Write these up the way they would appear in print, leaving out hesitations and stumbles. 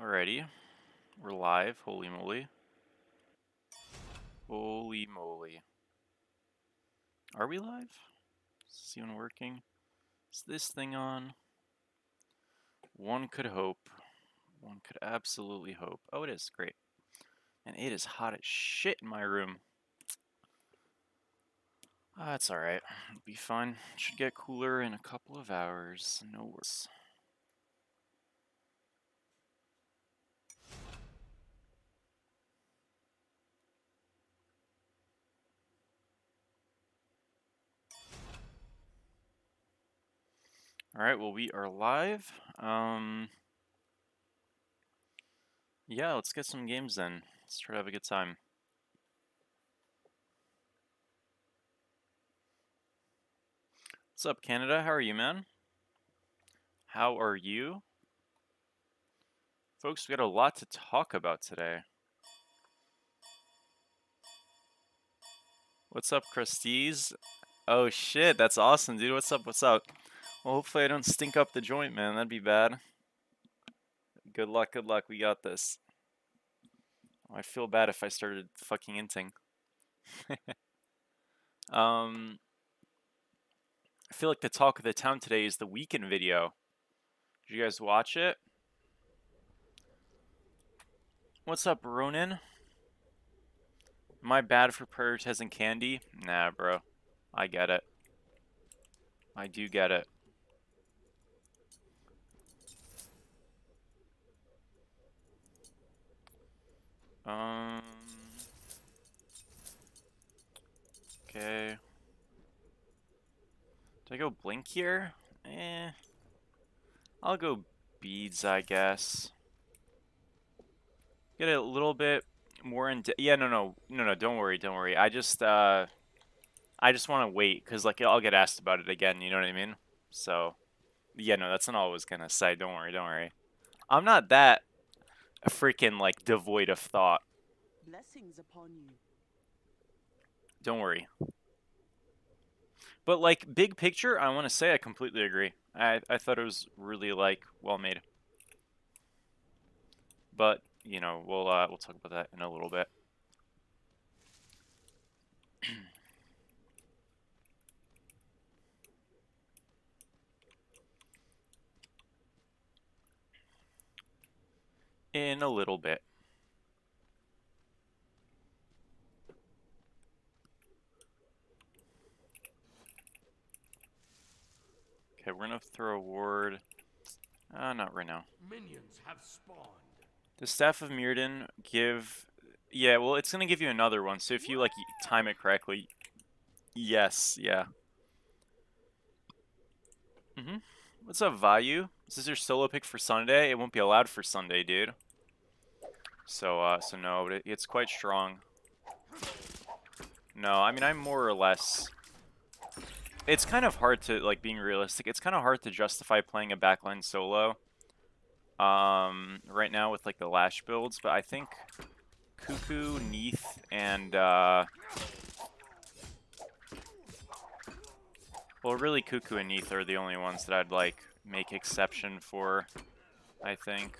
Alrighty. We're live. Holy moly. Holy moly. Are we live? Is this even working? Is this thing on? One could hope. One could absolutely hope. Oh, it is. Great. And it is hot as shit in my room. That's alright. It'll be fine. Should get cooler in a couple of hours. No worries. Alright, well, we are live. Yeah, let's get some games in. Let's try to have a good time. What's up, Canada? How are you, man? How are you? Folks, we got a lot to talk about today. What's up, Crusties? Oh shit, that's awesome, dude. What's up? What's up? Well, hopefully I don't stink up the joint, man. That'd be bad. Good luck, good luck. We got this. Oh, I feel bad if I started fucking inting. I feel like the talk of the town today is the weekend video. Did you guys watch it? What's up, Ronan? Am I bad for prioritizing candy? Nah, bro. I get it. I do get it. Okay. Do I go blink here? I'll go beads, I guess. Get a little bit more in. Yeah, no, don't worry. I just want to wait because like I'll get asked about it again. You know what I mean? So, yeah, no, that's not all I was gonna say. Don't worry. I'm not that freaking like devoid of thought. Blessings upon you. Don't worry. But like big picture, I want to say I completely agree. I thought it was really like well made. But you know, we'll talk about that in a little bit. In a little bit. Okay, we're gonna throw a ward. Not right now. Minions have spawned. The Staff of Mirrodin give... Yeah, well, it's gonna give you another one, so if you, like, time it correctly... Yes, yeah. What's up, Vayu? Is this your solo pick for Sunday? It won't be allowed for Sunday, dude. So no, but it's quite strong. No, I mean, I'm more or less... It's kind of hard to, like, being realistic, it's kind of hard to justify playing a backline solo. Right now with, like, the Lash builds, but I think Cuckoo, Neath, and, well, really Cuckoo and Neath are the only ones that I'd, like, make exception for, I think.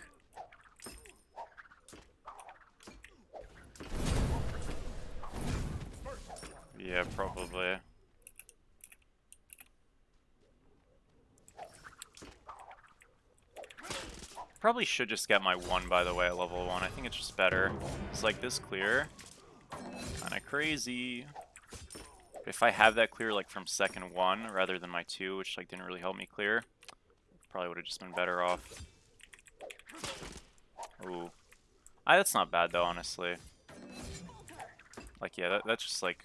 Yeah, probably. Probably should just get my 1, by the way, at level 1. I think it's just better. It's like this clear. Kinda crazy. If I have that clear, like, from second 1, rather than my 2, which, like, didn't really help me clear, probably would have just been better off. Ooh. That's not bad, though, honestly. Like, yeah, that's just, like...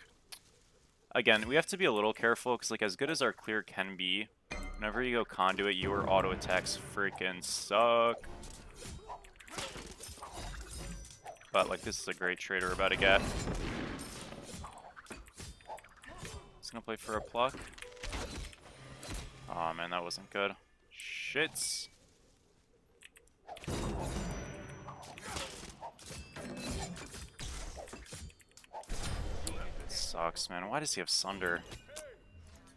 Again, we have to be a little careful, because, like, as good as our clear can be, whenever you go conduit, your auto attacks freaking suck. But, like, this is a great trade we're about to get. He's gonna play for a pluck. Aw, man, that wasn't good. Shits. Sucks, man. Why does he have Sunder?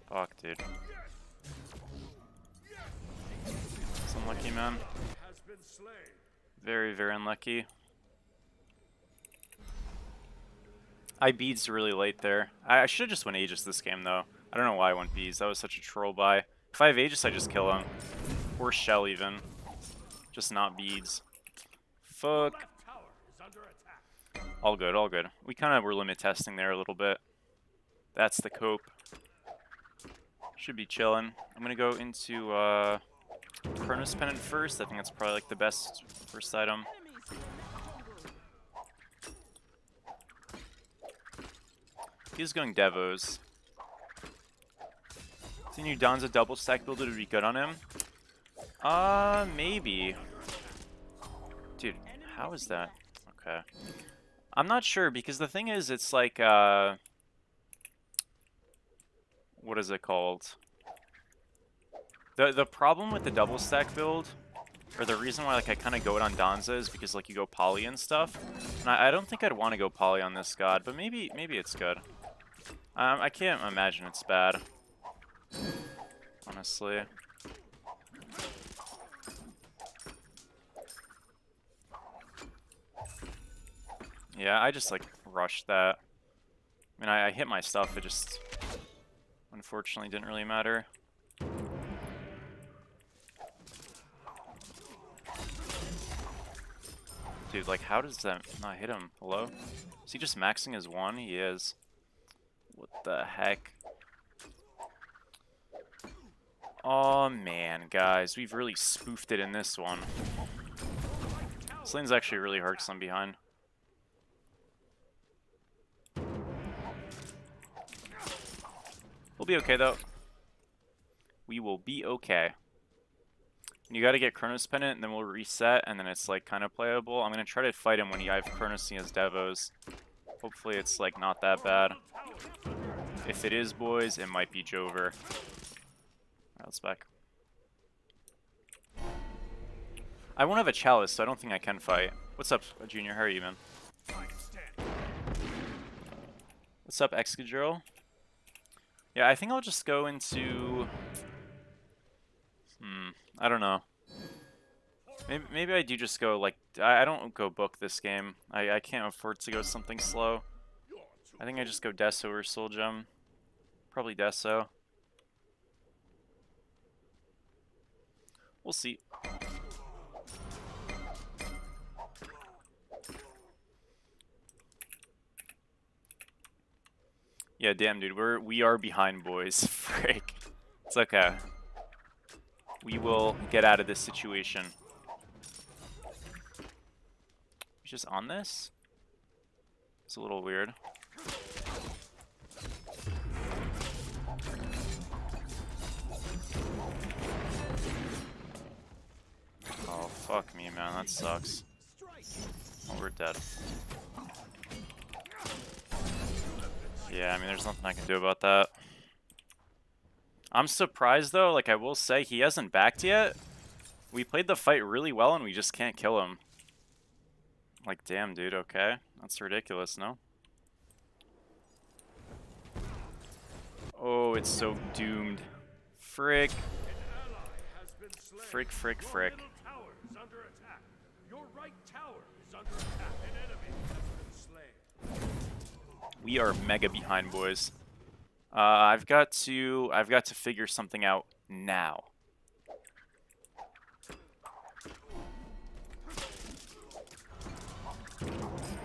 Fuck, dude. It's unlucky, man. Very, very unlucky. I beads really late there. I should have just went Aegis this game, though. I don't know why I went beads. That was such a troll buy. If I have Aegis, I just kill him. Or Shell, even. Just not beads. Fuck. All good, all good. We kind of were limit testing there a little bit. That's the cope. Should be chilling. I'm going to go into Chronos Pendant first. I think that's probably like the best first item. He's going Devos. The new Don's a double stack build would be good on him. Maybe. Dude, how is that? Okay. I'm not sure because the thing is, it's like, what is it called? The problem with the double stack build, or the reason why like I kind of go it on Danza is because like you go poly and stuff. And I don't think I'd want to go poly on this god, but maybe it's good. I can't imagine it's bad. Honestly. Yeah, I just like rushed that. I mean, I hit my stuff, it just unfortunately didn't really matter. Dude, like how does that not hit him? Hello? Is he just maxing his one? He is. What the heck? Oh man, guys, we've really spoofed it in this one. This lane's actually really hard because I'm behind. We'll be okay though. We will be okay. You gotta get Chronos Pendant and then we'll reset and then it's like kind of playable. I'm gonna try to fight him when I have Chronos and he has Devos. Hopefully it's like not that bad. If it is, boys, it might be Jover. Alright, let's back. I won't have a Chalice, so I don't think I can fight. What's up, Junior? How are you, man? What's up, Excadrill? Yeah, I think I'll just go into... I don't know. Maybe I do just go, like... I don't go book this game. I can't afford to go something slow. I think I just go Deso or Soul Gem. Probably Deso. We'll see. Yeah, damn, dude, we are behind, boys. Frick. It's okay. We will get out of this situation. He's just on this? It's a little weird. Oh, fuck me, man. That sucks. Oh, we're dead. Yeah, I mean, there's nothing I can do about that. I'm surprised, though. Like, I will say, he hasn't backed yet. We played the fight really well, and we just can't kill him. Like, damn, dude, okay. That's ridiculous, no? Oh, it's so doomed. Frick. Frick, frick, frick. We are mega behind, boys. I've got to figure something out now.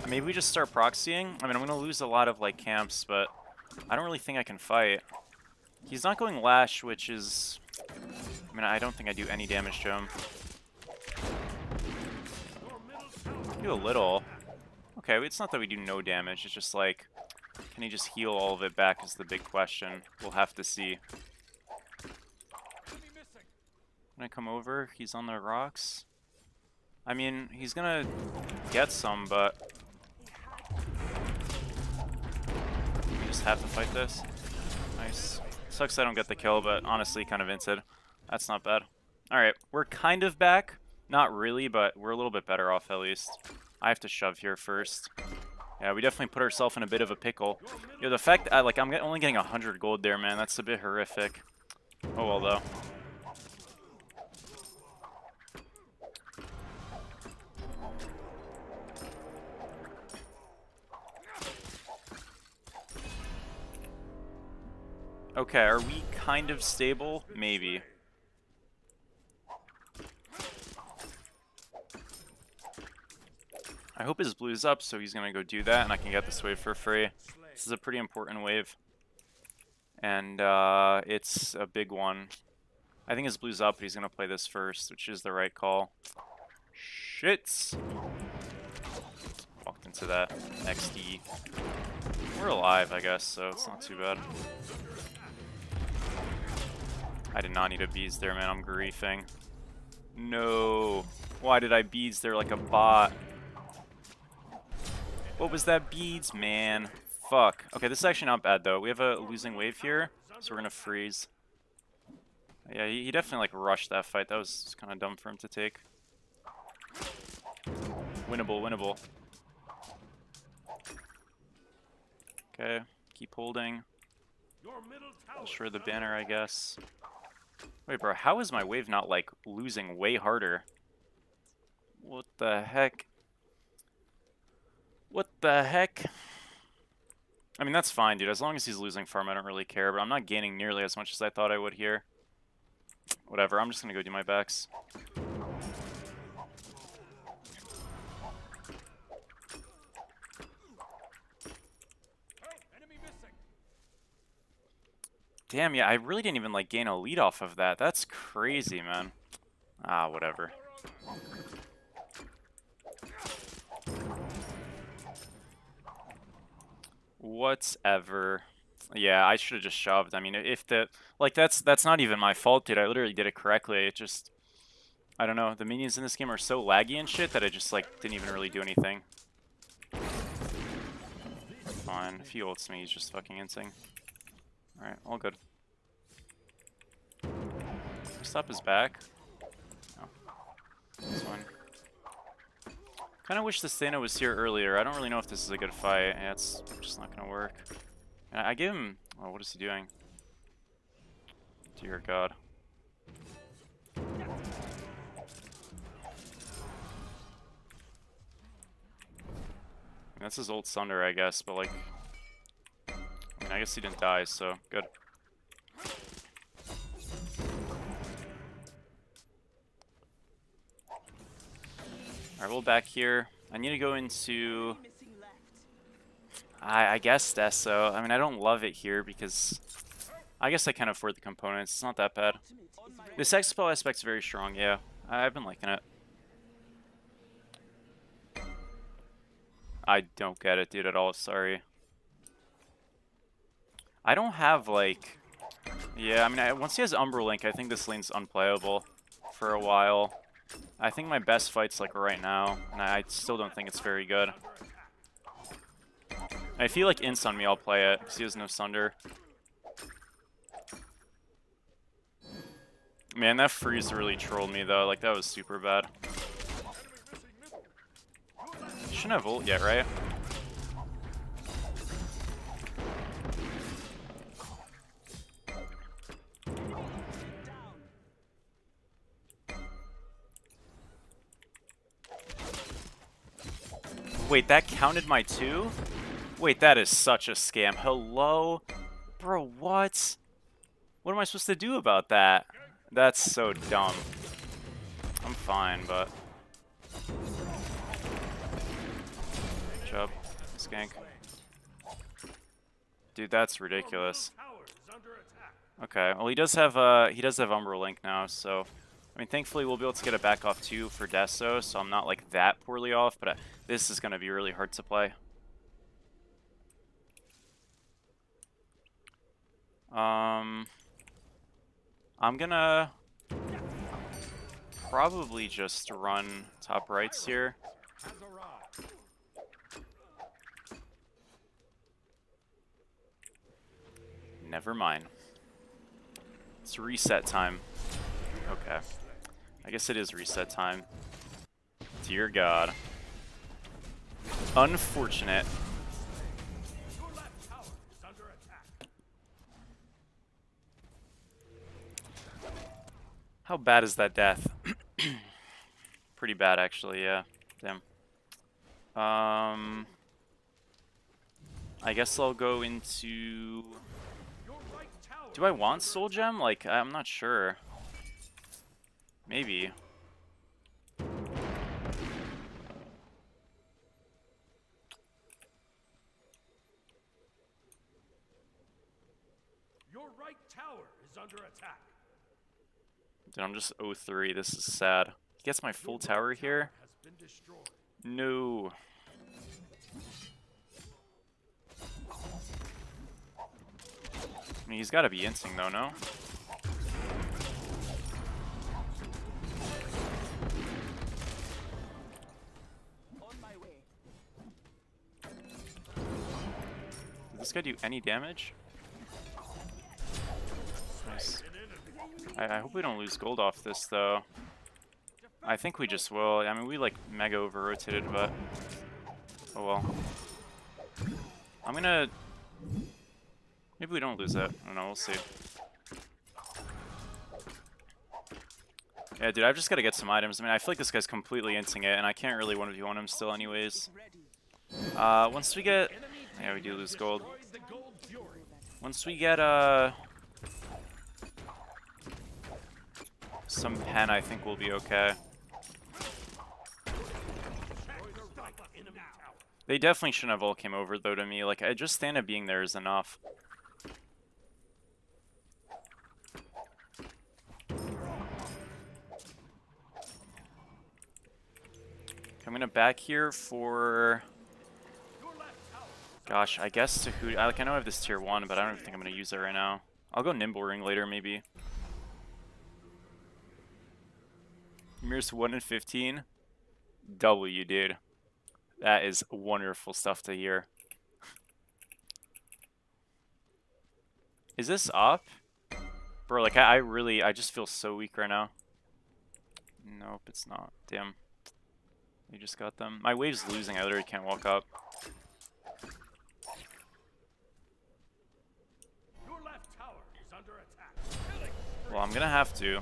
Maybe we just start proxying. I mean, I'm gonna lose a lot of like camps, but I don't really think I can fight. He's not going Lash, which is... I mean, I don't think I do any damage to him. Do a little. Okay, it's not that we do no damage, it's just like... Can he just heal all of it back is the big question. We'll have to see. Can I come over? He's on the rocks. I mean, he's gonna get some, but... We just have to fight this. Nice. Sucks I don't get the kill, but honestly, kind of inted. That's not bad. Alright, we're kind of back. Not really, but we're a little bit better off at least. I have to shove here first. Yeah, we definitely put ourselves in a bit of a pickle. Yo, the fact that like I'm only getting 100 gold there, man, that's a bit horrific. Oh well, though. Okay, are we kind of stable? Maybe. I hope his blue's up, so he's gonna go do that, and I can get this wave for free. This is a pretty important wave. And it's a big one. I think his blue's up, but he's gonna play this first, which is the right call. Shits! Walked into that XD. We're alive, I guess, so it's not too bad. I did not need a bees there, man. I'm griefing. No. Why did I beads there like a bot? What was that beads, man? Fuck. Okay, this is actually not bad, though. We have a losing wave here, so we're gonna freeze. Yeah, he definitely, like, rushed that fight. That was kind of dumb for him to take. Winnable, winnable. Okay, keep holding. Destroy the banner, I guess. Wait, bro, how is my wave not, like, losing way harder? What the heck? What the heck? I mean, that's fine, dude. As long as he's losing farm, I don't really care. But I'm not gaining nearly as much as I thought I would here. Whatever, I'm just gonna go do my backs. Damn, yeah, I really didn't even, like, gain a lead off of that. That's crazy, man. Ah, whatever. Whatever. Yeah, I should have just shoved. I mean, if the... Like, that's not even my fault, dude. I literally did it correctly. It just... I don't know. The minions in this game are so laggy and shit that I just, like, didn't even really do anything. Fine. If he ults me, he's just fucking insane. Alright, all good. Stop his back. Oh. That's fine. Kinda wish the Thana was here earlier. I don't really know if this is a good fight. Yeah, it's just not gonna work. And I gave him... Oh, what is he doing? Dear God. That's his old Sunder, I guess, but like... I mean, I guess he didn't die, so good. Alright, we'll back here. I need to go into... I guess Deso. I mean, I don't love it here because... I guess I can afford the components. It's not that bad. This X-Spell aspect's very strong, yeah. I've been liking it. I don't get it, dude, at all. Sorry. I don't have, like... Yeah, I mean, once he has Umbra Link, I think this lane's unplayable for a while. I think my best fight's, like, right now, and I still don't think it's very good. If he, like, ints on me, I'll play it, because he has no Sunder. Man, that freeze really trolled me, though. Like, that was super bad. Shouldn't have ult yet, right? Wait, that counted my 2? Wait, that is such a scam. Hello? Bro, what? What am I supposed to do about that? That's so dumb. I'm fine, but... Good job. Skank. Dude, that's ridiculous. Okay, well he does have Umbra Link now, so... I mean, thankfully we'll be able to get it back off too for Deso, so I'm not like that poorly off, but this is going to be really hard to play. I'm gonna probably just run top rights here. Never mind. It's reset time. Okay. I guess it is reset time. Dear God. Unfortunate. How bad is that death? Pretty bad, actually, yeah. Damn. I guess I'll go into... Do I want Soul Gem? Like, I'm not sure. Maybe. Your right tower is under attack. Dude, I'm just 0-3. This is sad. He gets my full tower here? Has been destroyed. No. I mean, he's got to be inting though, no? On my way. Did this guy do any damage? Nice. I hope we don't lose gold off this though. I think we just will. I mean, we like mega over-rotated, but oh well. I'm gonna... Maybe we don't lose that. I don't know, we'll see. Yeah, dude, I've just got to get some items. I mean, I feel like this guy's completely inting it, and I can't really 1v1 him still anyways. Once we get... Yeah, we do lose gold. Once we get, some pen, I think we'll be okay. They definitely shouldn't have all came over, though, to me. Like, just stand up being there is enough. I'm gonna back here for... Gosh, I guess to who... Like, I know I have this tier 1, but I don't even think I'm gonna use it right now. I'll go Nimble Ring later, maybe. Mirror's 1 in 15. W, dude. That is wonderful stuff to hear. Is this up? Bro, like, I just feel so weak right now. Nope, it's not. Damn. You just got them. My wave's losing. I literally can't walk up. Your left tower is under attack. Well, I'm gonna have to. Your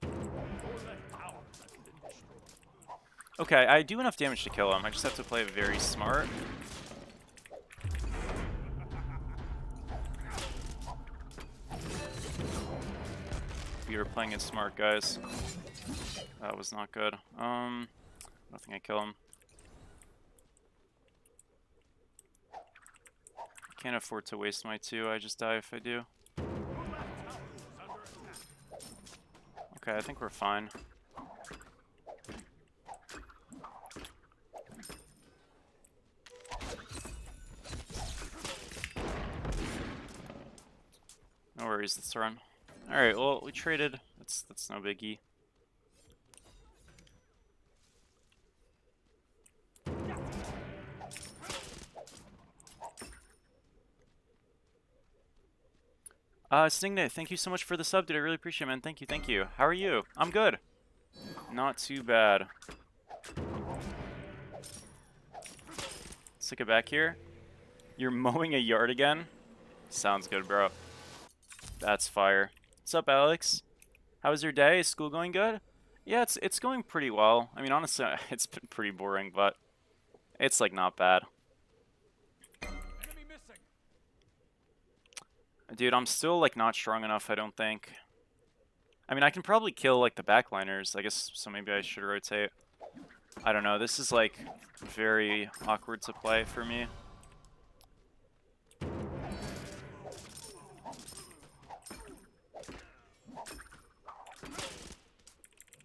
left tower has been destroyed. Okay, I do enough damage to kill him. I just have to play very smart. We were playing it smart, guys. That was not good. I don't think I kill him. Can't afford to waste my 2. I just die if I do. Okay, I think we're fine. No worries, let's run. Alright, well, we traded. That's no biggie. Stingnit, thank you so much for the sub, dude. I really appreciate it, man. Thank you, thank you. How are you? I'm good. Not too bad. Let's take it back here. You're mowing a yard again? Sounds good, bro. That's fire. What's up, Alex? How was your day? Is school going good? Yeah, it's going pretty well. I mean, honestly, it's been pretty boring, but it's like not bad. Enemy missing. Dude, I'm still like not strong enough, I don't think. I mean, I can probably kill like the backliners, I guess, so maybe I should rotate. I don't know, this is like very awkward to play for me.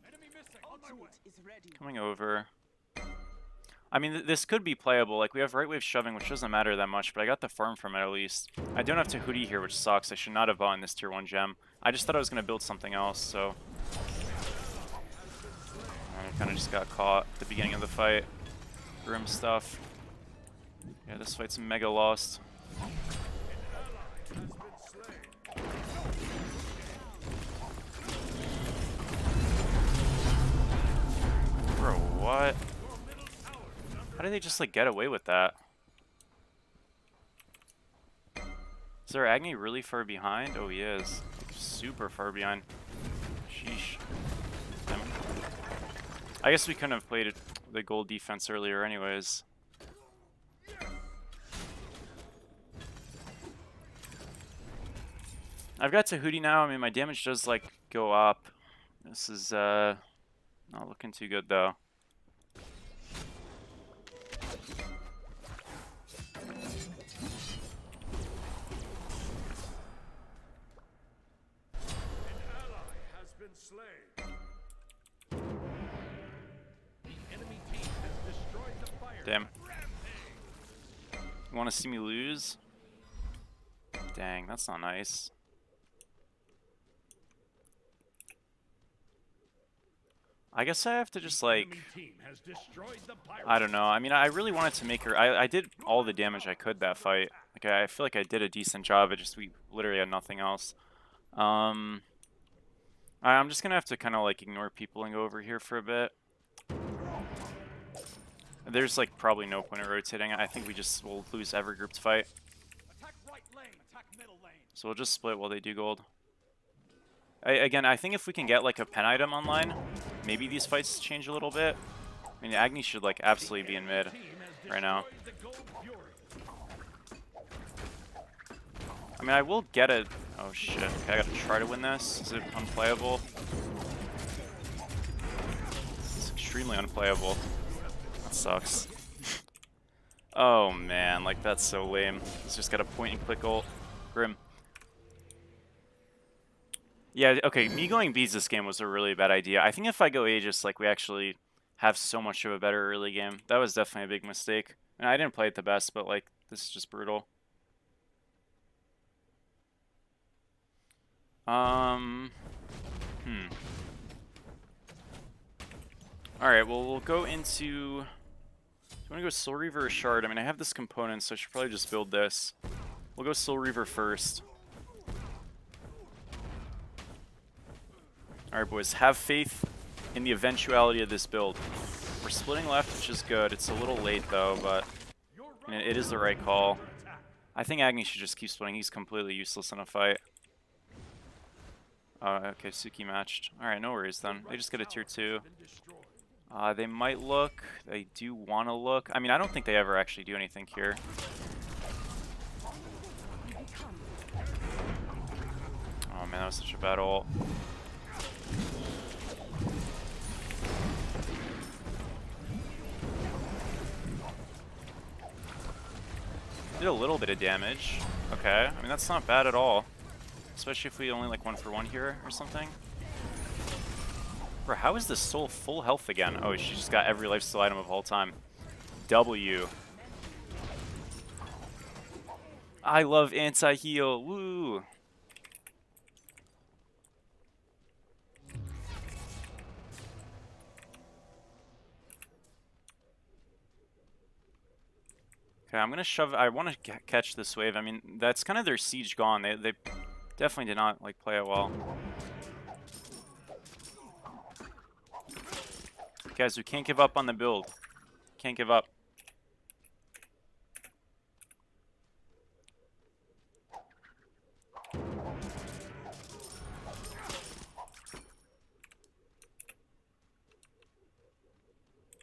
Enemy missing. On my way. Is ready. Coming over. I mean, this could be playable. Like, we have right wave shoving, which doesn't matter that much, but I got the farm from it at least. I don't have to hoodie here, which sucks. I should not have bought in this tier 1 gem. I just thought I was going to build something else, so... I kind of just got caught at the beginning of the fight. Grim stuff. Yeah, this fight's mega lost. Bro, what? How did they just, like, get away with that? Is their Agni really far behind? Oh, he is. Like, super far behind. Sheesh. I guess we couldn't have played the gold defense earlier anyways. I've got Tahuti now. I mean, my damage does, like, go up. This is, not looking too good, though. An ally has been slain. The enemy team has destroyed the fire. Damn. You want to see me lose? Dang, that's not nice. I guess I have to just, like, I don't know. I mean, I really wanted to make her. I did all the damage I could that fight. Like, I feel like I did a decent job. It just, we literally had nothing else. I'm just gonna have to kind of, like, ignore people and go over here for a bit. There's, like, probably no point in rotating. I think we just will lose every grouped fight. Attack right lane, attack middle lane. So we'll just split while they do gold. Again, I think if we can get, like, a pen item online, maybe these fights change a little bit. I mean, Agni should, like, absolutely be in mid right now. I mean, I will get a... Oh, shit. Okay, I gotta try to win this. Is it unplayable? It's extremely unplayable. That sucks. Oh, man. Like, that's so lame. He's just got a point-and-click ult. Grim. Yeah, okay, me going Bees this game was a really bad idea. I think if I go Aegis, like, we actually have so much of a better early game. That was definitely a big mistake. And I didn't play it the best, but, like, this is just brutal. Alright, well, we'll go into... Do you want to go Soul Reaver or Shard? I mean, I have this component, so I should probably just build this. We'll go Soul Reaver first. Alright, boys, have faith in the eventuality of this build. We're splitting left, which is good. It's a little late, though, but I mean, it is the right call. I think Agni should just keep splitting. He's completely useless in a fight. Okay, Suki matched. Alright, no worries then. They just get a tier 2. They might look. They do want to look. I mean, I don't think they ever actually do anything here. Oh man, that was such a bad ult. Did a little bit of damage. Okay, I mean, that's not bad at all. Especially if we only like 1-for-1 here or something. Bro, how is this soul full health again? Oh, she just got every lifesteal item of all time. W. I love anti-heal. Woo! Okay, I'm gonna shove. I want to catch this wave. I mean, that's kind of their siege gone. They definitely did not like play it well. Guys, we can't give up on the build. Can't give up.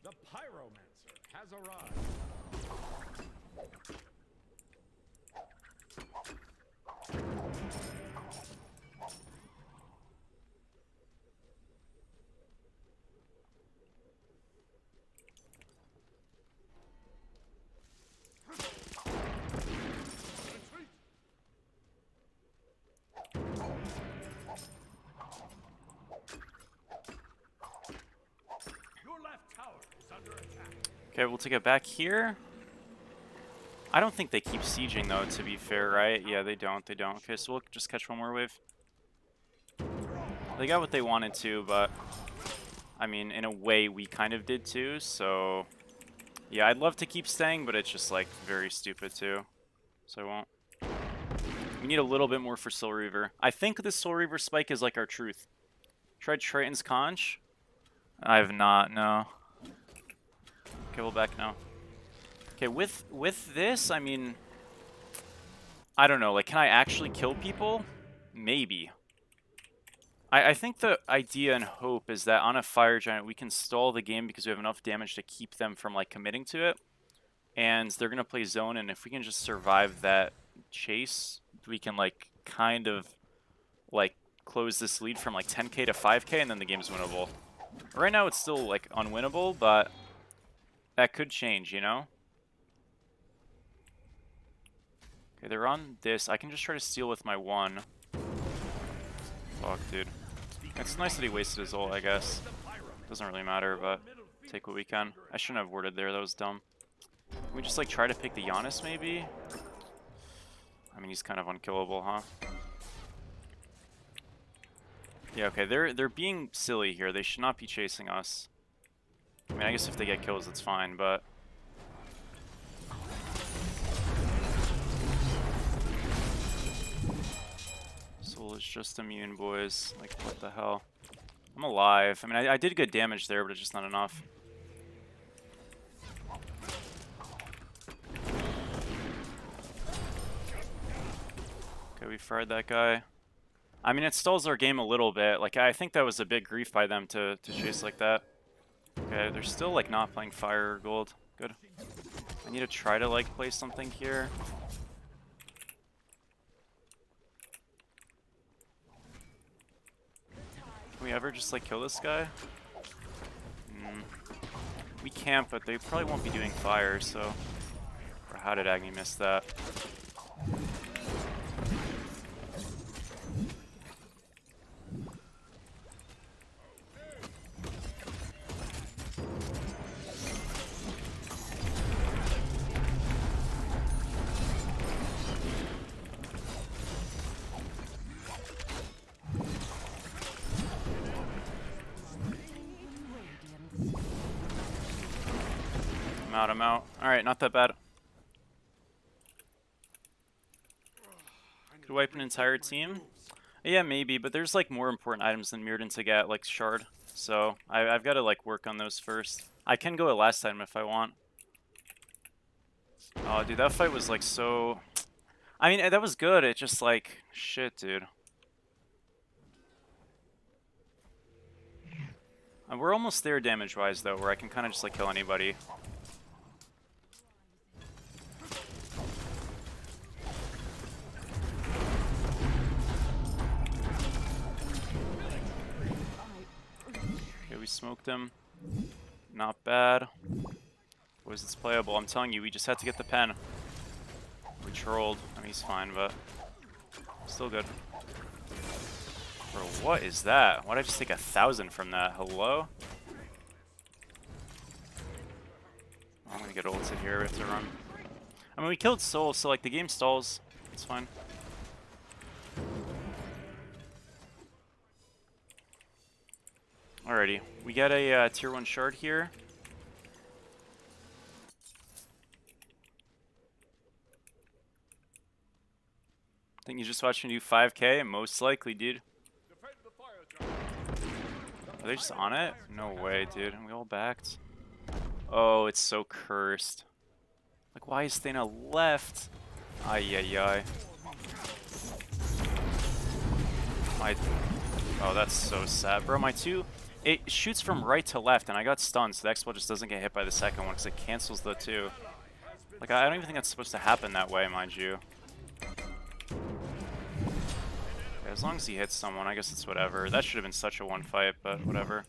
The Pyromancer has arrived. Okay, we'll take it back here. I don't think they keep sieging, though, to be fair, right? Yeah, they don't. They don't. Okay, so we'll just catch one more wave. They got what they wanted to, but... I mean, in a way, we kind of did too, so... Yeah, I'd love to keep staying, but it's just, like, very stupid too. So I won't. We need a little bit more for Soul Reaver. I think this Soul Reaver spike is, like, our truth. Tried Triton's Conch? I have not, no. Okay, we'll back now. Okay, with this, I mean... I don't know, like, can I actually kill people? Maybe. I think the idea and hope is that on a Fire Giant, we can stall the game because we have enough damage to keep them from, like, committing to it. And they're going to play zone, and if we can just survive that chase, we can, like, kind of like close this lead from like 10k to 5k, and then the game's winnable. Right now it's still like unwinnable, but that could change, you know? Okay, they're on this. I can just try to steal with my one. Fuck, dude. It's nice that he wasted his ult, I guess. Doesn't really matter, but take what we can. I shouldn't have warded there, that was dumb. Can we just like try to pick the Giannis maybe? I mean, he's kind of unkillable, huh? Yeah, okay, they're being silly here. They should not be chasing us. I mean, I guess if they get kills, it's fine, but... Soul is just immune, boys. Like, what the hell? I'm alive. I mean, I did good damage there, but it's just not enough. Okay, we fired that guy. I mean, it stalls our game a little bit. Like, I think that was a big grief by them to chase like that. Okay, they're still, like, not playing fire or gold. Good. I need to try to, like, play something here. Can we ever just, like, kill this guy? We can't, but they probably won't be doing fire, so... Or how did Agni miss that? I'm out. Alright, not that bad. Could wipe an entire team? Yeah, maybe, but there's like more important items than Mirrodin to get, like Shard. So, I've got to like work on those first. I can go at last time if I want. Oh, dude, that fight was like so... I mean, that was good, it just like... Shit, dude. We're almost there damage-wise, though, where I can kind of just like kill anybody. We smoked him. Not bad. Boys, it's playable. I'm telling you, we just had to get the pen. We trolled. I mean, he's fine, but still good. Bro, what is that? Why'd I just take 1,000 from that? Hello? I'm gonna get ulted here. We have to run. I mean, we killed Soul, so like the game stalls. It's fine. Alrighty, we got a tier 1 shard here. I think you just watched me do 5k, most likely, dude. Are they just on it? No way, dude. We all backed. Oh, it's so cursed. Like, why is Thana left? Ay, ay, ay. Oh, that's so sad. Bro, my two... It shoots from right to left, and I got stunned, so the X-Ball just doesn't get hit by the second one, because it cancels the two. Like, I don't even think that's supposed to happen that way, mind you. Okay, as long as he hits someone, I guess it's whatever. That should have been such a one fight, but whatever.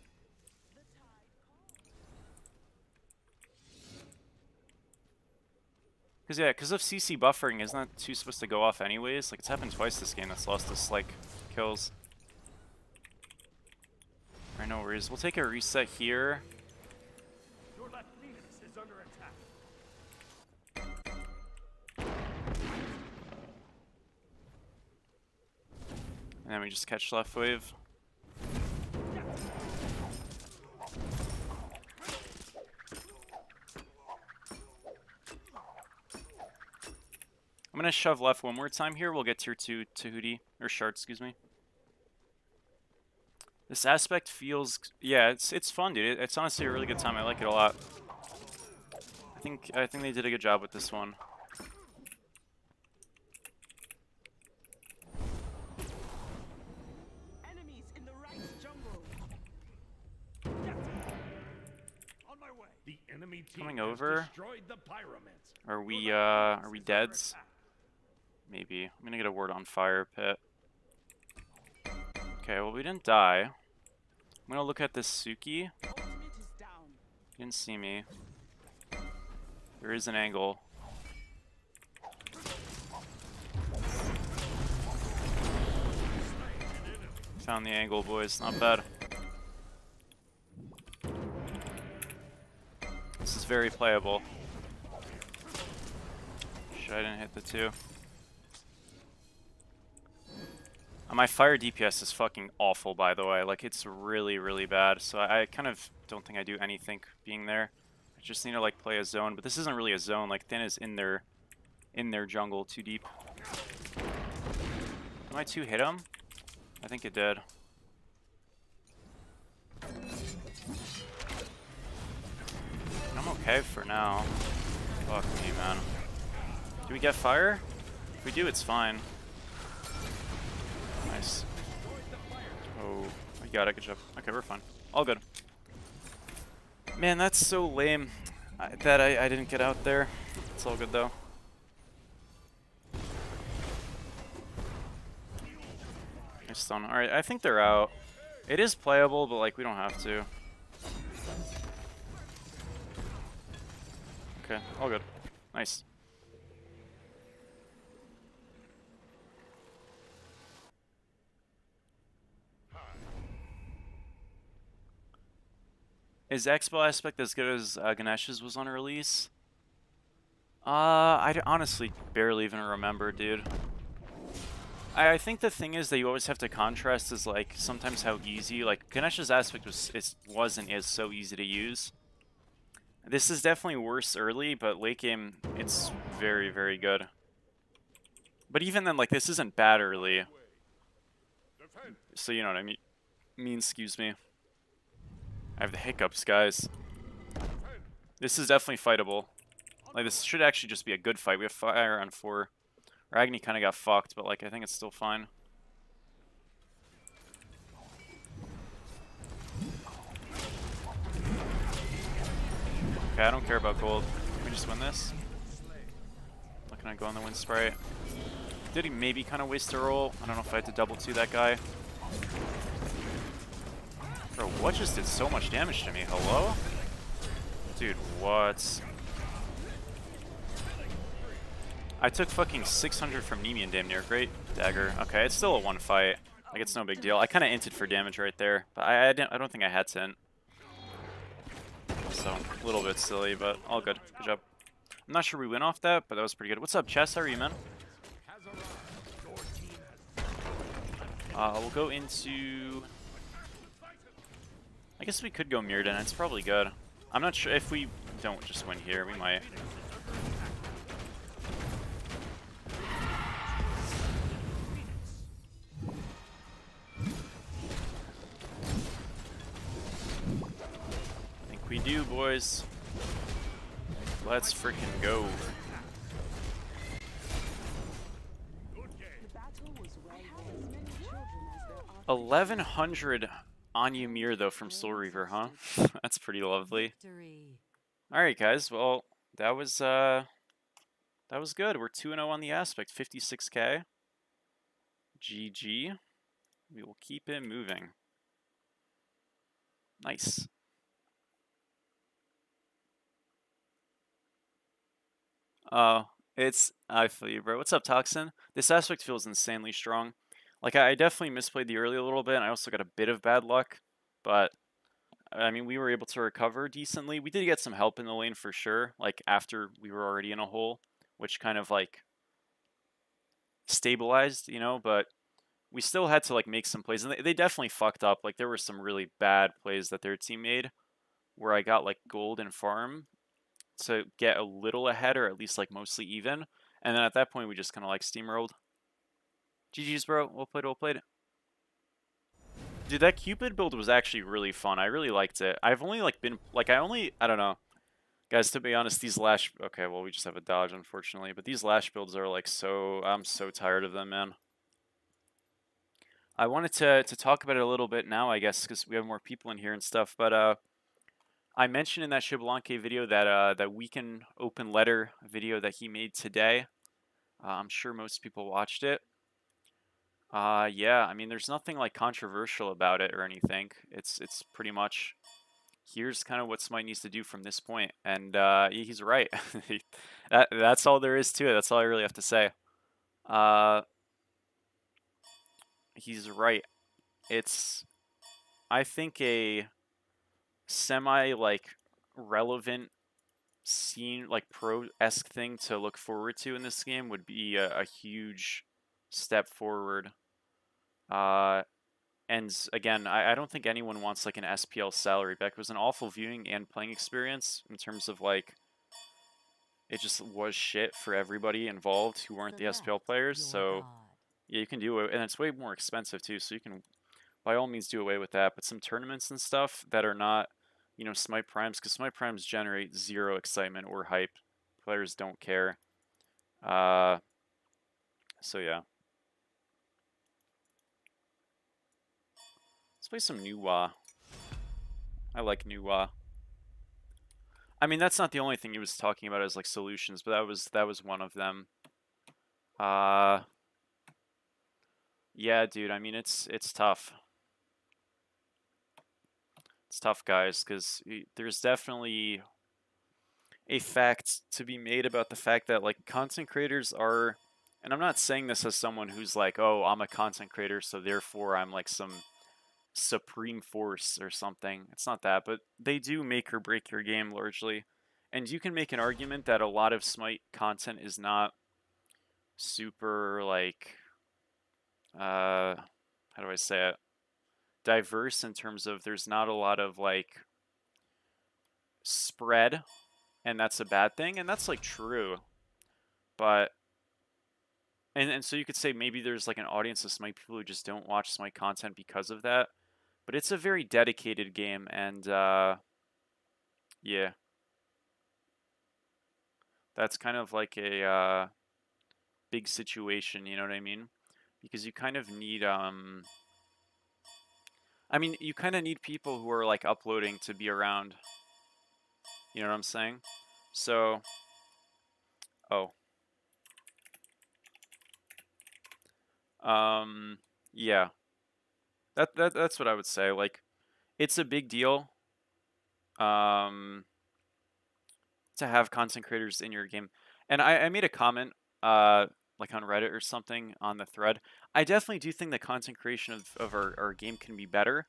Because, yeah, because of CC buffering, isn't that 2 supposed to go off anyways? Like, it's happened twice this game that's lost us, like, kills. Alright, no worries. We'll take a reset here. Your left Phoenix is under attack. And then we just catch left wave. I'm gonna shove left one more time here. We'll get tier 2 Tahuti, or Shard, excuse me. This aspect feels, yeah, it's fun, dude. It's honestly a really good time. I like it a lot. I think they did a good job with this one. Enemies in the right jungle. On my way. The enemy team Coming has over. destroyed the pyromancer. Are we Your left deads? attack. Maybe. I'm gonna get a word on fire pit. Okay, well, we didn't die. I'm gonna look at this Suki. Ultimate is down. You didn't see me. There is an angle. Found the angle, boys. Not bad. This is very playable. Shit, I didn't hit the 2. My fire DPS is fucking awful, by the way. Like, it's really, really bad. So I kind of don't think I do anything being there. I just need to, like, play a zone. But this isn't really a zone. Like, Thin is in their jungle too deep. Did my 2 hit him? I think it did. I'm okay for now. Fuck me, man. Do we get fire? If we do, it's fine. Nice. Oh, we got it. Good job. Okay, we're fine. All good. Man, that's so lame that I didn't get out there. It's all good, though. Nice stun. Alright, I think they're out. It is playable, but, like, we don't have to. Okay, all good. Nice. Is Expo Aspect as good as Ganesh's was on release? I honestly barely even remember, dude. I think the thing is that you always have to contrast is like sometimes how easy, like Ganesh's Aspect wasn't as so easy to use. This is definitely worse early, but late game it's very, very good. But even then, like, this isn't bad early. So you know what I mean, excuse me. I have the hiccups, guys. This is definitely fightable. Like, this should actually just be a good fight. We have fire on 4. Ragni kind of got fucked, but, like, I think it's still fine. Okay, I don't care about gold. Can we just win this? Looking at go on the wind sprite. Did he maybe kind of waste a roll? I don't know if I had to double 2 that guy. Bro, what just did so much damage to me? Hello? Dude, what? I took fucking 600 from Nemean damn near. Great dagger. Okay, it's still a 1 fight. Like, it's no big deal. I kind of inted for damage right there, but I don't think I had to int. So, a little bit silly, but all good. Good job. I'm not sure we went off that, but that was pretty good. What's up, Chess? How are you, man? We'll go into... I guess we could go Mirrodin. It's probably good. I'm not sure if we don't just win here. We might. I think we do, boys. Let's freaking go. The battle was well won. As many children as there are 1100 on Ymir though from Soul Reaver, huh? That's pretty lovely. Alright guys, well that was good. We're 2-0 on the aspect, 56k. GG. We will keep it moving. Nice. Oh, I feel you, bro. What's up, Toxin? This aspect feels insanely strong. Like, I definitely misplayed the early a little bit, and I also got a bit of bad luck, but, I mean, we were able to recover decently. We did get some help in the lane for sure, like, after we were already in a hole, which kind of, like, stabilized, you know, but we still had to, like, make some plays, and they definitely fucked up. Like, there were some really bad plays that their team made, where I got, like, gold and farm to get a little ahead, or at least, like, mostly even, and then at that point, we just kind of, like, steamrolled. GG's, bro. Well played, well played. Dude, that Cupid build was actually really fun. I really liked it. I've only, like, been, like, I don't know. Guys, to be honest, these Lash, okay, well, we just have a dodge, unfortunately, but these Lash builds are, like, I'm so tired of them, man. I wanted to talk about it a little bit now, I guess, because we have more people in here and stuff, but, I mentioned in that Shiblanque video that, that Weekend Open Letter video that he made today. I'm sure most people watched it. Yeah, I mean, there's nothing like controversial about it or anything. It's pretty much here's kind of what Smite needs to do from this point, and he's right. That's all there is to it. That's all I really have to say. Uh, he's right. It's I think a semi like relevant scene like pro-esque thing to look forward to in this game would be a huge step forward. Uh, and again, I don't think anyone wants like an SPL salary back. It was an awful viewing and playing experience in terms of like it just was shit for everybody involved who weren't the SPL players. So yeah, you can do it, and it's way more expensive too. So you can by all means do away with that. But some tournaments and stuff that are not, Smite Primes, because Smite Primes generate zero excitement or hype. Players don't care. Uh, so yeah, let's play some new I like new I mean, that's not the only thing he was talking about as like solutions, but that was one of them. Uh, yeah, dude. I mean, it's tough. It's tough, guys, because there's definitely a fact to be made about the fact that like content creators are, and I'm not saying this as someone who's like, oh, I'm a content creator, so therefore I'm like some supreme force or something. It's not that, but they do make or break your game largely. And you can make an argument that a lot of Smite content is not super like how do I say it? Diverse in terms of there's not a lot of like spread, and that's a bad thing, and that's like true. But and so you could say maybe there's like an audience of Smite people who just don't watch Smite content because of that. But it's a very dedicated game, and yeah, that's kind of like a big situation, you know what I mean? Because you kind of need I mean, you kind of need people who are like uploading to be around. You know what I'm saying? So, oh, um, yeah, that's what I would say. Like, it's a big deal, um, to have content creators in your game. And I made a comment, like on Reddit or something on the thread. I definitely do think the content creation of our game can be better.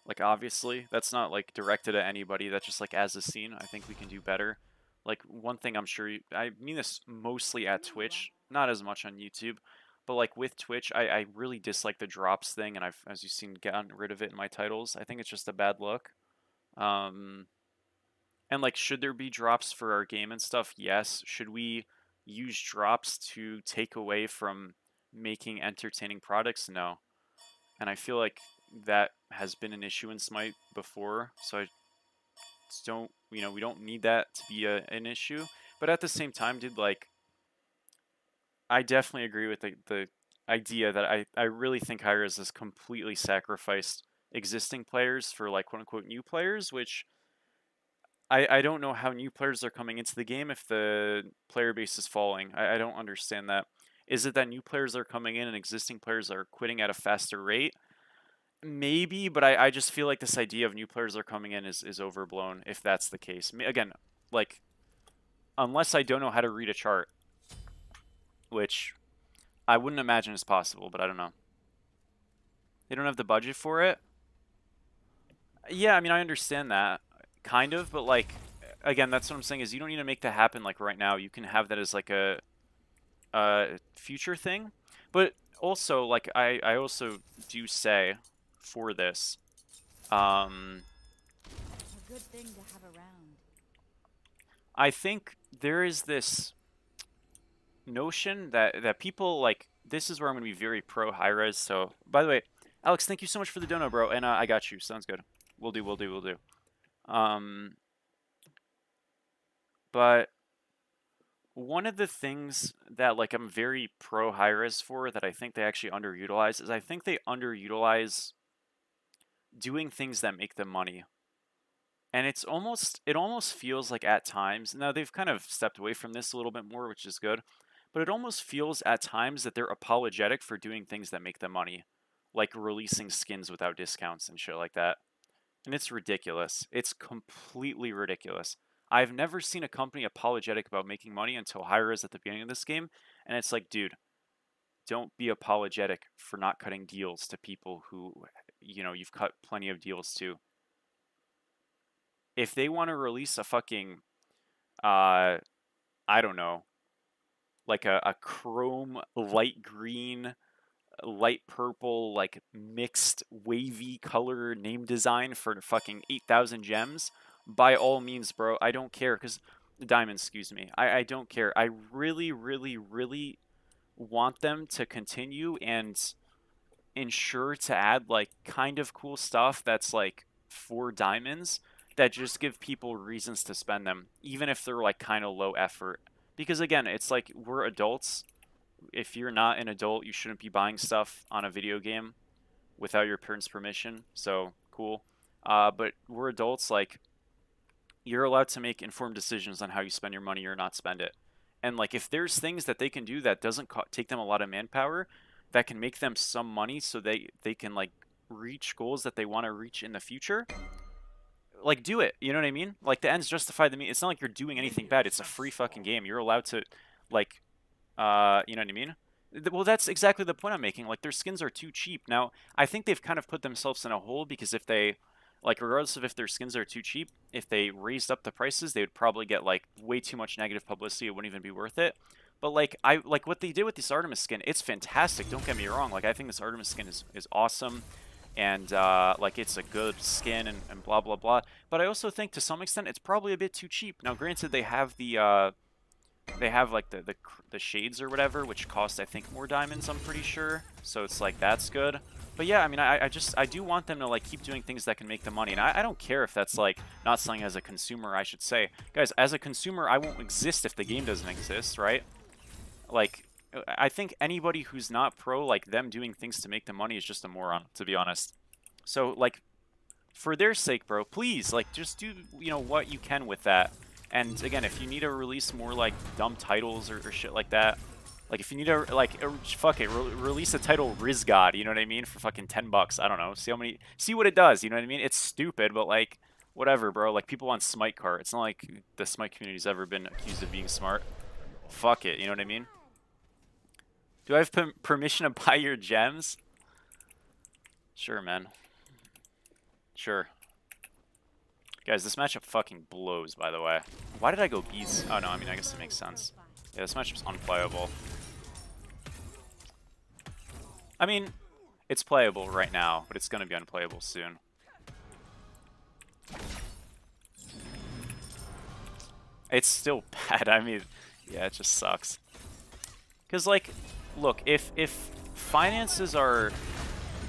Like obviously, that's not like directed at anybody. That's just like as a scene, I think we can do better. Like one thing I'm sure I mean this mostly at Twitch, not as much on YouTube, but like with Twitch, I really dislike the drops thing, and I've, as you've seen, gotten rid of it in my titles. I think it's just a bad look. Um, and like, should there be drops for our game and stuff? Yes. Should we use drops to take away from making entertaining products? No. And I feel like that has been an issue in Smite before, so I just don't, we don't need that to be an issue. But at the same time, dude, like, I definitely agree with the idea that I really think Hi-Rez has completely sacrificed existing players for like quote unquote new players, which I don't know how new players are coming into the game if the player base is falling. I don't understand that. Is it that new players are coming in and existing players are quitting at a faster rate? Maybe, but I just feel like this idea of new players are coming in is overblown if that's the case. Again, like, unless I don't know how to read a chart, which I wouldn't imagine is possible, but I don't know. They don't have the budget for it? Yeah, I mean, I understand that, kind of, but like, again, that's what I'm saying is you don't need to make that happen like right now. You can have that as like a future thing, but also like I also do say for this, um, A good thing to have around. I think there is this notion that people like. This is where I'm gonna be very pro high res. So, by the way, Alex, thank you so much for the dono, bro, and I got you. Sounds good. We'll do. We'll do. We'll do. Um, but one of the things that like I'm very pro high res for that I think they actually underutilize is I think they underutilize doing things that make them money. And it almost feels like at times, now they've kind of stepped away from this a little bit more, which is good, but it almost feels at times that they're apologetic for doing things that make them money, like releasing skins without discounts and shit like that. And it's ridiculous. It's completely ridiculous. I've never seen a company apologetic about making money until Hi-Rez at the beginning of this game, and it's like, dude, don't be apologetic for not cutting deals to people who, you know, you've cut plenty of deals to. If they want to release a fucking, I don't know, like a chrome light green, light purple, like mixed wavy color name design for fucking 8,000 gems, by all means, bro. I don't care, because diamonds, excuse me. I don't care. I really, really, really want them to continue and ensure to add like kind of cool stuff that's like for diamonds that just give people reasons to spend them, even if they're like kind of low effort. Because again, it's like we're adults. If you're not an adult, you shouldn't be buying stuff on a video game without your parents' permission. So cool. But we're adults. Like, you're allowed to make informed decisions on how you spend your money or not spend it. And like, if there's things that they can do that doesn't take them a lot of manpower, that can make them some money, so they can like reach goals that they want to reach in the future, like, do it. You know what I mean? Like, the ends justify the means. It's not like you're doing anything bad. It's a free fucking game. You're allowed to, like, you know what I mean? Well, that's exactly the point I'm making. Like, their skins are too cheap. Now, I think they've kind of put themselves in a hole, because if they, like, regardless of if their skins are too cheap, if they raised up the prices, they would probably get, like, way too much negative publicity. It wouldn't even be worth it. But, like, I like what they did with this Artemis skin. It's fantastic. Don't get me wrong. Like, I think this Artemis skin is awesome. And, like, it's a good skin and blah, blah, blah. But I also think, to some extent, it's probably a bit too cheap. Now, granted, they have the, they have like the shades or whatever, which cost I think more diamonds, I'm pretty sure. So it's like, that's good. But yeah, I mean, I do want them to like keep doing things that can make them money, and I don't care if that's like not selling as a consumer. I should say, guys, as a consumer, I won't exist if the game doesn't exist, right? Like, I think anybody who's not pro, like, them doing things to make them money is just a moron, to be honest. So like, for their sake, bro, please, like, just do, you know, what you can with that. And again, if you need to release more like dumb titles or shit like that, like if you need to like fuck it, release a title Rizgod, you know what I mean, for fucking $10. I don't know. See what it does. You know what I mean? It's stupid, but like whatever, bro. Like people on Smite cart. It's not like the Smite community's ever been accused of being smart. Fuck it. You know what I mean? Do I have permission to buy your gems? Sure, man. Sure. Guys, this matchup fucking blows, by the way. Why did I go beast? Oh, no, I mean, I guess it makes sense. Yeah, this matchup's unplayable. I mean, it's playable right now, but it's going to be unplayable soon. It's still bad. I mean, yeah, it just sucks. Because, like, look, if finances are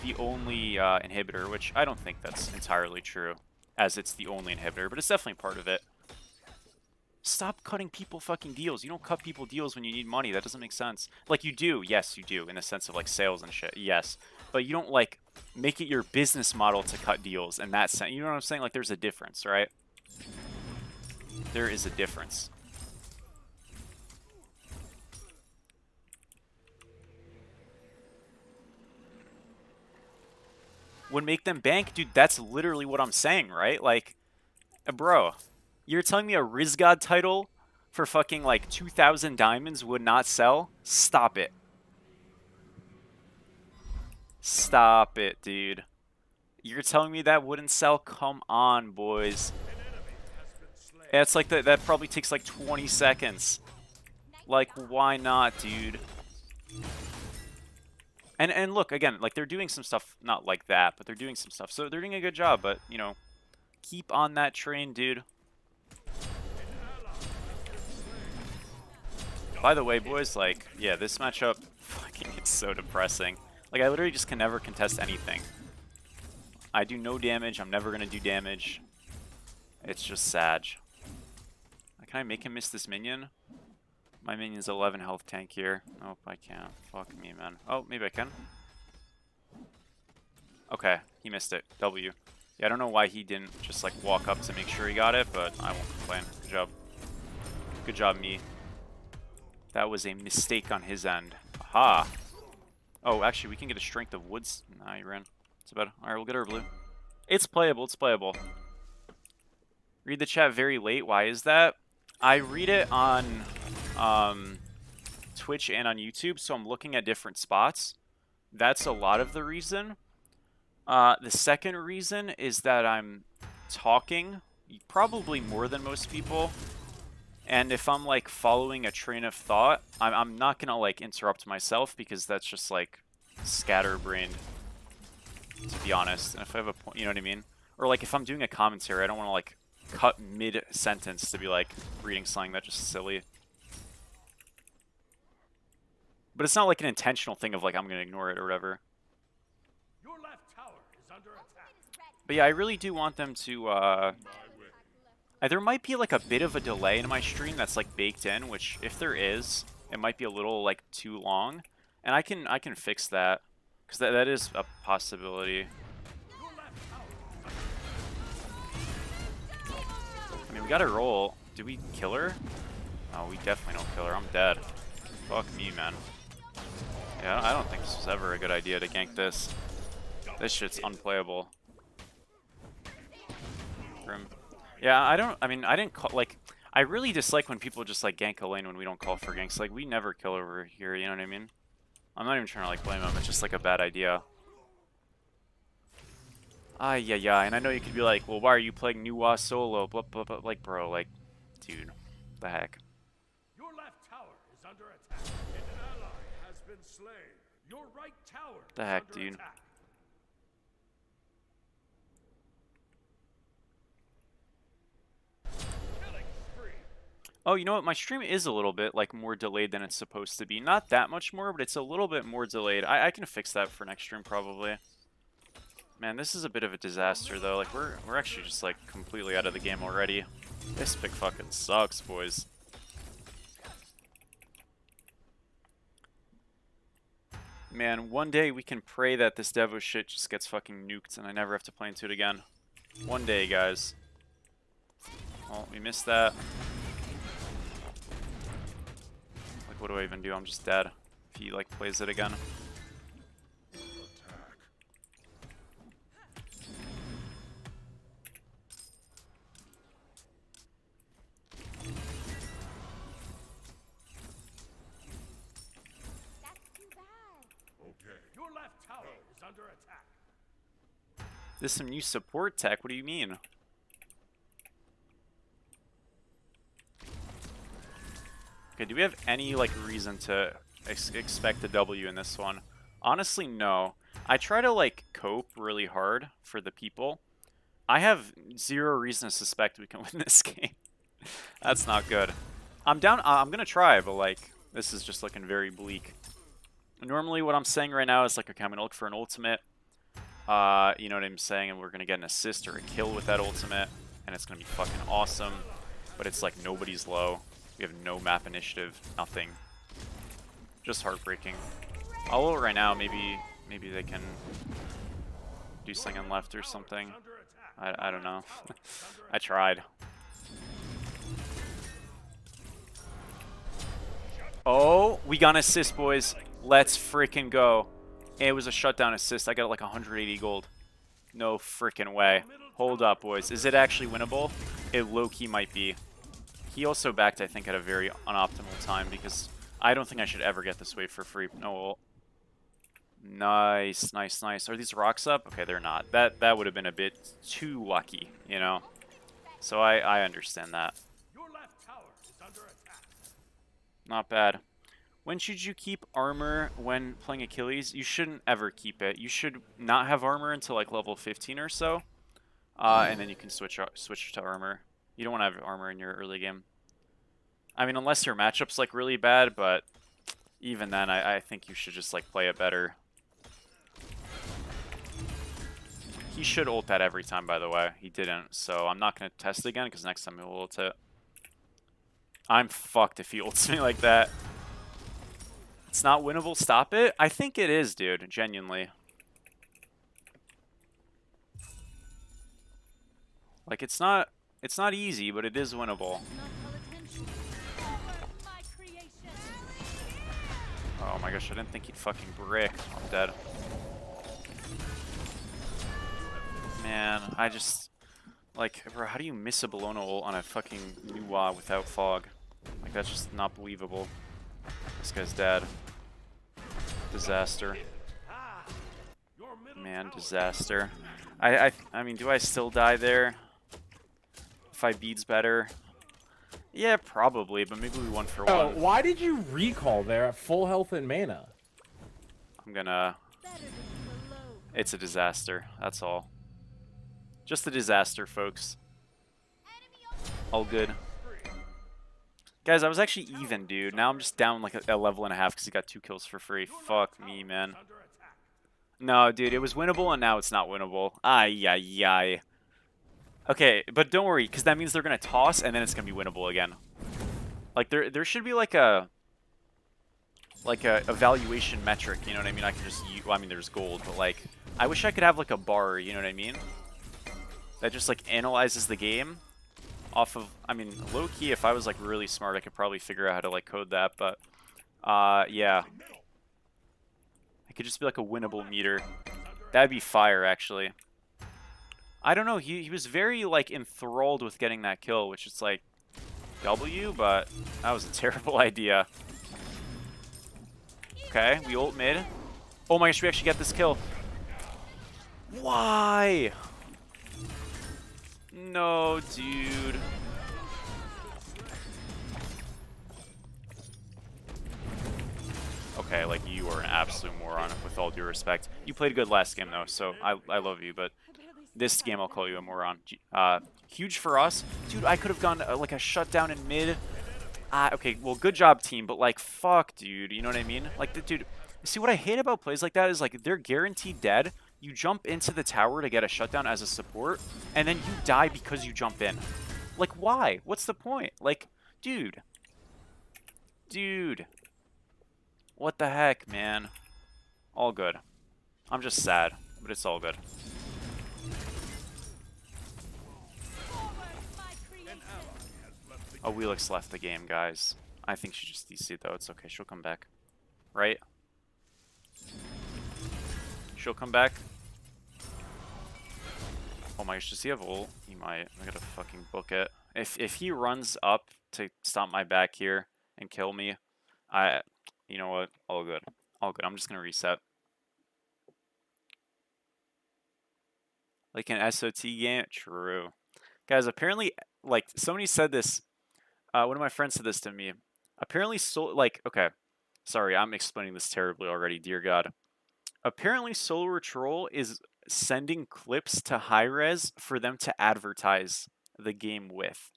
the only inhibitor, which I don't think that's entirely true, as it's the only inhibitor, but it's definitely part of it. Stop cutting people fucking deals. You don't cut people deals when you need money. That doesn't make sense. Like, you do. Yes, you do, in the sense of, like, sales and shit. Yes. But you don't, like, make it your business model to cut deals in that sense. You know what I'm saying? Like, there's a difference, right? There is a difference. Would make them bank? Dude, that's literally what I'm saying, right? Like, bro, you're telling me a Rizgod title for fucking like 2,000 diamonds would not sell? Stop it. Stop it, dude. You're telling me that wouldn't sell? Come on, boys. Yeah, it's like that probably takes like 20 seconds. Like, why not, dude? And look, again, like, they're doing some stuff, not like that, but they're doing some stuff. So they're doing a good job, but, you know, keep on that train, dude. By the way, boys, like, yeah, this matchup, fucking, it's so depressing. Like, I literally just can never contest anything. I do no damage, I'm never gonna do damage. It's just sad. Can I make him miss this minion? My minion's 11 health tank here. Nope, I can't. Fuck me, man. Oh, maybe I can. Okay, he missed it. W. Yeah, I don't know why he didn't just, like, walk up to make sure he got it, but I won't complain. Good job. Good job, me. That was a mistake on his end. Aha. Oh, actually, we can get a strength of woods. Nah, you ran. It's about. All right, we'll get our blue. It's playable. It's playable. Read the chat very late. Why is that? I read it on Twitch and on YouTube, so I'm looking at different spots. That's a lot of the reason. The second reason is that I'm talking, probably more than most people. And if I'm like following a train of thought, I'm not gonna like interrupt myself because that's just like scatterbrained, to be honest. And if I have a point, you know what I mean? Or like if I'm doing a commentary, I don't want to like cut mid-sentence to be like reading something that's just silly. But it's not like an intentional thing of like I'm gonna ignore it or whatever. Your left tower is under attack. But yeah, I really do want them to there might be like a bit of a delay in my stream that's like baked in, which if there is, it might be a little like too long. And I can fix that, because that is a possibility. I mean, we got to roll. Do we kill her? No, we definitely don't kill her. I'm dead. Fuck me, man. Yeah, I don't think this was ever a good idea to gank this. This shit's unplayable. Grim. Yeah, I didn't call, like, I really dislike when people just, like, gank a lane when we don't call for ganks. Like, we never kill over here, you know what I mean? I'm not even trying to, like, blame them. It's just, like, a bad idea. Yeah, and I know you could be like, well, why are you playing Nuwa solo? Blah, blah, blah. Like, bro, like, dude, the heck. Your left tower is under attack. An ally has been slain. Your right tower The is heck, under dude. attack. Killing spree. Oh, you know what? My stream is a little bit, like, more delayed than it's supposed to be. Not that much more, but it's a little bit more delayed. I can fix that for next stream, probably. Man, this is a bit of a disaster, though. Like, we're actually just, like, completely out of the game already. This pick fucking sucks, boys. Man, one day we can pray that this Devo shit just gets fucking nuked and I never have to play into it again. One day, guys. Oh, we missed that. Like, what do I even do? I'm just dead if he, like, plays it again. Your left tower is under attack. This is some new support tech. What do you mean? Okay, do we have any, like, reason to expect a W in this one? Honestly, no. I try to, like, cope really hard for the people. I have zero reason to suspect we can win this game. That's not good. I'm down. I'm gonna try, but, like, this is just looking very bleak. Normally, what I'm saying right now is, like, okay, I'm gonna look for an ultimate. You know what I'm saying? And we're gonna get an assist or a kill with that ultimate, and it's gonna be fucking awesome. But it's like nobody's low. We have no map initiative, nothing. Just heartbreaking. I'll ult right now. Maybe they can do something on left or something. I don't know. I tried. Oh, we got an assist, boys. Let's freaking go. It was a shutdown assist. I got like 180 gold. No freaking way. Hold up, boys. Is it actually winnable? It low-key might be. He also backed, I think, at a very unoptimal time because I don't think I should ever get this wave for free. No ult. Nice, nice, nice. Are these rocks up? Okay, they're not. That would have been a bit too lucky, you know? So I understand that. Your left tower is under attack. Not bad. When should you keep armor when playing Achilles? You shouldn't ever keep it. You should not have armor until like level 15 or so. And then you can switch to armor. You don't want to have armor in your early game. I mean, unless your matchup's like really bad, but even then, I think you should just like play it better. He should ult that every time, by the way. He didn't, so I'm not going to test it again because next time he'll ult it. I'm fucked if he ults me like that. It's not winnable. Stop it. I think it is, dude. Genuinely. Like, it's not easy, but it is winnable. Oh my gosh, I didn't think he'd fucking brick. I'm dead. Man, I just... Like, bro, how do you miss a Bologna ult on a fucking Nuwa without fog? Like, that's just not believable. This guy's dead. Disaster. Man, disaster. I mean, do I still die there? If I beads better? Yeah, probably, but maybe we 1 for 1. Oh, why did you recall there at full health and mana? I'm gonna... It's a disaster, that's all. Just a disaster, folks. All good. Guys, I was actually even, dude. Now I'm just down like a level and a half because he got 2 kills for free. Fuck me, man. No, dude, it was winnable and now it's not winnable. Ay, ay, ay. Okay, but don't worry, because that means they're going to toss and then it's going to be winnable again. Like, there should be like a evaluation metric, you know what I mean? I can just use, well, I mean, there's gold, but like, I wish I could have like a bar, you know what I mean? That just like analyzes the game off of, I mean, low-key, if I was like really smart, I could probably figure out how to like code that, but yeah. It could just be like a winnable meter. That'd be fire, actually. I don't know, he was very like enthralled with getting that kill, which is like W, but that was a terrible idea. Okay, we ult mid. Oh my gosh, we actually get this kill. Why? No, dude. Okay, like, you are an absolute moron, with all due respect. You played good last game, though, so I love you, but this game I'll call you a moron. Huge for us. Dude, I could have gone, like, a shutdown in mid. Okay, well, good job, team, but, like, fuck, dude, you know what I mean? Like, dude, see, what I hate about plays like that is, like, they're guaranteed dead. You jump into the tower to get a shutdown as a support, and then you die because you jump in. Like, why? What's the point? Like, dude. Dude. What the heck, man? All good. I'm just sad, but it's all good. Oh, Wheelix left the game, guys. I think she just DC'd, though. It's okay. She'll come back. Right? She'll come back. Oh my gosh, does he have ult? He might. I gotta fucking book it. If he runs up to stomp my back here and kill me, you know what? All good. All good. I'm just gonna reset. Like an SOT game? True. Guys, apparently, like, somebody said this, one of my friends said this to me. Apparently, okay. Sorry, I'm explaining this terribly already, dear God. Apparently, Solar Troll is sending clips to Hi-Rez for them to advertise the game with.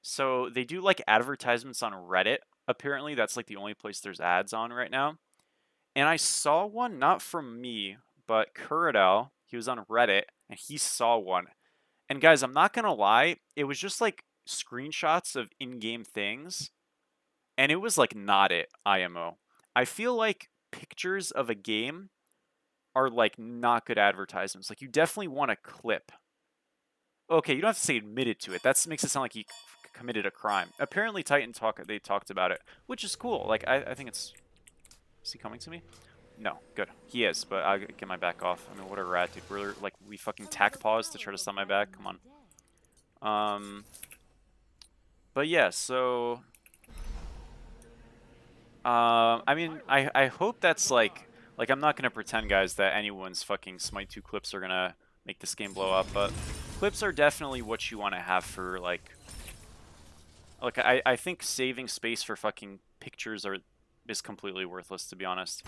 So they do like advertisements on Reddit. Apparently that's like the only place there's ads on right now. And I saw one, not from me, but Kuradel, he was on Reddit and he saw one. And guys, I'm not gonna lie, it was just like screenshots of in-game things. And it was like not it, IMO. I feel like pictures of a game are like not good advertisements. Like, you definitely want a clip. Okay, you don't have to say admitted to it. That makes it sound like he committed a crime. Apparently they talked about it, which is cool. Like, I think it's... Is he coming to me? No, good. He is, but I'll get my back off. I mean, what a rat, dude. We're like, we fucking tack pause to try to stun my back. Come on. But yeah, so... I mean, I hope that's like, I'm not going to pretend, guys, that anyone's fucking Smite 2 clips are going to make this game blow up, but clips are definitely what you want to have for, like, I think saving space for fucking pictures is completely worthless, to be honest.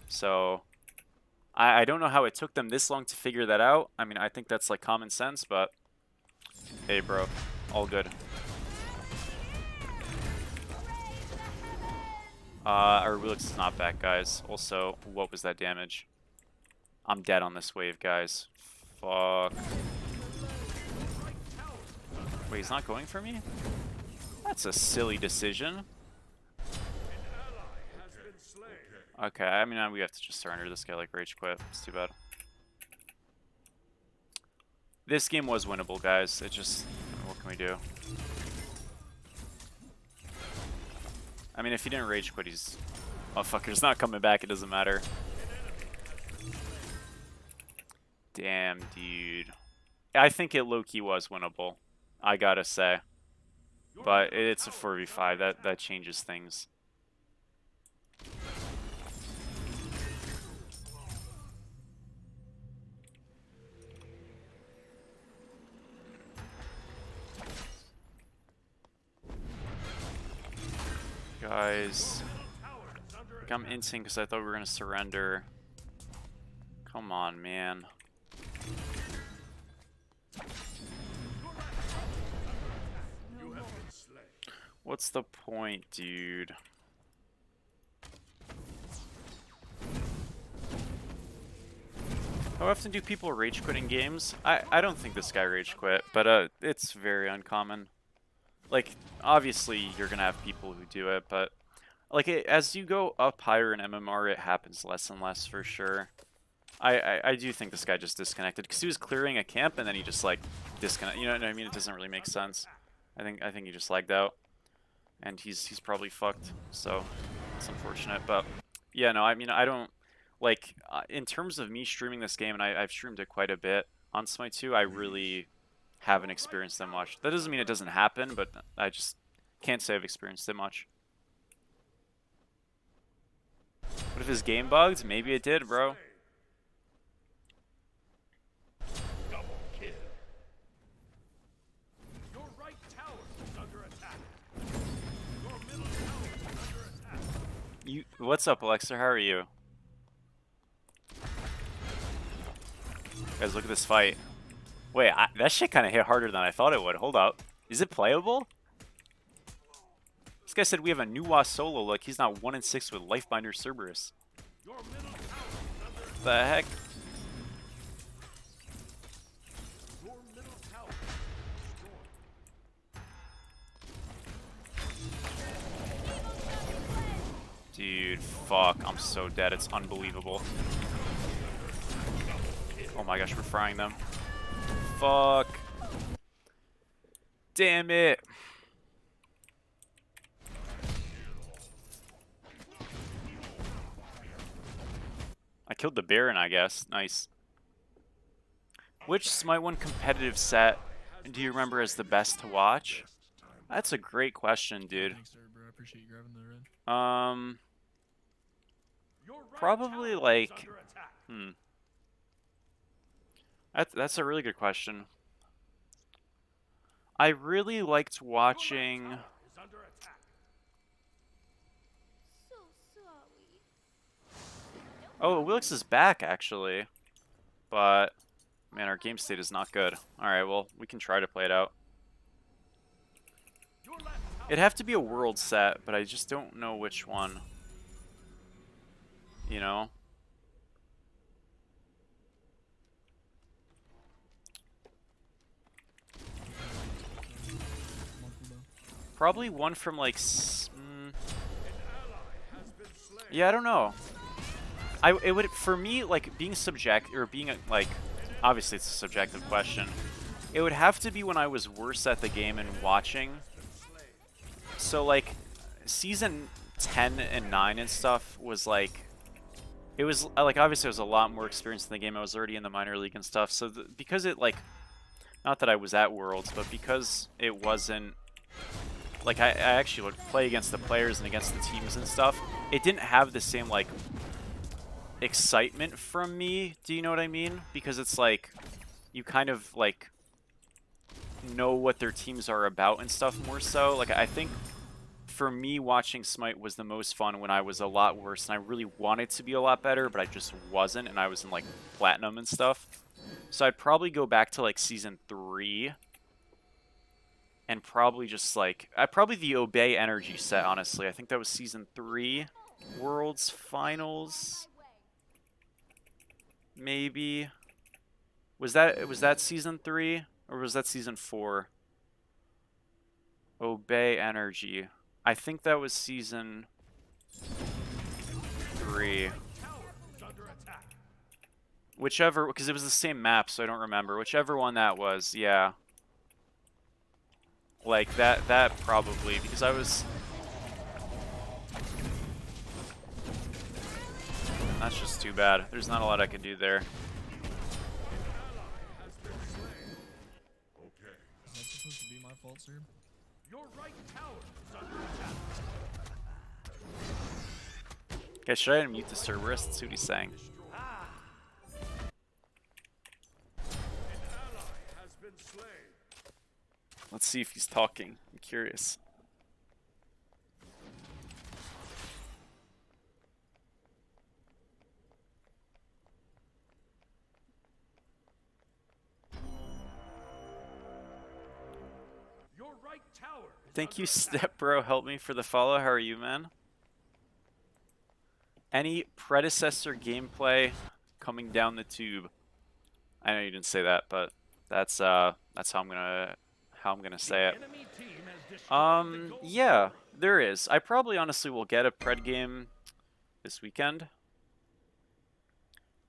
So, I don't know how it took them this long to figure that out. I mean, I think that's, like, common sense, but hey, bro, all good. Our Wheelix is not back, guys. Also, what was that damage? I'm dead on this wave, guys. Fuck. Wait, he's not going for me? That's a silly decision. Okay, I mean, we have to just surrender this guy, like, rage quit. It's too bad. This game was winnable, guys. It just... What can we do? I mean, if he didn't rage quit, he's... Motherfucker's not coming back, it doesn't matter. Damn, dude. I think it low-key was winnable, I gotta say. But it's a 4v5, that changes things. Guys, like I'm inting because I thought we were gonna surrender. Come on, man. What's the point, dude? How often do people rage quit in games? I don't think this guy rage quit, but it's very uncommon. Like, obviously you're gonna have people who do it, but like as you go up higher in MMR, it happens less and less for sure. I do think this guy just disconnected because he was clearing a camp and then he just like disconnect. You know what I mean? It doesn't really make sense. I think he just lagged out, and he's probably fucked. So it's unfortunate, but yeah, no, I mean I don't like in terms of me streaming this game, and I've streamed it quite a bit on Smite 2. I really haven't experienced them much. That doesn't mean it doesn't happen, but I just can't say I've experienced it much. What if his game bugged? Maybe it did, bro. Double kill. Your right tower is under attack. Your middle tower is under attack. What's up, Alexa? How are you? Guys, look at this fight. Wait, that shit kind of hit harder than I thought it would. Hold up. Is it playable? This guy said we have a Nuwa solo. Look, he's not 1-6 with Lifebinder Cerberus. Your middle tower is under attack. The heck? Your middle tower is destroyed. Dude, fuck. I'm so dead. It's unbelievable. Oh my gosh, we're frying them. Fuck. Damn it. I killed the Baron, I guess. Nice. Which Smite 1 competitive set do you remember as the best to watch? That's a great question, dude. Thanks, sir, bro. I appreciate you grabbing the red. Your right Probably tower is like, under attack. That's a really good question. I really liked Your watching. right tower is under attack. So sorry. Oh, Wilix is back actually, but man, our game state is not good. All right, well, we can try to play it out. Your left tower It'd have to be a world set, but I just don't know which one. You know? Probably one from like. Yeah, I don't know. It would, for me, like being subject or being like, obviously it's a subjective question. It would have to be when I was worse at the game and watching. So like, season 10 and 9 and stuff was like, it was like obviously I was a lot more experienced in the game. I was already in the minor league and stuff. So because it like, not that I was at Worlds, but because it wasn't. Like, I actually would play against the players and against the teams and stuff. It didn't have the same, like, excitement from me. Do you know what I mean? Because it's like, you kind of, like, know what their teams are about and stuff more so. Like, I think for me, watching Smite was the most fun when I was a lot worse. And I really wanted to be a lot better, but I just wasn't. And I was in, like, Platinum and stuff. So I'd probably go back to, like, Season 3. And probably just like, probably the Obey Energy set, honestly. I think that was Season 3. Worlds Finals. Maybe. Was that Season 3? Or was that Season 4? Obey Energy. I think that was Season 3. Whichever, because it was the same map, so I don't remember. Whichever one that was, yeah. Like, that probably, because I was... That's just too bad. There's not a lot I can do there. Okay. Is that supposed to be my fault, sir? Your right tower is under attack. Okay, should I unmute the Cerberus? Let's see what he's saying. An ally has been slain. Let's see if he's talking. I'm curious. Your right tower is Thank you, under attack. Step Bro. Help me for the follow. How are you, man? Any predecessor gameplay coming down the tube? I know you didn't say that, but that's how I'm gonna say it. Enemy team has destroyed the gold Yeah, there is. I probably honestly will get a pred game this weekend.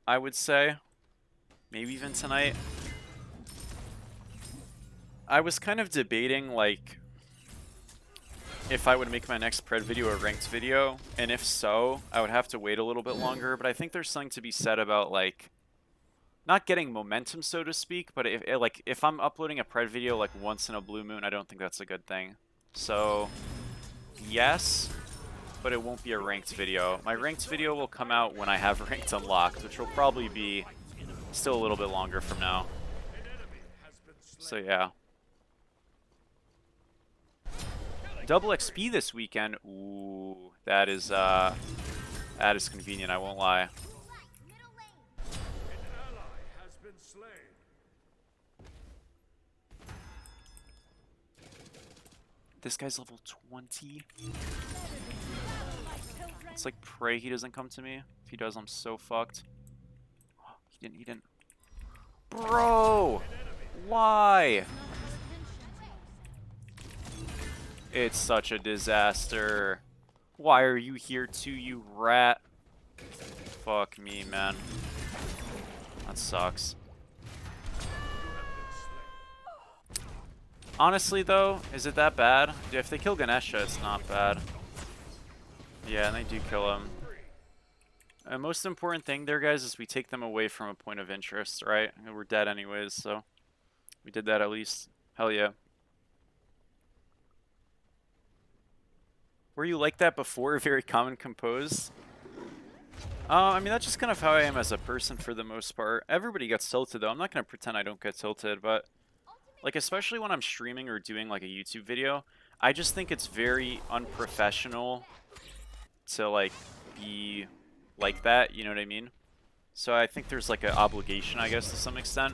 I would say, maybe even tonight. I was kind of debating like if I would make my next pred video a ranked video, and if so, I would have to wait a little bit longer, but I think there's something to be said about like not getting momentum, so to speak, but if I'm uploading a pred video like once in a blue moon, I don't think that's a good thing. So yes, but it won't be a ranked video. My ranked video will come out when I have ranked unlocked, which will probably be still a little bit longer from now. So yeah. Double XP this weekend. Ooh, that is convenient, I won't lie. An ally has been slain. This guy's level 20. It's like pray he doesn't come to me. If he does, I'm so fucked. He didn't. Bro! Why? It's such a disaster. Why are you here too, you rat? Fuck me, man. That sucks. Honestly, though, is it that bad? If they kill Ganesha, it's not bad. Yeah, and they do kill him. The most important thing there, guys, is we take them away from a point of interest, right? And we're dead anyways, so we did that at least. Hell yeah. Were you like that before? Very common composed? I mean, that's just kind of how I am as a person for the most part. Everybody gets tilted, though. I'm not going to pretend I don't get tilted, but like, especially when I'm streaming or doing like a YouTube video, I just think it's very unprofessional to like be like that, you know what I mean? So I think there's like an obligation, I guess, to some extent.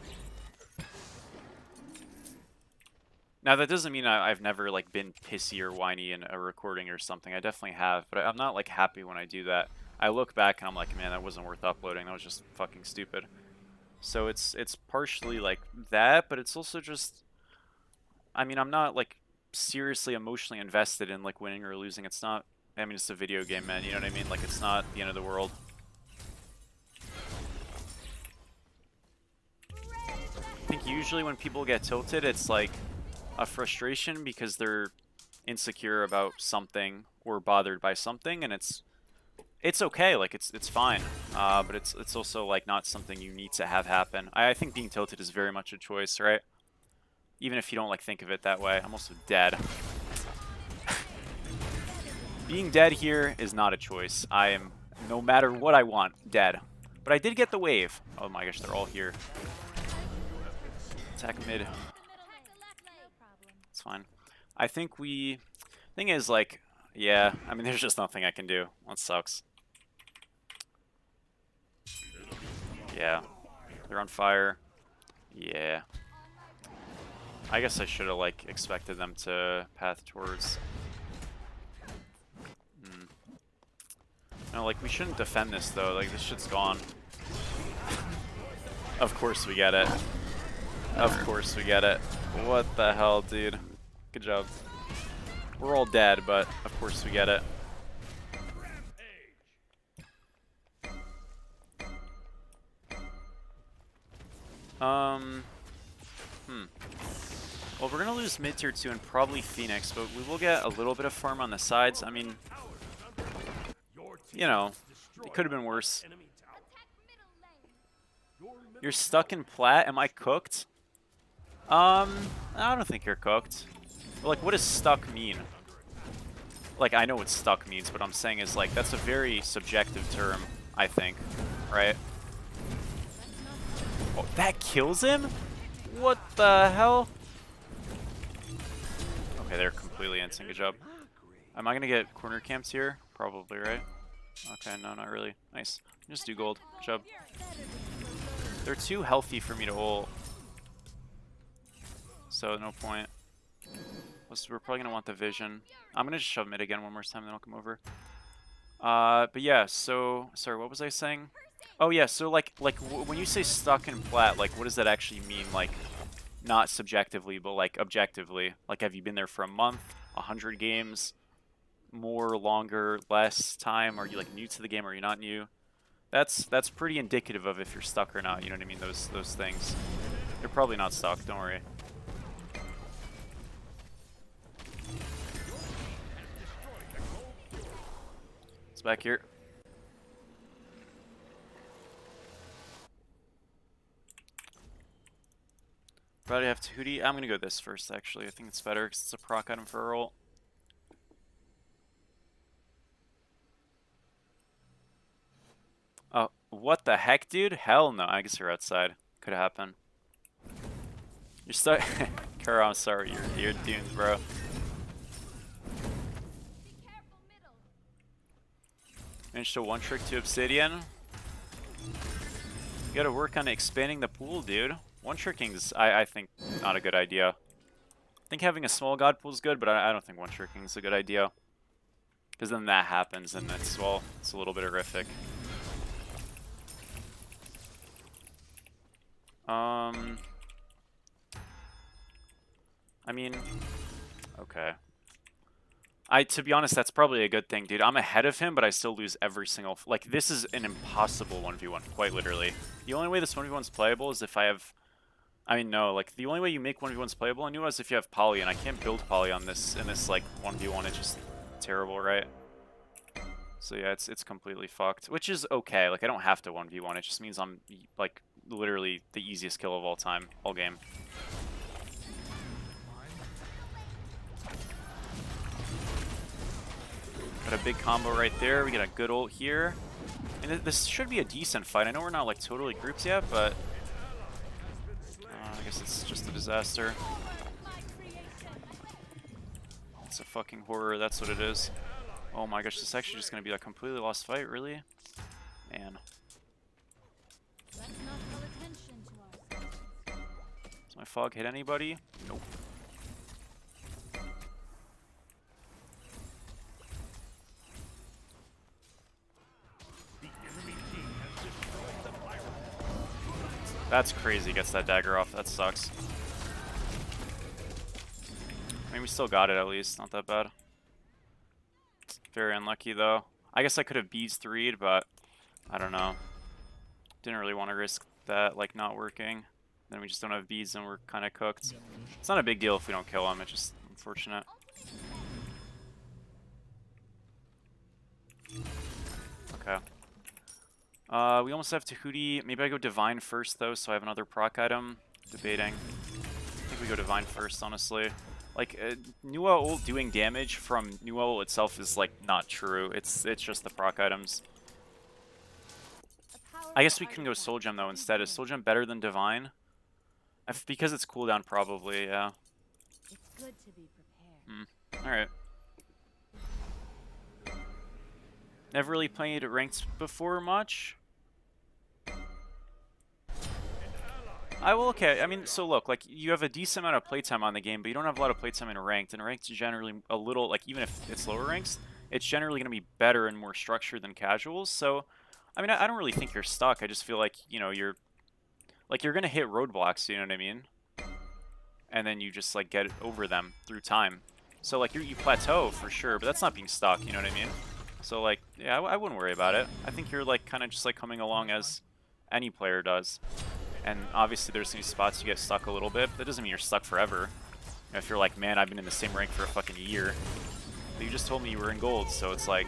Now that doesn't mean I've never like been pissy or whiny in a recording or something. I definitely have, but I'm not like happy when I do that. I look back and I'm like, man, that wasn't worth uploading. That was just fucking stupid. So it's partially like that, but it's also just, I mean, I'm not like seriously emotionally invested in like winning or losing. It's not, I mean, it's a video game, man, you know what I mean? Like, it's not the end of the world. I think usually when people get tilted, it's like a frustration because they're insecure about something or bothered by something, and it's okay, like it's fine, but it's also like not something you need to have happen. I think being tilted is very much a choice, right? Even if you don't like think of it that way. I'm also dead. Being dead here is not a choice. I am, no matter what I want, dead. But I did get the wave. Oh my gosh, they're all here. Attack mid. It's fine. I think thing is, like, yeah, I mean, there's just nothing I can do. That sucks. Yeah. They're on fire. Yeah. I guess I should have, like, expected them to path towards... No, like, we shouldn't defend this, though. Like, this shit's gone. Of course we get it. Of course we get it. What the hell, dude? Good job. We're all dead, but of course we get it. Well, we're gonna lose mid tier 2 and probably Phoenix, but we will get a little bit of farm on the sides. I mean, you know, it could have been worse. You're stuck in plat. Am I cooked? I don't think you're cooked. But, like, what does stuck mean? Like, I know what stuck means, but I'm saying is, like, that's a very subjective term, I think, right? Oh, that kills him? What the hell? Okay, they're completely insane. Good job. Am I gonna get corner camps here? Probably, right? Okay, no, not really. Nice. Just do gold. Good job. They're too healthy for me to ult. So, no point. We're probably gonna want the vision. I'm gonna just shove mid again one more time, then I'll come over. But yeah, so... Sorry, what was I saying? Oh yeah, so like when you say stuck in plat, like what does that actually mean? Like, not subjectively, but like objectively. Like, have you been there for a month, 100 games, more, longer, less time? Are you like new to the game? Or are you not new? That's pretty indicative of if you're stuck or not. You know what I mean? Those things. You're probably not stuck. Don't worry. It's back here. Probably have Tahuti. I'm gonna go this first, actually. I think it's better because it's a proc item for a roll. Oh, what the heck, dude? Hell no. I guess you're outside. Could happen. You're stuck. Kara, I'm sorry. You're doomed, bro. Managed to one trick to Obsidian. You gotta work on expanding the pool, dude. One tricking's, I think, not a good idea. I think having a small god pool is good, but I don't think one tricking is a good idea. Because then that happens, and it's, well, it's a little bit horrific. I mean, okay. To be honest, that's probably a good thing, dude. I'm ahead of him, but I still lose every single... Like, this is an impossible 1v1, quite literally. The only way this 1v1's playable is if I have... I mean, no, like, the only way you make 1v1s playable, I knew, is if you have poly, and I can't build poly on this, in this, like, 1v1. It's just terrible, right? So yeah, it's completely fucked. Which is okay, like, I don't have to 1v1. It just means I'm, like, literally the easiest kill of all time, all game. Got a big combo right there. We got a good ult here. And this should be a decent fight. I know we're not, like, totally groups yet, but... I guess it's just a disaster. It's a fucking horror, that's what it is. Oh my gosh, this is actually just gonna be a completely lost fight, really? Man. Does my fog hit anybody? Nope. That's crazy, gets that dagger off. That sucks. I mean, we still got it at least. Not that bad. Very unlucky, though. I guess I could have beads 3'd, but I don't know. Didn't really want to risk that, like, not working. Then we just don't have beads and we're kind of cooked. It's not a big deal if we don't kill him. It's just unfortunate. Okay. We almost have Tahuti. Maybe I go Divine first, though, so I have another proc item. Debating. I think we go Divine first, honestly. Like, Nua ult doing damage from Nua ult itself is, like, not true. It's just the proc items. I guess we can go Soul Gem, though, instead. Is Soul Gem better than Divine? Because it's cooldown, probably, yeah. It's good to be prepared. Alright. Never really played ranked before much. Okay, I mean, so look, like, you have a decent amount of playtime on the game, but you don't have a lot of playtime in ranked, and ranked is generally a little, like, even if it's lower ranks, it's generally going to be better and more structured than casuals, so, I mean, I don't really think you're stuck. I just feel like, you know, you're going to hit roadblocks, you know what I mean? And then you just, like, get over them through time. So, like, you plateau for sure, but that's not being stuck, you know what I mean? So, like, yeah, I wouldn't worry about it. I think you're, like, kind of just, like, coming along as any player does. And obviously there's these spots you get stuck a little bit, but that doesn't mean you're stuck forever. You know, if you're like, man, I've been in the same rank for a fucking year. But you just told me you were in gold, so it's like,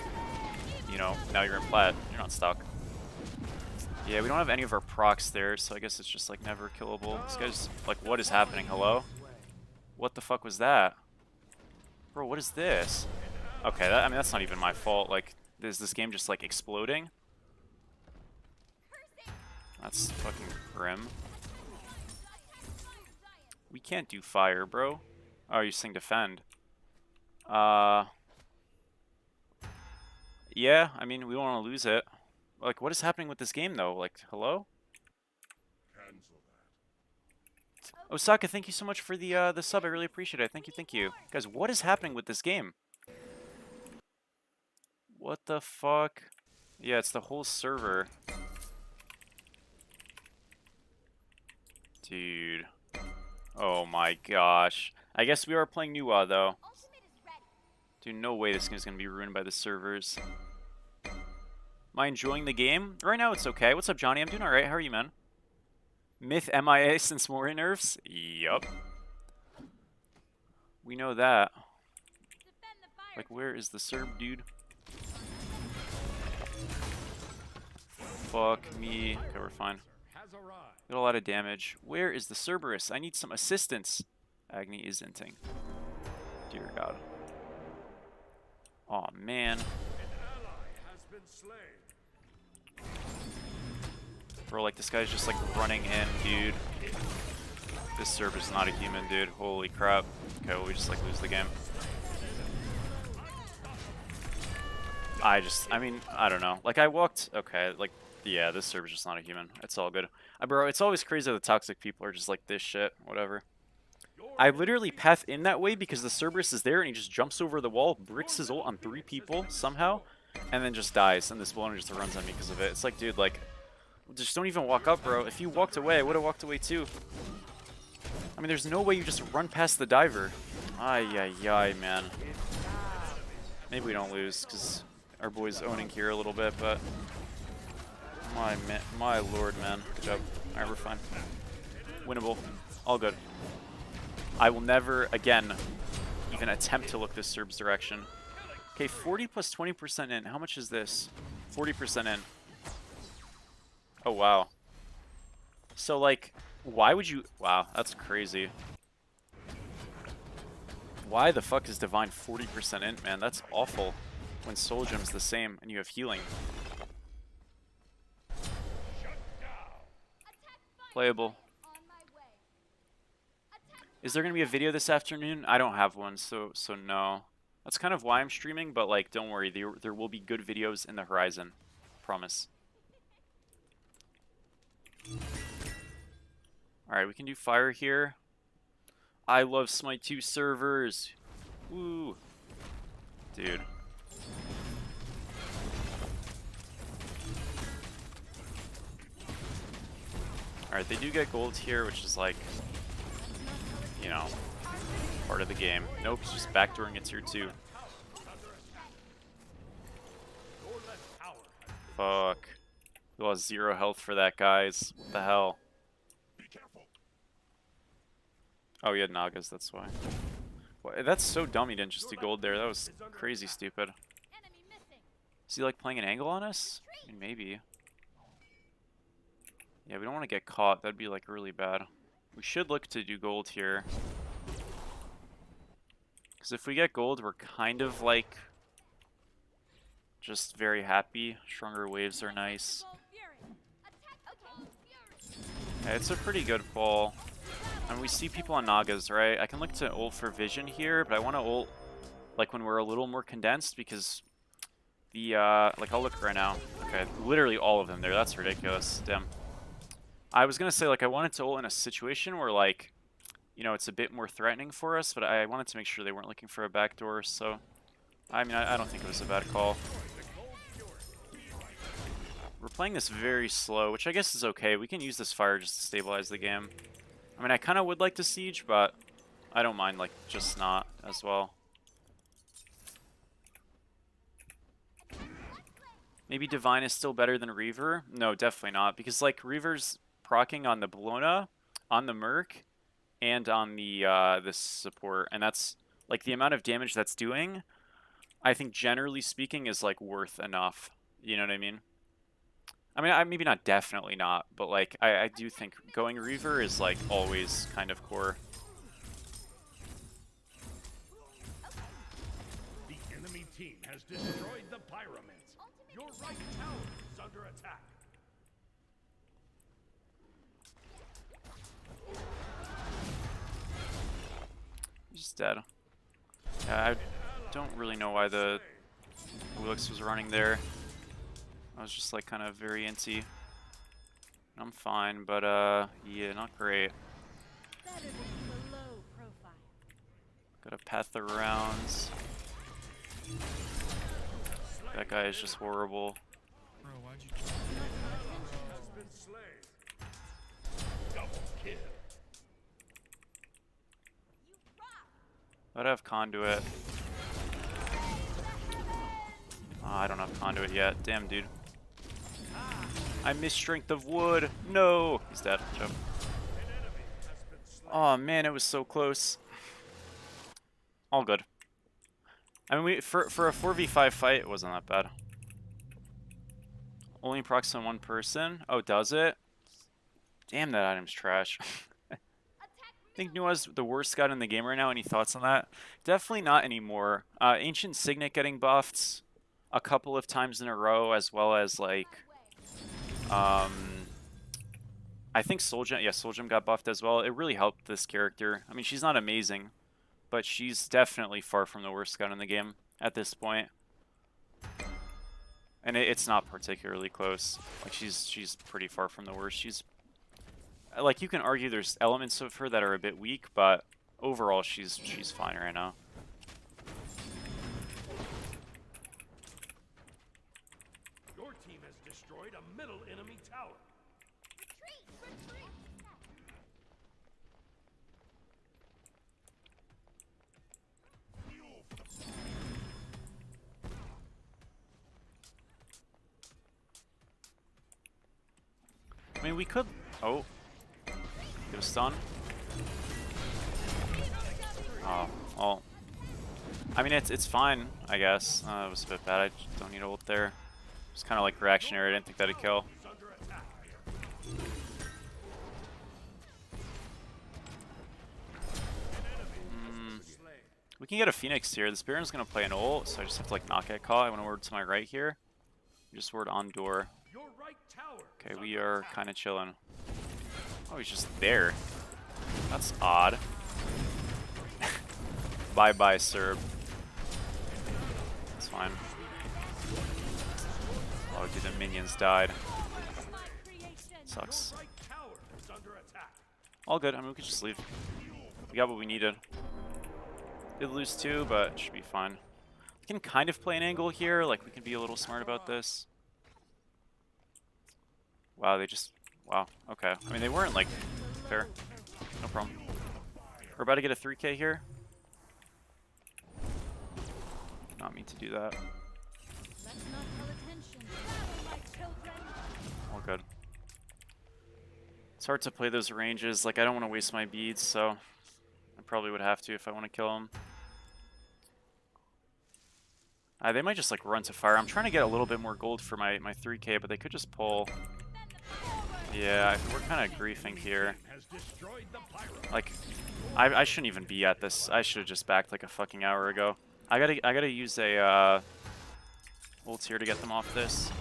you know, now you're in plat. You're not stuck. Yeah, we don't have any of our procs there, so I guess it's just like never killable. This guy's like, what is happening? Hello? What the fuck was that? Bro, what is this? Okay, I mean, that's not even my fault. Like, is this game just like exploding? That's fucking grim. We can't do fire, bro. Oh, you're saying defend. Yeah, I mean, we don't want to lose it. Like, what is happening with this game, though? Like, hello? Osaka, thank you so much for the sub. I really appreciate it. Thank you, thank you. Guys, what is happening with this game? What the fuck? Yeah, it's the whole server. Dude. Oh my gosh. I guess we are playing Nuwa, though. Dude, no way this game's gonna be ruined by the servers. Am I enjoying the game? Right now, it's okay. What's up, Johnny? I'm doing alright. How are you, man? Myth MIA since Mori nerfs? Yup. We know that. Like, where is the Serb, dude? Fuck me. Okay, we're fine. Got a lot of damage. Where is the Cerberus? I need some assistance. Agni is inting. Dear God. Aw, man. Bro, like, this guy's just, like, running in, dude. This Cerberus is not a human, dude. Holy crap. Okay, well, we just, like, lose the game. I mean, I don't know. Like, I walked... Okay, like, yeah, this Cerberus is just not a human. It's all good. Bro, it's always crazy that the toxic people are just like, this shit. Whatever. I literally path in that way because the Cerberus is there and he just jumps over the wall, bricks his ult on 3 people somehow, and then just dies. And this Bloner just runs on me because of it. It's like, dude, like, just don't even walk up, bro. If you walked away, I would have walked away too. I mean, there's no way you just run past the diver. Ay, man. Maybe we don't lose because our boy's owning here a little bit, but my lord, man. Good job. Alright, we're fine. Winnable. All good. I will never, again, even attempt to look this Serb's direction. Okay, 40 plus 20% in. How much is this? 40% in. Oh, wow. So, like, why would you... Wow, that's crazy. Why the fuck is Divine 40% in, man? That's awful. When Soul Gem's the same and you have healing. Playable. Is there going to be a video this afternoon? I don't have one, so no. That's kind of why I'm streaming, but like, don't worry. There will be good videos in the horizon. Promise. Alright, we can do fire here. I love Smite 2 servers. Woo. Dude. Alright, they do get gold here, which is like, you know, part of the game. Nope, it's just backdooring it tier 2. Fuck. We lost 0 health for that, guys. What the hell? Oh, he had Nagas, that's why. Well, that's so dumb he didn't just do gold there. That was crazy stupid. Is he like playing an angle on us? I mean, maybe. Yeah, we don't want to get caught. That'd be like really bad. We should look to do gold here. Because if we get gold, we're kind of like just very happy. Stronger waves are nice. Yeah, it's a pretty good pull. And we see people on Nagas, right? I can look to ult for vision here, but I want to ult like when we're a little more condensed because the like I'll look right now. Okay, literally all of them there. That's ridiculous. Damn. I was gonna say, like, I wanted to ult in a situation where, like, you know, it's a bit more threatening for us, but I wanted to make sure they weren't looking for a backdoor, so... I mean, I don't think it was a bad call. We're playing this very slow, which I guess is okay. We can use this fire just to stabilize the game. I mean, I kind of would like to siege, but I don't mind, like, just not as well. Maybe Divine is still better than Reaver? No, definitely not, because, like, Reaver's proccing on the Bellona, on the Merc, and on the this support, and that's like the amount of damage that's doing. I think generally speaking is like worth enough. You know what I mean? I mean, maybe not definitely not, but like I do think going Reaver is like always kind of core. The enemy team has destroyed the Pyramid. Your right tower is under attack. He's dead. Yeah, I don't really know why the Wilix was running there. I was just like kind of very inty. I'm fine, but yeah, not great. Better to keep a low profile. Gotta path the rounds. That guy is just horrible. Bro, why'd you? Has been slain. Double kill. I'd have conduit. Oh, I don't have conduit yet. Damn, dude. I missed strength of wood. No, he's dead. Jump. Oh man, it was so close. All good. I mean, for a 4v5 fight, it wasn't that bad. Only procs on one person. Oh, does it? Damn, that item's trash. I think Nua's the worst god in the game right now. Any thoughts on that? Definitely not anymore. Ancient Signet getting buffed a couple of times in a row, as well as like, I think Soulgem. Yeah, Soulgem got buffed as well. It really helped this character. I mean, she's not amazing, but she's definitely far from the worst god in the game at this point. And it's not particularly close. Like she's pretty far from the worst. She's like, you can argue there's elements of her that are a bit weak, but overall she's fine right now. Your team has destroyed a middle enemy tower. I mean, we could. Oh, get a stun. Oh, well. I mean, it's fine, I guess. It was a bit bad. I just don't need ult there. It's kind of like reactionary. I didn't think that'd kill. Is under attack. Slain. We can get a Phoenix here. This Baron's gonna play an ult, so I just have to like not get caught. I want to ward to my right here. Just ward on door. Your right tower. Okay, is we under are attack. kind of chilling. Oh, he's just there. That's odd. Bye-bye, Serb. That's fine. Oh, dude, the minions died. Sucks. Your right tower is under attack. All good. I mean, we could just leave. We got what we needed. Did lose two, but it should be fine. We can kind of play an angle here. Like, we can be a little smart about this. Wow, they just... Wow, okay. I mean, they weren't, like, fair. No problem. We're about to get a 3k here. Not mean to do that. Let's not call attention. Battle, my children. All good. It's hard to play those ranges. Like, I don't want to waste my beads, so I probably would have to if I want to kill him. They might just like run to fire. I'm trying to get a little bit more gold for my 3k, but they could just pull. Yeah, we're kind of griefing here. Has destroyed the Pyramid. Like, I shouldn't even be at this. I should have just backed like a fucking hour ago. I gotta use a ult here to get them off this.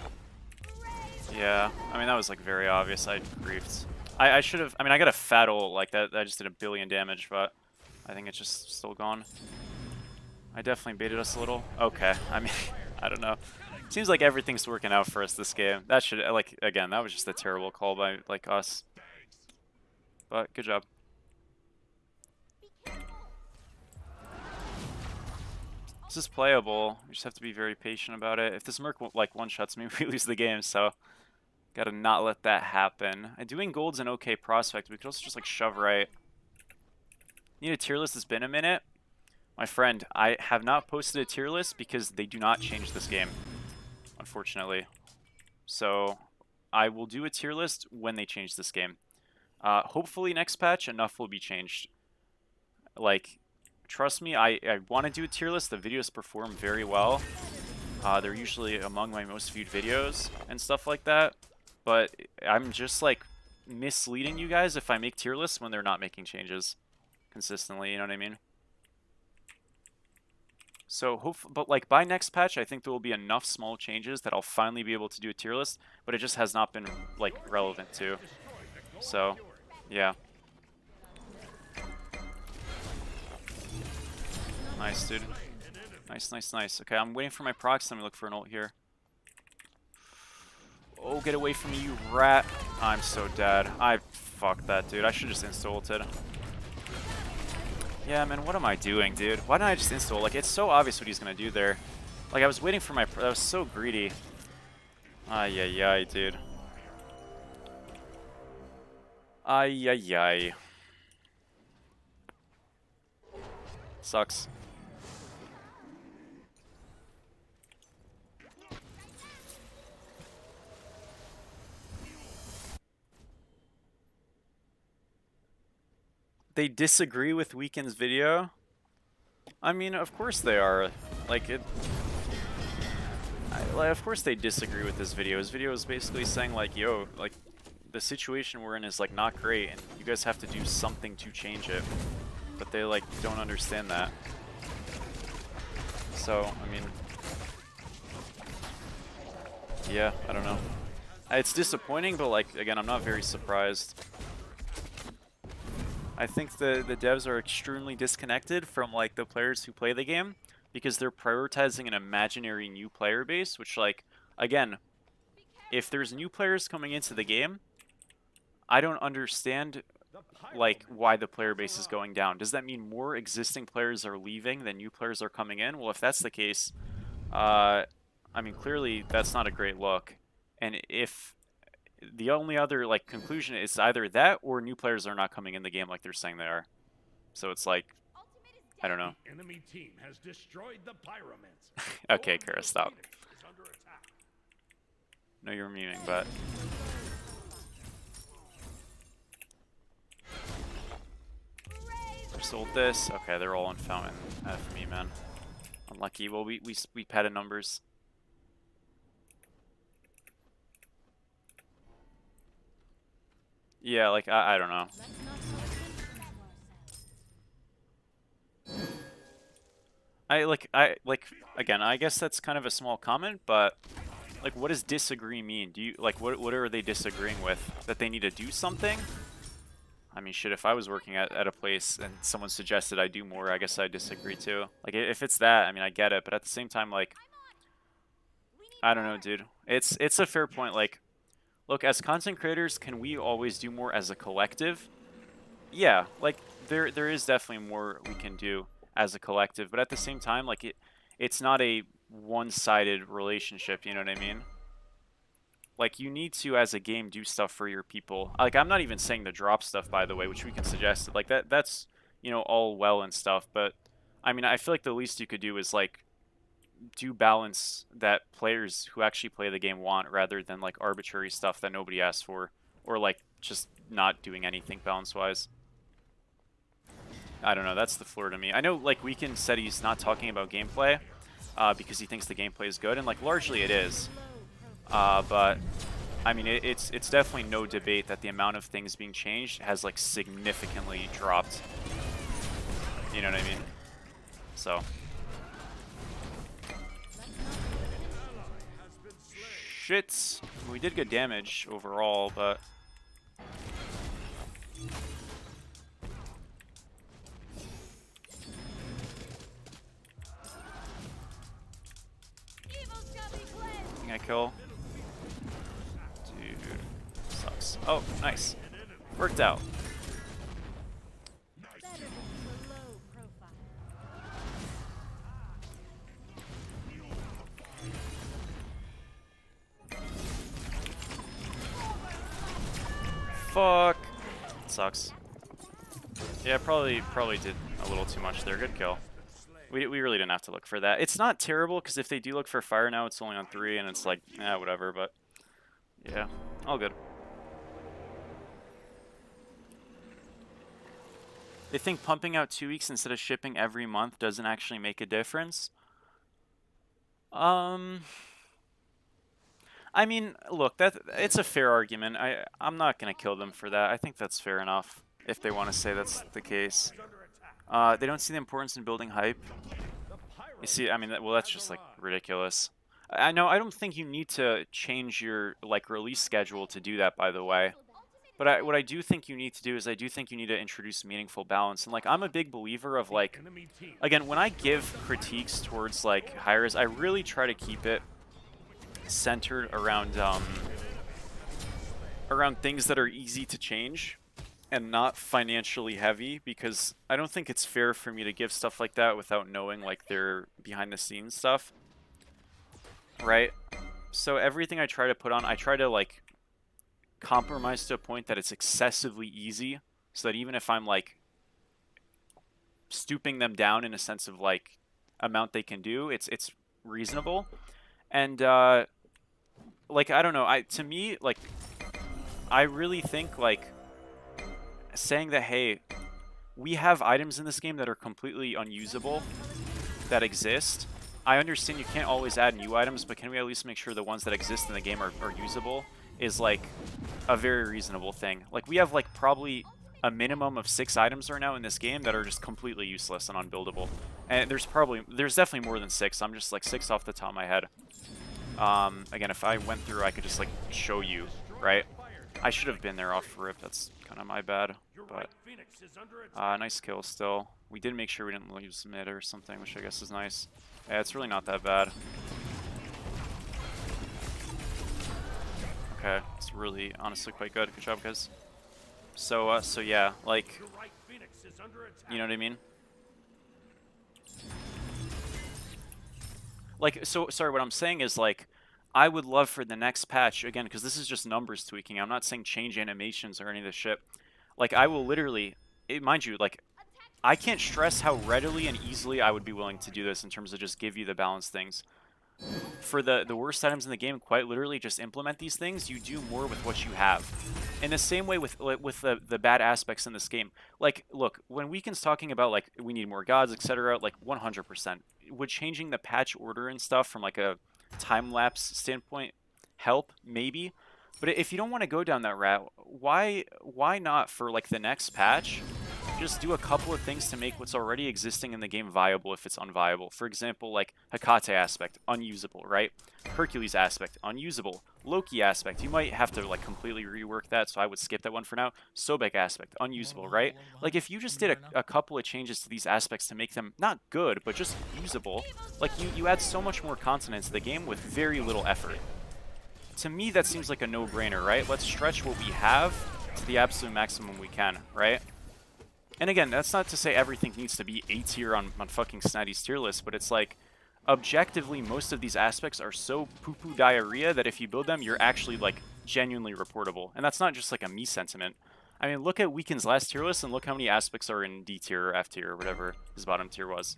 Yeah, I mean that was like very obvious. I griefed. I should have. I mean I got a fat ult like that. I just did a billion damage, but I think it's just still gone. I definitely baited us a little. Okay, I mean I don't know. Seems like everything's working out for us this game. That should like again. That was just a terrible call by like us. But good job. This is playable. We just have to be very patient about it. If this Merc like one-shots me, we lose the game, so gotta not let that happen. And doing gold's an okay prospect. We could also just like shove right. Need a tier list. It's been a minute. My friend, I have not posted a tier list because they do not change this game, unfortunately. So I will do a tier list when they change this game. Hopefully next patch enough will be changed. Like, trust me, I want to do a tier list. The videos perform very well. They're usually among my most viewed videos and stuff like that. but I'm just like misleading you guys if I make tier lists when they're not making changes consistently, you know what I mean? So but like by next patch, I think there will be enough small changes that I'll finally be able to do a tier list, but it just has not been like relevant to. So, yeah. Nice, dude. Nice, nice, nice. Okay, I'm waiting for my procs. Let me look for an ult here. Oh, get away from me, you rat. I'm so dead. I fucked that, dude. I should just insta-ulted. Yeah, man, what am I doing, dude? Why didn't I just insta-ult? Like, it's so obvious what he's gonna do there. Like, I was waiting for my... That was so greedy. Ay, ay, ay, dude. Ay, ay, ay. Sucks. They disagree with Weekend's video? I mean, of course they are. Like, of course they disagree with this video. His video is basically saying, like, yo, like, the situation we're in is, like, not great, and you guys have to do something to change it. But they, like, don't understand that. So, I mean... Yeah, I don't know. It's disappointing, but, like, again, I'm not very surprised. I think the devs are extremely disconnected from like the players who play the game because they're prioritizing an imaginary new player base, which like, again, if there's new players coming into the game, I don't understand like why the player base is going down. Does that mean more existing players are leaving than new players are coming in? Well, if that's the case, I mean, clearly that's not a great look. And if the only other like conclusion is either that or new players are not coming in the game like they're saying they are. So it's like, I don't know. The enemy team has destroyed the pyramids. Okay, Kara, stop. No, you're memeing, but sold this. Okay, they're all on fountain. F me, man. Unlucky. Well, we padded numbers. Yeah, like I don't know. I like again, I guess that's kind of a small comment, but like what does disagree mean? Do you like what are they disagreeing with? That they need to do something? I mean, shit, if I was working at a place and someone suggested I do more, I guess I disagree too. Like if it's that, I mean, I get it, but at the same time like I don't know, dude. It's a fair point. Like look, as content creators, can we always do more as a collective? Yeah, like there is definitely more we can do as a collective, but at the same time, like it's not a one-sided relationship, you know what I mean? Like you need to as a game do stuff for your people. Like I'm not even saying the drop stuff by the way, which we can suggest. Like that's, you know, all well and stuff, but I mean, I feel like the least you could do is like do balance that players who actually play the game want rather than like arbitrary stuff that nobody asked for or like just not doing anything balance wise. I don't know, that's the floor to me. I know like Weekend said he's not talking about gameplay because he thinks the gameplay is good, and like largely it is. But I mean it's definitely no debate that the amount of things being changed has like significantly dropped. You know what I mean? So shit. We did good damage overall, but I think I kill. Dude, sucks. Oh, nice. Worked out. Fuck. Sucks. Yeah, probably did a little too much there. Good kill. We really didn't have to look for that. It's not terrible, because if they do look for fire now, it's only on 3, and it's like, whatever, but yeah, all good. They think pumping out 2 weeks instead of shipping every month doesn't actually make a difference. I I mean, look, it's a fair argument. I'm not gonna kill them for that. I think that's fair enough if they want to say that's the case. They don't see the importance in building hype. You see, I mean, well, that's just like ridiculous. I know. I don't think you need to change your like release schedule to do that. By the way, but what I do think you need to do is I do think you need to introduce meaningful balance. And like, I'm a big believer of like, again, when I give critiques towards like hires, I really try to keep it centered around things that are easy to change and not financially heavy, because I don't think it's fair for me to give stuff like that without knowing like their behind the scenes stuff, right? So everything I try to put on, I try to like compromise to a point that it's excessively easy, so that even if I'm like stooping them down in a sense of like amount they can do, it's reasonable. And like, I don't know, to me, like, I really think like saying that, hey, we have items in this game that are completely unusable that exist. I understand you can't always add new items, but can we at least make sure the ones that exist in the game are usable, is like a very reasonable thing. Like, we have like probably a minimum of 6 items right now in this game that are just completely useless and unbuildable. And there's definitely more than 6. I'm just like 6 off the top of my head. Again, if I went through, I could just like show you, right? I should have been there off rip. That's kind of my bad. But nice kill still. We did make sure we didn't lose mid or something, which I guess is nice. Yeah, it's really not that bad. Okay, it's really honestly quite good. Good job, guys. So yeah, like, you know what I mean? Like, so, sorry, what I'm saying is, like, I would love for the next patch, again, because this is just numbers tweaking. I'm not saying change animations or any of this shit. Like, I will literally, mind you, like, I can't stress how readily and easily I would be willing to do this in terms of just give you the balanced things. For the worst items in the game, quite literally just implement these things. You do more with what you have. In the same way with the bad aspects in this game. Like, look, when Weekend's talking about, like, we need more gods, etc., like, 100%. Would changing the patch order and stuff from, like, a time-lapse standpoint help? Maybe. But if you don't want to go down that route, why not, for, like, the next patch, just do a couple of things to make what's already existing in the game viable if it's unviable. For example, like Hecate aspect, unusable, right? Hercules aspect, unusable. Loki aspect, you might have to like completely rework that, so I would skip that one for now. Sobek aspect, unusable, right? Like, if you just did a couple of changes to these aspects to make them not good, but just usable, like, you add so much more content to the game with very little effort. To me, that seems like a no-brainer, right? Let's stretch what we have to the absolute maximum we can, right? And again, that's not to say everything needs to be A tier on fucking Snidey's tier list, but it's like, objectively, most of these aspects are so poo-poo diarrhea that if you build them, you're actually, like, genuinely reportable. And that's not just, like, a me sentiment. I mean, look at Weekend's last tier list and look how many aspects are in D tier or F tier or whatever his bottom tier was.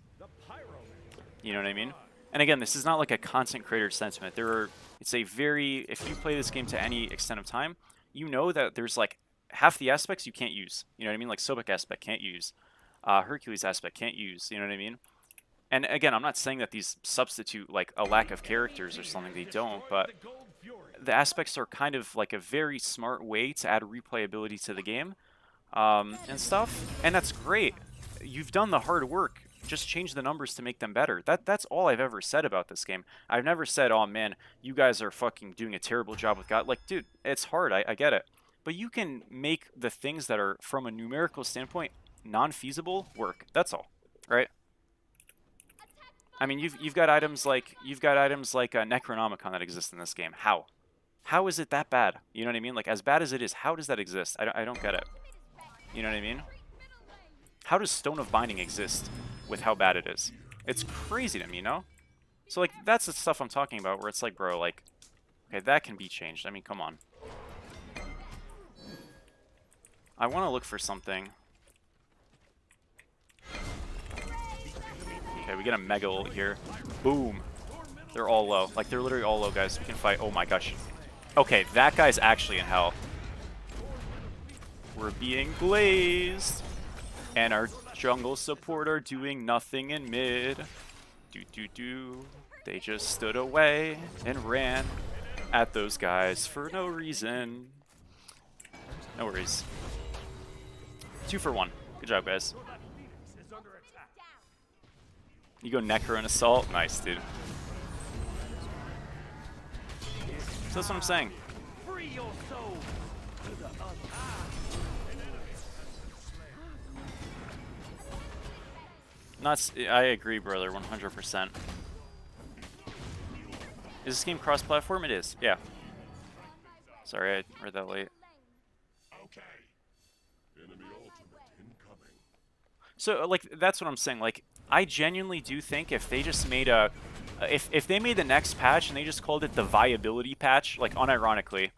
You know what I mean? And again, this is not like a content creator sentiment. It's a very, if you play this game to any extent of time, you know that there's, like, half the aspects you can't use. You know what I mean? Like, Sobek aspect can't use. Hercules aspect can't use. You know what I mean? And again, I'm not saying that these substitute like a lack of characters or something. They don't, but the aspects are kind of like a very smart way to add replayability to the game and stuff. And that's great. You've done the hard work. Just change the numbers to make them better. That's all I've ever said about this game. I've never said, oh man, you guys are fucking doing a terrible job with God. Like, dude, it's hard. I get it. But you can make the things that are, from a numerical standpoint, non-feasible work. That's all, right? I mean, you've got items like Necronomicon that exist in this game. How is it that bad? You know what I mean? Like, as bad as it is, how does that exist? I don't get it. You know what I mean? How does Stone of Binding exist with how bad it is? It's crazy to me, no? So like, that's the stuff I'm talking about, where it's like, bro, like, okay, that can be changed. I mean, come on. I want to look for something. Okay, we get a mega ult here. Boom. They're all low. Like, they're literally all low, guys. We can fight. Oh my gosh. Okay, that guy's actually in hell. We're being blazed. And our jungle support are doing nothing in mid. They just stood away and ran. at those guys for no reason. No worries. 2 for 1. Good job, guys. Is under attack. You go Necro and Assault? Nice, dude. So that's what I'm saying. Free your soul to the other. I agree, brother, 100%. Is this game cross-platform? It is, yeah. Sorry, I read that late. Okay. Enemy ultimate incoming. So, like, that's what I'm saying. Like, I genuinely do think if they just made a... If they made the next patch and they just called it the viability patch, like, unironically,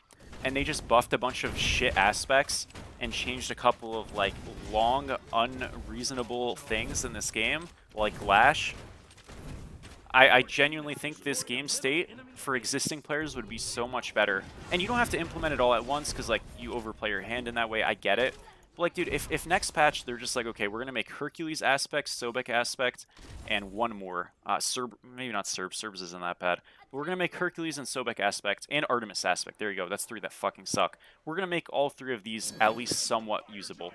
and they just buffed a bunch of shit aspects and changed a couple of, like, long, unreasonable things in this game, like Lash, I genuinely think this game state for existing players would be so much better. And you don't have to implement it all at once because, like, you overplay your hand in that way. I get it. But, like, dude, if next patch they're just like, okay, we're going to make Hercules aspect, Sobek aspect, and one more. Maybe not Serbs isn't that bad. But we're going to make Hercules and Sobek aspect and Artemis aspect. There you go. That's 3 that fucking suck. We're going to make all 3 of these at least somewhat usable.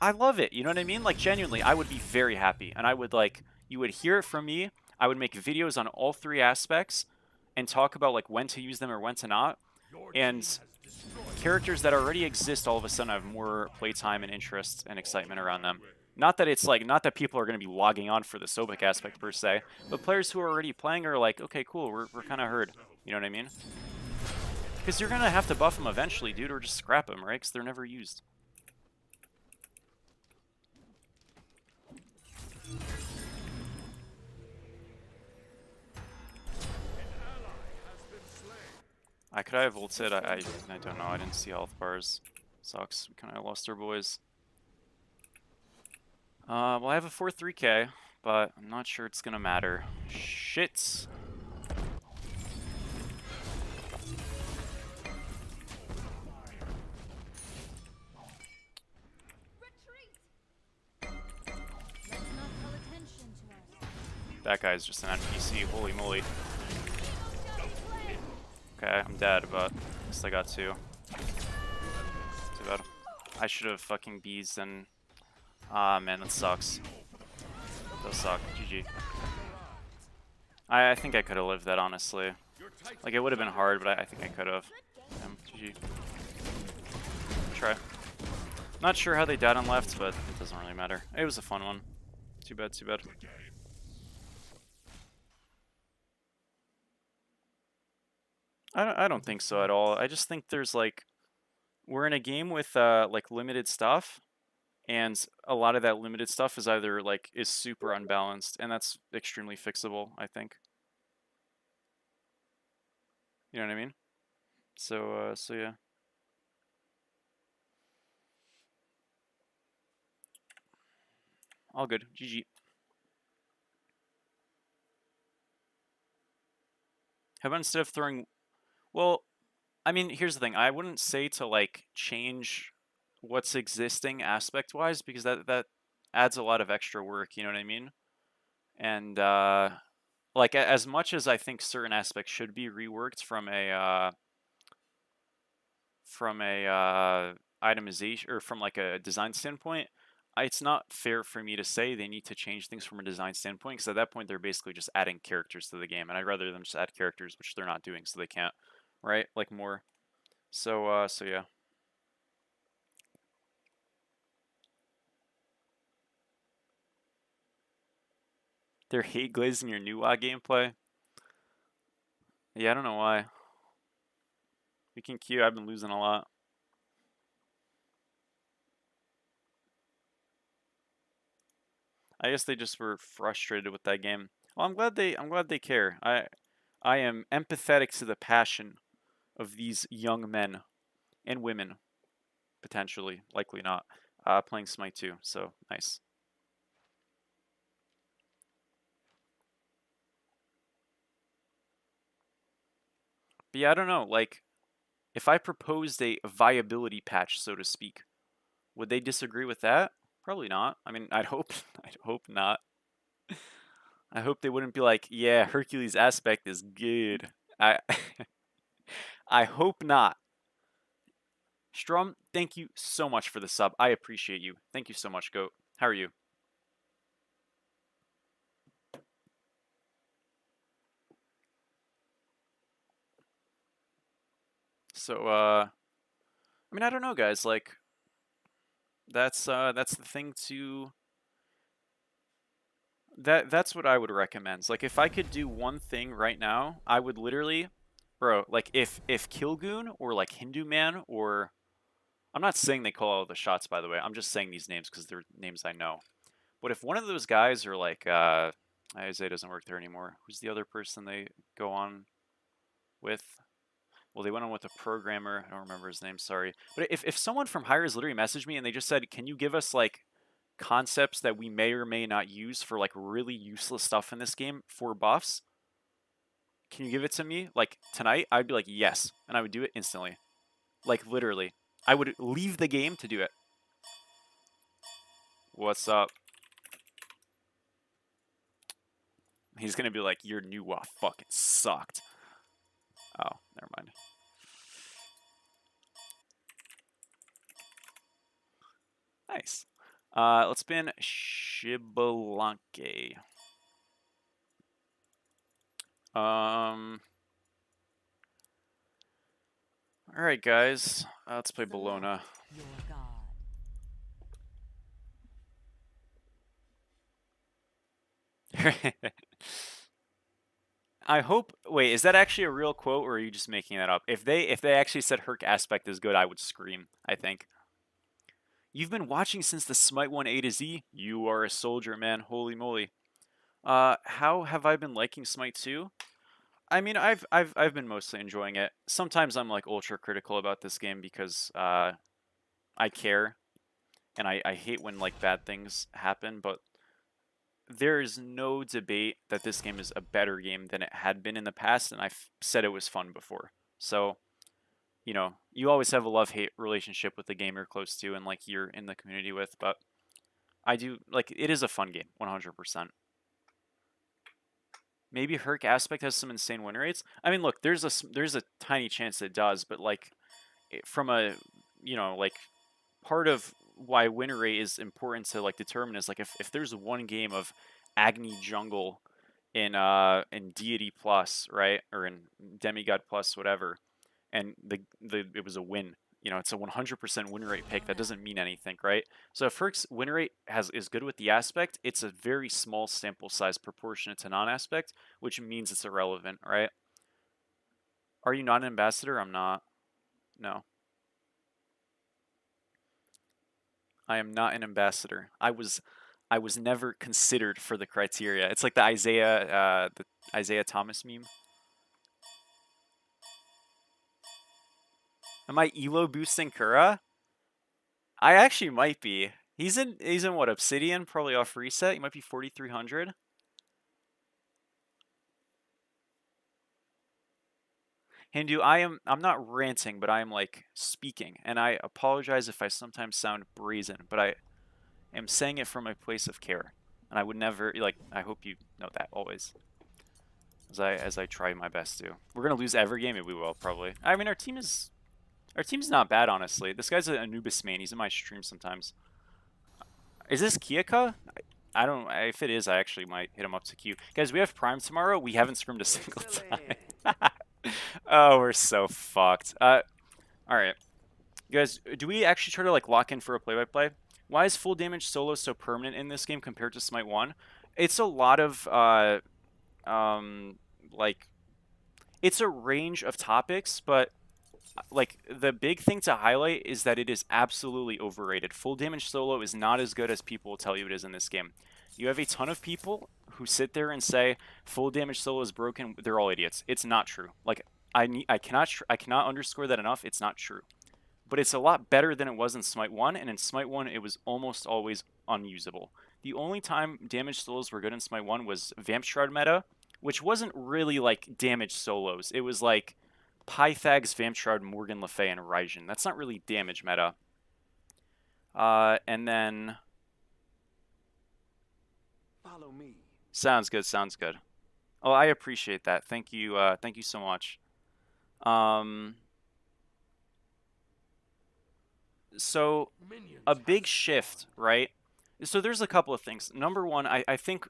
I love it. You know what I mean? Like, genuinely, I would be very happy. And I would, like... You would hear it from me. I would make videos on all 3 aspects and talk about like when to use them or when to not. And characters that already exist all of a sudden have more playtime and interest and excitement around them. Not that it's like, not that people are going to be logging on for the Sobek aspect per se, but players who are already playing are like, okay, cool, we're kind of heard. You know what I mean? Because you're going to have to buff them eventually, dude, or just scrap them, right? Because they're never used. Could I have ulted? I don't know. I didn't see health bars. Sucks. We kind of lost our boys. Well, I have a 4-3k, but I'm not sure it's gonna matter. Shit. That guy's just an NPC. Holy moly. Okay, I'm dead, but at least I got 2. Too bad. I should have fucking bees and... Ah, man, that sucks. That does suck. GG. I think I could have lived that, honestly. Like, it would have been hard, but I think I could have. GG. Try. Not sure how they died on left, but it doesn't really matter. It was a fun one. Too bad, too bad. I don't think so at all. I just think there's like, we're in a game with like limited stuff, and a lot of that limited stuff is either like is super unbalanced, and that's extremely fixable, I think. You know what I mean? So yeah. All good. GG. How about instead of throwing... Well, I mean, here's the thing. I wouldn't say to, like, change what's existing aspect-wise, because that adds a lot of extra work, you know what I mean? And, like, as much as I think certain aspects should be reworked from a itemization, or from, like, a design standpoint, it's not fair for me to say they need to change things from a design standpoint, because at that point they're basically just adding characters to the game, and I'd rather them just add characters, which they're not doing, so they can't, right? Like, more. So yeah. They're hate glazing your new gameplay? Yeah, I don't know why. We can queue, I've been losing a lot. I guess they just were frustrated with that game. Well, I'm glad they care. I am empathetic to the passion of these young men and women, potentially, likely not, playing Smite 2. So nice. But yeah, I don't know. Like, if I proposed a viability patch, so to speak, would they disagree with that? Probably not. I mean, I'd hope not. I hope they wouldn't be like, yeah, Hercules aspect is good. I I hope not. Strum, thank you so much for the sub. I appreciate you. Thank you so much, Goat. How are you? So, I mean, I don't know, guys. Like, that's the thing to that's what I would recommend. Like, if I could do one thing right now, I would literally, bro. Like, if Kilgoon or like Hindu Man or I'm not saying they call all the shots, by the way. I'm just saying these names because they're names I know. But if one of those guys are like, Isaiah doesn't work there anymore. Who's the other person they go on with? Well, they went on with a programmer. I don't remember his name. Sorry. But if someone from Hires literally messaged me and they just said, "Can you give us like concepts that we may or may not use for like really useless stuff in this game for buffs? Can you give it to me like tonight?" I'd be like, "Yes," and I would do it instantly. Like literally, I would leave the game to do it. What's up? He's gonna be like, "Your new WoW fucking sucked." Oh, never mind. Nice. Let's spin Shibalanke. All right, guys. Let's play Bologna. Your god. I hope. Wait, is that actually a real quote, or are you just making that up? If they actually said Herc aspect is good, I would scream. I think. You've been watching since the Smite 1 A to Z. You are a soldier, man. Holy moly. How have I been liking Smite 2? I mean, I've been mostly enjoying it. Sometimes I'm like ultra critical about this game because I care and I hate when like bad things happen, but there is no debate that this game is a better game than it had been in the past, and I've said it was fun before. So, you know, you always have a love-hate relationship with the game you're close to and like you're in the community with, but I do like it is a fun game, 100%. Maybe Herc aspect has some insane win rates. I mean, look, there's a tiny chance it does, but like from a like part of why win rate is important to like determine is like if there's one game of Agni Jungle in Deity Plus, right, or in Demigod Plus, whatever, and the it was a win. You know, it's a 100% win rate pick. That doesn't mean anything, right? So if Herc's win rate is good with the aspect, it's a very small sample size proportionate to non-aspect, which means it's irrelevant, right? Are you not an ambassador? I'm not. No. I am not an ambassador. I was never considered for the criteria. It's like the Isaiah Thomas meme. Am I elo boosting Kura? I actually might be. He's in what, Obsidian, probably off reset. He might be 4,300. Hindu, I'm not ranting, but I am like speaking, and I apologize if I sometimes sound brazen, but I am saying it from a place of care. And I would never like I hope you know that always. As I try my best to. We're gonna lose every game, and we will probably. I mean, our team's not bad, honestly. This guy's an Anubis main. He's in my stream sometimes. Is this Kiaka? I don't. If it is, I actually might hit him up to Q. Guys, we have Prime tomorrow. We haven't scrimmed a single time. Oh, we're so fucked. All right, guys. Do we actually try to like lock in for a play-by-play? Why is full damage solo so permanent in this game compared to Smite 1? It's a lot of like it's a range of topics, but like the big thing to highlight is that it is absolutely overrated. Full damage solo is not as good as people will tell you it is in this game. You have a ton of people who sit there and say full damage solo is broken. They're all idiots. It's not true. Like I cannot underscore that enough. It's not true. But it's a lot better than it was in Smite 1, and in Smite 1 it was almost always unusable. The only time damage solos were good in Smite 1 was Vamp Shroud meta, which wasn't really like damage solos. It was like Pythags, Vamp Shroud, Morgan Le Fay, and Raijin. That's not really damage meta. And then Follow me. sounds good, sounds good. Oh, I appreciate that. Thank you. Thank you so much. Um, so Minions a have big shift, right? So there's a couple of things. Number one, I think,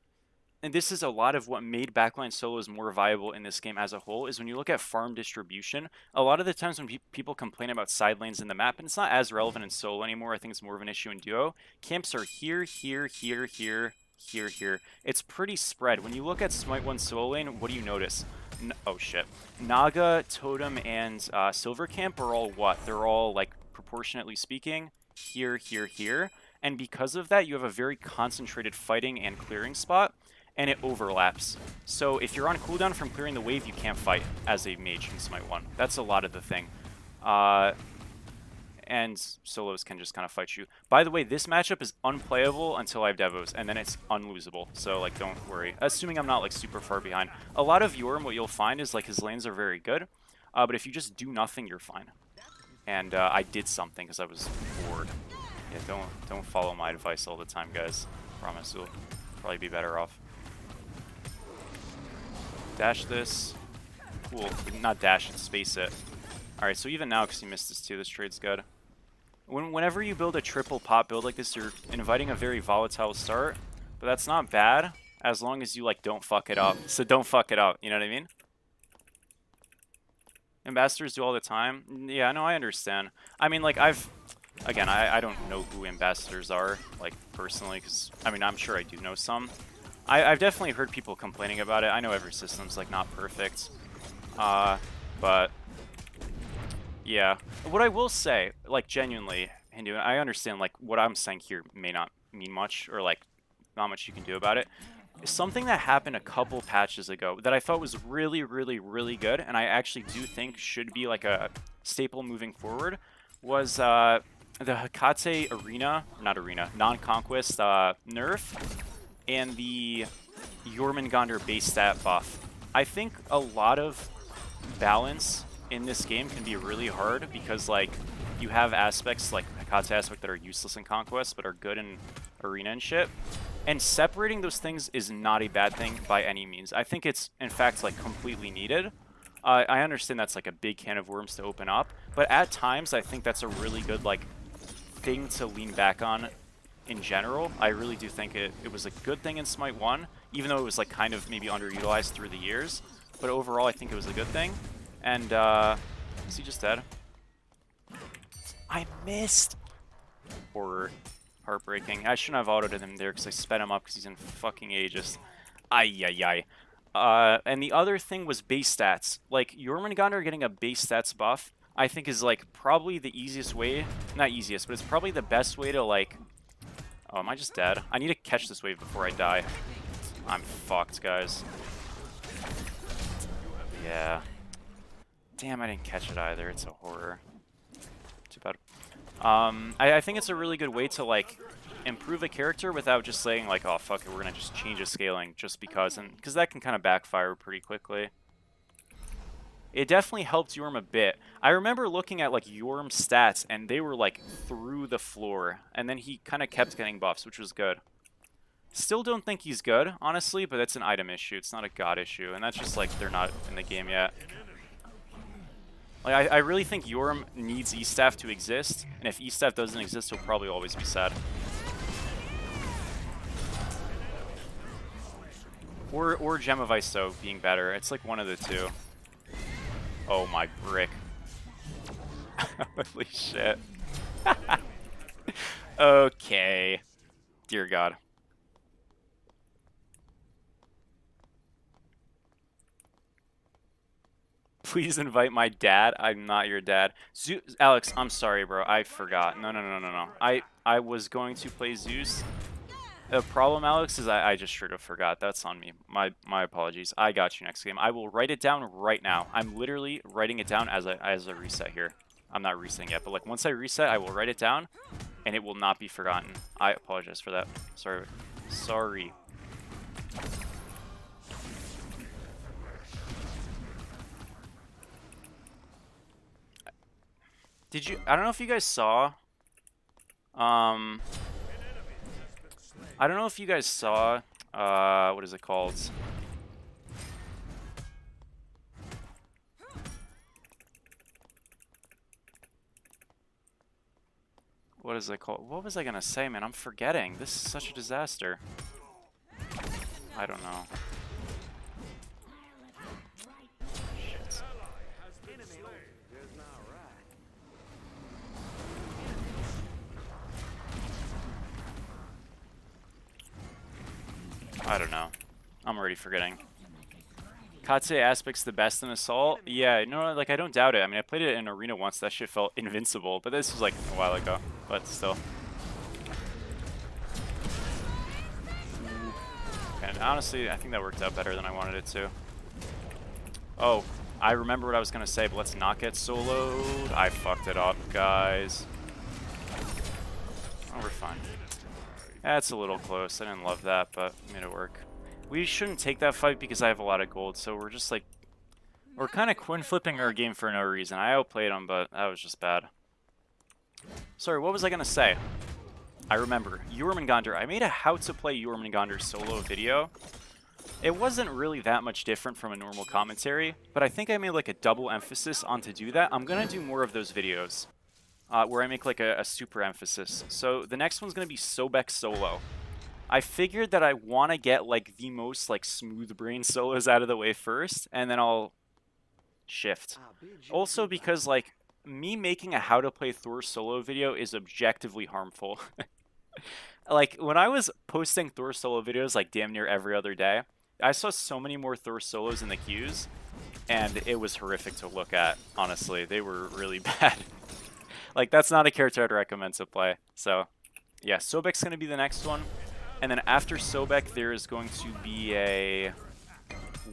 and this is a lot of what made backline solos more viable in this game as a whole, is when you look at farm distribution, a lot of the times when people complain about side lanes in the map, and it's not as relevant in solo anymore, I think it's more of an issue in duo, camps are here, here, here, here, here, here. It's pretty spread. When you look at Smite 1 solo lane, what do you notice? Oh shit. Naga, Totem, and Silver Camp are all what? They're all, like, proportionately speaking, here, here, here. And because of that, you have a very concentrated fighting and clearing spot, and it overlaps. So if you're on cooldown from clearing the wave, you can't fight as a mage in Smite 1. That's a lot of the thing. And solos can just kind of fight you. By the way, this matchup is unplayable until I have Devos, and then it's unlosable. So, like, don't worry. Assuming I'm not, like, super far behind. A lot of Yorm, what you'll find is, like, his lanes are very good. But if you just do nothing, you're fine. And I did something because I was bored. Yeah, don't follow my advice all the time, guys. Promise you'll probably be better off. Dash this. Cool. Not dash it, space it. Alright, so even now, because you missed this too, this trade's good. Whenever you build a triple pop build like this, you're inviting a very volatile start. But that's not bad, as long as you, like, don't fuck it up. So don't fuck it up, you know what I mean? Ambassadors do all the time. Yeah, no, I understand. I mean, like, again, I don't know who ambassadors are, like, personally, because, I mean, I'm sure I do know some. I've definitely heard people complaining about it. I know every system's, like, not perfect. But yeah. What I will say, like, genuinely, Hindu, I understand, like, what I'm saying here may not mean much, or, like, not much you can do about it. Something that happened a couple patches ago that I thought was really, really, really good, and I actually do think should be, like, a staple moving forward, was the Hekate non-conquest nerf, and the Jormungandr base stat buff. I think a lot of balance in this game can be really hard because, like, you have aspects like Hekate's aspect that are useless in Conquest but are good in Arena and shit. And separating those things is not a bad thing by any means. I think it's, in fact, like, completely needed. I understand that's, like, a big can of worms to open up, but at times I think that's a really good, like, thing to lean back on in general. I really do think it was a good thing in Smite 1, even though it was, like, kind of maybe underutilized through the years. But overall, I think it was a good thing. And, is he just dead? I missed! Horror. Heartbreaking. I shouldn't have autoed him there because I sped him up because he's in fucking Aegis. Ay. And the other thing was base stats. Like, Jormungandr getting a base stats buff, I think is, like, probably the easiest way. Not easiest, but it's probably the best way to, like... Oh, am I just dead? I need to catch this wave before I die. I'm fucked, guys. Yeah. Damn, I didn't catch it either. It's a horror. Too bad. I think it's a really good way to, like, improve a character without just saying, like, oh, fuck it, we're gonna just change his scaling just because. And because that can kind of backfire pretty quickly. It definitely helped Yorm a bit. I remember looking at, like, Yorm's stats, and they were, like, through the floor. And then he kind of kept getting buffs, which was good. Still don't think he's good, honestly, but it's an item issue. It's not a god issue. And that's just, like, they're not in the game yet. Like, I really think Yorm needs E-Staff to exist, and if E-Staff doesn't exist, he'll probably always be sad. Or Gem of Iso being better. It's like one of the two. Oh my brick. Holy shit. Okay. Dear God. Please invite my dad. I'm not your dad. Alex, I'm sorry, bro. I forgot. No. I was going to play Zeus. The problem, Alex, is I just straight up forgot. That's on me. My apologies. I got you next game. I will write it down right now. I'm literally writing it down as a reset here. I'm not resetting yet, but, like, once I reset, I will write it down, and it will not be forgotten. I apologize for that. Sorry. Did you? I don't know if you guys saw. I don't know if you guys saw. What is it called? what is it called? What was I gonna say, man? I'm forgetting. This is such a disaster. I don't know. Shit. I don't know. I'm already forgetting. Katse aspect's the best in Assault? Yeah, no, like, I don't doubt it. I mean, I played it in Arena once. That shit felt invincible, but this was, like, a while ago. But still. And honestly, I think that worked out better than I wanted it to. Oh, I remember what I was going to say, but let's not get soloed. I fucked it up, guys. Oh, we're fine. That's a little close. I didn't love that, but made it work. We shouldn't take that fight because I have a lot of gold, so we're just like... We're kind of coin flipping our game for no reason. I outplayed him, but that was just bad. Sorry, what was I going to say? I remember. Jormungandr. I made a how to play Jormungandr solo video. It wasn't really that much different from a normal commentary, but I think I made like a double emphasis on to do that. I'm going to do more of those videos where I make like a super emphasis. So the next one's going to be Sobek solo. I figured that I want to get like the most like smooth brain solos out of the way first, and then I'll shift. Also because like me making a how to play Thor solo video is objectively harmful. Like when I was posting Thor solo videos like damn near every other day, I saw so many more Thor solos in the queues, and it was horrific to look at, honestly. They were really bad. Like that's not a character I'd recommend to play. So yeah, Sobek's going to be the next one. And then after Sobek, there is going to be a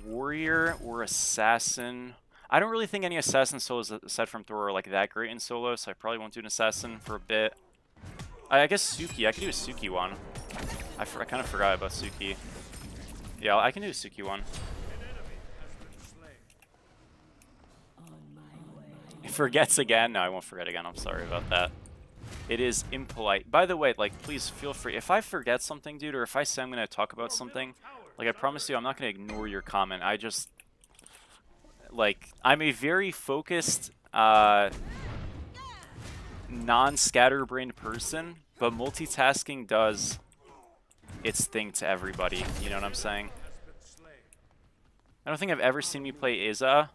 warrior or assassin. I don't really think any assassin solos aside from Thor are like that great in solo, so I probably won't do an assassin for a bit. I guess Suki. I could do a Suki one. I kind of forgot about Suki. Yeah, I can do a Suki one. It forgets again? No, I won't forget again. I'm sorry about that. It is impolite. By the way, like, please feel free. If I forget something, dude, or if I say I'm going to talk about something, like, I promise you, I'm not going to ignore your comment. I just, like, I'm a very focused, non-scatterbrained person, but multitasking does its thing to everybody. You know what I'm saying? I don't think I've ever seen me play Iza.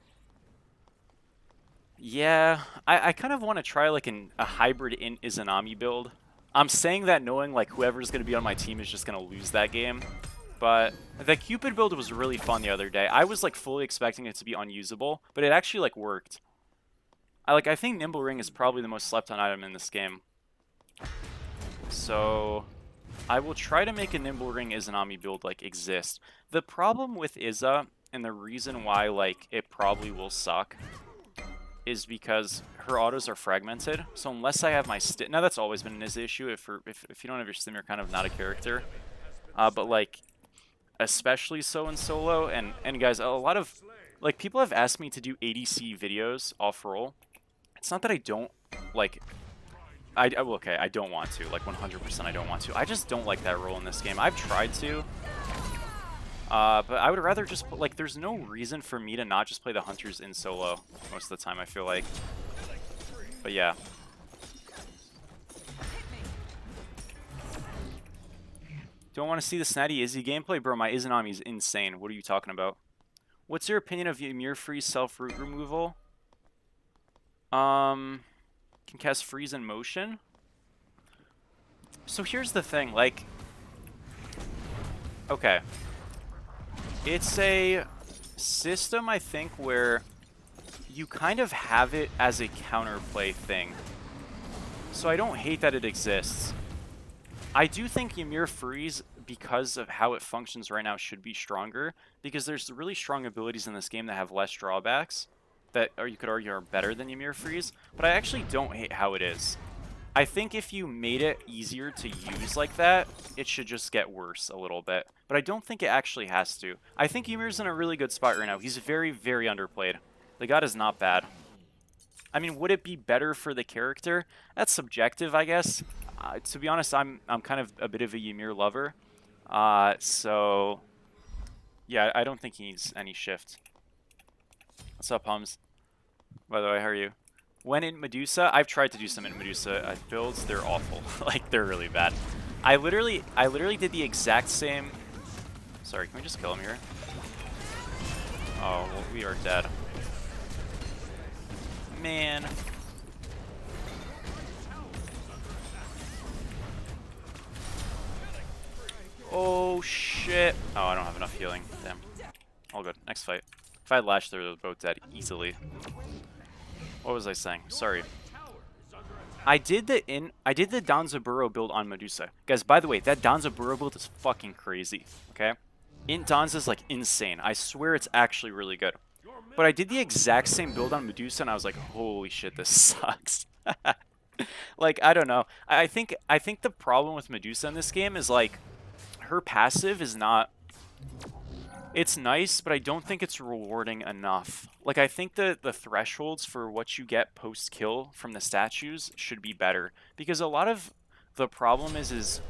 Yeah, I kind of want to try like a hybrid in Izanami build. I'm saying that knowing like whoever's going to be on my team is just going to lose that game. But the Cupid build was really fun the other day. I was like fully expecting it to be unusable, but it actually like worked. I think Nimble Ring is probably the most slept on item in this game. So I will try to make a Nimble Ring Izanami build like exist. The problem with Iza and the reason why like it probably will suck is because her autos are fragmented. So unless I have my stim, now that's always been an issue. If you don't have your stim, you're kind of not a character. But like, especially so in solo. And guys, a lot of like people have asked me to do ADC videos off roll. It's not that I don't like. Okay, I don't want to. Like 100%, I don't want to. I just don't like that role in this game. I've tried to. But I would rather just like, there's no reason for me to not just play the hunters in solo most of the time, I feel like. But yeah. Don't want to see the Snatty Izzy gameplay? Bro, my Izanami is insane. What are you talking about? What's your opinion of Ymir Freeze self-root removal? Can cast freeze in motion? So here's the thing, like... Okay. It's a system, I think, where you kind of have it as a counterplay thing. So I don't hate that it exists. I do think Ymir Freeze, because of how it functions right now, should be stronger, because there's really strong abilities in this game that have less drawbacks, that or you could argue are better than Ymir Freeze, but I actually don't hate how it is. I think if you made it easier to use like that, it should just get worse a little bit. But I don't think it actually has to. I think Ymir's in a really good spot right now. He's very, very underplayed. The god is not bad. I mean, would it be better for the character? That's subjective, I guess. To be honest, I'm kind of a bit of a Ymir lover. So, yeah, I don't think he needs any shift. What's up, Hums? By the way, how are you? when in Medusa, I've tried to do some in Medusa builds. They're awful. Like, they're really bad. I literally did the exact same. Sorry, can we just kill him here? Oh, well, we are dead. Man. Oh shit. Oh, I don't have enough healing. Damn. All good. Next fight. If I had Lash, they were both dead easily. What was I saying? Sorry. I did the Danzaburo build on Medusa. Guys, by the way, that Danzaburo build is fucking crazy. Okay? Int Danza is like insane. I swear it's actually really good. But I did the exact same build on Medusa and I was like, holy shit, this sucks. Like, I don't know. I think the problem with Medusa in this game is like her passive is not, it's nice, but I don't think it's rewarding enough. Like, I think the thresholds for what you get post-kill from the statues should be better. Because a lot of the problem is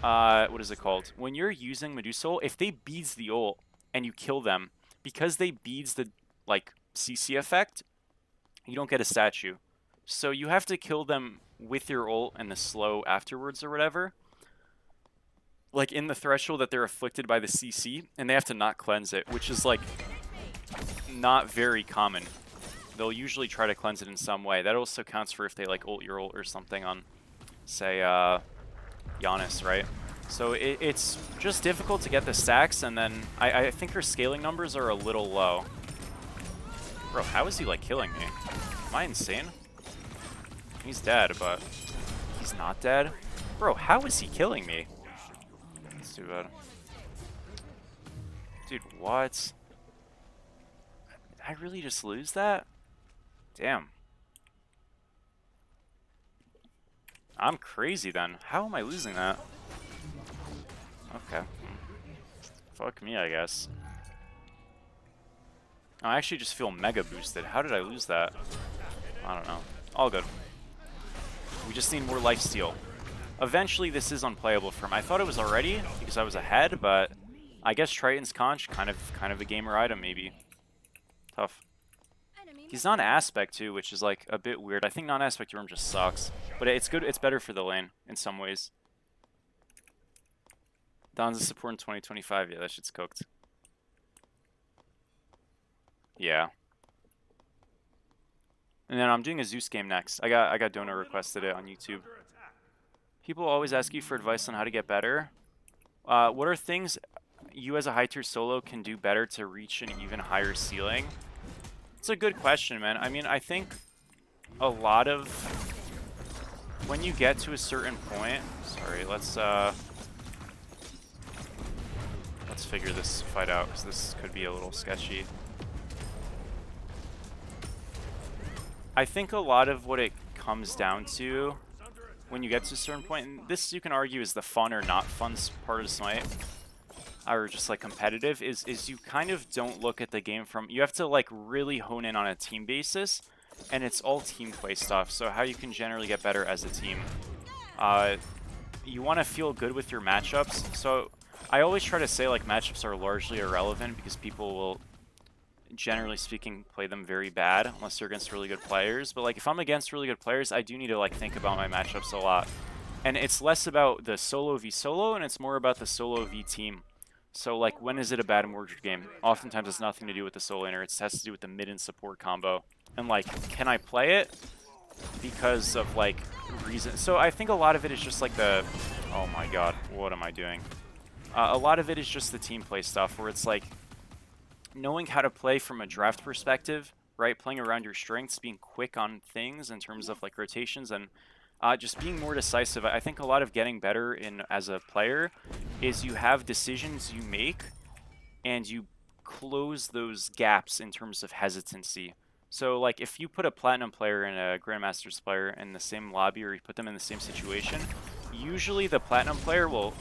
what is it called? When you're using Medusa ult, if they beads the ult and you kill them, because they beads the, like, CC effect, you don't get a statue. So you have to kill them with your ult and the slow afterwards or whatever. Like, in the threshold that they're afflicted by the CC, and they have to not cleanse it, which is, like, not very common. They'll usually try to cleanse it in some way. That also counts for if they, like, ult your ult or something on, say, Giannis, right? So it's just difficult to get the stacks, and then I think her scaling numbers are a little low. Bro, how is he, like, killing me? Am I insane? He's dead, but he's not dead? Bro, how is he killing me? That's too bad. Dude, what? Did I really just lose that? Damn. I'm crazy then. How am I losing that? Okay. Fuck me, I guess. I actually just feel mega boosted. How did I lose that? I don't know. All good. We just need more lifesteal. Eventually, this is unplayable for him. I thought it was already because I was ahead, but I guess Triton's Conch kind of a gamer item maybe. Tough. He's non-aspect too, which is like a bit weird. I think non-aspect room just sucks, but it's good. It's better for the lane in some ways. Don's a support in 2025. Yeah, that shit's cooked. Yeah. And then I'm doing a Zeus game next. I got Donor requested it on YouTube. People always ask you for advice on how to get better. What are things you as a high tier solo can do better to reach an even higher ceiling? It's a good question, man. I mean, I think a lot of when you get to a certain point. Sorry, let's figure this fight out because this could be a little sketchy. I think a lot of what it comes down to when you get to a certain point, and this you can argue is the fun or not fun part of Smite, or just like competitive, is you kind of don't look at the game from, you have to like really hone in on a team basis, and it's all team play stuff, so how you can generally get better as a team. You want to feel good with your matchups, so I always try to say like matchups are largely irrelevant because people will, generally speaking, play them very bad unless they're against really good players. But like if I'm against really good players, I do need to like think about my matchups a lot. And it's less about the solo v solo and it's more about the solo v team. So like when is it a bad Mordred game? Oftentimes it's nothing to do with the solo laner, it has to do with the mid and support combo. And like, can I play it because of like reason? So I think a lot of it is just like the, oh my god, what am I doing? A lot of it is just the team play stuff where it's like knowing how to play from a draft perspective, right? Playing around your strengths, being quick on things in terms of like rotations, and just being more decisive. I think a lot of getting better in as a player is you have decisions you make and you close those gaps in terms of hesitancy. So like if you put a platinum player and a grandmaster's player in the same lobby, or you put them in the same situation, usually the platinum player will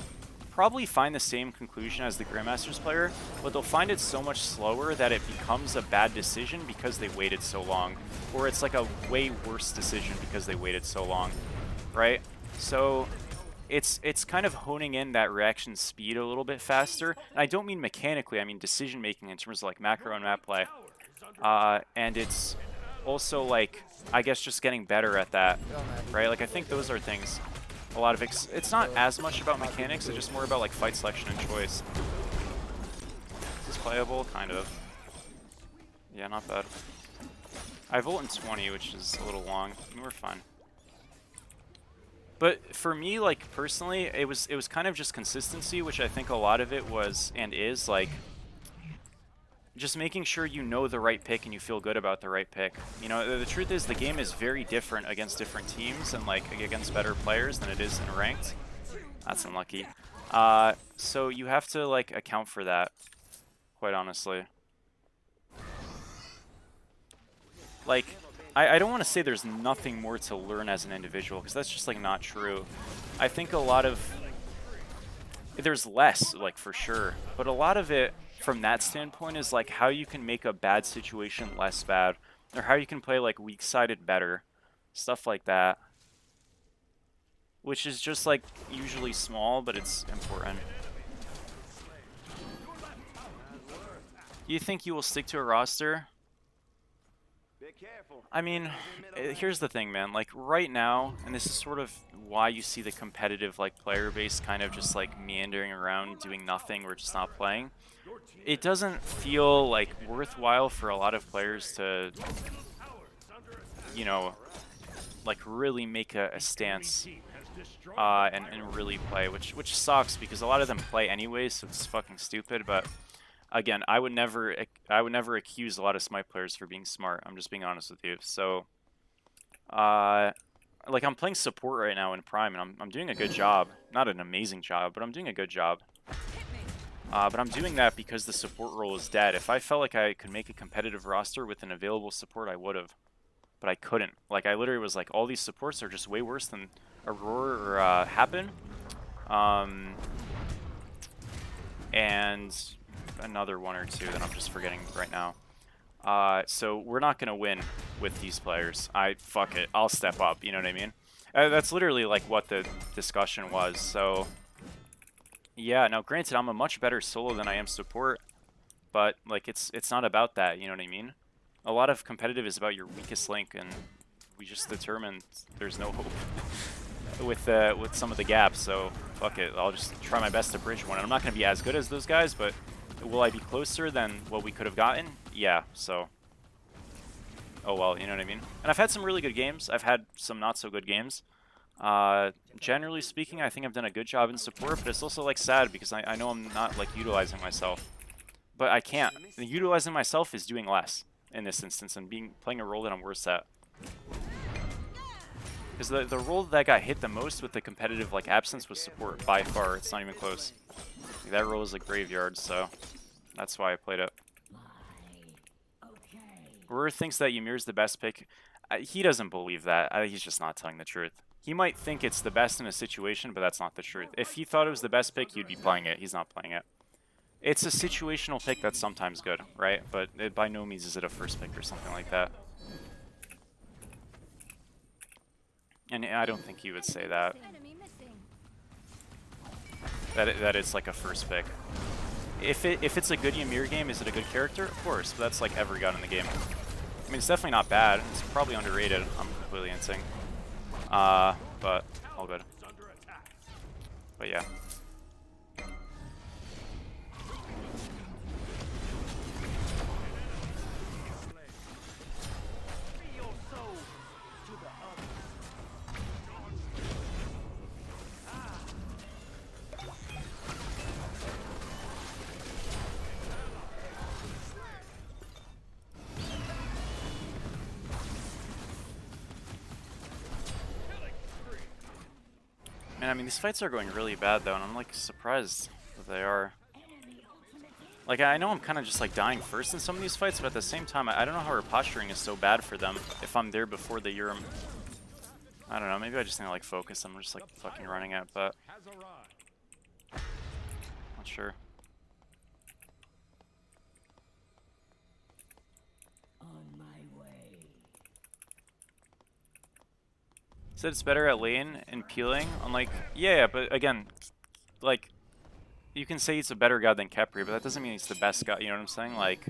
probably find the same conclusion as the grandmaster's player, but they'll find it so much slower that it becomes a bad decision because they waited so long, or it's like a way worse decision because they waited so long, right? So it's kind of honing in that reaction speed a little bit faster, and I don't mean mechanically, I mean decision making in terms of like macro and map play, and it's also, like, I guess just getting better at that, right? Like, I think those are things. A lot of it's not as much about mechanics, it's just more about, like, fight selection and choice. Is this playable? Kind of. Yeah, not bad. I have ult in 20, which is a little long. I mean, we're fine. But for me, like, personally, it was kind of just consistency, which I think a lot of it was and is, like, just making sure you know the right pick and you feel good about the right pick. You know, the truth is the game is very different against different teams and, like, against better players than it is in ranked. That's unlucky. So you have to, like, account for that, quite honestly. Like, I don't want to say there's nothing more to learn as an individual, because that's just, like, not true. I think a lot of... There's less, like, for sure. But a lot of it, from that standpoint, is, like, how you can make a bad situation less bad. Or how you can play, like, weak-sided better. Stuff like that. Which is just, like, usually small, but it's important. You think you will stick to a roster? I mean, here's the thing, man. Like, right now, and this is sort of why you see the competitive, like, player base kind of just, like, meandering around, doing nothing, or just not playing. It doesn't feel, like, worthwhile for a lot of players to, you know, like, really make a stance and really play, which sucks, because a lot of them play anyways, so it's fucking stupid, but... Again, I would never accuse a lot of smite players for being smart. I'm just being honest with you. So, like, I'm playing support right now in Prime, and I'm doing a good job. Not an amazing job, but I'm doing a good job. But I'm doing that because the support role is dead. If I felt like I could make a competitive roster with an available support, I would have. But I couldn't. Like, I literally was like, all these supports are just way worse than Aurora or Happen. And... another one or two that I'm just forgetting right now. So we're not going to win with these players. Fuck it. I'll step up, you know what I mean? That's literally like what the discussion was. So yeah, now granted, I'm a much better solo than I am support, but like it's not about that, you know what I mean? A lot of competitive is about your weakest link, and we just determined there's no hope with some of the gaps, so fuck it. I'll just try my best to bridge one. And I'm not going to be as good as those guys, but will I be closer than what we could have gotten? Yeah, so... Oh well, you know what I mean? And I've had some really good games. I've had some not so good games. Generally speaking, I think I've done a good job in support, but it's also, like, sad because I know I'm not, like, utilizing myself. But I can't. Utilizing myself is doing less in this instance and playing a role that I'm worse at. Because the role that got hit the most with the competitive, like, absence was support, by far. It's not even close. That role is a graveyard, so that's why I played it. Roar thinks that Ymir's the best pick. He doesn't believe that. He's just not telling the truth. He might think it's the best in a situation, but that's not the truth. If he thought it was the best pick, he'd be playing it. He's not playing it. It's a situational pick that's sometimes good, right? But by no means is it a first pick or something like that. And I don't think he would say that. That it's like a first pick. If it's a good Ymir game, is it a good character? Of course, but that's like every gun in the game. I mean, it's definitely not bad. It's probably underrated. I'm completely insane. But all good. But yeah. Man, I mean, these fights are going really bad, though, and I'm, like, surprised that they are. Like, I know I'm kind of just, like, dying first in some of these fights, but at the same time, I don't know how our posturing is so bad for them if I'm there before the Urim. I don't know, maybe I just need to, like, focus. I'm just, like, fucking running it, but... Not sure. Said it's better at lane and peeling. I'm like, yeah, but again, like, you can say he's a better god than Kepri, but that doesn't mean he's the best god, you know what I'm saying? Like,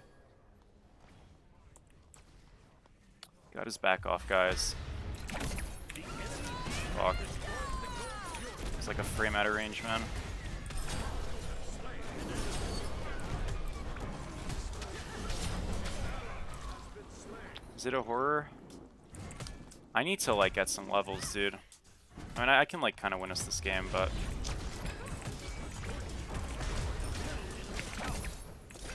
Got his back off, guys. Fuck. It's like a frame out of range, man. Is it a horror? I need to like get some levels, dude. I mean, I can like kind of win us this game, but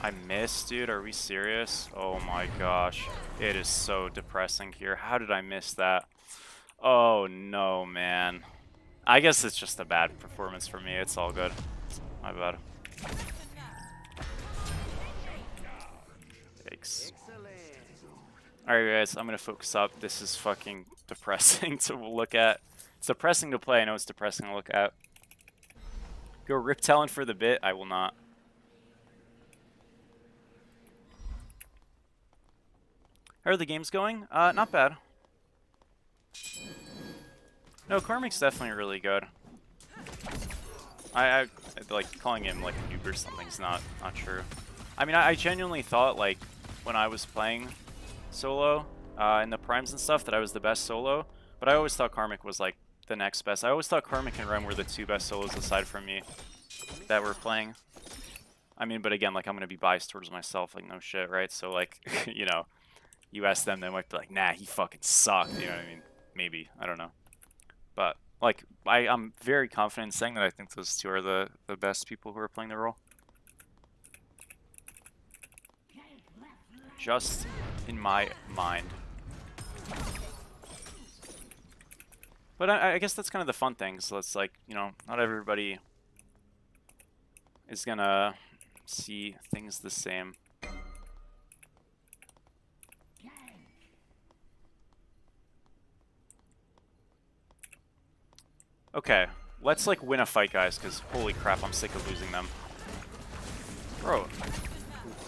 I missed, dude. Are we serious? Oh my gosh, it is so depressing here. How did I miss that? Oh no, man. I guess it's just a bad performance for me. It's all good. My bad. Yikes. Alright guys, I'm gonna focus up. This is fucking depressing to look at. It's depressing to play, I know it's depressing to look at. Go Rip Talon for the bit, I will not. How are the games going? Not bad. No, Karmic's definitely really good. I like calling him like a noob or something's not true. I mean, I genuinely thought like when I was playing solo in the primes and stuff that I was the best solo, but I always thought Karmic was like the next best. I always thought Karmic and Rem were the two best solos aside from me that were playing. I mean, but again, like I'm gonna be biased towards myself, like no shit, right? So like, you know, you ask them, they might be like, nah, he fucking sucked. You know what I mean? Maybe, I don't know. But like, I'm very confident in saying that I think those two are the best people who are playing the role. Just in my mind. But I guess that's kind of the fun thing. So it's like, you know, not everybody is gonna see things the same. Okay, let's like win a fight, guys, because holy crap, I'm sick of losing them. Bro,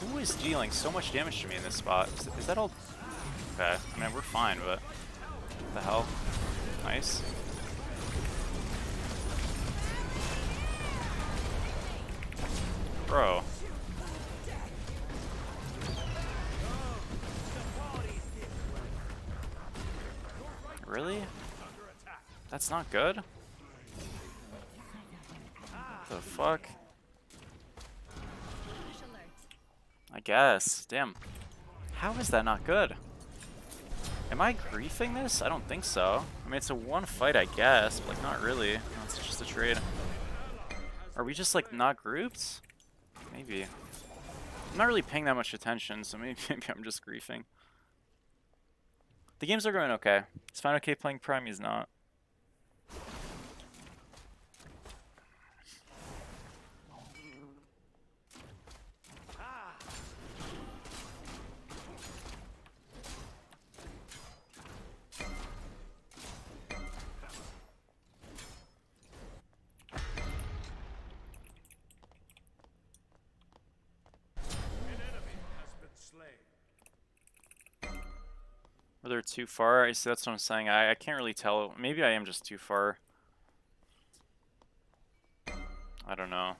who is dealing so much damage to me in this spot? Is that all? Okay, I mean, we're fine, but what the hell? Nice. Bro. Really? That's not good? What the fuck? I guess. Damn. How is that not good? Am I griefing this? I don't think so. I mean, it's a one fight, I guess, but like not really. No, it's just a trade. Are we just like not grouped? Maybe. I'm not really paying that much attention, so maybe I'm just griefing. The games are going okay. It's fine okay playing Prime, he's not. Or they're too far. I see, that's what I'm saying. I can't really tell. Maybe I am just too far. I don't know.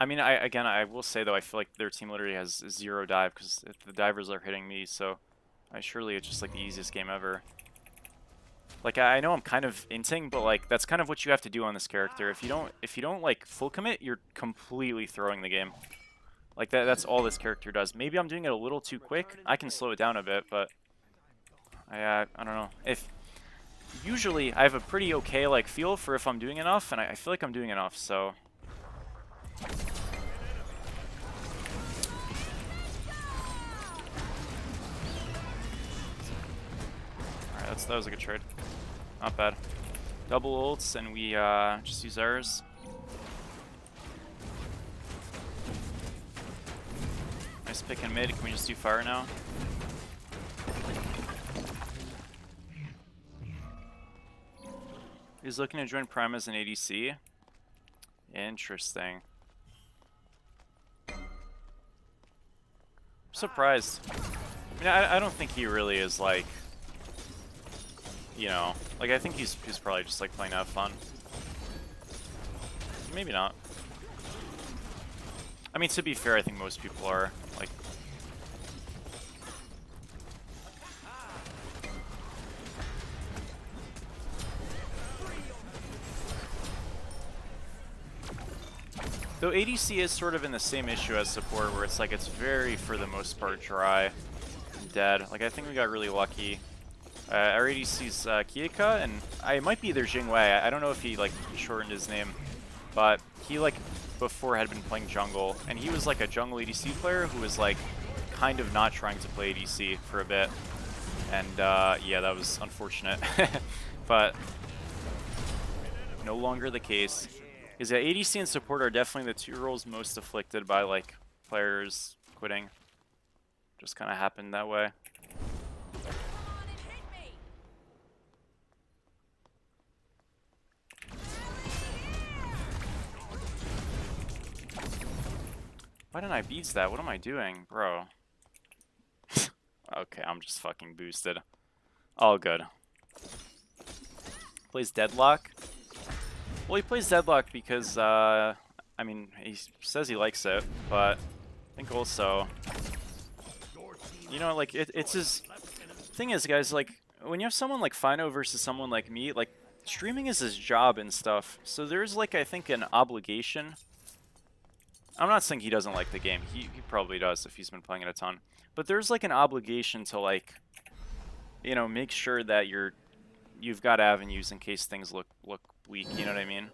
I mean, I will say though, I feel like their team literally has 0 dive because the divers are hitting me. So, surely it's just like the easiest game ever. Like I know I'm kind of inting, but like that's kind of what you have to do on this character. If you don't like full commit, you're completely throwing the game. Like that's all this character does. Maybe I'm doing it a little too quick. I can slow it down a bit, but I don't know. Usually I have a pretty okay like feel for if I'm doing enough, and I feel like I'm doing enough. So. Alright, that was a good trade. Not bad. Double ults, and we just use ours. Nice pick in mid. Can we just do fire now? He's looking to join Prime as an ADC. Interesting. I'm surprised. I mean, I don't think he really is like, you know, like I think he's probably just like playing to have fun. Maybe not. I mean, to be fair, I think most people are like. Though ADC is sort of in the same issue as support, where it's like it's very, for the most part, dry and dead. Like, I think we got really lucky. Our ADC's Kieka, and I might be either Jingwei. I don't know if he, like, shortened his name, but he, like, before had been playing jungle, and he was, like, a jungle ADC player who was, like, kind of not trying to play ADC for a bit. And, yeah, that was unfortunate. But no longer the case. Because yeah, ADC and support are definitely the two roles most afflicted by, like, players quitting. Just kind of happened that way. Why didn't I beats that? What am I doing, bro? Okay, I'm just fucking boosted. All good. Plays Deadlock. Well, he plays Deadlock because, I mean, he says he likes it, but I think also, you know, like, it's his... Thing is, guys, like, when you have someone like Fino versus someone like me, like, streaming is his job and stuff, so there's, like, I think an obligation. I'm not saying he doesn't like the game. He probably does if he's been playing it a ton. But there's, like, an obligation to, like, you know, make sure that you've got avenues in case things look weak, you know what I mean?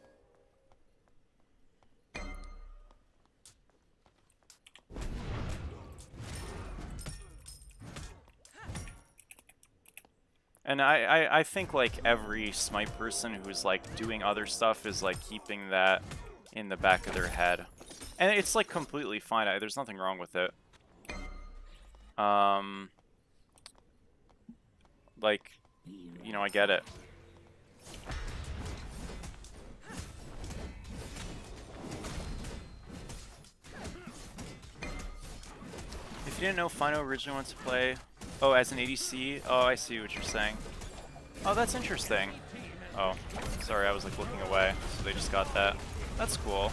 And I think, like, every smite person who's, like, doing other stuff is, like, keeping that in the back of their head. And it's, like, completely fine. There's nothing wrong with it. Like, you know, I get it. If you didn't know, Fino originally wanted to play... Oh, as an ADC? Oh, I see what you're saying. Oh, that's interesting. Oh, sorry, I was, like, looking away, so they just got that. That's cool.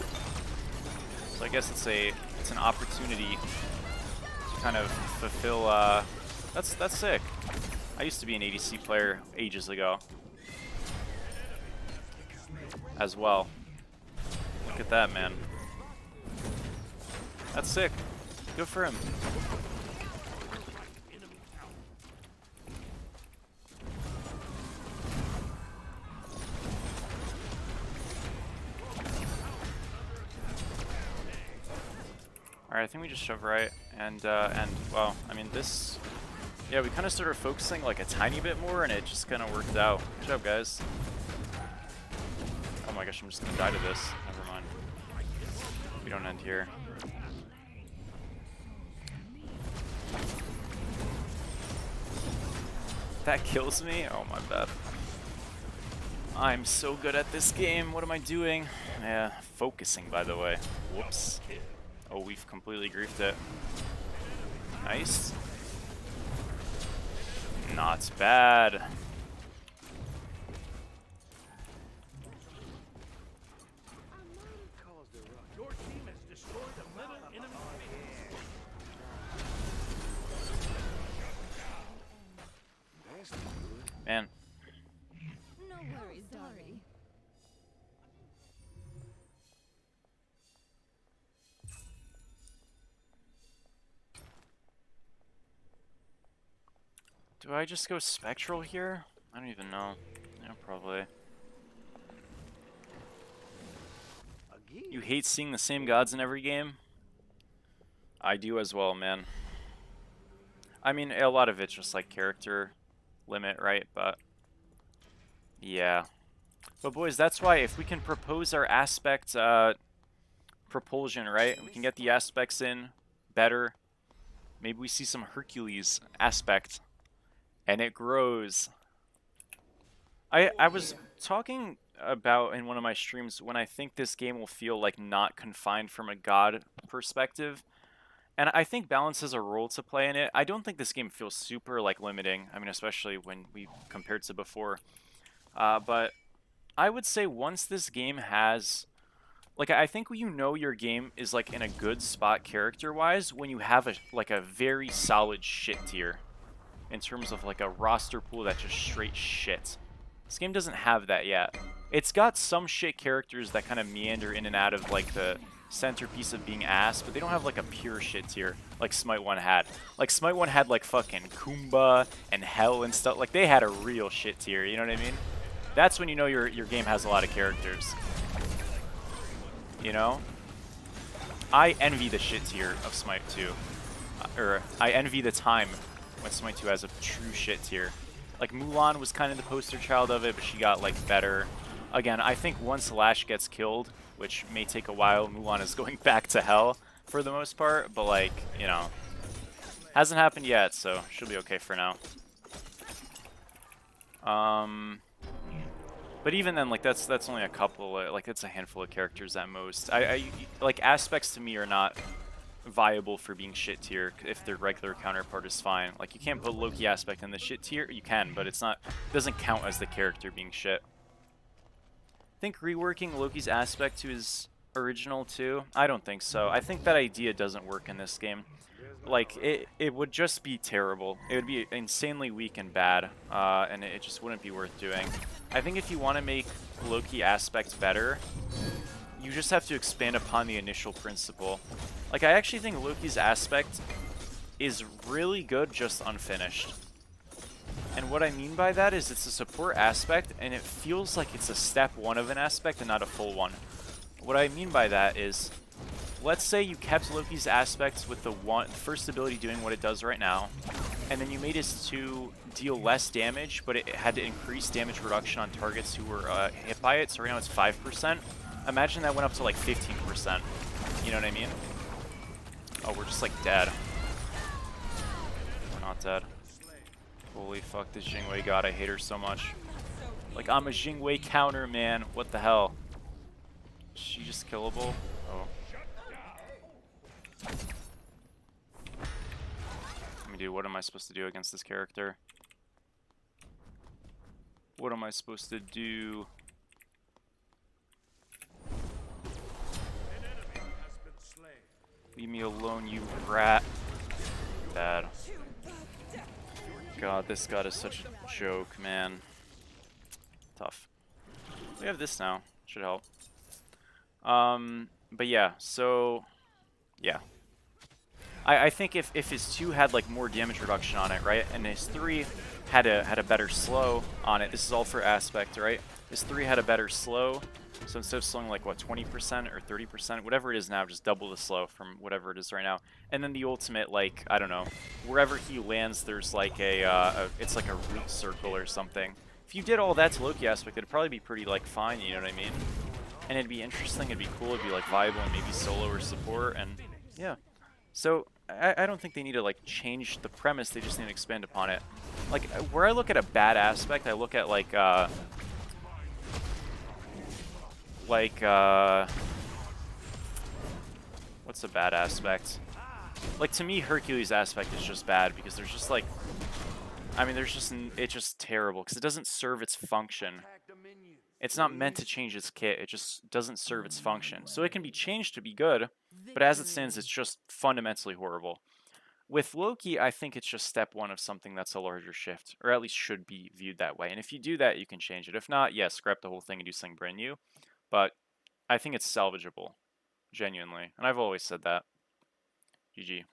So I guess it's an opportunity to kind of fulfill, that's sick. I used to be an ADC player ages ago. As well. Look at that, man. That's sick. Good for him. Alright, I think we just shove right, and well, I mean, this... Yeah, we kind of started focusing, like, a tiny bit more, and it just kind of worked out. Good job, guys. Oh my gosh, I'm just gonna die to this. Never mind. We don't end here. That kills me? Oh, my bad. I'm so good at this game. What am I doing? Yeah, focusing, by the way. Whoops. Oh, we've completely griefed it. Nice. Not bad. Your team has destroyed a middle enemy base. Man. No worries, darling. Do I just go Spectral here? I don't even know. Yeah, probably. You hate seeing the same gods in every game? I do as well, man. I mean, a lot of it's just like character limit, right? But yeah. But boys, that's why if we can propose our aspect propulsion, right? We can get the aspects in better. Maybe we see some Hercules aspect. And it grows. I was talking about in one of my streams when I think this game will feel like not confined from a god perspective. And I think balance has a role to play in it. I don't think this game feels super like limiting. I mean, especially when we compared to before. But I would say once this game has... Like, I think you know your game is like in a good spot character-wise when you have a very solid shit tier. In terms of like a roster pool that's just straight shit. This game doesn't have that yet. It's got some shit characters that kind of meander in and out of like the centerpiece of being ass, but they don't have like a pure shit tier like Smite 1 had. Like Smite 1 had like fucking Kumba and Hell and stuff. Like they had a real shit tier, you know what I mean? That's when you know your game has a lot of characters. You know? I envy the shit tier of Smite 2. Or I envy the time when Smite 2 has a true shit tier. Like Mulan was kind of the poster child of it, but she got like better. Again, I think once Lash gets killed, which may take a while, Mulan is going back to hell for the most part, but like, you know, hasn't happened yet, so she'll be okay for now. But even then, like that's only a couple, like it's a handful of characters at most. Like aspects to me are not viable for being shit tier if their regular counterpart is fine. Like you can't put Loki aspect in the shit tier. You can, but it doesn't count as the character being shit. I think reworking Loki's aspect to his original too. I don't think so. I think that idea doesn't work in this game. Like it would just be terrible. It would be insanely weak and bad, and it just wouldn't be worth doing. I think if you want to make Loki aspect better, you just have to expand upon the initial principle. Like, I actually think Loki's aspect is really good, just unfinished. And what I mean by that is it's a support aspect, and it feels like it's a step 1 of an aspect and not a full one. What I mean by that is, let's say you kept Loki's aspects with the first ability doing what it does right now, and then you made his 2 deal less damage, but it had to increase damage reduction on targets who were hit by it, so right now it's 5%. Imagine that went up to like 15%. You know what I mean? Oh, we're just like dead. We're not dead. Holy fuck, this Jingwei god, I hate her so much. Like, I'm a Jingwei counter, man. What the hell? Is she just killable? Oh. I mean, dude, what am I supposed to do against this character? What am I supposed to do? Leave me alone, you rat. Bad. God, this god is such a joke, man. Tough. We have this now. Should help. But yeah, so... Yeah. I think if his 2 had like more damage reduction on it, right? And his 3 had a better slow on it. This is all for aspect, right? His 3 had a better slow. So instead of slowing like, what, 20% or 30%, whatever it is now, just double the slow from whatever it is right now. And then the ultimate, like, I don't know, wherever he lands, there's like it's like a root circle or something. If you did all that to Loki aspect, it'd probably be pretty, like, fine, you know what I mean? And it'd be interesting, it'd be cool, it'd be, like, viable and maybe solo or support, and yeah. So, I don't think they need to, like, change the premise, they just need to expand upon it. Like, where I look at a bad aspect, I look at, like, what's a bad aspect? Like, to me, Hercules aspect is just bad because there's just like, I mean, it's just terrible because it doesn't serve its function. It's not meant to change its kit. It just doesn't serve its function. So it can be changed to be good, but as it stands, it's just fundamentally horrible. With Loki, I think it's just step 1 of something that's a larger shift, or at least should be viewed that way. And if you do that, you can change it. If not, yes, scrap the whole thing and do something brand new. But I think it's salvageable, genuinely. And I've always said that. GG.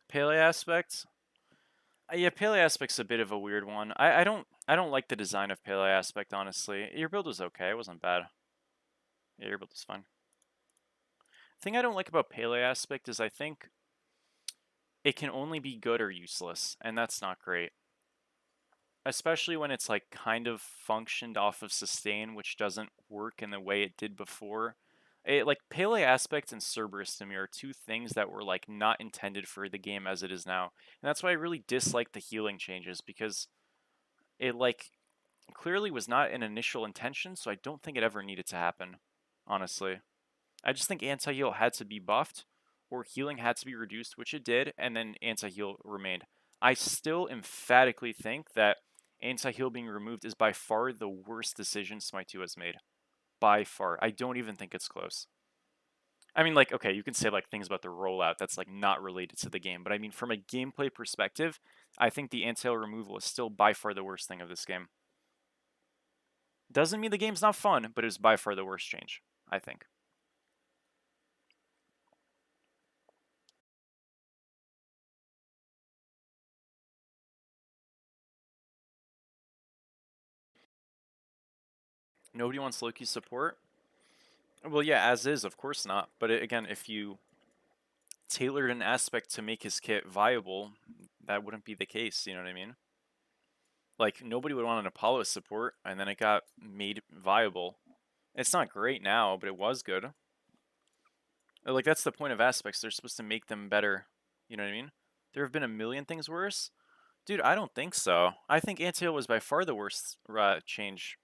Pele aspects? Yeah, Pele aspect's a bit of a weird one. I don't like the design of Pele aspect, honestly. Your build was okay, it wasn't bad. Yeah, your build was fine. The thing I don't like about Pele aspect is I think it can only be good or useless, and that's not great. Especially when it's like kind of functioned off of sustain, which doesn't work in the way it did before. Like Pele aspect and Cerberus to me are 2 things that were like not intended for the game as it is now. And that's why I really dislike the healing changes, because it like clearly was not an initial intention, so I don't think it ever needed to happen, honestly. I just think anti-heal had to be buffed, or healing had to be reduced, which it did, and then anti-heal remained. I still emphatically think that anti-heal being removed is by far the worst decision Smite 2 has made. By far. I don't even think it's close. I mean, like, okay, you can say like things about the rollout that's like not related to the game, but I mean, from a gameplay perspective, I think the anti-heal removal is still by far the worst thing of this game. Doesn't mean the game's not fun, but it's by far the worst change, I think. Nobody wants Loki's support? Well, yeah, as is, of course not. But again, if you tailored an aspect to make his kit viable, that wouldn't be the case, you know what I mean? Like, nobody would want an Apollo support, and then it got made viable. It's not great now, but it was good. Like, that's the point of aspects. They're supposed to make them better. You know what I mean? There have been a million things worse. Dude, I don't think so. I think Anti-Heal was by far the worst change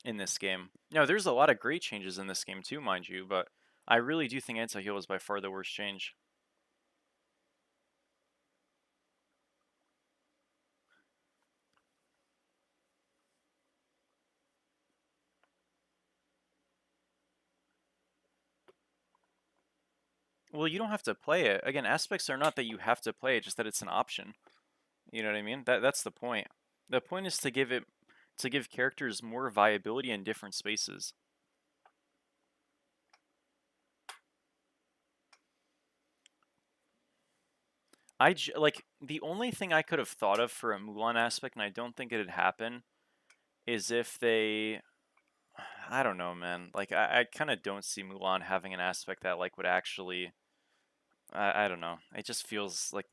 in this game. Now, there's a lot of great changes in this game too, mind you, but I really do think Anti-Heal was by far the worst change. Well, you don't have to play it. Again, aspects are not that you have to play it, just that it's an option. You know what I mean? That's the point. The point is to give characters more viability in different spaces. Like the only thing I could have thought of for a Mulan aspect, and I don't think it'd happen, is if they I don't know, man. Like I kind of don't see Mulan having an aspect that like would actually I don't know. It just feels like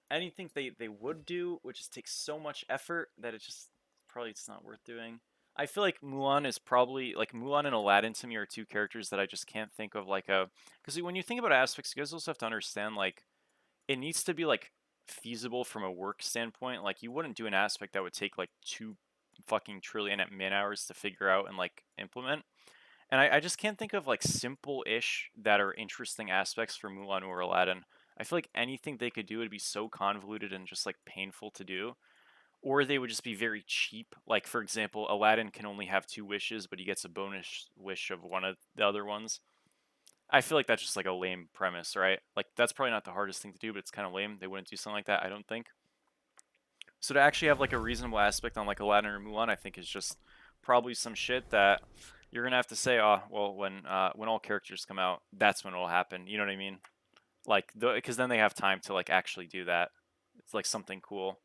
anything they would do would just take so much effort that it just probably it's not worth doing. I feel like Mulan is probably like Mulan and Aladdin to me are two characters that I just can't think of like a because when you think about aspects, you guys also have to understand like it needs to be like feasible from a work standpoint. Like you wouldn't do an aspect that would take like 2 fucking trillion at man hours to figure out and like implement. And I just can't think of like simple-ish that are interesting aspects for Mulan or Aladdin. I feel like anything they could do would be so convoluted and just like painful to do. Or they would just be very cheap. Like for example, Aladdin can only have 2 wishes, but he gets a bonus wish of one of the other ones. I feel like that's just like a lame premise, right? Like that's probably not the hardest thing to do, but it's kind of lame. They wouldn't do something like that, I don't think. So to actually have like a reasonable aspect on like Aladdin or Mulan, I think is just probably some shit that you're gonna have to say, oh, well, when all characters come out, that's when it'll happen. You know what I mean? Like, because then they have time to like actually do that. It's like something cool.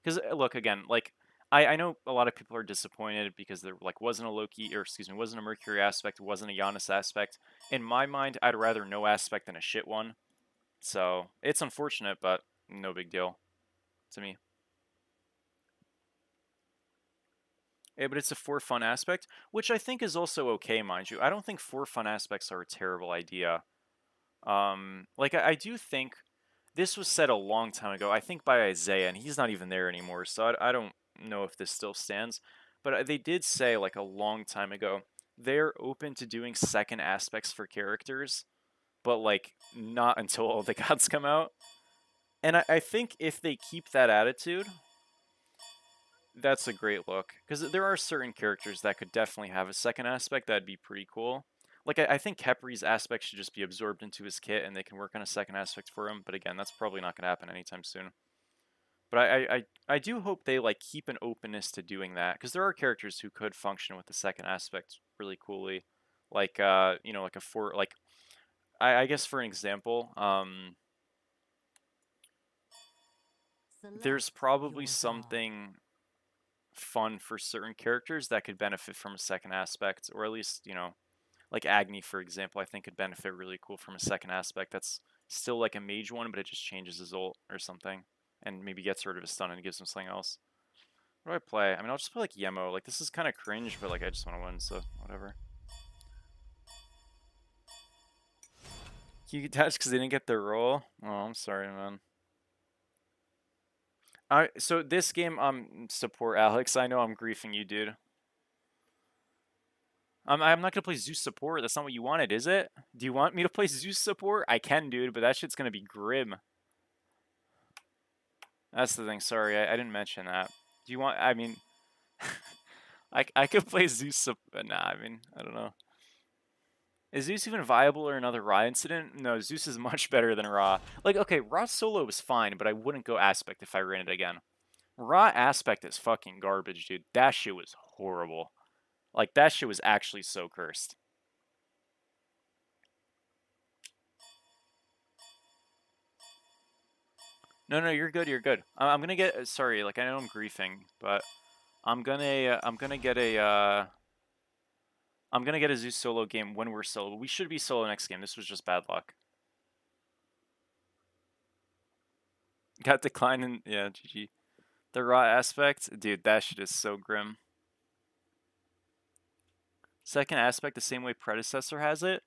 Because look again, like I know a lot of people are disappointed because there like wasn't a Loki or excuse me wasn't a Mercury aspect, wasn't a Giannis aspect. In my mind, I'd rather no aspect than a shit one. So it's unfortunate, but no big deal to me. Yeah, but it's a for fun aspect, which I think is also okay, mind you. I don't think for fun aspects are a terrible idea. Like I do think this was said a long time ago. I think by Isaiah, and he's not even there anymore, so I don't know if this still stands. But they did say like a long time ago they're open to doing second aspects for characters, but like not until all the gods come out. And I think if they keep that attitude, that's a great look because there are certain characters that could definitely have a second aspect that'd be pretty cool. Like I think Kepri's aspect should just be absorbed into his kit and they can work on a second aspect for him. But again, that's probably not going to happen anytime soon. But I do hope they like keep an openness to doing that because there are characters who could function with the second aspect really coolly, like you know like a for like I guess for an example there's probably something fun for certain characters that could benefit from a second aspect, or at least, you know, like Agni, for example, I think could benefit really cool from a second aspect that's still like a mage one, but it just changes his ult or something, and maybe gets rid of his stun and gives him something else. What do I play? I mean, I'll just play like Yemo. Like, this is kind of cringe, but like, I just want to win, so whatever. You detached because they didn't get their roll? Oh, I'm sorry, man. So this game, support Alex. I know I'm griefing you, dude. I'm not gonna play Zeus support. That's not what you wanted, is it? Do you want me to play Zeus support? I can, dude, but that shit's gonna be grim. That's the thing. Sorry, I didn't mention that. Do you want? I mean, I could play Zeus support. Nah, I mean, I don't know. Is Zeus even viable or another Ra incident? No, Zeus is much better than Ra. Like, okay, Ra solo was fine, but I wouldn't go Aspect if I ran it again. Ra Aspect is fucking garbage, dude. That shit was horrible. Like, that shit was actually so cursed. No, no, you're good, you're good. I'm gonna get, sorry, like, I know I'm griefing, but I'm gonna get a Zeus solo game when we're solo. We should be solo next game. This was just bad luck. Got declined in, yeah, GG. The Raw Aspect, dude, that shit is so grim. Second Aspect, the same way Predecessor has it?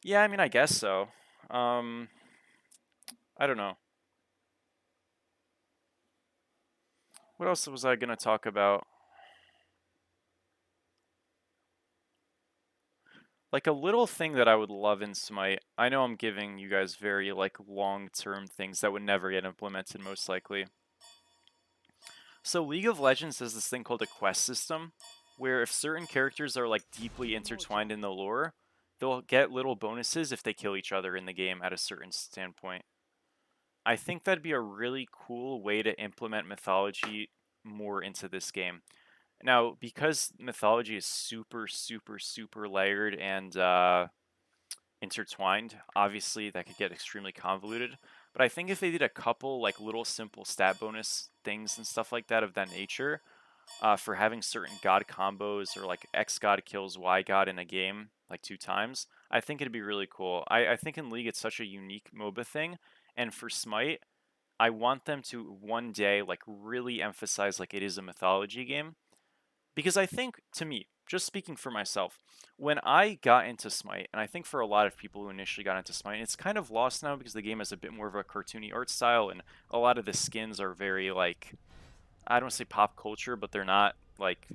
Yeah, I mean, I guess so. I don't know. What else was I gonna talk about? Like a little thing that I would love in Smite. I know I'm giving you guys very like long-term things that would never get implemented most likely. So League of Legends has this thing called a quest system, where if certain characters are like deeply intertwined in the lore, they'll get little bonuses if they kill each other in the game at a certain standpoint. I think that'd be a really cool way to implement mythology more into this game. Now, because mythology is super, super, super layered and intertwined, obviously that could get extremely convoluted. But I think if they did a couple like little simple stat bonus things and stuff like that of that nature, for having certain god combos or like X god kills Y god in a game like 2 times, I think it'd be really cool. I think in League it's such a unique MOBA thing, and for Smite, I want them to one day like really emphasize like it is a mythology game. Because I think, to me, just speaking for myself, when I got into Smite, and I think for a lot of people who initially got into Smite, it's kind of lost now because the game has a bit more of a cartoony art style, and a lot of the skins are very, like, I don't want to say pop culture, but they're not, like,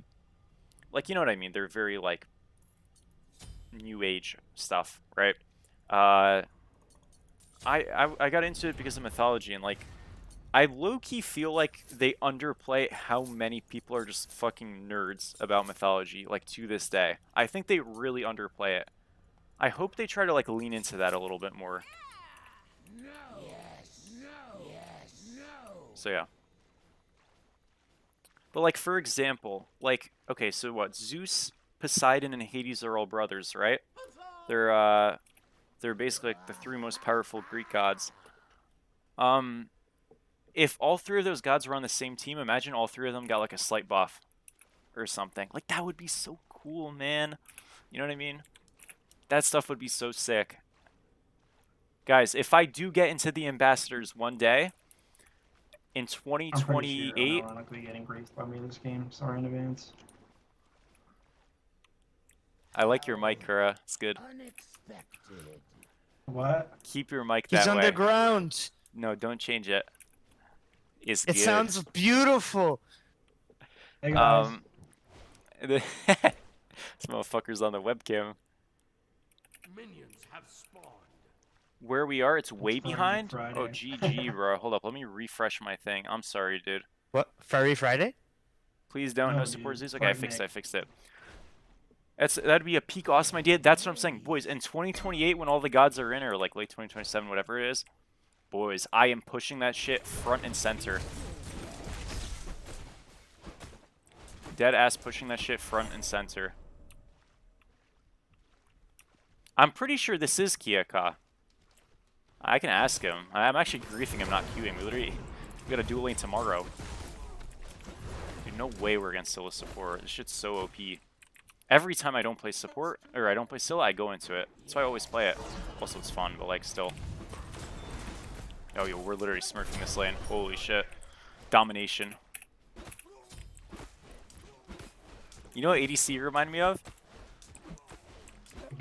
you know what I mean? They're very, like, new age stuff, right? I got into it because of mythology, and, like, I low-key feel like they underplay how many people are just fucking nerds about mythology, like, to this day. I think they really underplay it. I hope they try to, like, lean into that a little bit more. No. Yes. No. Yes. No. So, yeah. But, like, for example, like, okay, so what? Zeus, Poseidon, and Hades are all brothers, right? They're basically, like, the 3 most powerful Greek gods. If all 3 of those gods were on the same team, imagine all 3 of them got like a slight buff or something. Like, that would be so cool, man. You know what I mean? That stuff would be so sick. Guys, if I do get into the ambassadors one day, in I'm pretty sure 2028... I'm ironically getting briefed by me this game. Sorry in advance. I like your mic, Kura. It's good. Unexpected. What? Keep your mic He's that way. underground. No, don't change it. It's It good. sounds beautiful. Hey guys. This motherfucker's on the webcam. Minions have spawned. Where we are, it's way Friday, behind? Friday. Oh, GG, bro. Hold up, let me refresh my thing. I'm sorry, dude. What? Furry Friday? Please don't. No, No support dude. Zeus. Okay, I Fuck fixed it. Nick. I fixed it. That'd be a peak awesome idea. That's what I'm saying, boys. In 2028, when all the gods are in, or like late 2027, whatever it is, boys, I am pushing that shit front and center. Dead ass pushing that shit front and center. I'm pretty sure this is Kiaka. I can ask him. I'm actually griefing him, not queuing. We got a duel lane tomorrow. Dude, no way we're against Scylla support. This shit's so OP. Every time I don't play support, or I don't play Scylla, I go into it. That's why I always play it. Also, it's fun, but like, still. Oh, yo, we're literally smurfing this lane. Holy shit. Domination. You know what ADC remind me of?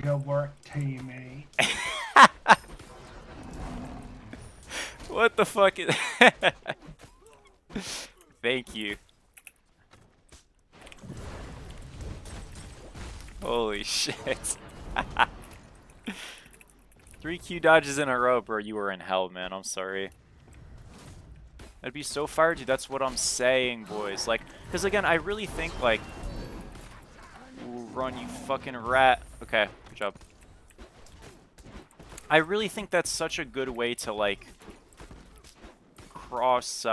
Good work, teammate. What the fuck is... Thank you. Holy shit. 3 Q dodges in a row, bro. You were in hell, man. I'm sorry. That'd be so fire, dude. That's what I'm saying, boys. Like, because again, I really think, like... Ooh, run, you fucking rat. Okay. matchup. I really think that's such a good way to like cross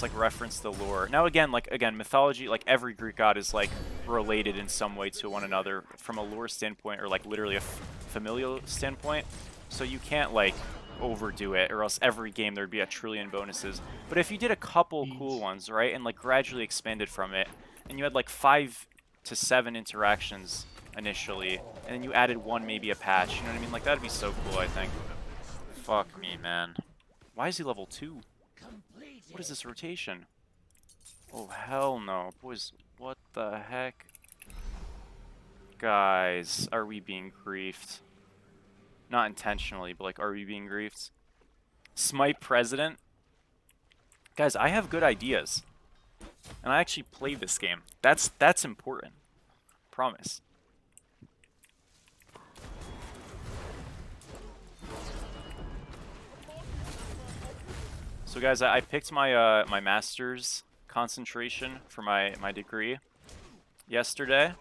like reference the lore. Now again, mythology, like every Greek god is like related in some way to one another from a lore standpoint or like literally a familial standpoint. So you can't like overdo it or else every game there'd be a trillion bonuses. But if you did a couple cool ones, right, and like gradually expanded from it, and you had like 5 to 7 interactions initially, and then you added one maybe a patch, you know what I mean? Like that'd be so cool, I think. Fuck me, man. Why is he level 2? What is this rotation? Oh, hell no. Boys, what the heck? Guys, are we being griefed? Not intentionally, but like, are we being griefed? Smite President? Guys, I have good ideas. And I actually played this game. That's important. Promise. So guys, I picked my my master's concentration for my degree yesterday.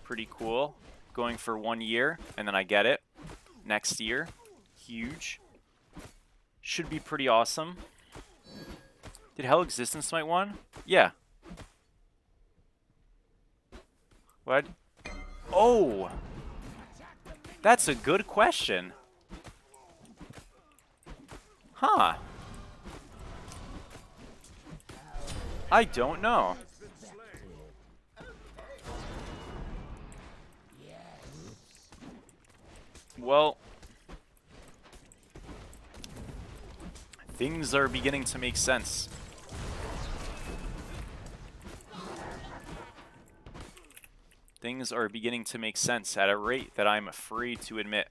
Pretty cool. Going for 1 year, and then I get it next year. Huge. Should be pretty awesome. Did hell exist in Smite 1? Yeah. What? Oh! That's a good question. Huh. I don't know. Well, things are beginning to make sense. Things are beginning to make sense at a rate that I'm afraid to admit.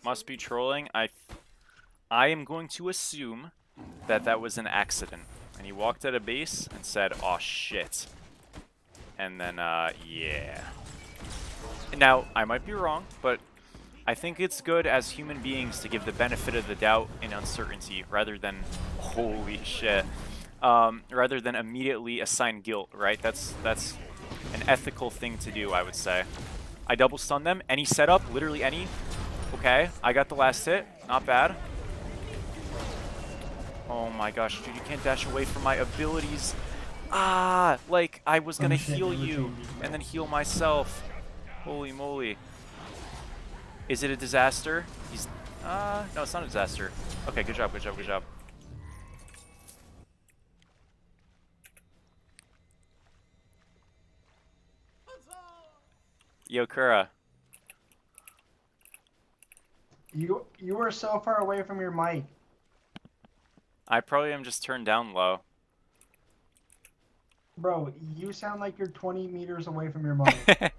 Must be trolling. I am going to assume that that was an accident. And he walked at a base and said, "Aw, shit." And then, yeah. Now, I might be wrong, but I think it's good as human beings to give the benefit of the doubt in uncertainty rather than, holy shit, rather than immediately assign guilt, right? That's an ethical thing to do, I would say. I double stunned them. Any setup, literally any. Okay, I got the last hit. Not bad. Oh my gosh, dude, you can't dash away from my abilities. Ah, like, I was gonna heal you and then heal myself. Holy moly. Is it a disaster? He's, no, it's not a disaster. Okay, good job, good job, good job. Yo, Kura. You were so far away from your mic. I probably am just turned down low. Bro, you sound like you're 20 meters away from your mic.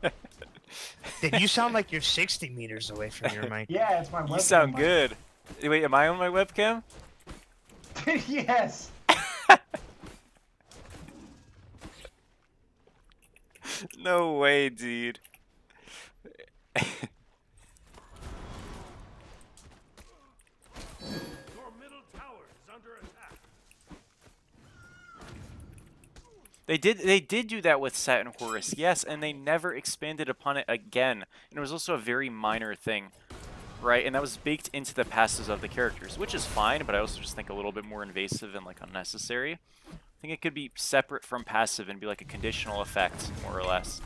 Dude, you sound like you're 60 meters away from your mic. Yeah, it's my webcam. You sound mic. good. Wait, am I on my webcam? Yes. No way, dude. Your middle tower is under attack. They did do that with Set and Horus, yes, and they never expanded upon it again. And it was also a very minor thing, right? And that was baked into the passives of the characters, which is fine, but I also just think a little bit more invasive and like unnecessary. I think it could be separate from passive and be like a conditional effect, more or less.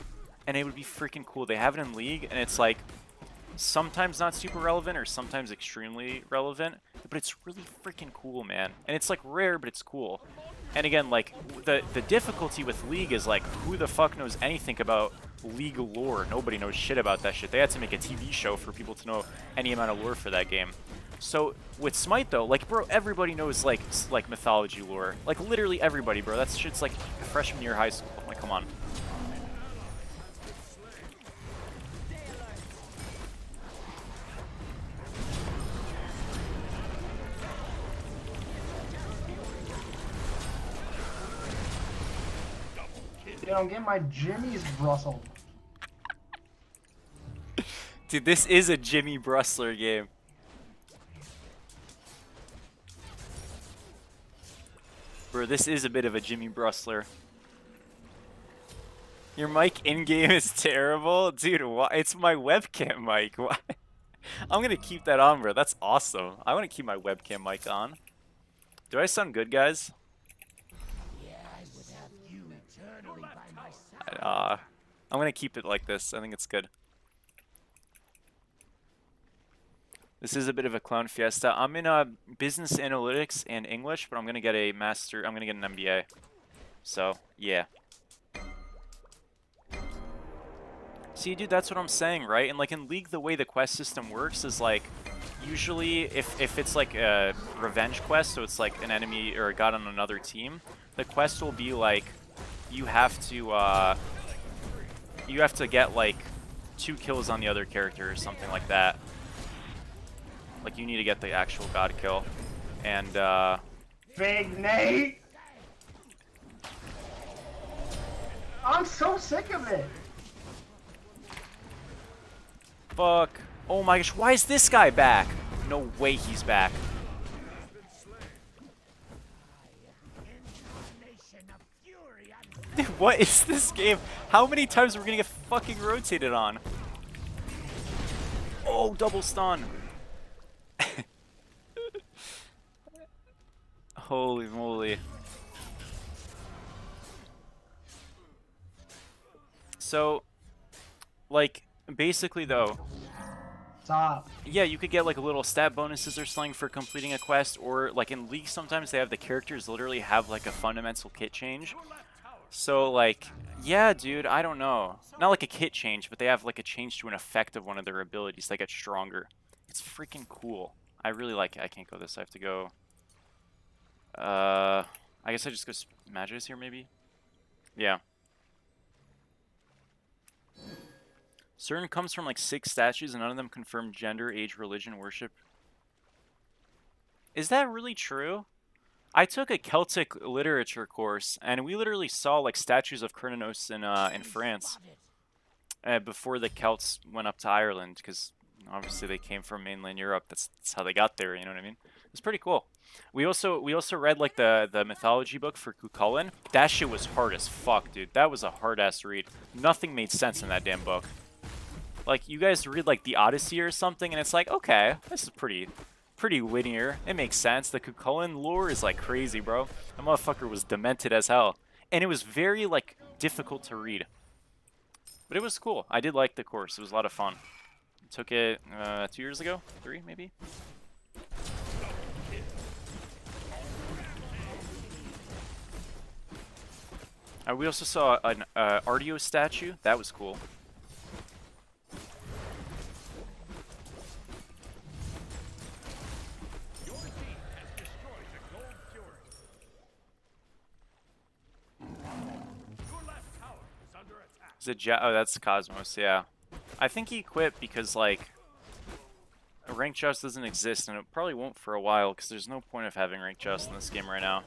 And it would be freaking cool. They have it in League, and it's like sometimes not super relevant or sometimes extremely relevant, but it's really freaking cool, man. And it's like rare, but it's cool. And again, like the difficulty with League is like, who the fuck knows anything about League lore? Nobody knows shit about that shit. They had to make a TV show for people to know any amount of lore for that game. So with Smite though, like bro, everybody knows like mythology lore. Like literally everybody, bro. That shit's like freshman year of high school. Like come on. You don't get my Jimmy's rustled. Dude, this is a Jimmy Brustler game. Bro, this is a bit of a Jimmy Brustler. Your mic in-game is terrible? Dude, why? It's my webcam mic. Why? I'm gonna keep that on, bro. That's awesome. I want to keep my webcam mic on. Do I sound good, guys? I'm gonna keep it like this. I think it's good. This is a bit of a clown fiesta. I'm in business analytics and English, but I'm gonna get a master. I'm gonna get an MBA. So yeah. See, dude, that's what I'm saying, right? And like in League, the way the quest system works is like, usually if it's like a revenge quest, so it's like an enemy or a god on another team, the quest will be like, you have to get like 2 kills on the other character or something like that. Like you need to get the actual god kill, and Big Nate! I'm so sick of it! fuck. Oh my gosh, why is this guy back? No way he's back. Dude, what is this game? How many times are we gonna get fucking rotated on? Oh, double stun. Holy moly. So, like, basically though, Stop. yeah, you could get like little stat bonuses or something for completing a quest, or like in League sometimes they have the characters literally have like a fundamental kit change. So like, yeah, dude, I don't know. Not like a kit change, but they have like a change to an effect of one of their abilities. They get stronger. It's freaking cool. I really like it. I can't go this. I have to go. I guess I just go Magi's here maybe? Yeah. Certain comes from like 6 statues and none of them confirm gender, age, religion, worship. Is that really true? I took a Celtic literature course and we literally saw like statues of Cernunnos in France before the Celts went up to Ireland, because obviously they came from mainland Europe. That's how they got there, you know what I mean? It's pretty cool. We also read like the mythology book for Cuchulainn. That shit was hard as fuck, dude. That was a hard ass read. Nothing made sense in that damn book. Like you guys read like the Odyssey or something and it's like, okay, this is pretty linear. It makes sense. The Cuchulainn lore is like crazy, bro. The motherfucker was demented as hell. And it was very like difficult to read. But it was cool. I did like the course. It was a lot of fun. Took it 2 years ago? 3 maybe? We also saw an Artio statue. That was cool. Your team has destroyed the Gold Fury. Your left tower is under attack. Is it oh, that's Cosmos, yeah. I think he quit because, like, Ranked Just doesn't exist, and it probably won't for a while, because there's no point of having Ranked Just in this game right now.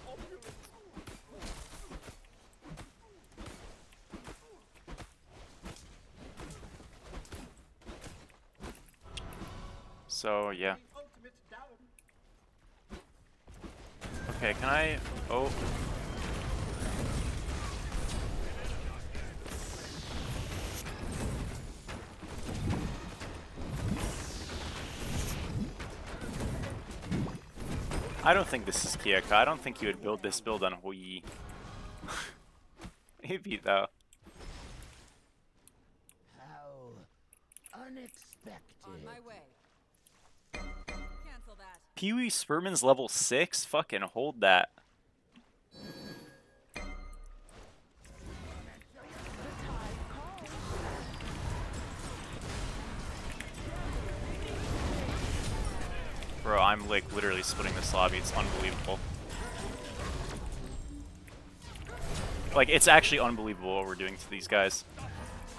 So, yeah. Okay, can I... Oh. I don't think this is Kiaka. I don't think you would build this build on Hoi. Maybe, though. How unexpected. On my way. Cancel that. Pee-wee Spurman's level 6? Fucking hold that. Bro, I'm like literally splitting this lobby. It's unbelievable. Like, it's actually unbelievable what we're doing to these guys.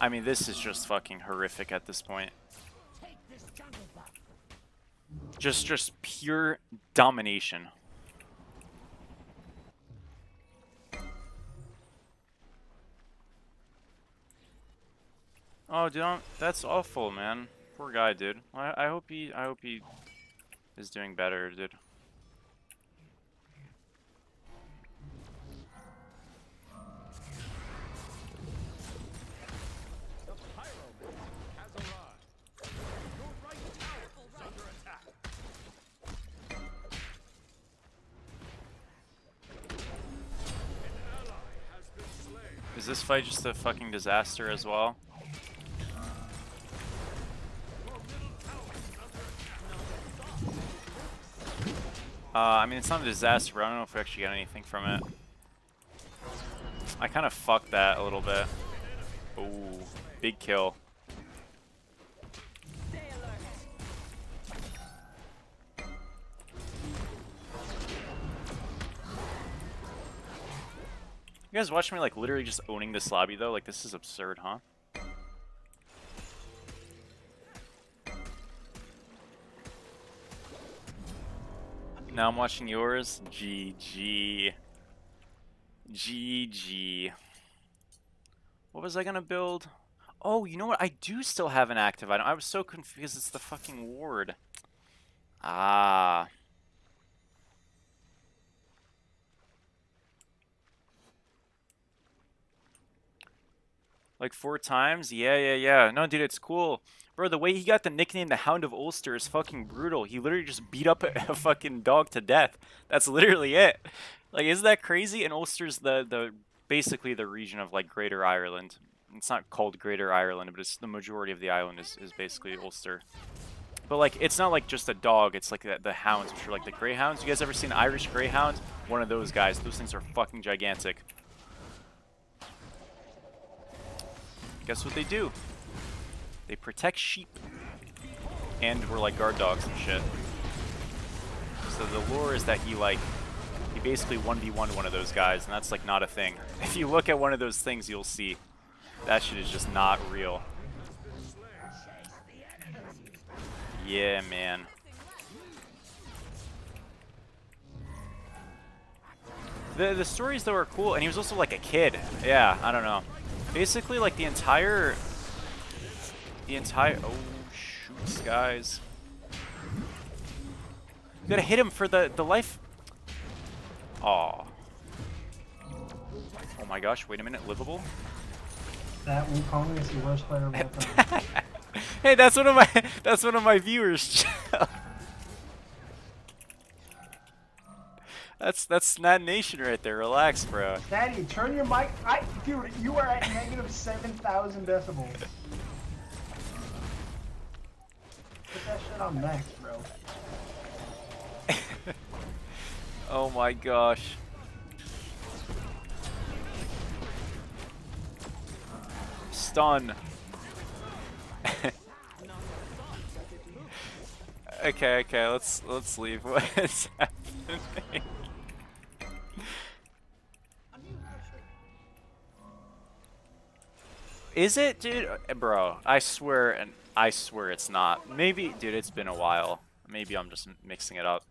I mean, this is just fucking horrific at this point. Just pure domination. Oh, dude, that's awful, man. Poor guy, dude. I hope he is doing better, dude. this fight just a fucking disaster as well? I mean, it's not a disaster, but I don't know if we actually get anything from it. I kind of fucked that a little bit. Ooh, big kill. You guys watch me like literally just owning this lobby though? Like this is absurd, huh? Now I'm watching yours. GG. GG. What was I gonna build? Oh, you know what? I do still have an active item. I was so confused. It's the fucking ward. Ah. Like 4 times? Yeah. No, dude, it's cool. Bro, the way he got the nickname the Hound of Ulster is fucking brutal. He literally just beat up a fucking dog to death. That's literally it. Like, isn't that crazy? And Ulster's the basically the region of like Greater Ireland. It's not called Greater Ireland, but it's the majority of the island is basically Ulster. But like, it's not like just a dog. It's like the hounds, which are like the greyhounds. You guys ever seen Irish greyhound? One of those guys. Those things are fucking gigantic. Guess what they do? They protect sheep. And we're like guard dogs and shit. So the lore is that he basically 1v1'd one of those guys, and that's like not a thing. If you look at one of those things, you'll see that shit is just not real. Yeah, man. The stories though are cool, and he was also like a kid. Yeah, I don't know. Basically, like the entire oh shoots, guys. You gotta hit him for the life. Aw. Oh my gosh! Wait a minute, livable. That Wukong is the worst player of all time. Hey, that's one of my viewers. That's Snad Nation right there. Relax, bro. Daddy, turn your mic. Dude, you are at negative 7,000 decibels. Put that shit on max, bro. Oh my gosh. Stun. Okay, let's leave. What is happening? Is it, dude? Bro, I swear it's not. Maybe, dude, it's been a while. Maybe I'm just mixing it up.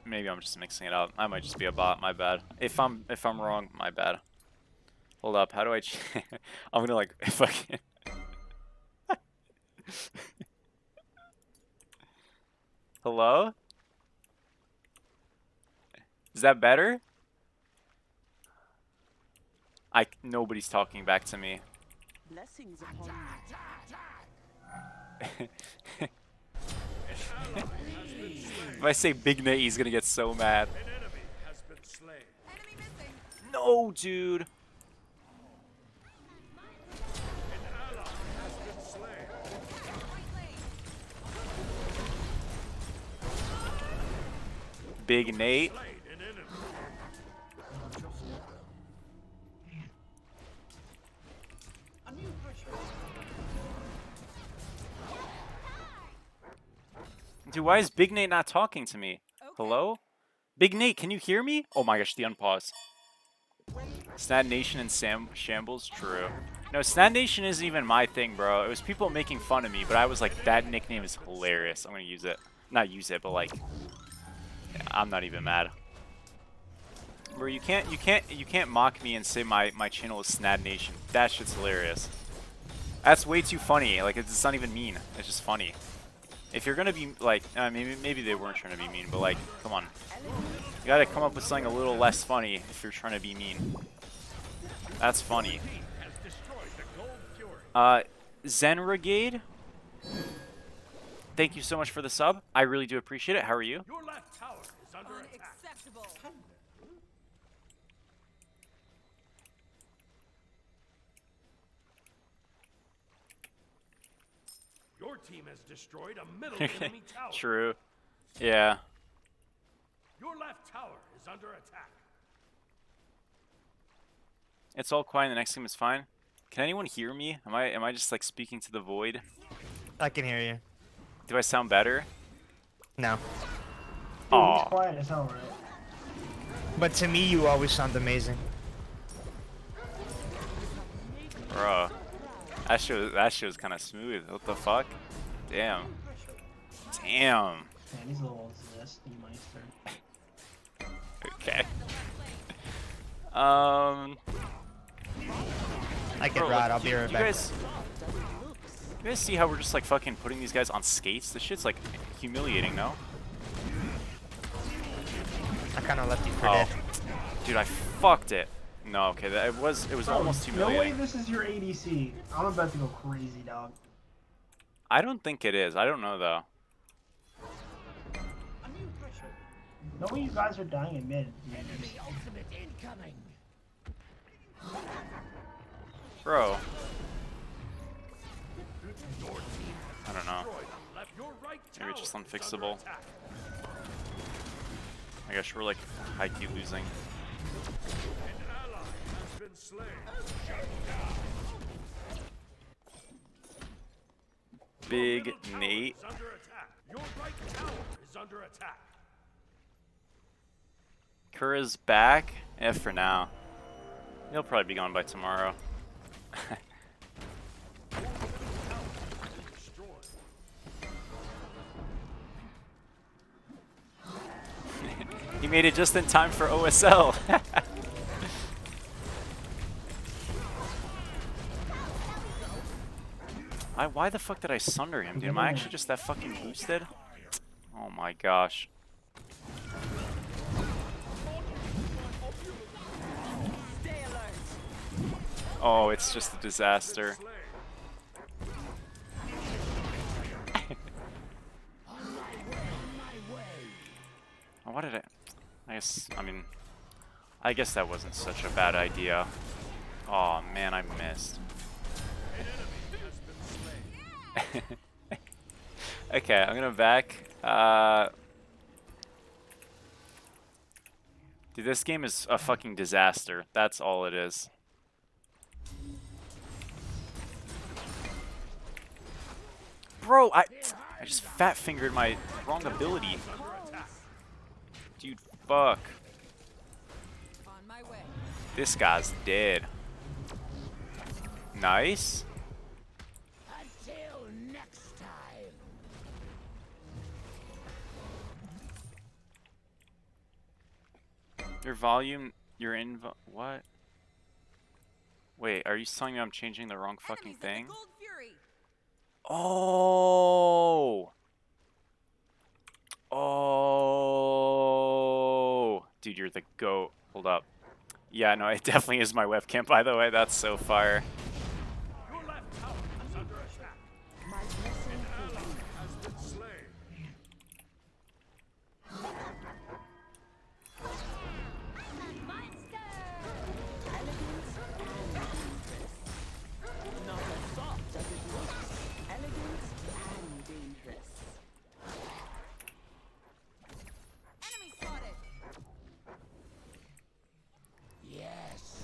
Maybe I'm just mixing it up. I might just be a bot, my bad. If I'm wrong, my bad. Hold up, how do I I'm gonna like fucking Hello? Is that better? Nobody's talking back to me. Blessings upon you. If I say Big Nate, he's gonna get so mad. An enemy has been slain. No, dude. An ally has been slain. Big Nate. Slain an enemy. Dude, why is Big Nate not talking to me? Hello? Big Nate, can you hear me? Oh my gosh, the unpause. Snad Nation and Shambles? True. No, Snad Nation isn't even my thing, bro. It was people making fun of me, but I was like, that nickname is hilarious. I'm gonna use it. Not use it, but like, I'm not even mad. Bro, you can't mock me and say my channel is Snad Nation. That shit's hilarious. That's way too funny. Like, it's not even mean. It's just funny. If you're gonna be like, maybe they weren't trying to be mean, but like, come on. You gotta come up with something a little less funny if you're trying to be mean. That's funny. Has destroyed the Gold Fury. Zen Brigade. Thank you so much for the sub. I really do appreciate it. How are you? Your left tower is under attack. Unacceptable. Your team has destroyed a middle enemy tower. True. Yeah. Your left tower is under attack. It's all quiet. The next game is fine. Can anyone hear me? Am I just like speaking to the void? I can hear you. Do I sound better? No. Dude, he's Aw. quiet as hell, right? But to me, you always sound amazing. Bro. That show's kind of smooth. What the fuck? Damn. Damn. Man, he's a little zesty meister. Okay. I get Bro, right. like, I'll be right you back. guys see how we're just like fucking putting these guys on skates? This shit's like humiliating, no? I kind of left you for Oh, dead. dude, I fucked it. No, okay, it was Bro, almost no way humiliating. this is your ADC. I'm about to go crazy, dog. I don't think it is. I don't know though. No way you guys are dying in mid. Enemy ultimate incoming. Bro. I don't know. Your right Maybe it's just tower is under unfixable. attack. I guess we're like high key losing. An ally has been slain. Big Middle tower Nate. is under attack. Your right tower is under attack. Kura's back? Yeah, for now. He'll probably be gone by tomorrow. Destroyed. He made it just in time for OSL. Why the fuck did I sunder him, dude? Am I actually just that fucking boosted? Oh my gosh. Oh, it's just a disaster. Why did I guess that wasn't such a bad idea. Oh man, I missed. Okay, I'm gonna back. Dude, this game is a fucking disaster. That's all it is. Bro, I just fat fingered my wrong ability. Dude, fuck. On my way. This guy's dead. Nice. Until next time. Your volume, what? Wait, are you telling me I'm changing the wrong fucking Enemies at the thing? Gold Fury. Oh. Oh. Dude, you're the GOAT. Hold up. Yeah, no, it definitely is my webcam, by the way. That's so fire. Your left tower is under attack. My blessing An for ally you. has been slain. Elegance and not as soft as it looks. Elegance and dangerous. Enemy spotted. Yes.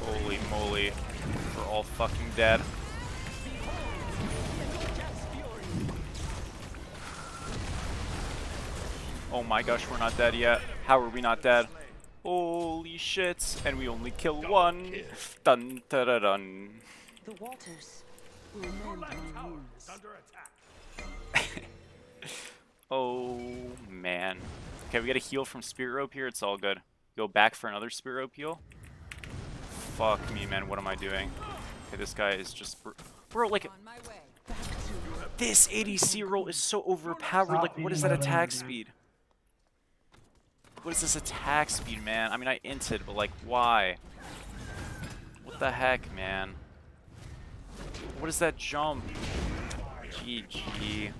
Holy moly. We're all fucking dead. Oh my gosh, we're not dead yet. How are we not dead? Holy shit. And we only kill one. Dun da da dun. The waters will Your mend left my tower wounds. is under attack. Oh man. Okay, we got a heal from Spirit Rope here. It's all good. Go back for another Spirit Rope heal. Fuck me, man. What am I doing? Okay, this guy is just... Bro, like, On my way. Back to this ADC roll is so overpowered. Stop Like, what is beating that my attack leg, dude. speed? What is this attack speed, man? I mean, I inted, but like, why? What the heck, man? What is that jump? GG.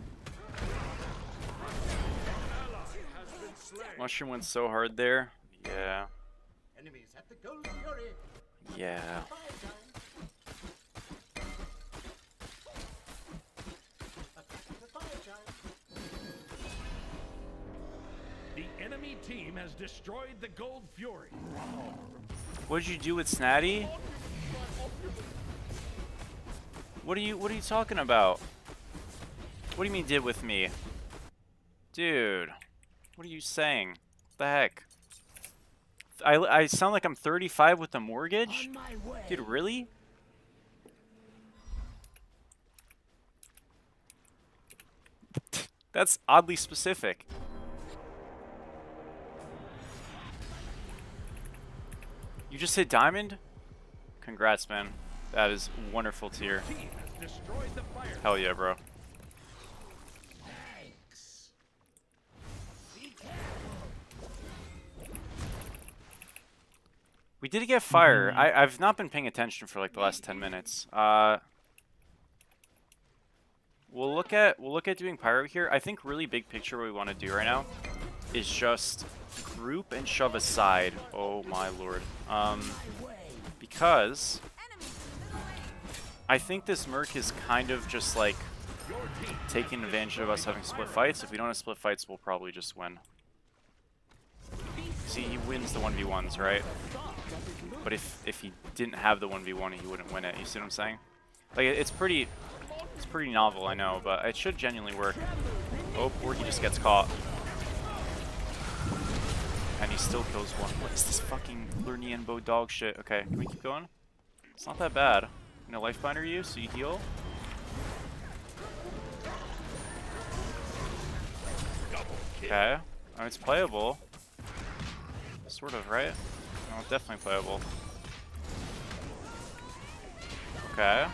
Mushroom went so hard there. Yeah. Enemies at the Gold Fury. Yeah. The enemy team has destroyed the Gold Fury. What'd you do with Snatty? What are you talking about? What do you mean did with me? Dude, what are you saying? What the heck? I sound like I'm 35 with a mortgage? On my way. Dude, really? That's oddly specific. You just hit diamond? Congrats, man. That is wonderful to hear. Team has destroyed the fire. Hell yeah, bro. Thanks. Be careful. We did get fire. I've not been paying attention for like the last 10 minutes. We'll look at doing pyro here. I think really big picture what we want to do right now is just group and shove aside. Oh my lord. Because I think this Merc is kind of just like taking advantage of us having split fights. If we don't have split fights, we'll probably just win. See, he wins the 1v1s, right? But if he didn't have the 1v1, he wouldn't win it. You see what I'm saying? Like, it's pretty novel, I know, but it should genuinely work. Oh, or he just gets caught. And he still kills one. What is this fucking Lurnian bow dog shit? Okay, can we keep going? It's not that bad. I'm gonna life binder you so you heal. Okay. Oh, it's playable. Sort of, right? No, it's definitely playable. Okay.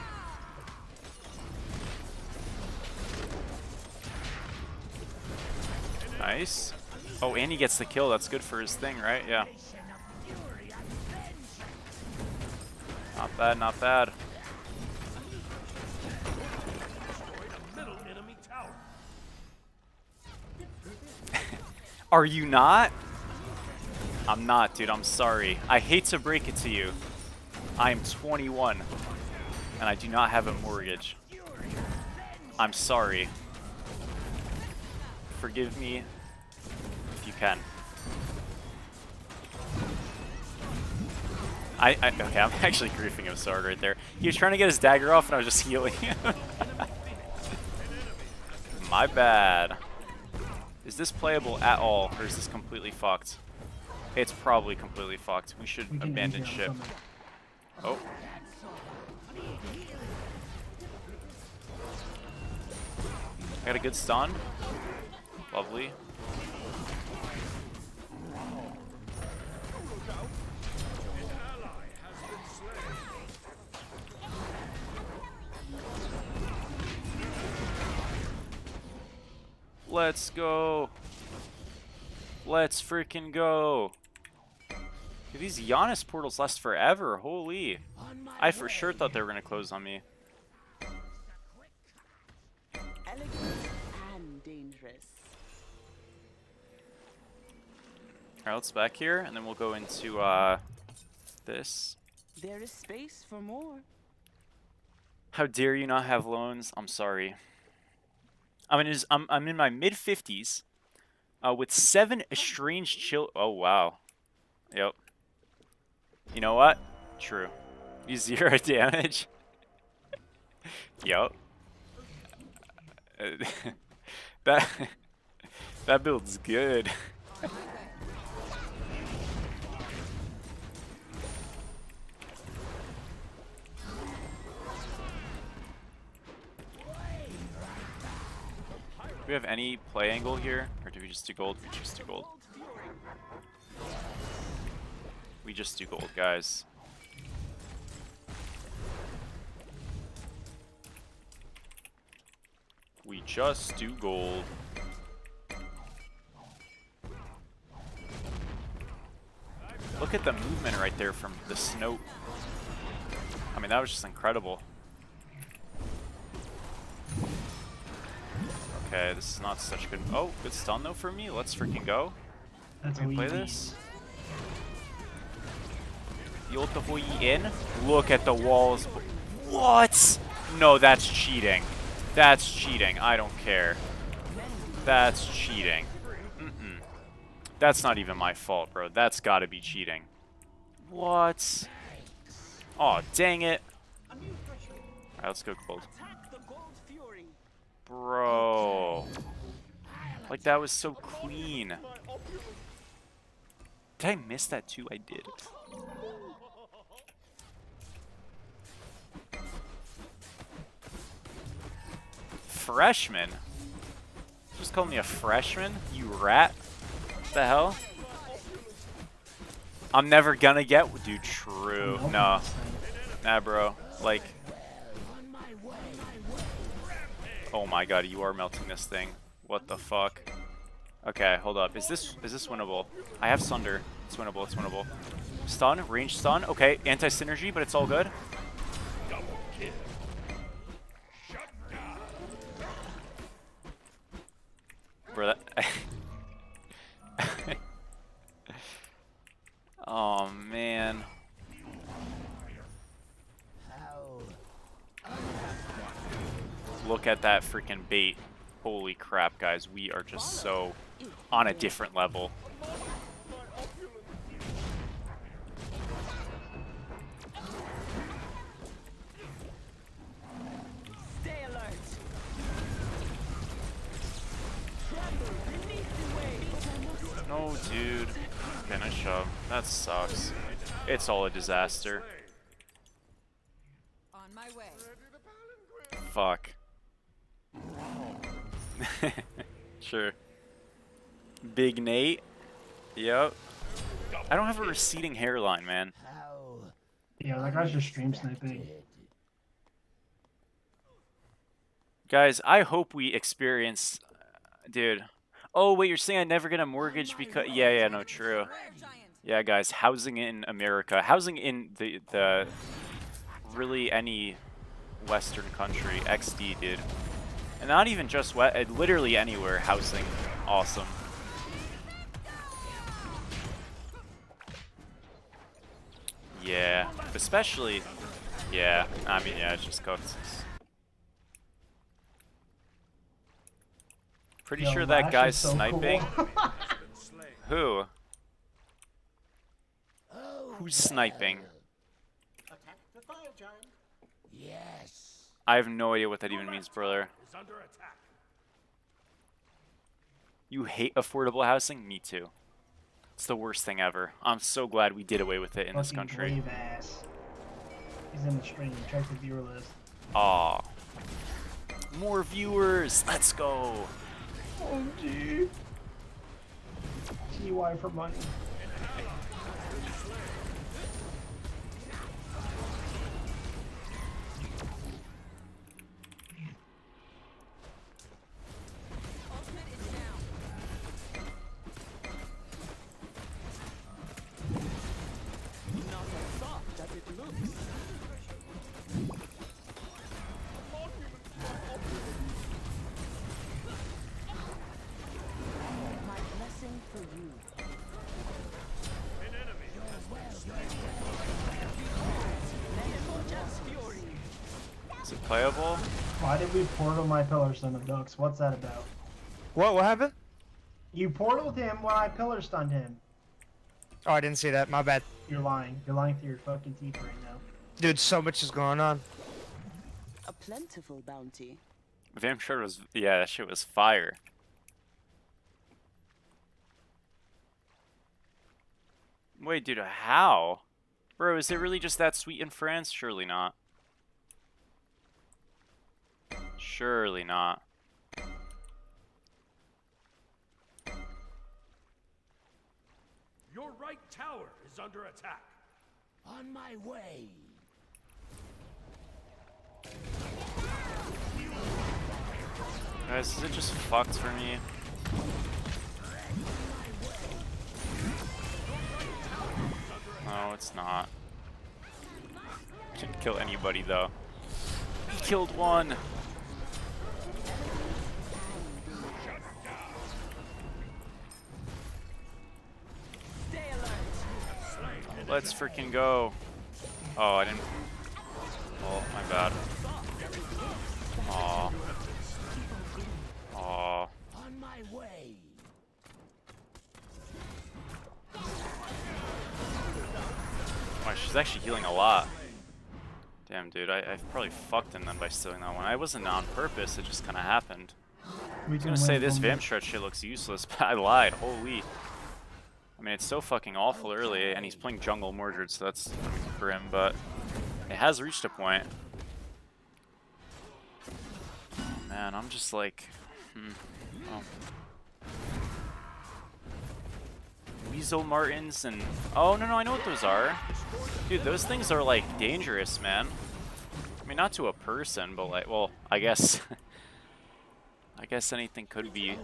Nice. Oh, and he gets the kill. That's good for his thing, right? Yeah. Not bad, not bad. Destroyed a middle enemy tower. Are you not? I'm not, dude. I'm sorry. I hate to break it to you. I am 21, and I do not have a mortgage. I'm sorry. Forgive me if you can. Okay, I'm actually griefing him so hard right there. He was trying to get his dagger off, and I was just healing him. My bad. Is this playable at all, or is this completely fucked? It's probably completely fucked. We should abandon ship. Oh. I got a good stun. Lovely. Let's go. Let's freaking go. Dude, these Giannis portals last forever. Holy. I for sure thought they were going to close on me. Elegant and dangerous. Alright, let's back here, and then we'll go into this. There is space for more. How dare you not have loans? I'm sorry. I'm in my mid-50s with 7 estranged children. Oh, wow. Yep. You know what? True. You 0 damage. Yep. That build's good. Do we have any play angle here? Or do we just do gold? We just do gold. We just do gold, guys. We just do gold. Look at the movement right there from the snow. I mean, that was just incredible. Okay, this is not such good. Oh, good stun though for me. Let's freaking go. Can we play this? The ult before you in. Look at the walls. What? No, that's cheating. That's cheating. I don't care. That's cheating. That's not even my fault, bro. That's gotta be cheating. What? Oh, dang it. Alright, let's go gold. Bro. Like, that was so clean. Did I miss that too? I did. Freshman? Just call me a freshman? You rat? What the hell? I'm never gonna get... Dude, true. No. Nah, bro. Like... Oh my god, you are melting this thing. What the fuck? Okay, hold up. Is this winnable? I have Sunder. It's winnable, it's winnable. Stun, range stun. Okay, anti-synergy, but it's all good. Bro, that... Oh, man. Look at that freaking bait. Holy crap, guys. We are just so on a different level. Stay alert. No, dude. Okay, nice shove. That sucks. It's all a disaster. On my way. Fuck. Sure. Big Nate. Yep. I don't have a receding hairline, man. Yeah, that guy's just stream sniping. Guys, I hope we experience... Dude. Oh, wait, you're saying I never get a mortgage because... Yeah, no, true. Yeah, guys, housing in America. Housing in the really any Western country. XD, dude. And not even just literally anywhere. Housing. Awesome. Yeah. Especially... Yeah. I mean, yeah, it's just cooked. Pretty sure that Lash guy's is so sniping. cool. Who? Who's sniping? I have no idea what that even means, brother. Is under attack. You hate affordable housing? Me too. It's the worst thing ever. I'm so glad we did away with it in this Fucking country. brave ass. He's in the stream. Check the viewer list. Aw. More viewers. Let's go. Oh, gee. TY for money. Ultimate is down. Not as soft as it looks. My blessing for you. An enemy has been slain. Just fury. Is it playable? Why did we portal my pillar stun of ducks? What's that about? What happened? You portaled him when I pillar stunned him. Oh, I didn't see that. My bad. You're lying. You're lying through your fucking teeth right now. Dude, so much is going on. A plentiful bounty. Damn sure it was. Yeah, that shit was fire. Wait, dude, how? Bro, is it really just that sweet in France? Surely not. Surely not. Your right tower is under attack. On my way. Guys, is it just fucked for me? No, it's not. Shouldn't kill anybody though. He killed one. Stay alert. Let's freaking go. Oh, I didn't. Oh, my bad. Aw. Aw. On my way. Oh, she's actually healing a lot. Damn, dude, I've probably fucked him then by stealing that one. I wasn't on purpose, it just kind of happened. I was gonna say this Vamp shred shit looks useless, but I lied. Holy. I mean, it's so fucking awful early, and he's playing jungle Mordred, so that's for him, but it has reached a point. Oh, man, I'm just like, oh. Weasel Martins and oh no, I know what those are, dude. Those things are like dangerous, man. I mean, not to a person, but like, well, I guess, I guess anything could be.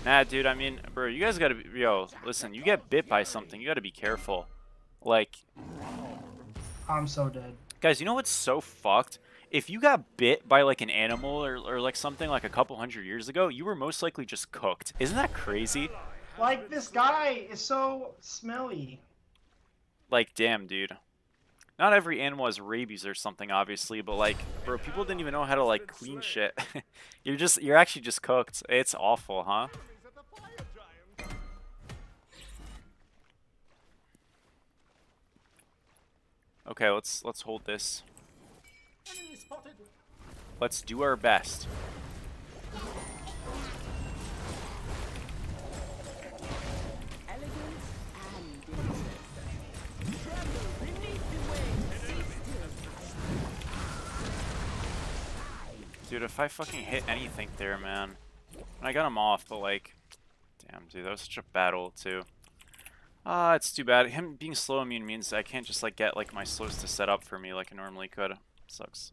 Nah, dude. I mean, bro, you guys gotta be, yo. Listen, you get bit by something, you gotta be careful. Like, I'm so dead. guys, you know what's so fucked? If you got bit by like an animal or like something like a couple hundred years ago, you were most likely just cooked. Isn't that crazy? Like, this guy is so smelly. Like, damn, dude. Not every animal has rabies or something, obviously, but like, bro, people didn't even know how to like clean shit. You're actually just cooked. It's awful, huh? Okay, let's hold this. Let's do our best. Dude, if I fucking hit anything there, man. I got him off, but like, damn, dude, that was such a bad ult too. Ah, it's too bad. Him being slow immune means I can't just like get like my slows to set up for me like I normally could. Sucks.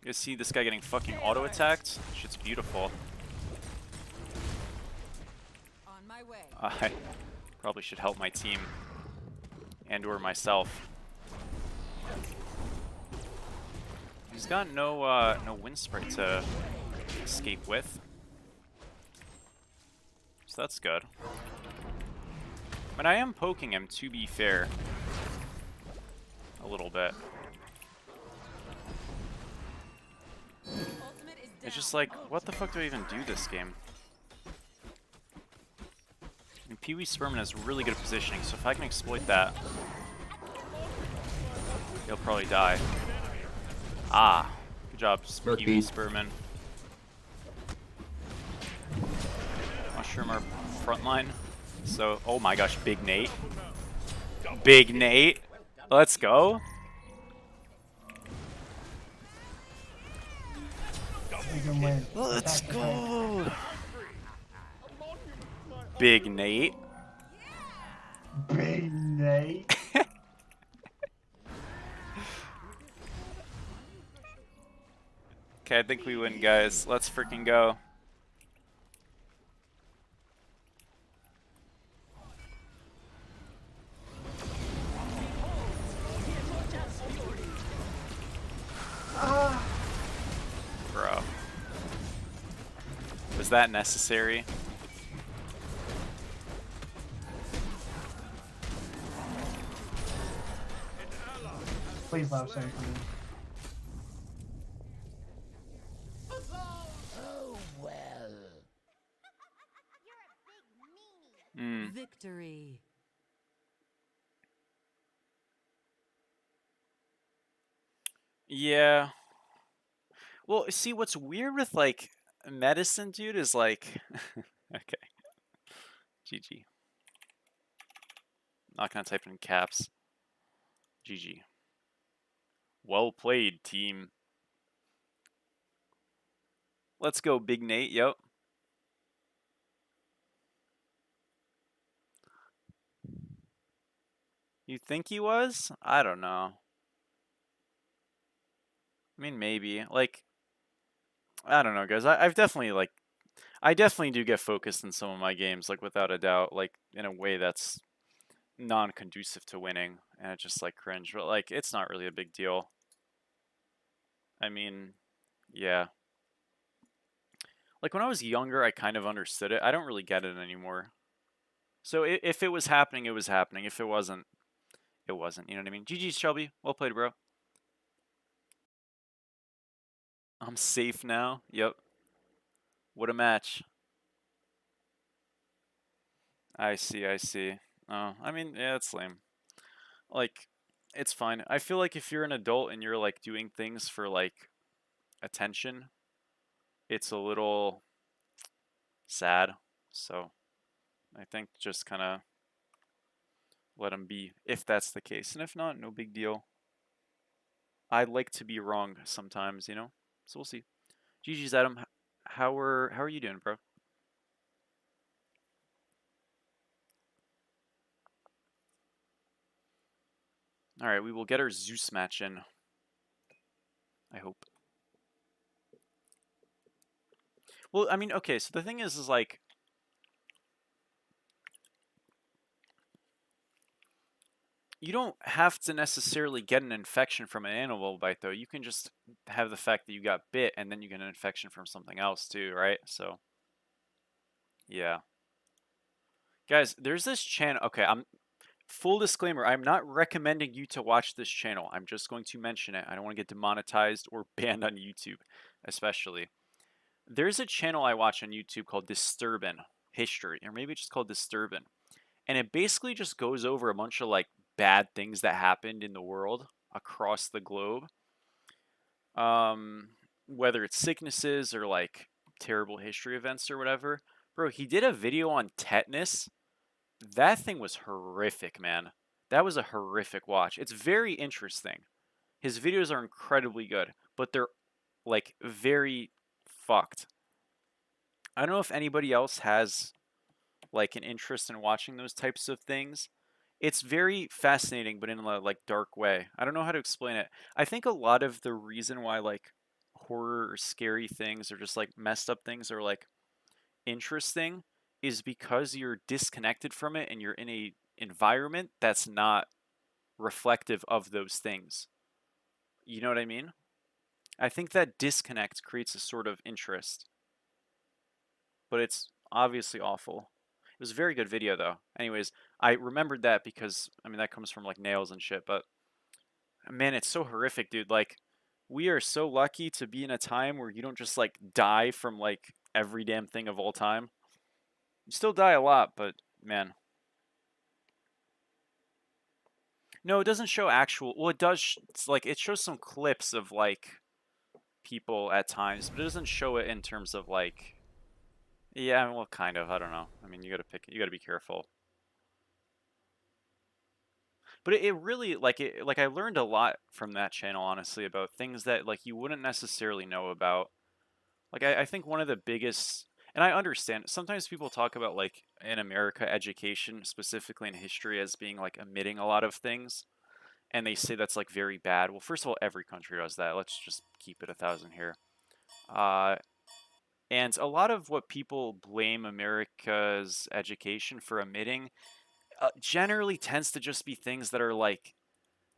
You guys see this guy getting fucking auto attacked? Shit's beautiful. On my way. I probably should help my team and or myself. He's got no wind spray to escape with, so that's good. But I am poking him, to be fair, a little bit. It's just like, what the fuck do I even do this game? And Pee-wee Sperman has really good positioning, so if I can exploit that, he'll probably die. Ah, good job, Pee-wee Sperman. Mushroom our front line. So, oh my gosh, Big Nate. Big Nate. Let's go. We can win. Let's go. Big Nate. Big Nate. Okay, I think we win, guys. Let's freaking go. Bro. Was that necessary? Please allow save for me. Oh well. Victory. Yeah. Well, see, what's weird with, like, medicine, dude, is, like... Okay. GG. Not gonna type in caps. GG. Well played, team. Let's go, Big Nate, yep. You think he was? I don't know. I mean, maybe. Like, I don't know, guys. I've definitely, like, I definitely do get focused in some of my games, like, without a doubt, like, in a way that's non-conducive to winning, and it's just, like, cringe. But, like, it's not really a big deal. I mean, yeah. Like when I was younger, I kind of understood it. I don't really get it anymore. So if it was happening, it was happening. If it wasn't, it wasn't. You know what I mean? GG's, Shelby. Well played, bro. I'm safe now. Yep. What a match. I see, I see. Oh, I mean, yeah, it's lame. Like, it's fine. I feel like if you're an adult and you're like doing things for like attention, it's a little sad. So I think just kind of let them be if that's the case. And if not, no big deal. I like to be wrong sometimes, you know? So we'll see. GG's, Adam. How are you doing, bro? All right, we will get our Zeus match in. I hope. Well, I mean, okay, so the thing is like, you don't have to necessarily get an infection from an animal bite, though. You can just have the fact that you got bit, and then you get an infection from something else, too, right? So, yeah. Guys, there's this channel. Okay, full disclaimer, I'm not recommending you to watch this channel. I'm just going to mention it. I don't want to get demonetized or banned on YouTube, especially. There's a channel I watch on YouTube called Disturbin History, or maybe it's just called Disturbin. And it basically just goes over a bunch of like bad things that happened in the world across the globe. Whether it's sicknesses or like terrible history events or whatever. Bro, he did a video on tetanus. That thing was horrific, man. That was a horrific watch. It's very interesting. His videos are incredibly good, but they're like very fucked. I don't know if anybody else has like an interest in watching those types of things. It's very fascinating, but in a like dark way. I don't know how to explain it. I think a lot of the reason why like horror or scary things or just like messed up things are like interesting is because you're disconnected from it and you're in a environment that's not reflective of those things. You know what I mean? I think that disconnect creates a sort of interest, but it's obviously awful. It was a very good video though. Anyways, I remembered that because I mean that comes from like nails and shit, but man, it's so horrific, dude. Like we are so lucky to be in a time where you don't just like die from like every damn thing of all time. You still die a lot, but man. No, it doesn't show actual. Well, it does. It's like it shows some clips of like people at times, but it doesn't show it in terms of like. Yeah, well, kind of. I don't know. I mean, you gotta pick. You gotta be careful. But it really like I learned a lot from that channel, honestly, about things that like you wouldn't necessarily know about. Like I think one of the biggest, and I understand sometimes people talk about like in America education, specifically in history, as being like omitting a lot of things, and they say that's like very bad. Well, first of all, every country does that. Let's just keep it 1,000 here. Uh, and a lot of what people blame America's education for omitting generally tends to just be things that are like,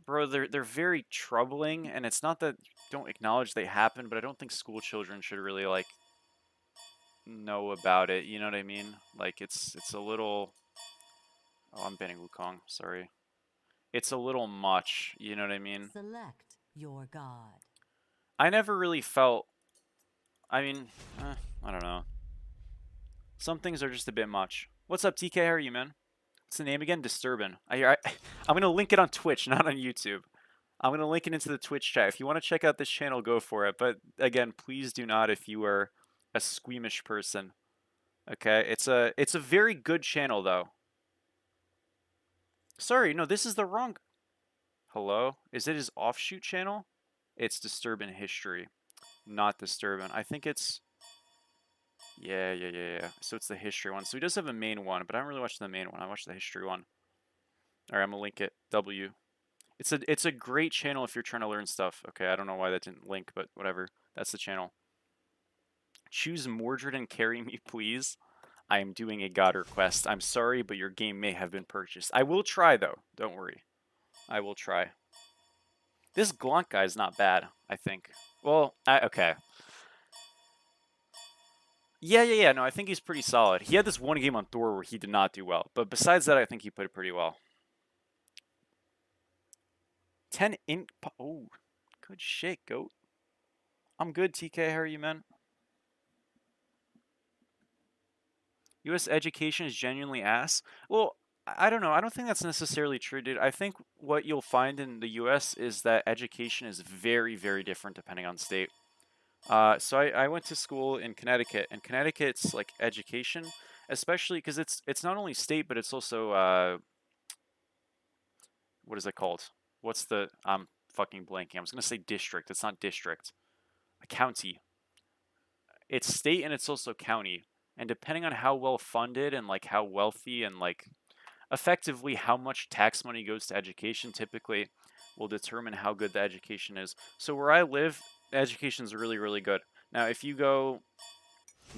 bro, they're very troubling, and it's not that don't acknowledge they happen, but I don't think school children should really like know about it. You know what I mean? Like it's a little. Oh, I'm banning Wukong. Sorry. It's a little much. You know what I mean? Select your god. I never really felt. I mean, I don't know. Some things are just a bit much. What's up, TK? How are you, man? What's the name again? Disturbin. I'm gonna link it on Twitch, not on YouTube. I'm gonna link it into the Twitch chat. If you want to check out this channel, go for it. But again, please do not if you are a squeamish person. Okay, it's a very good channel though. Sorry, no, this is the wrong. Hello, is it his offshoot channel? It's Disturbin History, not Disturbin. I think it's. Yeah. So it's the history one. So he does have a main one, but I don't really watch the main one. I watch the history one. All right, I'm gonna link it. W. It's a great channel if you're trying to learn stuff. Okay, I don't know why that didn't link, but whatever. That's the channel. Choose Mordred and carry me, please. I am doing a god request. I'm sorry, but your game may have been purchased. I will try though. Don't worry. I will try. This Glonk guy is not bad, I think. Well, okay. Yeah. No, I think he's pretty solid. He had this one game on Thor where he did not do well, but besides that, I think he played pretty well. 10 ink. Oh, good shit, goat. I'm good, TK. How are you, man? U.S. education is genuinely ass. Well, I don't know. I don't think that's necessarily true, dude. I think what you'll find in the U.S. is that education is very, very different depending on state. So I went to school in Connecticut, and Connecticut's like education, especially because it's not only state, but it's also what is it called? What's the I'm fucking blanking. I was gonna say district. It's not district. A county. It's state and it's also county. And depending on how well funded and like how wealthy and like effectively how much tax money goes to education typically will determine how good the education is. So where I live, education is really, really good. Now, if you go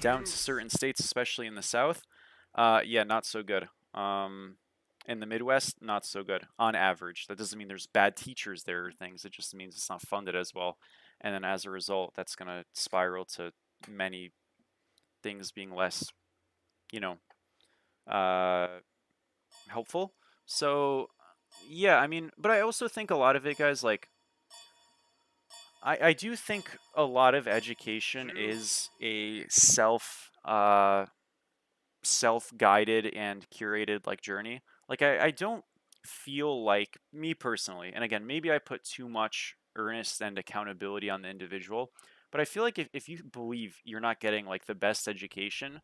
down to certain states, especially in the South, yeah, not so good. In the Midwest, not so good on average. That doesn't mean there's bad teachers there or things. It just means it's not funded as well. And then as a result, that's going to spiral to many things being less, you know, helpful. So, yeah, I mean, but I also think a lot of it, guys, like, I do think a lot of education is a self-guided and curated like journey. Like I don't feel like me personally, and again, maybe I put too much earnest and accountability on the individual, but I feel like if you believe you're not getting like the best education,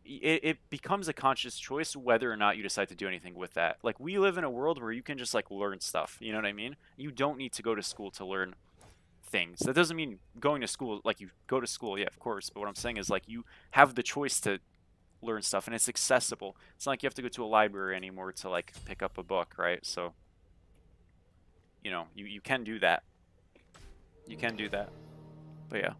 it becomes a conscious choice whether or not you decide to do anything with that. Like we live in a world where you can just like learn stuff, you know what I mean? You don't need to go to school to learn things. That doesn't mean going to school, like you go to school, yeah, of course, but what I'm saying is like you have the choice to learn stuff and it's accessible. It's not like you have to go to a library anymore to like pick up a book, right? So, you know, you can do that. You can do that. But yeah.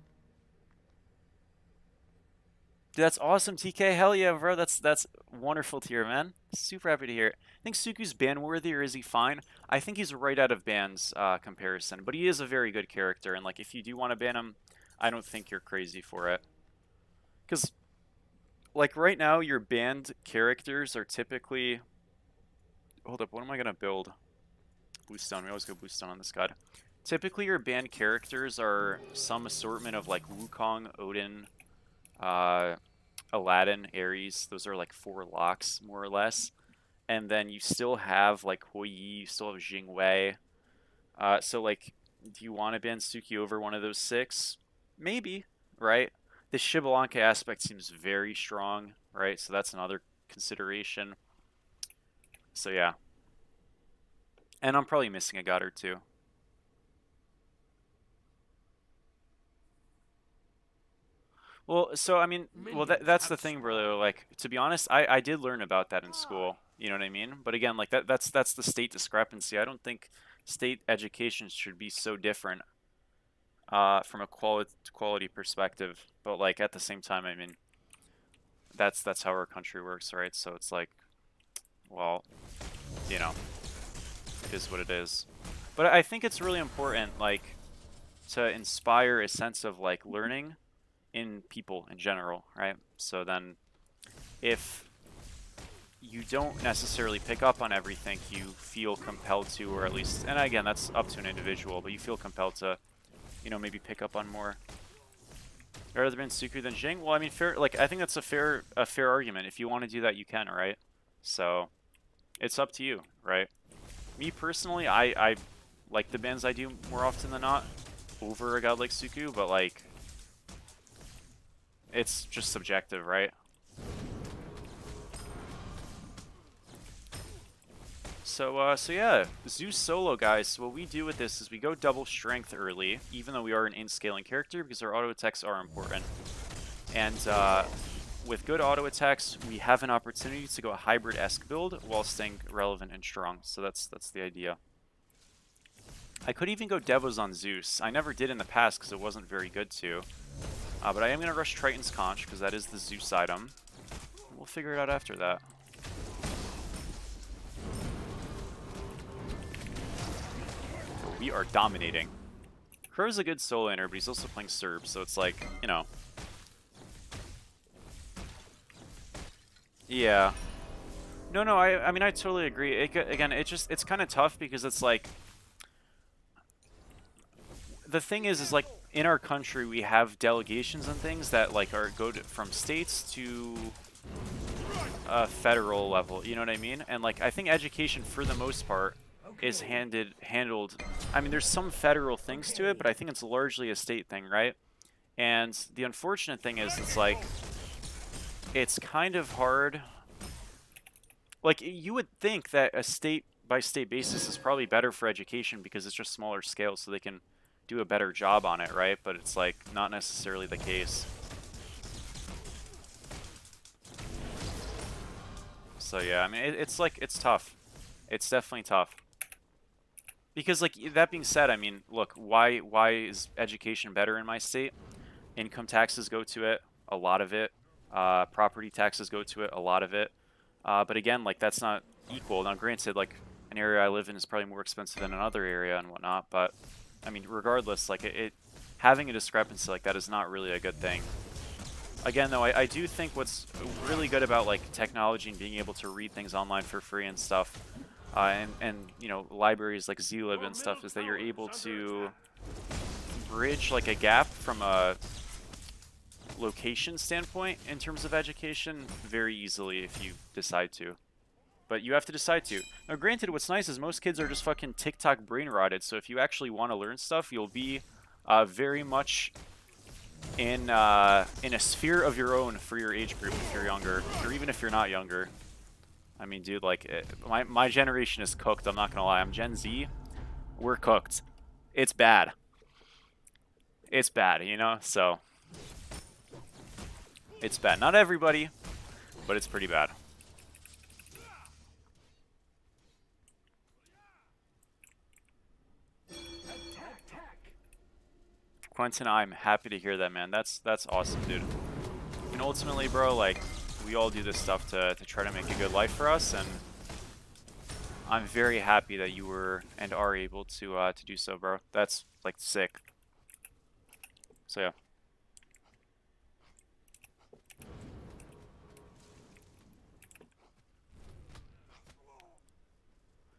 Dude, that's awesome, TK. Hell yeah, bro. That's wonderful to hear, man. Super happy to hear it. I think Suku's ban worthy, or is he fine? I think he's right out of ban's comparison, but he is a very good character, and like if you do want to ban him, I don't think you're crazy for it. Because like right now, your banned characters are typically. Hold up, what am I gonna build? Boost stone. We always go boost stone on this god. Typically, your banned characters are some assortment of like Wukong, Odin, Aladdin, Ares. Those are like 4 locks, more or less. And then you still have like Hou Yi, you still have Jing Wei. So like, do you want to ban Suki over one of those 6? Maybe, right? The Shibalanka aspect seems very strong, right? So that's another consideration. So yeah. And I'm probably missing a god or 2. Well, so I mean, well that's the thing, brother. Like to be honest, I did learn about that in school. You know what I mean? But again, like that's the state discrepancy. I don't think state education should be so different from a quality perspective. But like at the same time, I mean, that's how our country works, right? So it's like, well, you know, it is what it is. But I think it's really important, like, to inspire a sense of like learning in people in general, right? So then if you don't necessarily pick up on everything, you feel compelled to, or at least, and again, that's up to an individual, but you feel compelled to, you know, maybe pick up on more. Rather than Suku than Jing? Well, I mean, fair. Like, I think that's a fair argument. If you want to do that, you can, right? So, it's up to you, right? Me personally, I like the bans I do more often than not over a god like Suku, but like, it's just subjective, right? So yeah, Zeus solo, guys. So what we do with this is we go double strength early, even though we are an in-scaling character, because our auto attacks are important. And with good auto attacks, we have an opportunity to go a hybrid-esque build while staying relevant and strong. So that's the idea. I could even go Devos on Zeus. I never did in the past because it wasn't very good to. But I am going to rush Triton's Conch because that is the Zeus item. We'll figure it out after that. We are dominating. Crow's a good solo laner, but he's also playing Serb, so it's like, you know. Yeah. No, no, I mean, I totally agree. Again, it's kind of tough because it's like, the thing is like, in our country, we have delegations and things that, like, from states to a federal level, you know what I mean? And, like, I think education, for the most part, is handled, I mean, there's some federal things to it, but I think it's largely a state thing, right? And the unfortunate thing is, it's like, it's kind of hard. Like, you would think that a state-by-state basis is probably better for education because it's just smaller scale, so they can do a better job on it, right? But it's, like, not necessarily the case. So, yeah, I mean, it's, like, it's tough. It's definitely tough. Because, like, that being said, I mean, look, why is education better in my state? Income taxes go to it, a lot of it. Property taxes go to it, a lot of it. But again, like, that's not equal. Now, granted, like, an area I live in is probably more expensive than another area and whatnot, but, I mean, regardless, like, having a discrepancy like that is not really a good thing. Again, though, I do think what's really good about, like, technology and being able to read things online for free and stuff, and you know, libraries like zlib and stuff, is that you're able to bridge, like, a gap from a location standpoint in terms of education very easily if you decide to. But you have to decide to. Now, granted, what's nice is most kids are just fucking TikTok brain rotted, so if you actually want to learn stuff, you'll be very much in a sphere of your own for your age group if you're younger, or even if you're not younger. I mean, dude, like, my generation is cooked, I'm not gonna lie. I'm Gen Z. We're cooked. It's bad. It's bad, you know? So, it's bad. Not everybody, but it's pretty bad. Quentin, I'm happy to hear that, man. That's awesome, dude. And ultimately, bro, like, we all do this stuff to try to make a good life for us, and I'm very happy that you were and are able to do so, bro. That's, like, sick. So, yeah.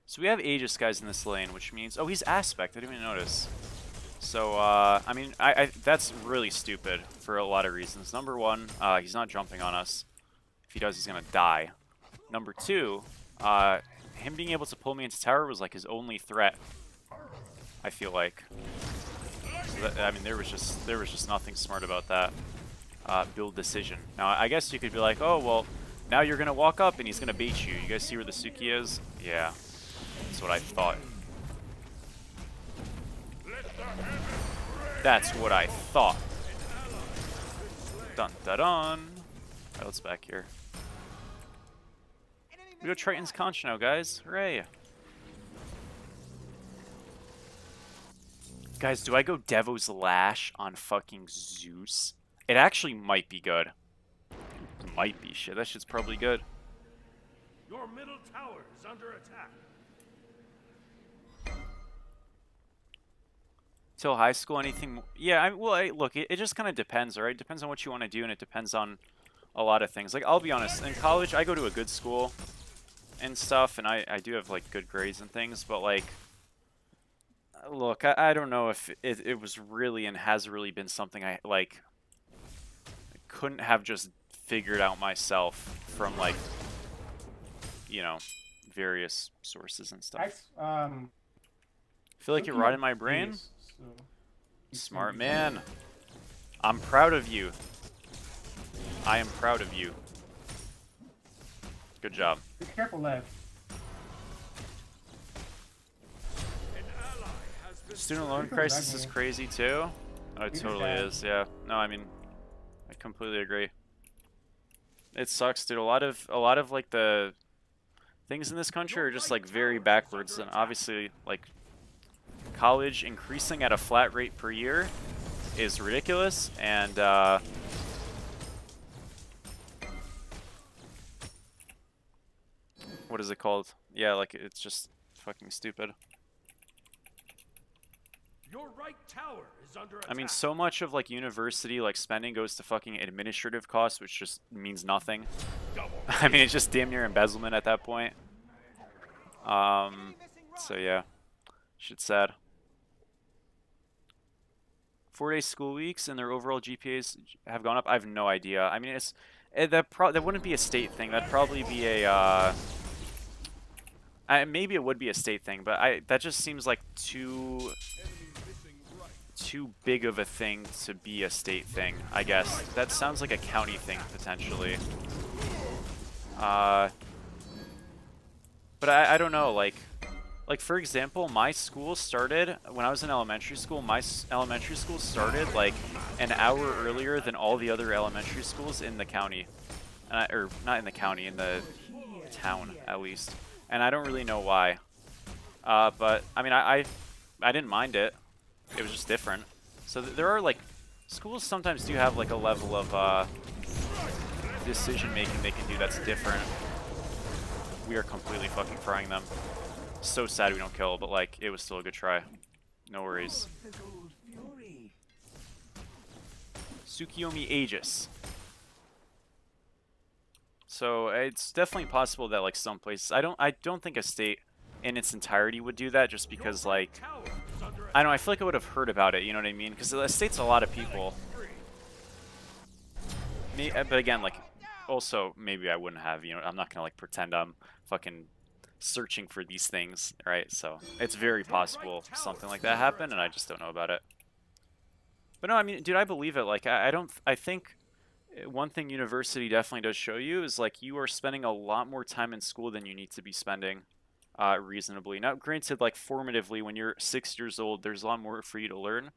So we have Aegis guys in this lane, which means... Oh, he's Aspect. I didn't even notice. So, I mean, that's really stupid for a lot of reasons. Number one, he's not jumping on us. If he does, he's gonna die. Number two, him being able to pull me into tower was, like, his only threat, I feel like. So that, I mean, there was just nothing smart about that build decision. Now, I guess you could be like, oh, well, now you're gonna walk up and he's gonna bait you. You guys see where the Suki is? Yeah. That's what I thought. That's what I thought. Dun dun dun. Alright, let's back here. We go Triton's Conch now, guys. Hooray. Guys, do I go Devo's Lash on fucking Zeus? It actually might be good. It might be. Shit, that shit's probably good. Your middle tower is under attack. Till high school, anything... Yeah, well, look, it just kind of depends, alright? It depends on what you want to do, and it depends on a lot of things. Like, I'll be honest, in college, I go to a good school and stuff, and I do have, like, good grades and things, but, like... Look, I don't know if it was really and has really been something I, like... couldn't have just figured out myself from, like... You know, various sources and stuff. I feel like you're rotting my brain. Smart man. I'm proud of you. I am proud of you. Good job. Be careful, Lev. Student loan crisis is crazy too. Oh, it totally is. Yeah. No, I mean, I completely agree. It sucks, dude. A lot of like the things in this country are just like very backwards, and obviously like college increasing at a flat rate per year is ridiculous, and what is it called? Yeah, like, it's just fucking stupid. Your right tower is under attack. I mean, so much of like university like spending goes to fucking administrative costs, which just means nothing. I mean, it's just damn near embezzlement at that point. So yeah, shit's sad. 4-day school weeks and their overall GPAs have gone up. I have no idea. I mean, that wouldn't be a state thing. That'd probably be a maybe it would be a state thing, but that just seems like too big of a thing to be a state thing, I guess. That sounds like a county thing, potentially. But I don't know, like for example, my school started, when I was in elementary school, my elementary school started like an hour earlier than all the other elementary schools in the county. Or not in the county, in the town, at least. And I don't really know why. But, I mean, I didn't mind it. It was just different. So there are, like, schools sometimes do have, like, a level of decision-making they can do that's different. We are completely fucking frying them. So sad we don't kill, but, like, it was still a good try. No worries. Tsukiyomi Aegis. So it's definitely possible that, like, some places... I don't think a state in its entirety would do that, just because, like... I don't know, I feel like I would have heard about it, you know what I mean? Because the state's a lot of people. But again, like, also, maybe I wouldn't have, you know, I'm not gonna, like, pretend I'm fucking searching for these things, right? So, it's very possible something like that happened, and I just don't know about it. But no, I mean, dude, I believe it. Like, I think one thing university definitely does show you is, like, you are spending a lot more time in school than you need to be spending. Reasonably. Now, granted, like, formatively, when you're 6 years old, there's a lot more for you to learn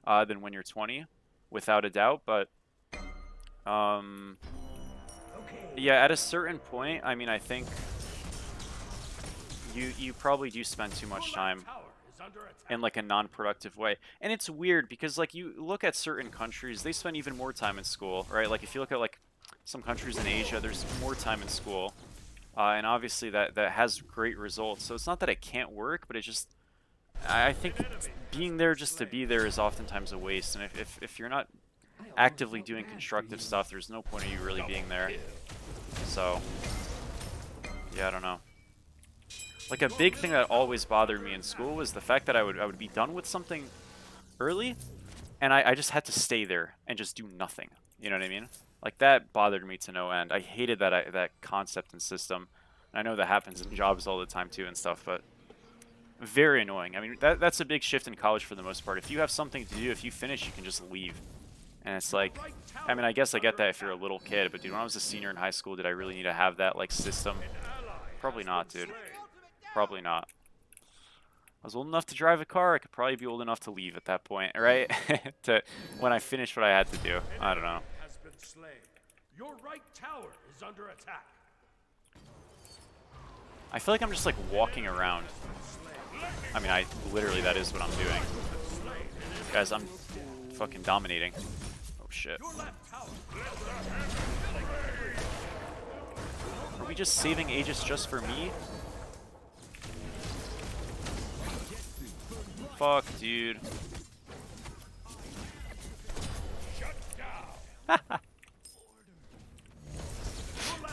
than when you're 20, without a doubt, but yeah, at a certain point, I mean, I think you probably do spend too much time in, like, a non-productive way. And it's weird, because, like, you look at certain countries, they spend even more time in school, right? Like, if you look at, like, some countries in Asia, there's more time in school. And obviously that has great results. So it's not that it can't work, but it just... I think being there just to be there is oftentimes a waste. And if you're not actively doing constructive stuff, there's no point of you really being there. So, yeah, I don't know. Like, a big thing that always bothered me in school was the fact that I would be done with something early, and I just had to stay there and just do nothing. You know what I mean? Like, that bothered me to no end. I hated that concept and system. And I know that happens in jobs all the time too and stuff, but very annoying. I mean, that's a big shift in college for the most part. If you have something to do, if you finish, you can just leave. And it's like, I mean, I guess I get that if you're a little kid, but dude, when I was a senior in high school, did I really need to have that, like, system? Probably not, dude. Probably not. I was old enough to drive a car, I could probably be old enough to leave at that point, right? When I finished what I had to do. I don't know. Your right tower is under attack. I feel like I'm just, like, walking around. I mean, literally, that is what I'm doing. Guys, I'm fucking dominating. Oh, shit. Are we just saving Aegis just for me? Fuck, dude.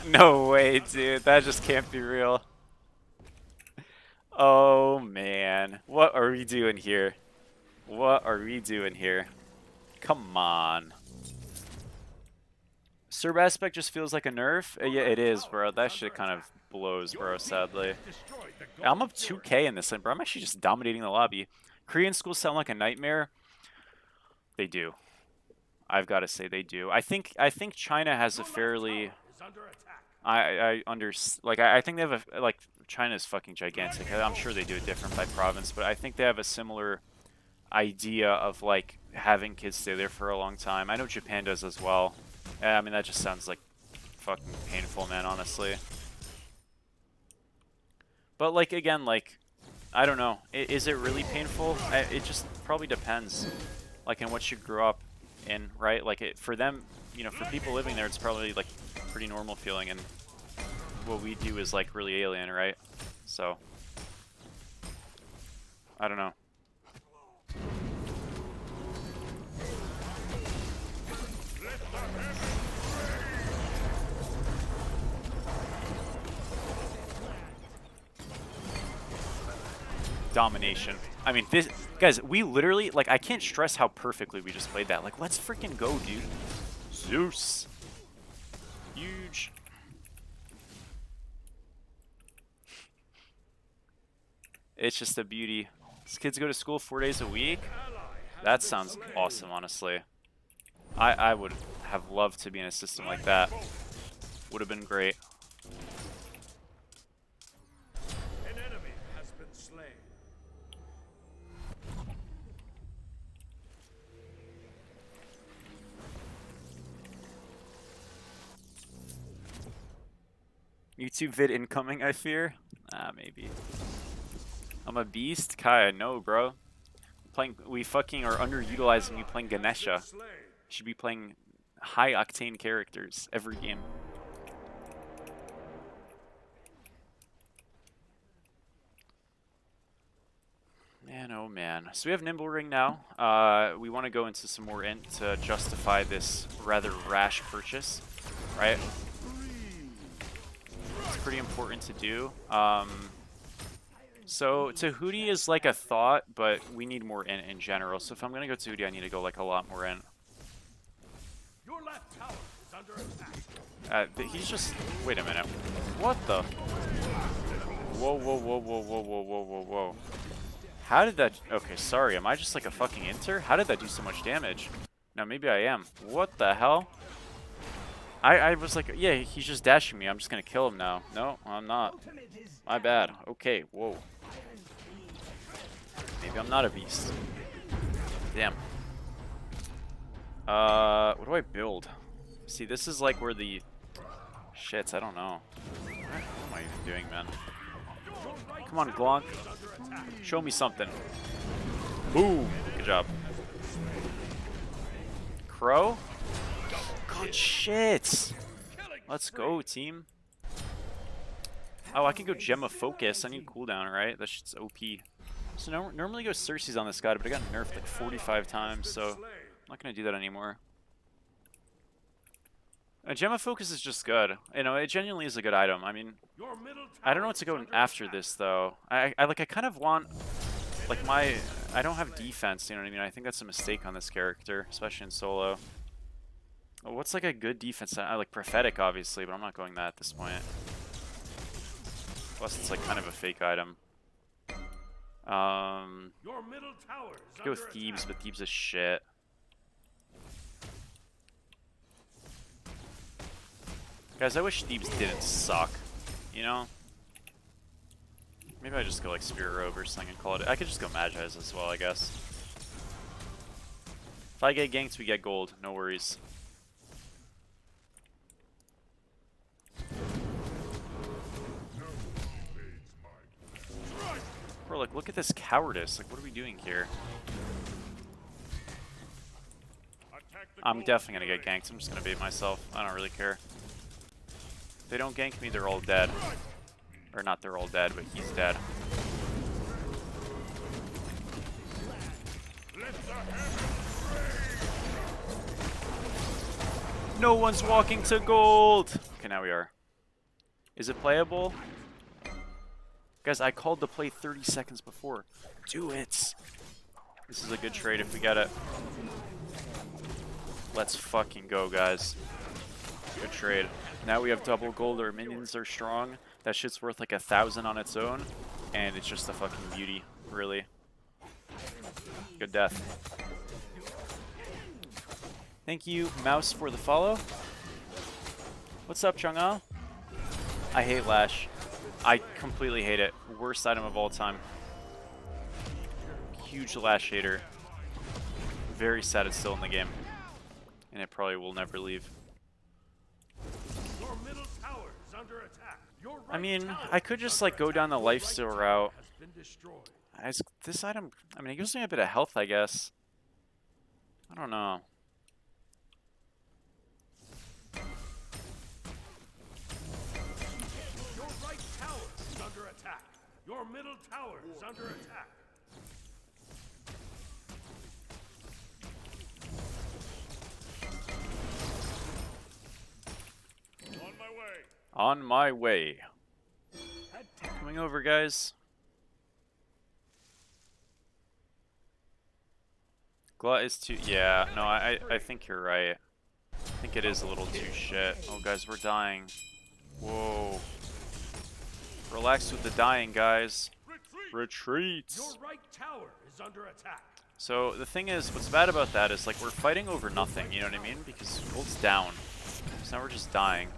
No way, dude. That just can't be real. Oh, man. What are we doing here? What are we doing here? Come on. Serb aspect just feels like a nerf? Yeah, it is, bro. That shit kind of blows, bro, sadly. I'm up 2K in this one, bro. I'm actually just dominating the lobby. Korean schools sound like a nightmare. They do. I've got to say they do. I think China has a fairly... I think they have a... Like, China's fucking gigantic. I'm sure they do it different by province, but I think they have a similar idea of, like, having kids stay there for a long time. I know Japan does as well. I mean, that just sounds like fucking painful, man, honestly. But, like, again, like, I don't know. Is it really painful? It just probably depends, like, in what you grew up in, right? Like, for them, you know, for people living there, it's probably, like, pretty normal feeling, and what we do is, like, really alien, right? So, I don't know. domination. I mean, this guys, we literally like I can't stress how perfectly we just played that. Like, let's freaking go, dude. Zeus. Huge. It's just a beauty. These kids go to school 4 days a week. That sounds awesome, honestly. I would have loved to be in a system like that. Would have been great. An enemy has been slain. YouTube vid incoming, I fear. Ah, maybe. I'm a beast? Kaya, no, bro. We fucking are underutilizing you playing Ganesha. Slain. You should be playing high octane characters every game. Man, oh man. So we have Nimble Ring now. We want to go into some more int to justify this rather rash purchase, right? It's pretty important to do. So Tahuti is like a thought, but we need more int in general. So if I'm gonna go Tahuti, I need to go like a lot more int. Your left tower is under attack. He's just. Wait a minute. What the? Whoa, whoa, whoa, whoa, whoa, whoa, whoa, whoa, whoa. How did that? Okay, sorry. Am I just like a fucking inter? How did that do so much damage? No, maybe I am. What the hell? I was like, yeah, he's just dashing me. I'm just gonna kill him now. No, I'm not. My bad. Okay, whoa. Maybe I'm not a beast. Damn. What do I build? See, this is like where the shits. I don't know. What am I even doing, man? Come on, Glonk. Show me something. Boom. Good job. Crow? Good shit. Let's go, team. Oh, I can go Gemma Focus. I need cooldown, right? That shit's OP. So normally go Cersei's on this guy, but I got nerfed like 45 times, so I'm not going to do that anymore. Gemma Focus is just good. You know, it genuinely is a good item. I mean, I don't know what to go after this, though. I kind of want, like, I don't have defense, you know what I mean? I think that's a mistake on this character, especially in solo. Oh, what's, like, a good defense? I like Prophetic, obviously, but I'm not going that at this point. Plus, it's, like, kind of a fake item. Your middle tower is Go with Thebes, but Thebes is shit. Guys, I wish Thebes didn't suck, you know? Maybe I just go like Spirit Robe or something and call it. I could just go Magi's as well, I guess. If I get ganked, we get gold. No worries. Bro, like, look at this cowardice. Like, what are we doing here? I'm definitely gonna get ganked. I'm just gonna bait myself. I don't really care. If they don't gank me, they're all dead. Or not they're all dead, but he's dead. No one's walking to gold! Okay, now we are. Is it playable? Guys, I called the play 30 seconds before. Do it! This is a good trade if we get it. Let's fucking go, guys. Good trade. Now we have double gold, our minions are strong. That shit's worth like 1,000 on its own. And it's just a fucking beauty, really. Good death. Thank you, Mouse, for the follow. What's up, Chang'e? I hate Lash. I completely hate it. Worst item of all time. Huge Lash hater. Very sad it's still in the game. And it probably will never leave. Your middle tower is under attack. Your right I mean, tower I could just is like under go down the attack. lifesteal Your right route. tower has been destroyed. This item, I mean, it gives me a bit of health, I guess. I don't know. Your right tower is under attack. Your middle tower is under attack. On my way. On my way. Coming over, guys. Glut is too. Yeah, no, I think you're right. I think it is a little too shit. Oh, guys, we're dying. Whoa. Relax with the dying, guys. Retreats. Your right tower is under attack. So the thing is, what's bad about that is like we're fighting over nothing. You know what I mean? Because gold's down. So now we're just dying.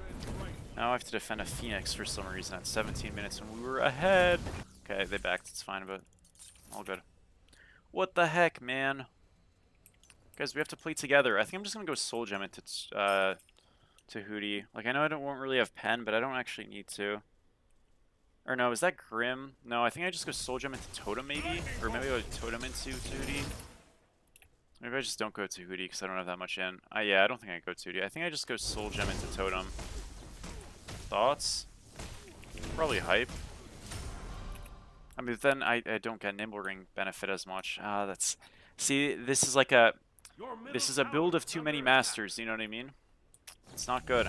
Now I have to defend a Phoenix for some reason at 17 minutes when we were ahead. Okay, they backed. It's fine, but all good. What the heck, man? Guys, we have to play together. I think I'm just gonna go Soul Gem into Hootie. Like I know won't really have pen, but I don't actually need to. Or no, is that Grim? No, I think I just go Soul Gem into Totem maybe, or maybe I go Totem into Hootie. Maybe I just don't go to Hootie because I don't have that much in. Yeah, I don't think I go to Hootie. I think I just go Soul Gem into Totem. Thoughts? Probably hype. I mean, then I don't get Nimble Ring benefit as much. That's... See, this is like a... This is a build of too many masters, you know what I mean? It's not good.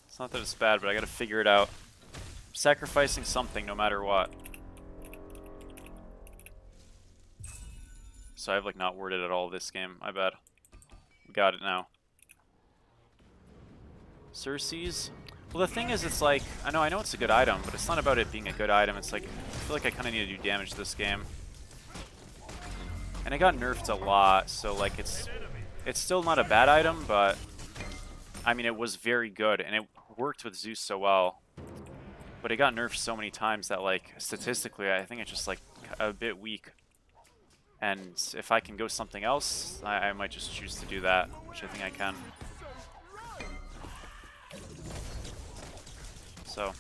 It's not that it's bad, but I gotta figure it out. Sacrificing something no matter what. So I've like not worded at all this game, I bet. We got it now. Circe's? Well, the thing is, it's like, I know it's a good item, but it's not about it being a good item. It's like, I feel like I kind of need to do damage this game. And it got nerfed a lot, so like it's still not a bad item, but I mean, it was very good, and it worked with Zeus so well. But it got nerfed so many times that like, statistically, I think it's just like a bit weak. And if I can go something else, I might just choose to do that, which I think I can. So,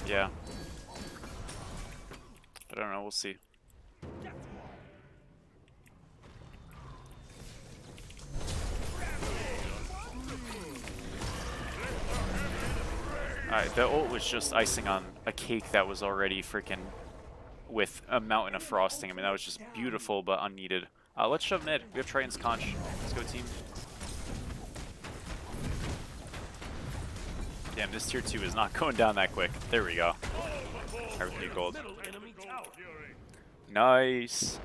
yeah. But I don't know, we'll see. Alright, the ult was just icing on a cake that was already freaking with a mountain of frosting. I mean, that was just beautiful, but unneeded. Let's shove mid. We have Triton's Conch. Let's go, team. Damn, this tier 2 is not going down that quick. There we go. Everything gold. Nice.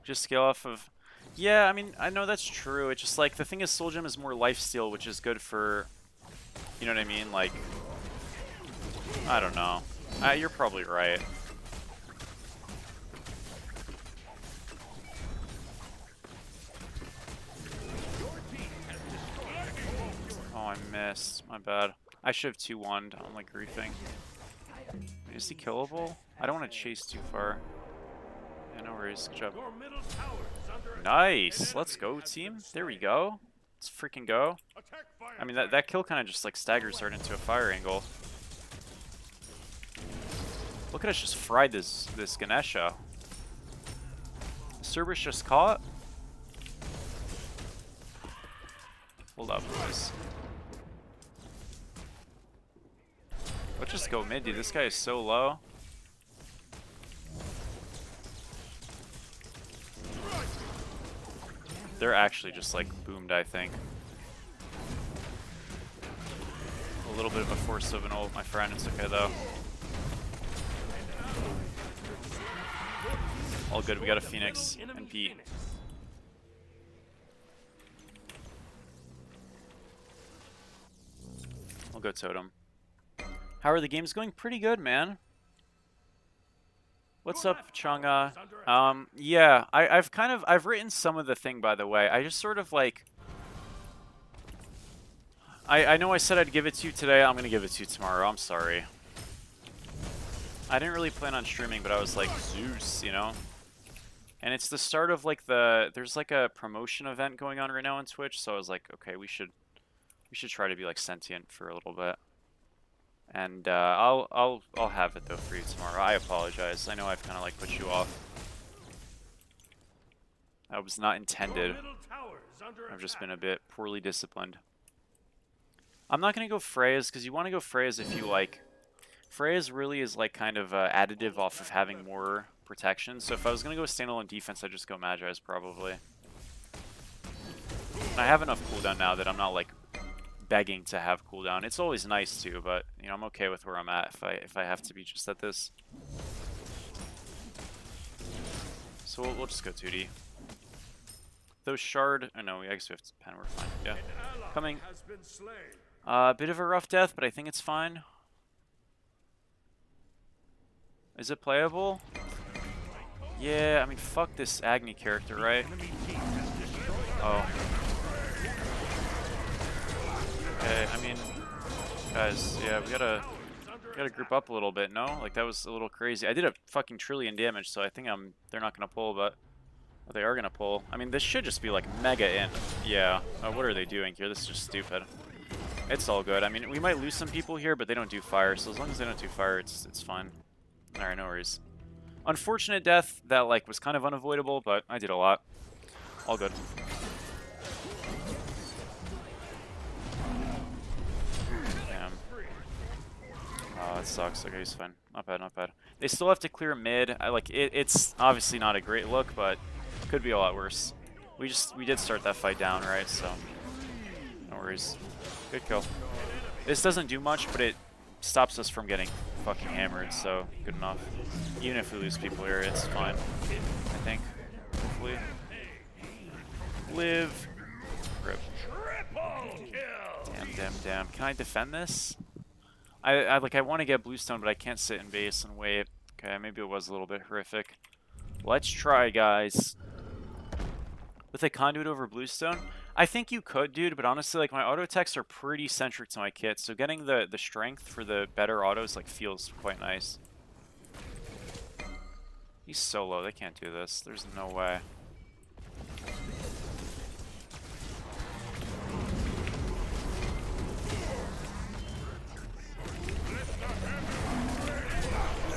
Just scale off of... Yeah, I mean, I know that's true. It's just like, the thing is Soul Gem is more lifesteal, which is good for... You know what I mean? Like... I don't know. You're probably right. Oh, I missed. My bad. I should have 2-1'd. I'm like griefing. Is he killable? I don't want to chase too far. Yeah, no worries. Good job. Nice! Let's go, team. There we go. Let's freaking go. I mean, that kill kind of just like staggers right into a fire angle. Look at us just fried this Ganesha. Cerberus just caught. Hold up, boys. Let's just go mid, dude. This guy is so low. They're actually just like boomed, I think. A little bit of a force of an ult, my friend. It's okay though. All good. We got a Phoenix and Pete. I'll go Totem. How are the games going? Pretty good, man. What's up, Chunga? Yeah, I've written some of the thing, by the way. I just sort of like... I know I said I'd give it to you today. I'm gonna give it to you tomorrow. I'm sorry. I didn't really plan on streaming, but I was like, Zeus, you know? And it's the start of like there's like a promotion event going on right now on Twitch, so I was like, okay, we should try to be like sentient for a little bit. And I'll have it though for you tomorrow. I apologize. I know I've kind of like put you off. That was not intended. I've just been a bit poorly disciplined. I'm not gonna go Freya's because you want to go Freya's if you like. Freya's really is like kind of additive off of having more protection. So if I was gonna go standalone defense, I'd just go Magi's probably. I have enough cooldown now that I'm not like begging to have cooldown. It's always nice to, but you know, I'm okay with where I'm at if I have to be just at this. So we'll just go 2D. Those shard. Oh no, I guess we have to pen. We're fine. Yeah. Coming. Has been slain. A bit of a rough death, but I think it's fine. Is it playable? Yeah, I mean, fuck this Agni character, right? Oh. Okay, I mean, guys, yeah, we gotta group up a little bit, no? Like, that was a little crazy. I did a fucking trillion damage, so I think they're not gonna pull, but they are gonna pull. I mean, this should just be, like, mega in. Yeah. Oh, what are they doing here? This is just stupid. It's all good. I mean, we might lose some people here, but they don't do fire, so as long as they don't do fire, it's fine. Alright, no worries. Unfortunate death that, like, was kind of unavoidable, but I did a lot. All good. Damn. Oh, that sucks. Okay, he's fine. Not bad, not bad. They still have to clear mid. It's obviously not a great look, but could be a lot worse. We did start that fight down, right? So no worries. Good kill. This doesn't do much, but it stops us from getting fucking hammered, so good enough. Even if we lose people here, it's fine. I think. Hopefully. Live. Rip. Damn. Can I defend this? I want to get bluestone, but I can't sit in base and wait. Okay, maybe it was a little bit horrific. Let's try, guys. With a conduit over bluestone? I think you could, dude, but honestly, like, my auto attacks are pretty centric to my kit, so getting the strength for the better autos, like, feels quite nice. He's so low, they can't do this. There's no way.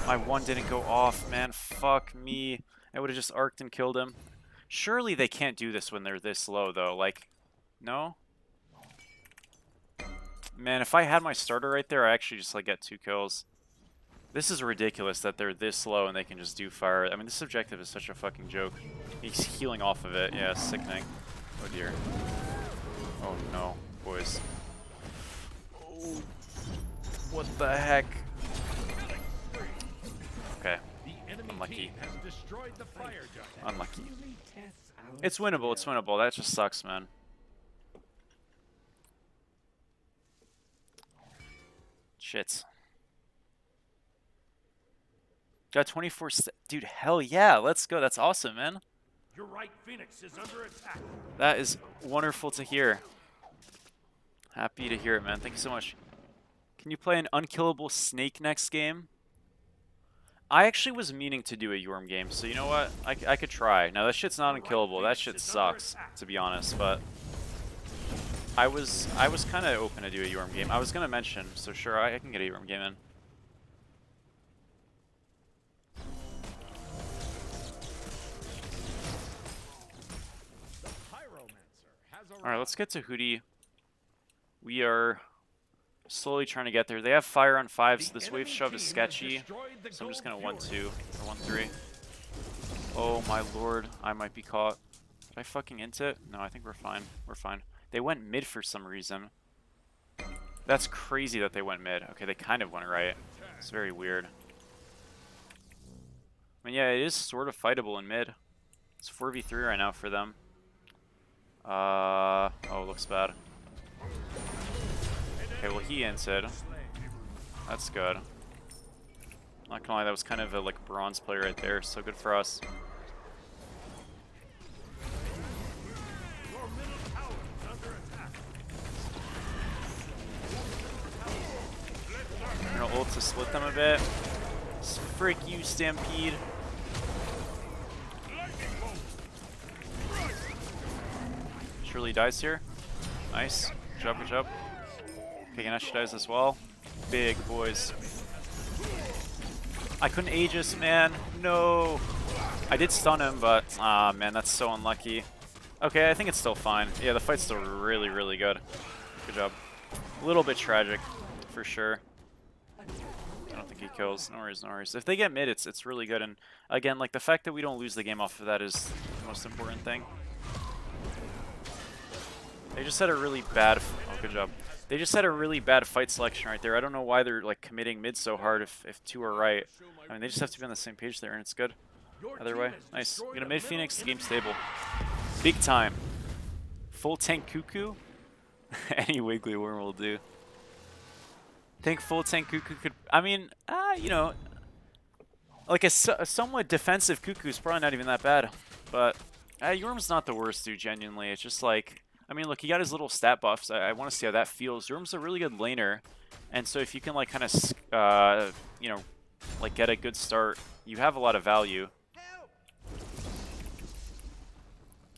My one didn't go off, man. Fuck me. I would have just arced and killed him. Surely they can't do this when they're this low, though. Like, no? Man, if I had my starter right there, I actually just, like, get 2 kills. This is ridiculous that they're this low and they can just do fire. I mean, this objective is such a fucking joke. He's healing off of it. Yeah, sickening. Oh, dear. Oh, no, boys. Oh, what the heck? Okay. Unlucky. Unlucky. It's winnable, it's winnable. That just sucks, man. Shit. Got 24 dude, hell yeah, let's go. That's awesome, man. Your right Phoenix is under attack. That is wonderful to hear. Happy to hear it, man. Thank you so much. Can you play an unkillable snake next game? I actually was meaning to do a Yorm game, so you know what? I could try. Now, that shit's not unkillable. That shit sucks, to be honest, but I was kind of open to do a Yorm game. I was going to mention, so sure, I can get a Yorm game in. Alright, let's get to Hootie. We are slowly trying to get there. They have fire on 5, so this wave shove is sketchy. So I'm just going to 1-2 or 1-3. Oh my lord, I might be caught. Did I fucking int it? No, I think we're fine. We're fine. They went mid for some reason. That's crazy that they went mid. Okay, they kind of went right. It's very weird. I mean, yeah, it is sort of fightable in mid. It's 4v3 right now for them. Oh, it looks bad. Okay, well, he inted. That's good. Not gonna lie, that was kind of a like bronze play right there, so good for us. I'm gonna ult to split them a bit. Frick you, Stampede. Surely dies here. Nice. Good job, good job. Okay, Ganesh dies as well. Big boys. I couldn't Aegis, man. No. I did stun him, but man, that's so unlucky. Okay, I think it's still fine. Yeah, the fight's still really, really good. Good job. A little bit tragic, for sure. I don't think he kills. No worries, no worries. If they get mid, it's really good. And again, like the fact that we don't lose the game off of that is the most important thing. They just had a really bad. Oh, good job. They just had a really bad fight selection right there. I don't know why they're like committing mid so hard if two are right. I mean, they just have to be on the same page there, and it's good. Either way, nice. We're gonna mid Phoenix. The game's stable. Big time. Full tank Cuckoo. Any wiggly worm will do. Think full tank Cuckoo could. I mean, you know, like a somewhat defensive Cuckoo is probably not even that bad. But Yorm's not the worst, dude. Genuinely, it's just like. I mean, look, he got his little stat buffs. I want to see how that feels. Yorm's a really good laner, and so if you can like kind of, you know, like get a good start, you have a lot of value.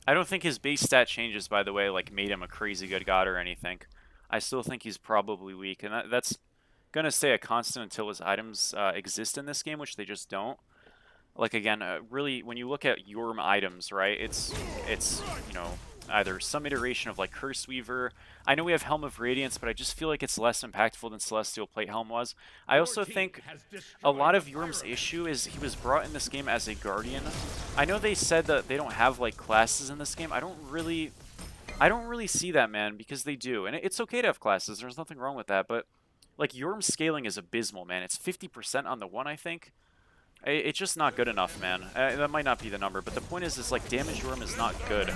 I don't think his base stat changes, by the way, like made him a crazy good god or anything. I still think he's probably weak, and that's gonna stay a constant until his items exist in this game, which they just don't. Like again, really, when you look at Yorm items, right? It's you know. Either some iteration of like Curse Weaver. I know we have Helm of Radiance, but I just feel like it's less impactful than Celestial Plate Helm was. I also think a lot of Yorm's issue is he was brought in this game as a Guardian. I know they said that they don't have like classes in this game. I don't really see that, man, because they do. And it's okay to have classes. There's nothing wrong with that, but like Yorm's scaling is abysmal, man. It's 50% on the one, I think. It's just not good enough, man. That might not be the number, but the point is like damage Yorm is not good.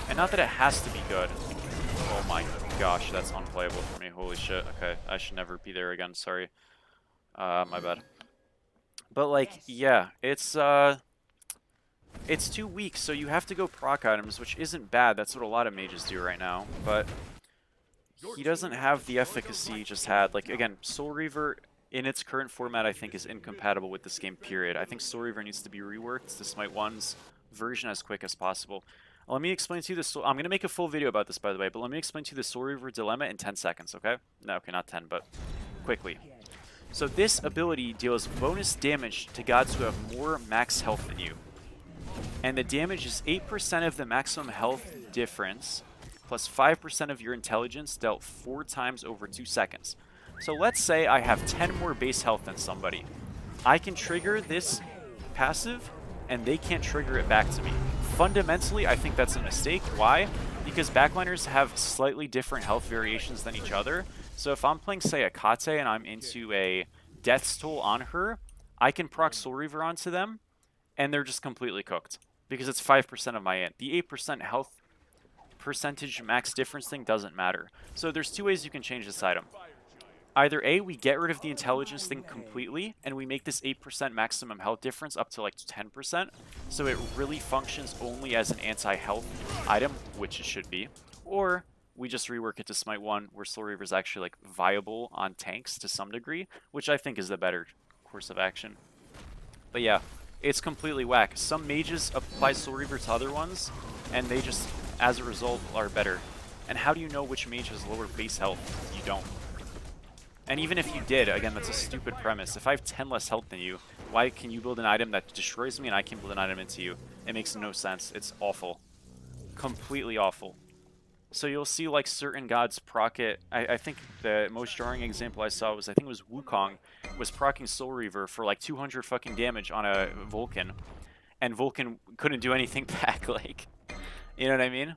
And not that it has to be good. Oh my gosh, that's unplayable for me. Holy shit. Okay, I should never be there again. Sorry. My bad. But like, yeah, it's too weak, so you have to go proc items, which isn't bad. That's what a lot of mages do right now. But he doesn't have the efficacy he just had. Like, again, Soul Reaver in its current format, I think, is incompatible with this game, period. I think Soul Reaver needs to be reworked to Smite 1's version as quick as possible. Let me explain to you this. I'm going to make a full video about this, by the way, but let me explain to you the Soul Reaver dilemma in 10 seconds, okay? No, okay, not 10, but quickly. So this ability deals bonus damage to gods who have more max health than you. And the damage is 8% of the maximum health difference, plus 5% of your intelligence dealt 4 times over 2 seconds. So let's say I have 10 more base health than somebody. I can trigger this passive, and they can't trigger it back to me. Fundamentally, I think that's a mistake. Why? Because backliners have slightly different health variations than each other. So if I'm playing, say, a Kate and I'm into a Death's Toll on her, I can proc Soul Reaver onto them, and they're just completely cooked. Because it's 5% of my int. The 8% health percentage max difference thing doesn't matter. So there's 2 ways you can change this item. Either A, we get rid of the intelligence thing completely, and we make this 8% maximum health difference up to like 10%, so it really functions only as an anti-health item, which it should be. Or we just rework it to Smite 1, where Soul Reaver is actually like viable on tanks to some degree, which I think is the better course of action. But yeah, it's completely whack. Some mages apply Soul Reaver to other ones, and they just, as a result, are better. And how do you know which mage has lower base health? You don't. And even if you did, again, that's a stupid premise. If I have 10 less health than you, why can you build an item that destroys me and I can build an item into you? It makes no sense. It's awful. Completely awful. So you'll see like certain gods proc it. I think the most jarring example I saw was, I think it was Wukong, was proccing Soul Reaver for like 200 fucking damage on a Vulcan. And Vulcan couldn't do anything back, like, you know what I mean?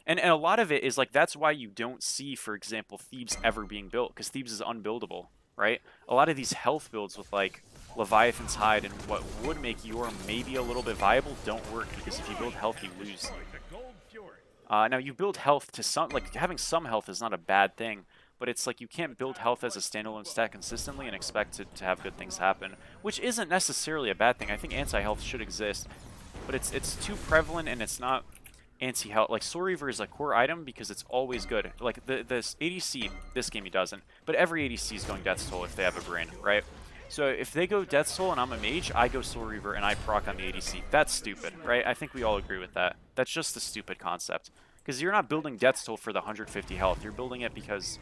And a lot of it is like, that's why you don't see, for example, Thebes ever being built, because Thebes is unbuildable, right? A lot of these health builds with like Leviathan's Hide and what would make Yorm maybe a little bit viable don't work, because if you build health, you lose. Now you build health to some, like having some health is not a bad thing, but it's like you can't build health as a standalone stat consistently and expect it to have good things happen, which isn't necessarily a bad thing. I think anti-health should exist, but it's too prevalent and it's not anti-health. Like Soul Reaver is a core item because it's always good. Like this ADC, this game he doesn't, but every ADC is going Death's Toll if they have a brain, right? So if they go Death's Toll and I'm a mage, I go Soul Reaver and I proc on the ADC. That's stupid, right? I think we all agree with that. That's just a stupid concept. Because you're not building Death's Toll for the 150 health. You're building it because,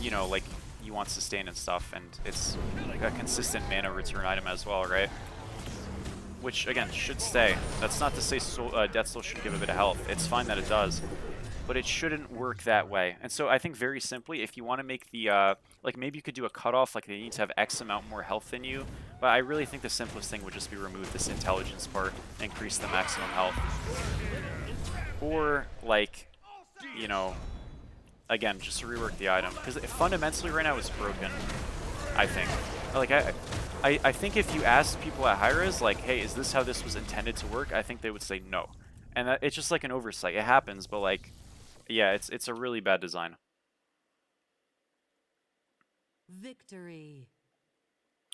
you know, like, you want sustain and stuff, and it's like a consistent mana return item as well, right? Which, again, should stay. That's not to say Death's Toll should give a bit of health. It's fine that it does. but it shouldn't work that way. And so I think very simply, if you want to make the, like maybe you could do a cutoff, like they need to have X amount more health than you, but I really think the simplest thing would just be remove this intelligence part and increase the maximum health. Or, like, you know, again, just rework the item. Because fundamentally right now it's broken, I think. Like, I think if you ask people at Hi-Rez, like, hey, is this how this was intended to work? I think they would say no. And it's just like an oversight. It happens, but like, yeah, it's a really bad design. Victory.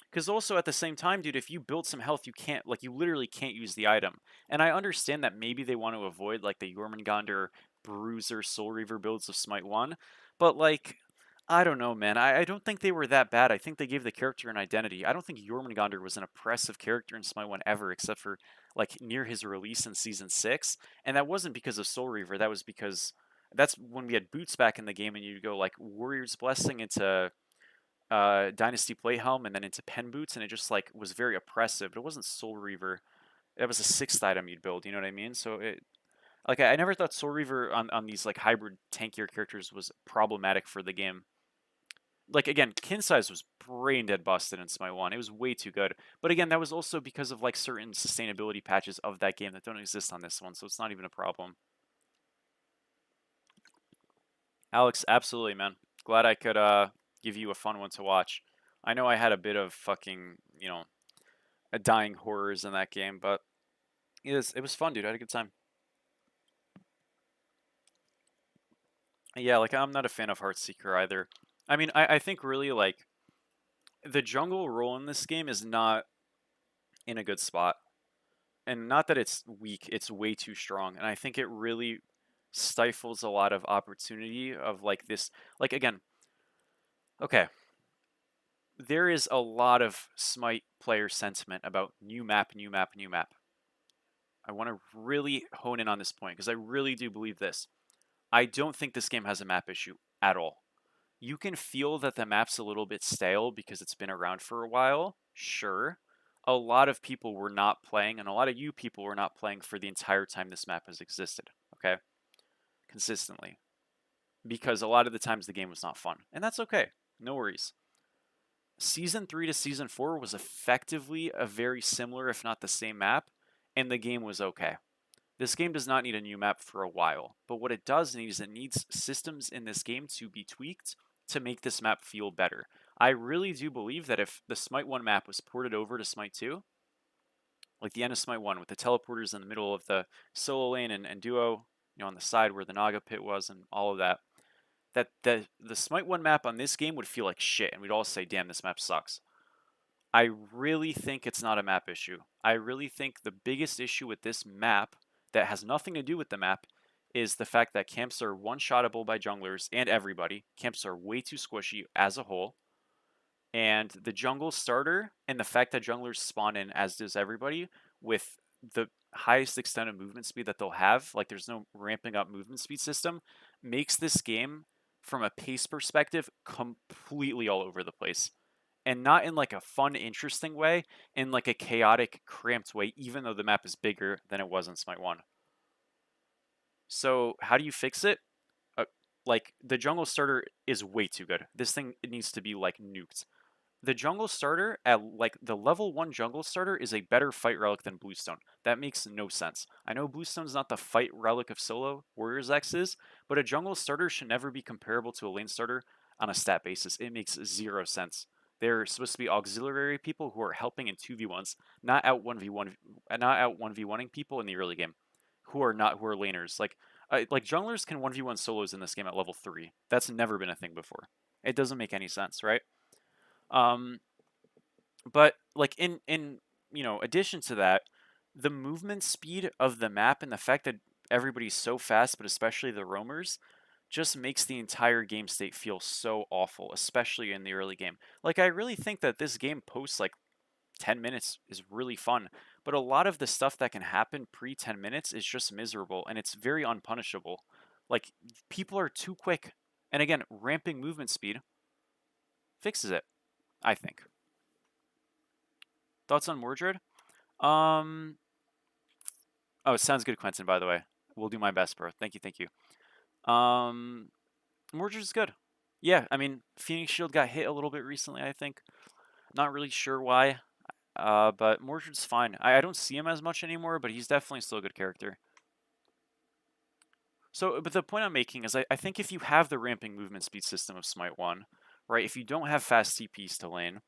Because also at the same time, dude, if you build some health, you can't, like, you literally can't use the item. And I understand that maybe they want to avoid, like, the Jormungandr, Bruiser, Soul Reaver builds of Smite 1, but, like, I don't know, man. I don't think they were that bad. I think they gave the character an identity. I don't think Jormungandr was an oppressive character in Smite 1 ever, except for, like, near his release in Season 6. And that wasn't because of Soul Reaver. That was because that's when we had boots back in the game, and you'd go, like, Warrior's Blessing into Dynasty Playhelm and then into Pen Boots, and it just like was very oppressive. But it wasn't Soul Reaver. That was a sixth item you'd build. You know what I mean? So it like I never thought Soul Reaver on these like hybrid tankier characters was problematic for the game. Like again, Kin Size was brain dead busted in Smite 1. It was way too good. But again, that was also because of like certain sustainability patches of that game that don't exist on this one, so it's not even a problem. Alex, absolutely, man. Glad I could give you a fun one to watch. I know I had a bit of fucking, you know, a dying horrors in that game, but it was fun, dude. I had a good time. Yeah, like I'm not a fan of Heartseeker either. I mean, I think really like the jungle role in this game is not in a good spot. And not that it's weak, it's way too strong. And I think it really stifles a lot of opportunity of like this like again, okay, there is a lot of Smite player sentiment about new map, new map, new map. I want to really hone in on this point because I really do believe this. I don't think this game has a map issue at all. You can feel that the map's a little bit stale because it's been around for a while, sure. A lot of people were not playing, and a lot of you people were not playing for the entire time this map has existed, okay? Consistently. Because a lot of the times the game was not fun. And that's okay. No worries. Season 3 to Season 4 was effectively a very similar, if not the same map, and the game was okay. This game does not need a new map for a while, but what it does need is it needs systems in this game to be tweaked to make this map feel better. I really do believe that if the Smite 1 map was ported over to Smite 2, like the end of Smite 1 with the teleporters in the middle of the solo lane and duo, you know, on the side where the Naga pit was and all of that, that the Smite 1 map on this game would feel like shit, and we'd all say, damn, this map sucks. I really think it's not a map issue. I really think the biggest issue with this map that has nothing to do with the map is the fact that camps are one-shottable by junglers and everybody. Camps are way too squishy as a whole. And the jungle starter and the fact that junglers spawn in, as does everybody, with the highest extent of movement speed that they'll have, like there's no ramping up movement speed system, makes this game, from a pace perspective, completely all over the place. And not in like a fun, interesting way, in like a chaotic, cramped way, even though the map is bigger than it was in Smite 1. So how do you fix it? Like the jungle starter is way too good. This thing, it needs to be like nuked. The jungle starter at like the level 1 jungle starter is a better fight relic than Bluestone. That makes no sense. I know Bluestone's not the fight relic of solo, Warriors X is, but a jungle starter should never be comparable to a lane starter on a stat basis. It makes zero sense. They're supposed to be auxiliary people who are helping in 2v1s, not out 1v1, not out 1v1ing people in the early game, who are laners. Like junglers can 1v1 solos in this game at level 3. That's never been a thing before. It doesn't make any sense, right? But like in you know, addition to that, the movement speed of the map and the fact that everybody's so fast, but especially the roamers, just makes the entire game state feel so awful, especially in the early game. Like I really think that this game post like 10 minutes is really fun, but a lot of the stuff that can happen pre 10 minutes is just miserable and it's very unpunishable. Like people are too quick. And again, ramping movement speed fixes it, I think. Thoughts on Mordred? Oh, it sounds good, Quentin, by the way. We'll do my best, bro. Thank you, thank you. Mordred's good. Yeah, I mean, Phoenix Shield got hit a little bit recently, I think. Not really sure why. But Mordred's fine. I don't see him as much anymore, but he's definitely still a good character. So, but the point I'm making is I think if you have the ramping movement speed system of Smite 1, right, if you don't have fast CPs to lane,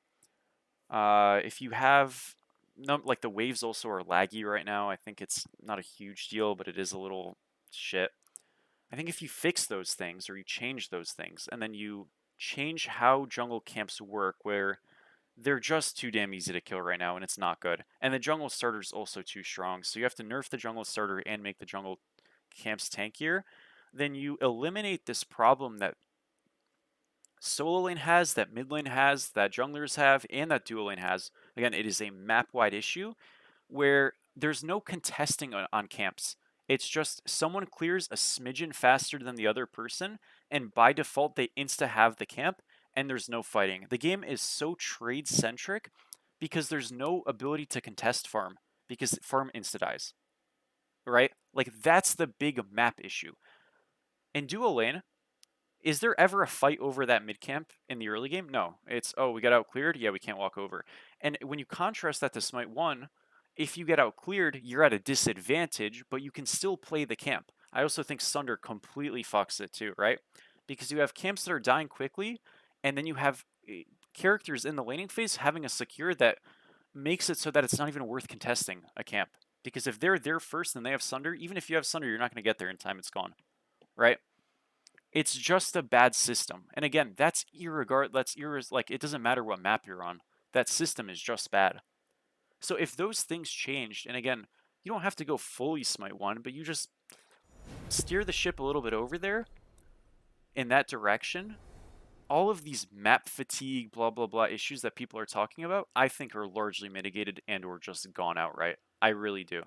if you have, no, like the waves also are laggy right now. I think it's not a huge deal, but it is a little shit. I think if you fix those things or you change those things and then you change how jungle camps work where they're just too damn easy to kill right now and it's not good. And the jungle starter's also too strong, so you have to nerf the jungle starter and make the jungle camps tankier. Then you eliminate this problem that solo lane has, that mid lane has, that junglers have, and that duo lane has. Again, it is a map-wide issue where there's no contesting on camps. It's just someone clears a smidgen faster than the other person, and by default, they insta have the camp, and there's no fighting. The game is so trade centric because there's no ability to contest farm because farm insta dies, right? Like, that's the big map issue. In duo lane, is there ever a fight over that mid camp in the early game? No. It's, oh, we got out cleared? Yeah, we can't walk over. And when you contrast that to Smite 1, if you get out cleared, you're at a disadvantage, but you can still play the camp. I also think Sunder completely fucks it too, right? Because you have camps that are dying quickly, and then you have characters in the laning phase having a secure that makes it so that it's not even worth contesting a camp. Because if they're there first and they have Sunder, even if you have Sunder, you're not going to get there in time, it's gone, right? It's just a bad system. And again, that's like it doesn't matter what map you're on. That system is just bad. So if those things changed, and again, you don't have to go fully Smite 1, but you just steer the ship a little bit over there in that direction, all of these map fatigue, blah blah blah issues that people are talking about, I think are largely mitigated and or just gone outright. I really do.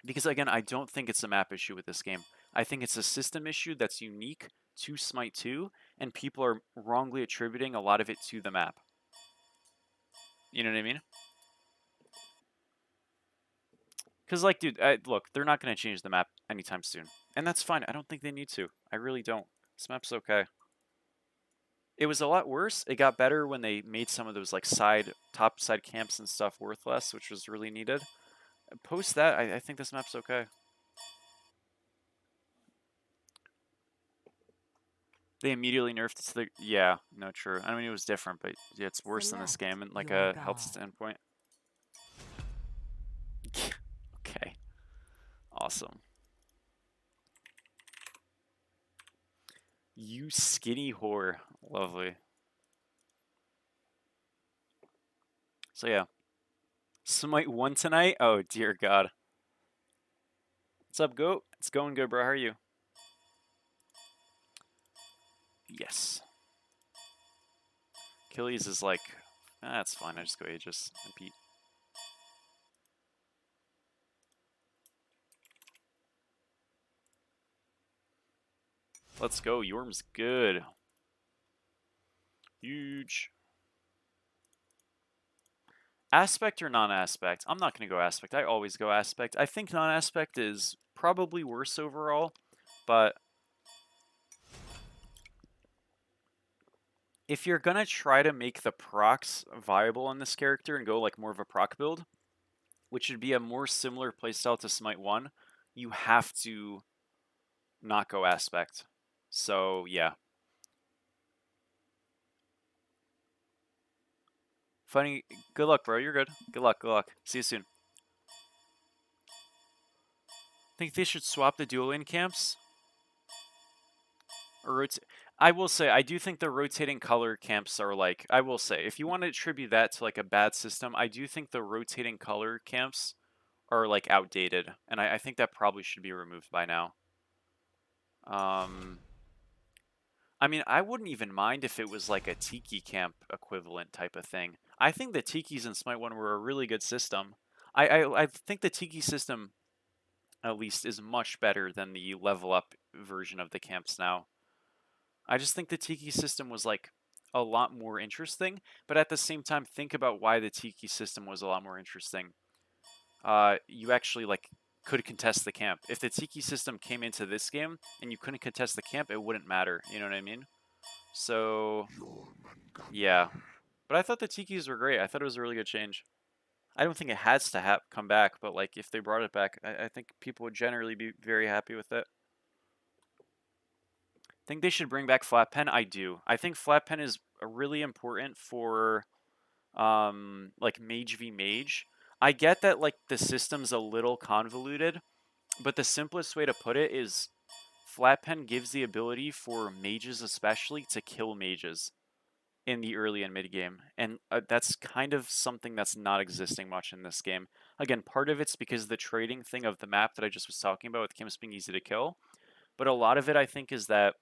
Because again, I don't think it's a map issue with this game. I think it's a system issue that's unique to Smite 2, and people are wrongly attributing a lot of it to the map. You know what I mean? Because, like, dude, look, they're not going to change the map anytime soon. And that's fine. I don't think they need to. I really don't. This map's okay. It was a lot worse. It got better when they made some of those, like, top side camps and stuff worth less, which was really needed. Post that, I think this map's okay. They immediately nerfed it to the... Yeah, no, true. I mean, it was different, but yeah, it's worse than this game in, like, a health standpoint. Okay. Awesome. You skinny whore. Lovely. So, yeah. Smite 1 tonight? Oh, dear God. What's up, Goat? It's going good, bro. How are you? Yes. Achilles is like, that's fine. I just go Aegis and Pete. Let's go. Yorm's good. Huge. Aspect or non-aspect? I'm not going to go aspect. I always go aspect. I think non-aspect is probably worse overall, but if you're going to try to make the procs viable on this character and go like more of a proc build, which would be a more similar playstyle to Smite 1, you have to not go aspect. So, yeah. Funny. Good luck, bro. You're good. Good luck. Good luck. See you soon. Think they should swap the dual lane camps? Or I will say, I do think the rotating color camps are like, I will say, if you want to attribute that to like a bad system, I do think the rotating color camps are like outdated. And I think that probably should be removed by now. I mean, I wouldn't even mind if it was like a Tiki camp equivalent type of thing. I think the Tikis in Smite 1 were a really good system. I think the Tiki system, at least, is much better than the level up version of the camps now. I just think the Tiki system was like a lot more interesting, but at the same time, think about why the Tiki system was a lot more interesting. You actually like could contest the camp. If the Tiki system came into this game and you couldn't contest the camp, it wouldn't matter. You know what I mean? So, yeah. But I thought the Tikis were great. I thought it was a really good change. I don't think it has to come back, but like if they brought it back, I think people would generally be very happy with it. Think they should bring back flat pen? I do. I think flat pen is really important for like mage v mage. I get that like the system's a little convoluted, but the simplest way to put it is flat pen gives the ability for mages especially to kill mages in the early and mid game, and that's kind of something that's not existing much in this game. Again, part of it's because of the trading thing of the map that I just was talking about with camps being easy to kill, but a lot of it I think is that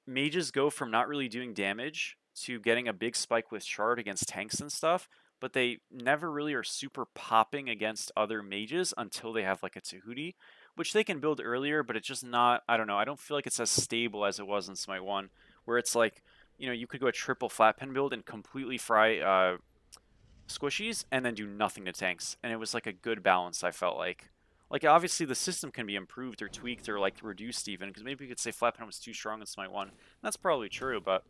mages go from not really doing damage to getting a big spike with shard against tanks and stuff, but they never really are super popping against other mages until they have like a Tahuti, which they can build earlier, but it's just not, I don't know, I don't feel like it's as stable as it was in Smite 1, where it's like, you know, you could go a triple flat pen build and completely fry squishies and then do nothing to tanks, and it was like a good balance, I felt like. Like, obviously, the system can be improved or tweaked or, like, reduced even, because maybe you could say flat pen was too strong in Smite 1. And that's probably true, but,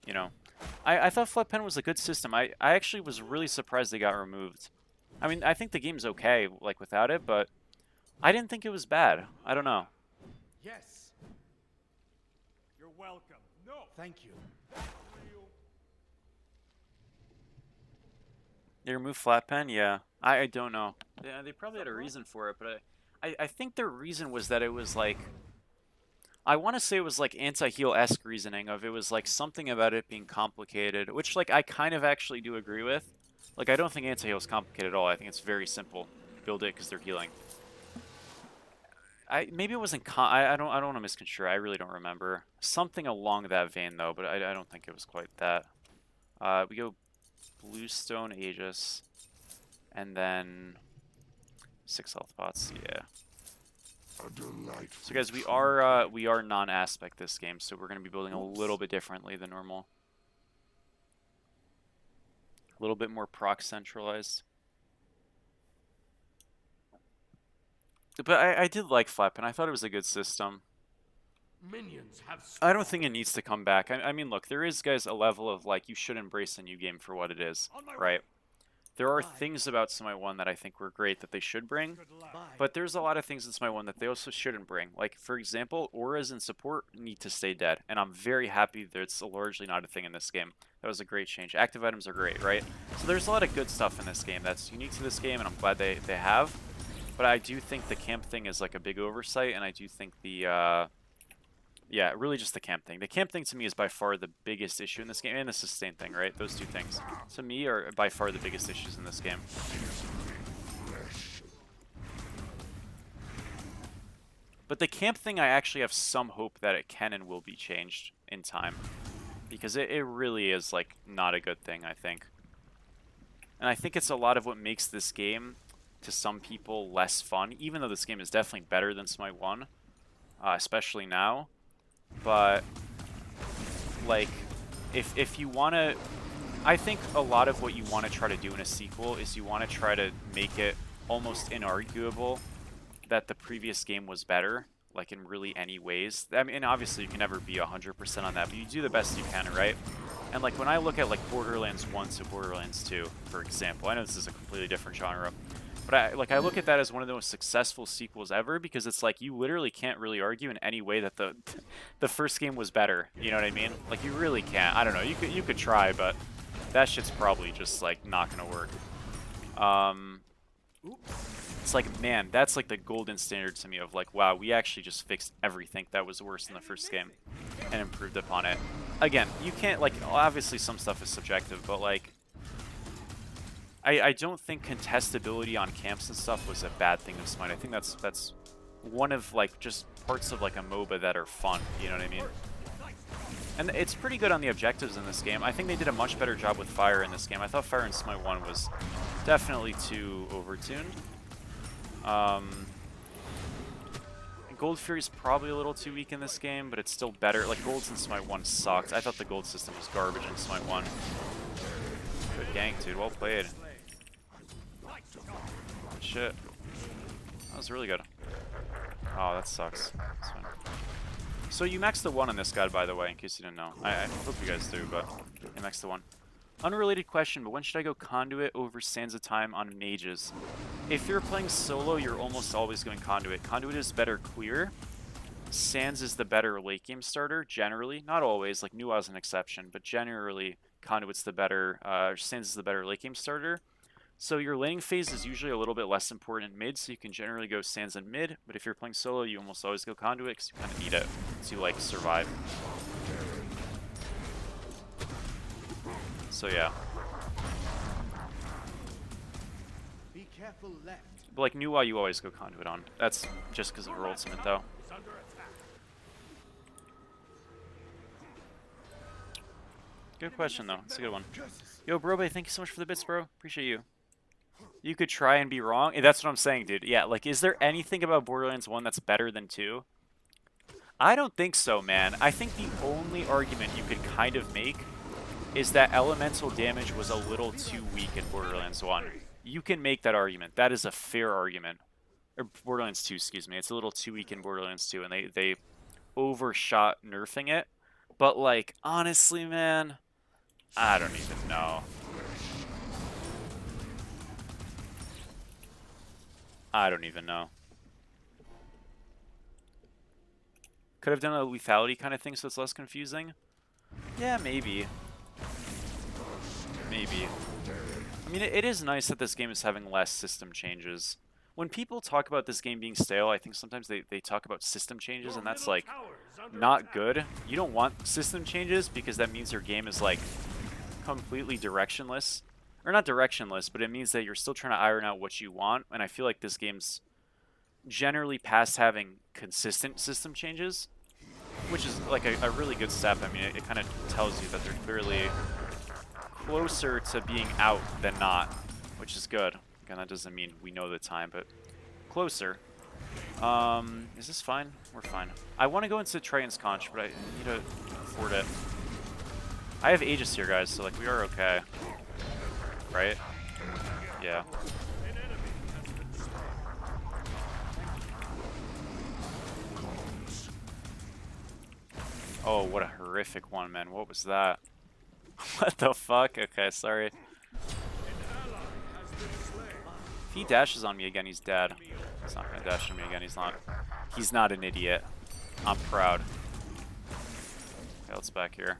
you know. I thought flat pen was a good system. I actually was really surprised they got removed. I mean, I think the game's okay, like, without it, but I didn't think it was bad. I don't know. Yes. You're welcome. No. Thank you. They removed flat pen? Yeah. I don't know. Yeah, they probably had a reason for it, but I think their reason was that it was like, I want to say it was like anti-heal-esque reasoning of it was like something about it being complicated, which like I kind of actually do agree with. Like, I don't think anti-heal is complicated at all. I think it's very simple. Build it because they're healing. Maybe it wasn't I don't want to misconstrue. I really don't remember. Something along that vein though, but I don't think it was quite that. We go Bluestone Aegis, and then 6 health pots. Yeah. So guys, we are non-aspect this game, so we're gonna be building a little bit differently than normal. A little bit more proc centralized. But I did like flat pen. I thought it was a good system. Minions have I don't think it needs to come back. I mean, look, there is, guys, a level of, like, you should embrace a new game for what it is, right? There are things about Smite 1 that I think were great that they should bring, but there's a lot of things in Smite 1 that they also shouldn't bring. Like, for example, auras and support need to stay dead, and I'm very happy that it's largely not a thing in this game. That was a great change. Active items are great, right? So there's a lot of good stuff in this game that's unique to this game, and I'm glad they have. But I do think the camp thing is, like, a big oversight, and I do think the, yeah, really just the camp thing. The camp thing to me is by far the biggest issue in this game, and the sustain thing, right? Those two things, to me, are by far the biggest issues in this game. But the camp thing, I actually have some hope that it can and will be changed in time. Because it really is, like, not a good thing, I think. And I think it's a lot of what makes this game, to some people, less fun, even though this game is definitely better than Smite 1, especially now. But, like, if you want to, I think a lot of what you want to try to do in a sequel is you want to try to make it almost inarguable that the previous game was better, like in really any ways. I mean, obviously you can never be 100% on that, but you do the best you can, right? And like when I look at like Borderlands 1 to Borderlands 2, for example, I know this is a completely different genre, but I look at that as one of the most successful sequels ever, because it's like you literally can't really argue in any way that the first game was better. You know what I mean? Like you really can't. I don't know. You could try, but that shit's probably just like not gonna work. It's like, man, that's like the golden standard to me of like, wow, we actually just fixed everything that was worse in the first game and improved upon it. Again, you can't, like, obviously some stuff is subjective, but like, I don't think contestability on camps and stuff was a bad thing to Smite. I think that's one of like just parts of like a MOBA that are fun, you know what I mean? And it's pretty good on the objectives in this game. I think they did a much better job with fire in this game. I thought fire in Smite 1 was definitely too overtuned. Gold Fury's probably a little too weak in this game, but it's still better. Like, golds in Smite 1 sucked. I thought the gold system was garbage in Smite 1. Good gank, dude. Well played. Good shit. was really good. Oh, that sucks. That's fine. So you maxed the 1 on this guy, by the way, in case you didn't know. I hope you guys do, but you maxed the 1. Unrelated question, but when should I go Conduit over Sands of Time on mages? If you're playing solo, you're almost always going Conduit. Conduit is better clear. Sands is the better late game starter, generally. Not always, like Nuwa is an exception, but generally Conduit's the better, Sands is the better late game starter. So your laning phase is usually a little bit less important in mid, so you can generally go Sands in mid, but if you're playing solo, you almost always go Conduit because you kind of need it to like survive. So yeah. Be careful left. But like Nuwa, you always go Conduit on. That's just because of her ultimate though. Is under attack. Good question though. It's a good one. Yo, Brobe, thank you so much for the bits, bro. Appreciate you. You could try and be wrong. That's what I'm saying, dude. Yeah, like, is there anything about Borderlands 1 that's better than 2? I don't think so, man. I think the only argument you could kind of make is that elemental damage was a little too weak in Borderlands 1. You can make that argument. That is a fair argument. Or Borderlands 2, excuse me. It's a little too weak in Borderlands 2, and they overshot nerfing it. But, like, honestly, man, I don't even know. I don't even know. Could have done a lethality kind of thing so it's less confusing? Yeah, maybe. Maybe. I mean, it is nice that this game is having less system changes. When people talk about this game being stale, I think sometimes they talk about system changes, and that's, like, not good. You don't want system changes because that means your game is, like, completely directionless. Or not directionless, but it means that you're still trying to iron out what you want, and I feel like this game's generally past having consistent system changes, which is like a really good step. I mean, it kind of tells you that they're clearly closer to being out than not, which is good. Again, that doesn't mean we know the time, but closer. Is this fine? We're fine. I want to go into Triton's Conch, but I need to afford it. I have Aegis here, guys, so like we are okay. Right? Yeah. Oh, what a horrific one, man. What was that? What the fuck? Okay, sorry. If he dashes on me again, he's dead. He's not gonna dash on me again, he's not. He's not an idiot. I'm proud. Okay, let's back here.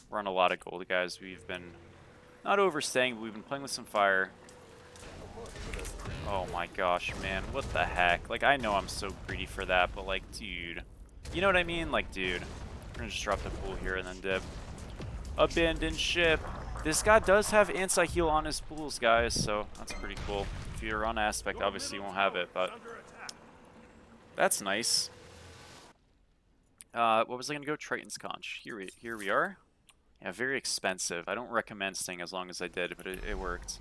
We're on a lot of gold, guys. We've been not overstaying, but we've been playing with some fire. Oh my gosh, man. What the heck? Like, I know I'm so greedy for that, but like, dude. You know what I mean? Like, dude. We're gonna just drop the pool here and then dip. Abandoned ship. This guy does have anti-heal on his pools, guys, so that's pretty cool. If you're on aspect, obviously you won't have it, but that's nice. What was I gonna go? Triton's Conch. Here we are. Yeah, very expensive. I don't recommend staying as long as I did, but it worked.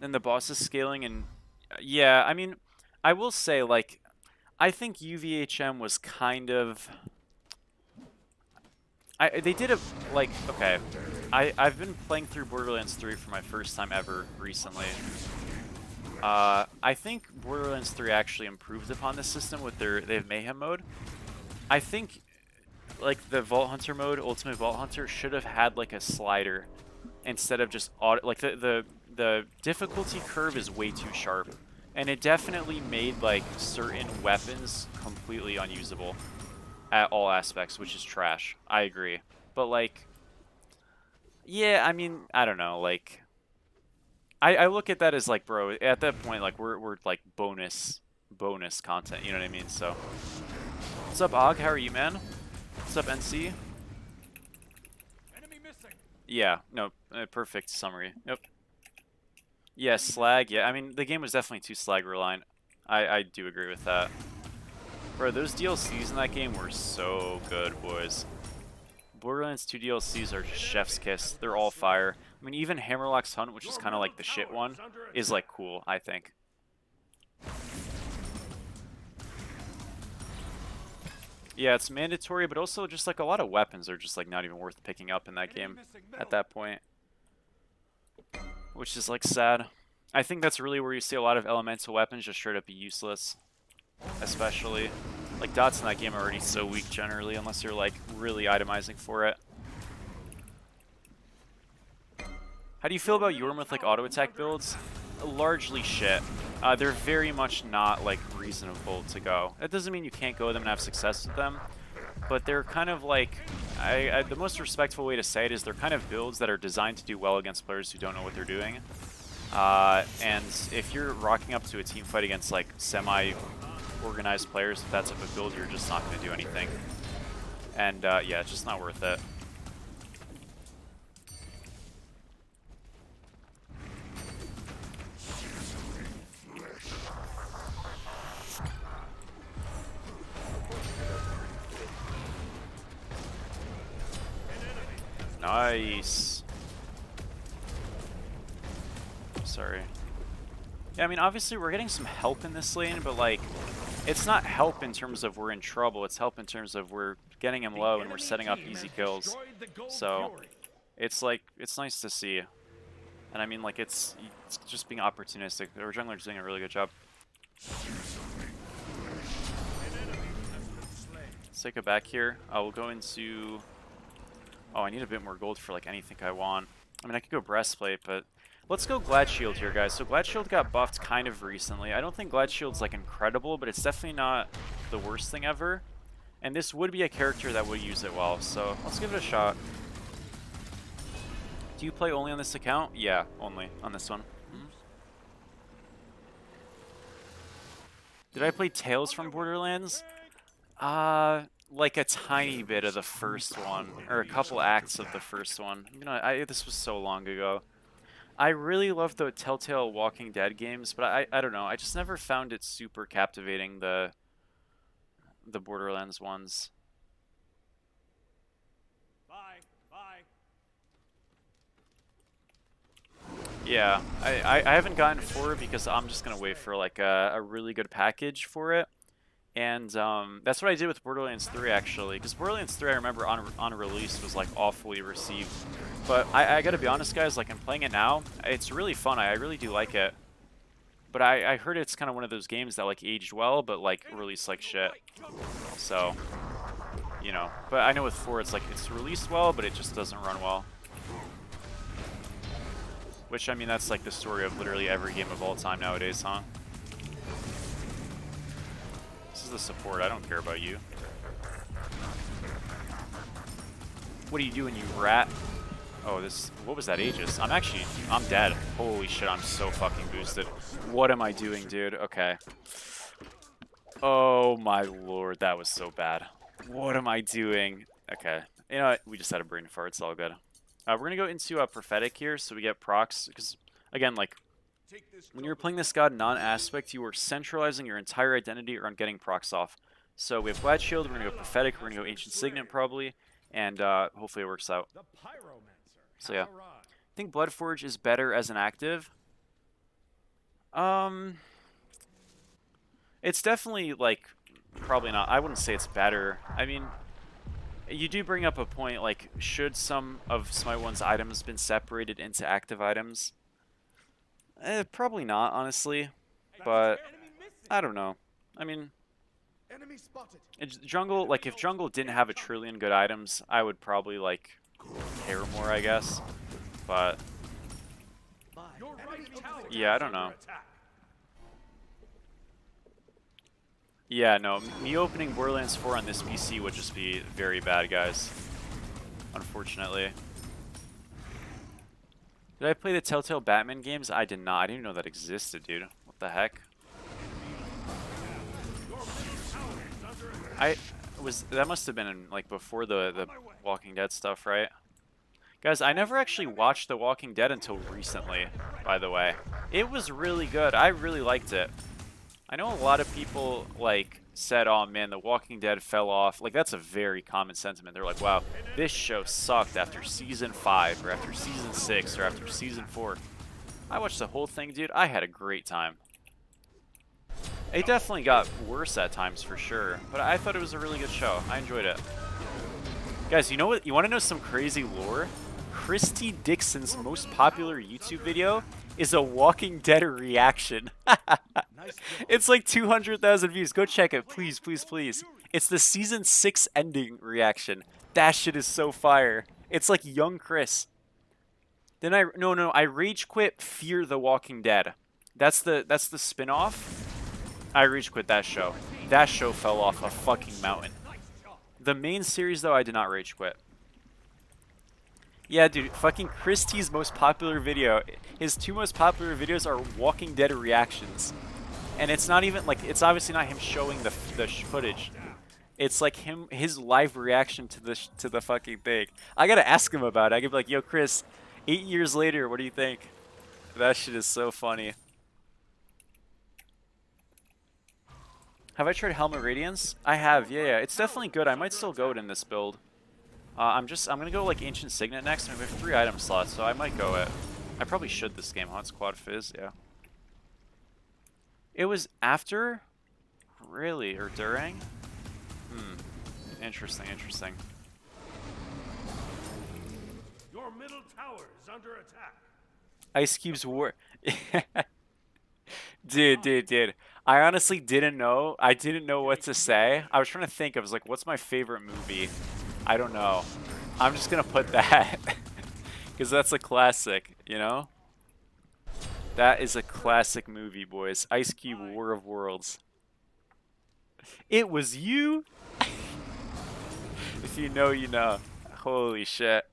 And the boss is scaling, and yeah, I mean, I will say, like, I think UVHM was kind of... They did a, like, okay, I've been playing through Borderlands 3 for my first time ever recently. I think Borderlands 3 actually improved upon this system with they have Mayhem mode. I think, like, the Vault Hunter mode, Ultimate Vault Hunter, should have had, like, a slider instead of just auto, like, the difficulty curve is way too sharp. And it definitely made, like, certain weapons completely unusable at all aspects, which is trash. I agree. But, like, yeah, I mean, I don't know, like, I look at that as, like, bro, at that point, like, we're like, bonus content, you know what I mean? So, what's up, Og? How are you, man? What's up, NC? Enemy missing. Yeah, no, perfect summary. Yep. Yeah, slag. Yeah, I mean, the game was definitely too slag reliant. I do agree with that. Bro, those DLCs in that game were so good, boys. Borderlands 2 DLCs are just chef's kiss. They're all fire. I mean, even Hammerlock's Hunt, which is kind of like the shit one, is like cool, I think. Yeah, it's mandatory, but also just like a lot of weapons are just like not even worth picking up in that game at that point. Which is like sad. I think that's really where you see a lot of elemental weapons just straight up be useless. Especially. Like, dots in that game are already so weak generally, unless you're, like, really itemizing for it. How do you feel about Yorm with, like, auto-attack builds? Largely shit. They're very much not, like, reasonable to go. That doesn't mean you can't go with them and have success with them, but they're kind of like... the most respectful way to say it is they're kind of builds that are designed to do well against players who don't know what they're doing. And if you're rocking up to a team fight against, like, semi-organized players with that type of build, you're just not going to do anything. And, yeah, it's just not worth it. Nice. Sorry. Yeah, I mean, obviously we're getting some help in this lane, but, like, it's not help in terms of we're in trouble. It's help in terms of we're getting him low and we're setting up easy kills. So, it's, like, it's nice to see. And I mean, like, it's just being opportunistic. Our jungler's doing a really good job. Let's take it back here. We'll go into... Oh, I need a bit more gold for, like, anything I want. I mean, I could go breastplate, but let's go Glad Shield here, guys. So Glad Shield got buffed kind of recently. I don't think Glad Shield's, like, incredible, but it's definitely not the worst thing ever. And this would be a character that would use it well, so let's give it a shot. Do you play only on this account? Yeah, only on this one. Did I play Tales from Borderlands? Like a tiny bit of the first one, or a couple acts of the first one. You know, this was so long ago. I really love the Telltale Walking Dead games, but I don't know. I just never found it super captivating, the Borderlands ones. Bye. Yeah, I haven't gotten 4 because I'm just gonna wait for like a really good package for it. And that's what I did with Borderlands 3, actually, because Borderlands 3, I remember on release was like awfully received. But I gotta be honest, guys, like I'm playing it now, it's really fun. I really do like it. But I heard it's kind of one of those games that like aged well, but like released like shit. So, you know. But I know with 4, it's like it's released well, but it just doesn't run well. Which, I mean, that's like the story of literally every game of all time nowadays, huh? This is the support. I don't care about you. What are you doing, you rat? Oh, what was that, Aegis? I'm dead. Holy shit, I'm so fucking boosted. What am I doing, dude? Okay. Oh my lord, that was so bad. What am I doing? Okay. You know what? We just had a brain fart. It's all good. We're going to go into Prophetic here, so we get procs. Because, again, like, when you're playing this god non-aspect, you are centralizing your entire identity around getting procs off. So we have Glad Shield, we're going to go Prophetic, we're going to go Ancient Signet probably, and hopefully it works out. So yeah. I think Bloodforge is better as an active. It's definitely, like, probably not. I wouldn't say it's better. I mean, you do bring up a point, like, should some of Smite 1's items been separated into active items? Probably not, honestly. But, I don't know. I mean, jungle, like, if jungle didn't have a trillion good items, I would probably, like, care more, I guess. But, yeah, I don't know. Yeah, no, me opening Borderlands 4 on this PC would just be very bad, guys. Unfortunately. Did I play the Telltale Batman games? I did not. I didn't even know that existed, dude. What the heck? That must have been in, like, before the Walking Dead stuff, right? Guys, I never actually watched The Walking Dead until recently, by the way. It was really good. I really liked it. I know a lot of people, like, said, oh man, The Walking Dead fell off. Like, that's a very common sentiment. They're like, wow, this show sucked after season 5, or after season 6, or after season 4. I watched the whole thing, dude. I had a great time. It definitely got worse at times, for sure. But I thought it was a really good show. I enjoyed it. Guys, you know what? You want to know some crazy lore? Christy Dixon's most popular YouTube video is a Walking Dead reaction. It's like 200,000 views. Go check it, please, please, please. It's the season 6 ending reaction. That shit is so fire. It's like young Chris. Then I rage quit Fear the Walking Dead. That's the spin-off. I rage quit that show. That show fell off a fucking mountain. The main series though, I did not rage quit. Yeah, dude, fucking Christie's most popular video. His 2 most popular videos are Walking Dead reactions. And it's not even like, it's obviously not him showing the footage. It's like his live reaction to the fucking thing. I gotta ask him about it. I could be like, yo, Chris, 8 years later, what do you think? That shit is so funny. Have I tried Helmet Radiance? I have, yeah. It's definitely good. I might still go it in this build. I'm gonna go like Ancient Signet next, and we have 3 item slots, so I might go it. I probably should this game, huh? It's Quad Fizz, yeah. It was after? Really? Or during? Interesting, interesting. Your middle tower is under attack. Ice Cube's war. Dude. I honestly didn't know. I didn't know what to say. I was trying to think. I was like, what's my favorite movie? I don't know. I'm just going to put that. Because that's a classic, you know? That is a classic movie, boys. Ice Cube, War of Worlds. It was you? If you know, you know. Holy shit.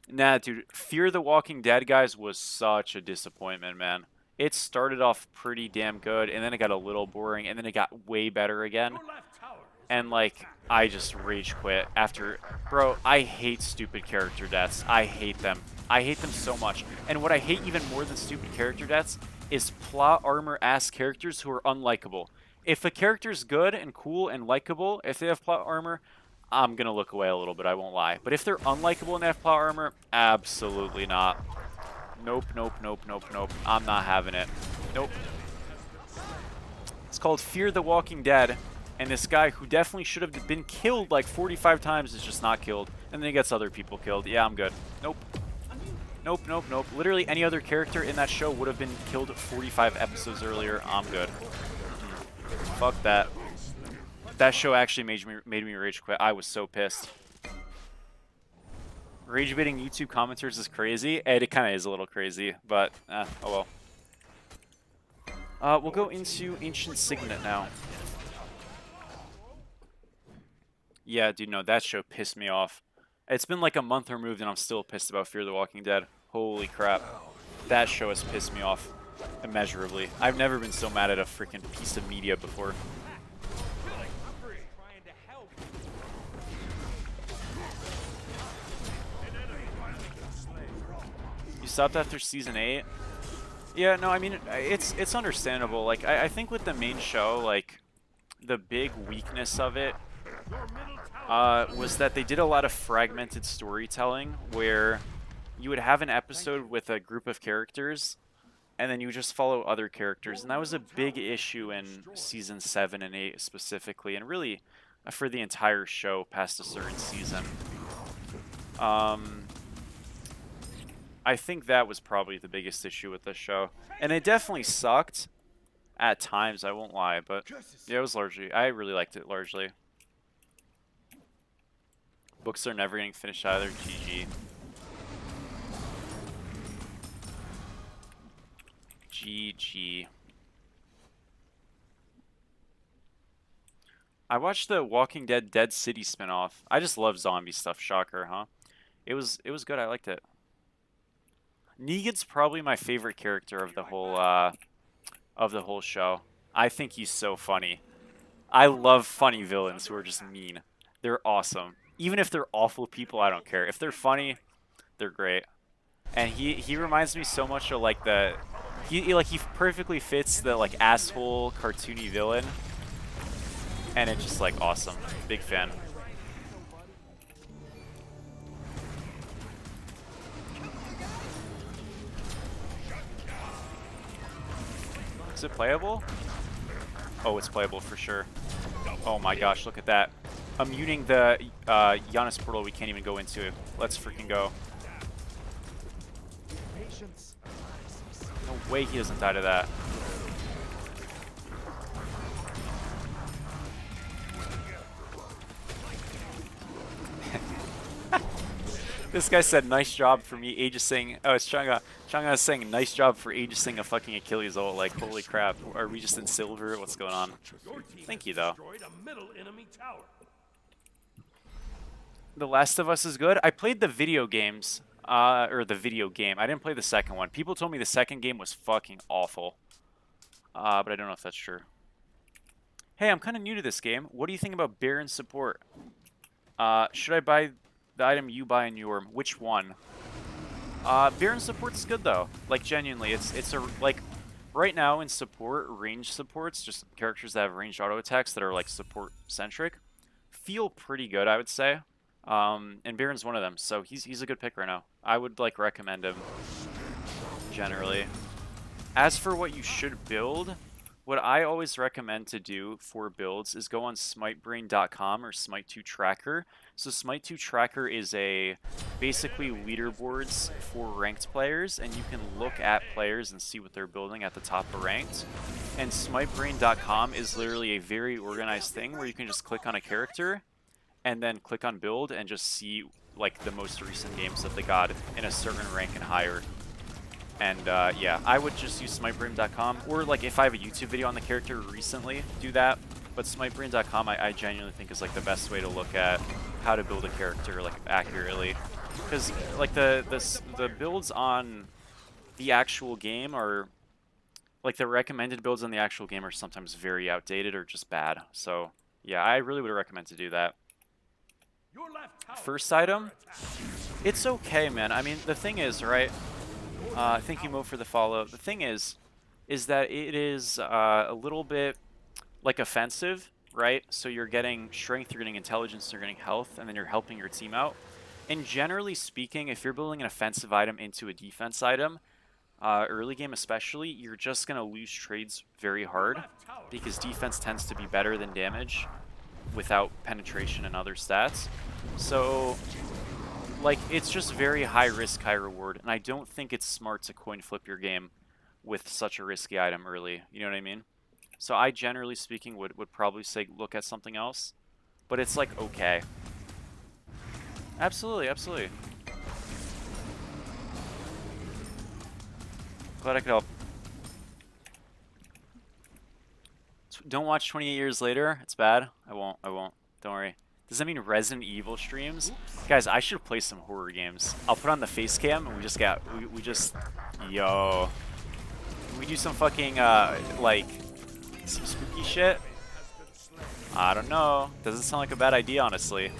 Nah, dude. Fear the Walking Dead, guys, was such a disappointment, man. It started off pretty damn good, and then it got a little boring, and then it got way better again. And, like, I just rage quit after... Bro, I hate stupid character deaths. I hate them. I hate them so much. And what I hate even more than stupid character deaths is plot armor-ass characters who are unlikable. If a character's good and cool and likable, if they have plot armor, I'm gonna look away a little bit, I won't lie. But if they're unlikable and they have plot armor, absolutely not. Nope. I'm not having it. Nope. It's called Fear the Walking Dead, and this guy who definitely should have been killed like 45 times is just not killed, and then he gets other people killed. Yeah, I'm good. Nope. Literally any other character in that show would have been killed 45 episodes earlier. I'm good. Fuck that. That show actually made me rage quit. I was so pissed. Rage baiting YouTube commenters is crazy, and it kind of is a little crazy, but oh well. We'll go into Ancient Signet now. Yeah, dude, no, that show pissed me off. It's been like a month removed, and I'm still pissed about Fear the Walking Dead. Holy crap. That show has pissed me off immeasurably. I've never been so mad at a freaking piece of media before. You stopped after season 8? Yeah, no, I mean, it's understandable. Like, I think with the main show, like, the big weakness of it was that they did a lot of fragmented storytelling where you would have an episode with a group of characters and then you would just follow other characters, and that was a big issue in season 7 and 8 specifically, and really for the entire show past a certain season. I think that was probably the biggest issue with this show, and it definitely sucked at times, I won't lie, but yeah, it was largely, I really liked it largely. Books are never getting finished either. GG. GG. I watched the Walking Dead Dead City spinoff. I just love zombie stuff. Shocker, huh? It was good. I liked it. Negan's probably my favorite character of the whole show. I think he's so funny. I love funny villains who are just mean. They're awesome. Even if they're awful people, I don't care. If they're funny, they're great. And he reminds me so much of like he perfectly fits the like asshole cartoony villain. And it's just like awesome. Big fan. Is it playable? Oh, it's playable for sure. Oh my gosh, look at that. I'm muting the Giannis portal we can't even go into. Let's freaking go. Patience. No way he doesn't die to that. This guy said, nice job for me aegis-ing. Oh, it's Changa. Changa is saying, nice job for aegis-ing a fucking Achilles ult. Like, holy crap. Are we just in silver? What's going on? Your team Thank has you, though. destroyed a middle enemy tower. The Last of Us is good. I played the video games. Or the video game. I didn't play the second one. People told me the second game was fucking awful. But I don't know if that's true. Hey, I'm kind of new to this game. What do you think about Baron support? Should I buy the item you buy in Yorm? Which one? Baron support's good though. Like genuinely, it's a like right now in support, range supports, just characters that have ranged auto attacks that are like support centric, feel pretty good, I would say. And Baron's one of them, so he's a good pick right now. I would like recommend him generally. As for what you should build, what I always recommend to do for builds is go on smitebrain.com or Smite2 Tracker. So Smite2 Tracker is a basically leaderboards for ranked players, and you can look at players and see what they're building at the top of ranked. And smitebrain.com is literally a very organized thing where you can just click on a character and then click on build and just see like the most recent games that they got in a certain rank and higher. And yeah, I would just use smitebrain.com, or like if I have a YouTube video on the character recently, do that. But smitebrain.com I genuinely think is like the best way to look at how to build a character like accurately, because like the builds on the actual game are like the recommended builds on the actual game are sometimes very outdated or just bad. So yeah, I really would recommend to do that. Your left tower First item, it's okay, man. I mean, the thing is, right? Thank you, Mo, for the follow. The thing is that it is a little bit like offensive, right? So you're getting strength, you're getting intelligence, you're getting health, and then you're helping your team out. And generally speaking, if you're building an offensive item into a defense item, early game especially, you're just going to lose trades very hard because defense tends to be better than damage without penetration and other stats. So like, it's just very high risk, high reward, and I don't think it's smart to coin flip your game with such a risky item early, you know what I mean? So I, generally speaking, would probably say look at something else, but it's like, okay. Absolutely, absolutely. Glad I could help. Don't watch 28 Years Later, it's bad. I won't, don't worry. Does that mean Resident Evil streams? Guys, I should play some horror games. I'll put on the face cam and we just, yo. We do some fucking, like, some spooky shit? I don't know. Doesn't sound like a bad idea, honestly.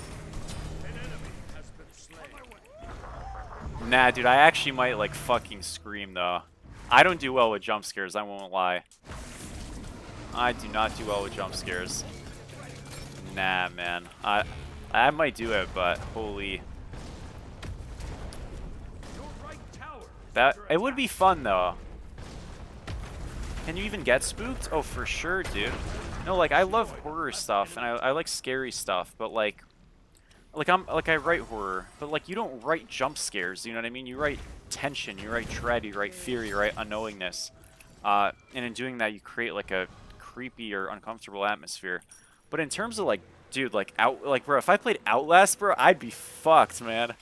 Nah, dude, I actually might, like, fucking scream, though. I don't do well with jump scares, I won't lie. I do not do well with jump scares. Nah, man. I might do it, but holy. That it would be fun though. Can you even get spooked? Oh, for sure, dude. No, like I love horror stuff and I like scary stuff, but like I write horror, but like you don't write jump scares, you know what I mean? You write tension, you write dread, you write fear, you write unknowingness. And in doing that you create like a creepy or uncomfortable atmosphere. But in terms of like, dude, like bro, if I played Outlast, bro, I'd be fucked, man.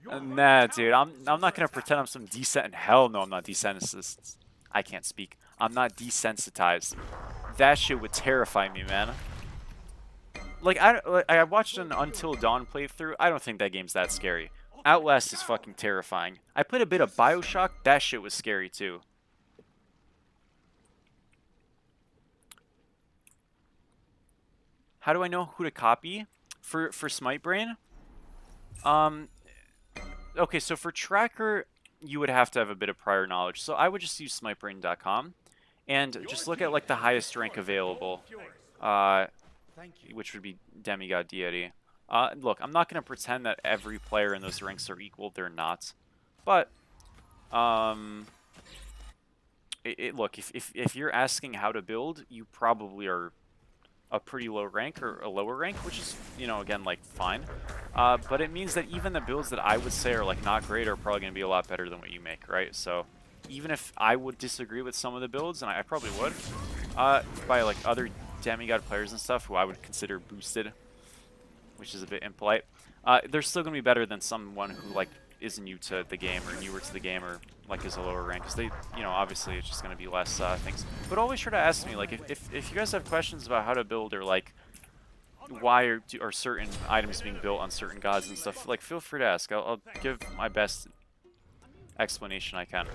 Nah, dude, I'm not gonna pretend I'm some decent. Hell no, I'm not desensitized. I can't speak. I'm not desensitized. That shit would terrify me, man. Like I watched an Until Dawn playthrough. I don't think that game's that scary. Outlast is fucking terrifying. I played a bit of BioShock. That shit was scary too. How do I know who to copy for Smite Brain? Okay, so for Tracker, you would have to have a bit of prior knowledge. So I would just use smitebrain.com and just look at like the highest rank available, which would be Demigod Deity. Look, I'm not going to pretend that every player in those ranks are equal. They're not. But look, if you're asking how to build, you probably are a pretty low rank or a lower rank, which is, you know, again, like, fine. But it means that even the builds that I would say are, like, not great are probably going to be a lot better than what you make, right? So even if I would disagree with some of the builds, and I probably would, by, like, other demigod players and stuff who I would consider boosted, which is a bit impolite, they're still going to be better than someone who, like, is new to the game or newer to the game or, like, is a lower rank. Because they, you know, obviously it's just going to be less things. But always try to ask me, like, if you guys have questions about how to build or, like, why are certain items being built on certain gods and stuff, like, feel free to ask. I'll give my best explanation I can.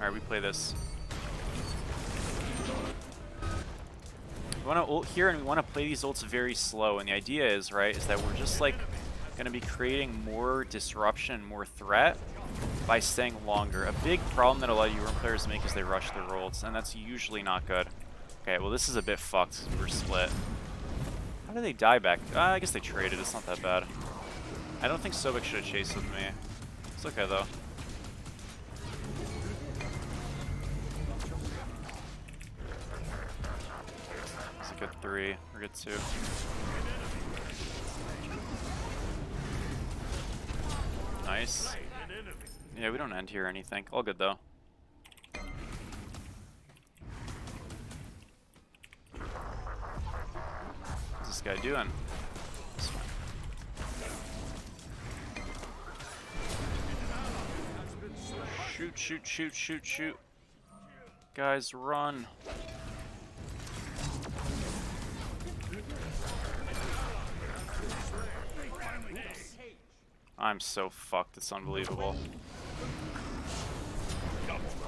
Alright, we play this. We want to ult here, and we want to play these ults very slow, and the idea is, right, is that we're just, like, going to be creating more disruption, more threat by staying longer. A big problem that a lot of URM players make is they rush their ults, and that's usually not good. Okay, well, this is a bit fucked. We're split. How did they die back? I guess they traded. It's not that bad. I don't think Sobek should have chased with me. It's okay, though. It's a good 3. We're good 2. Nice. Yeah, we don't end here or anything. All good, though. What's this guy doing? Shoot, shoot, shoot, shoot, shoot. Guys, run. I'm so fucked, it's unbelievable.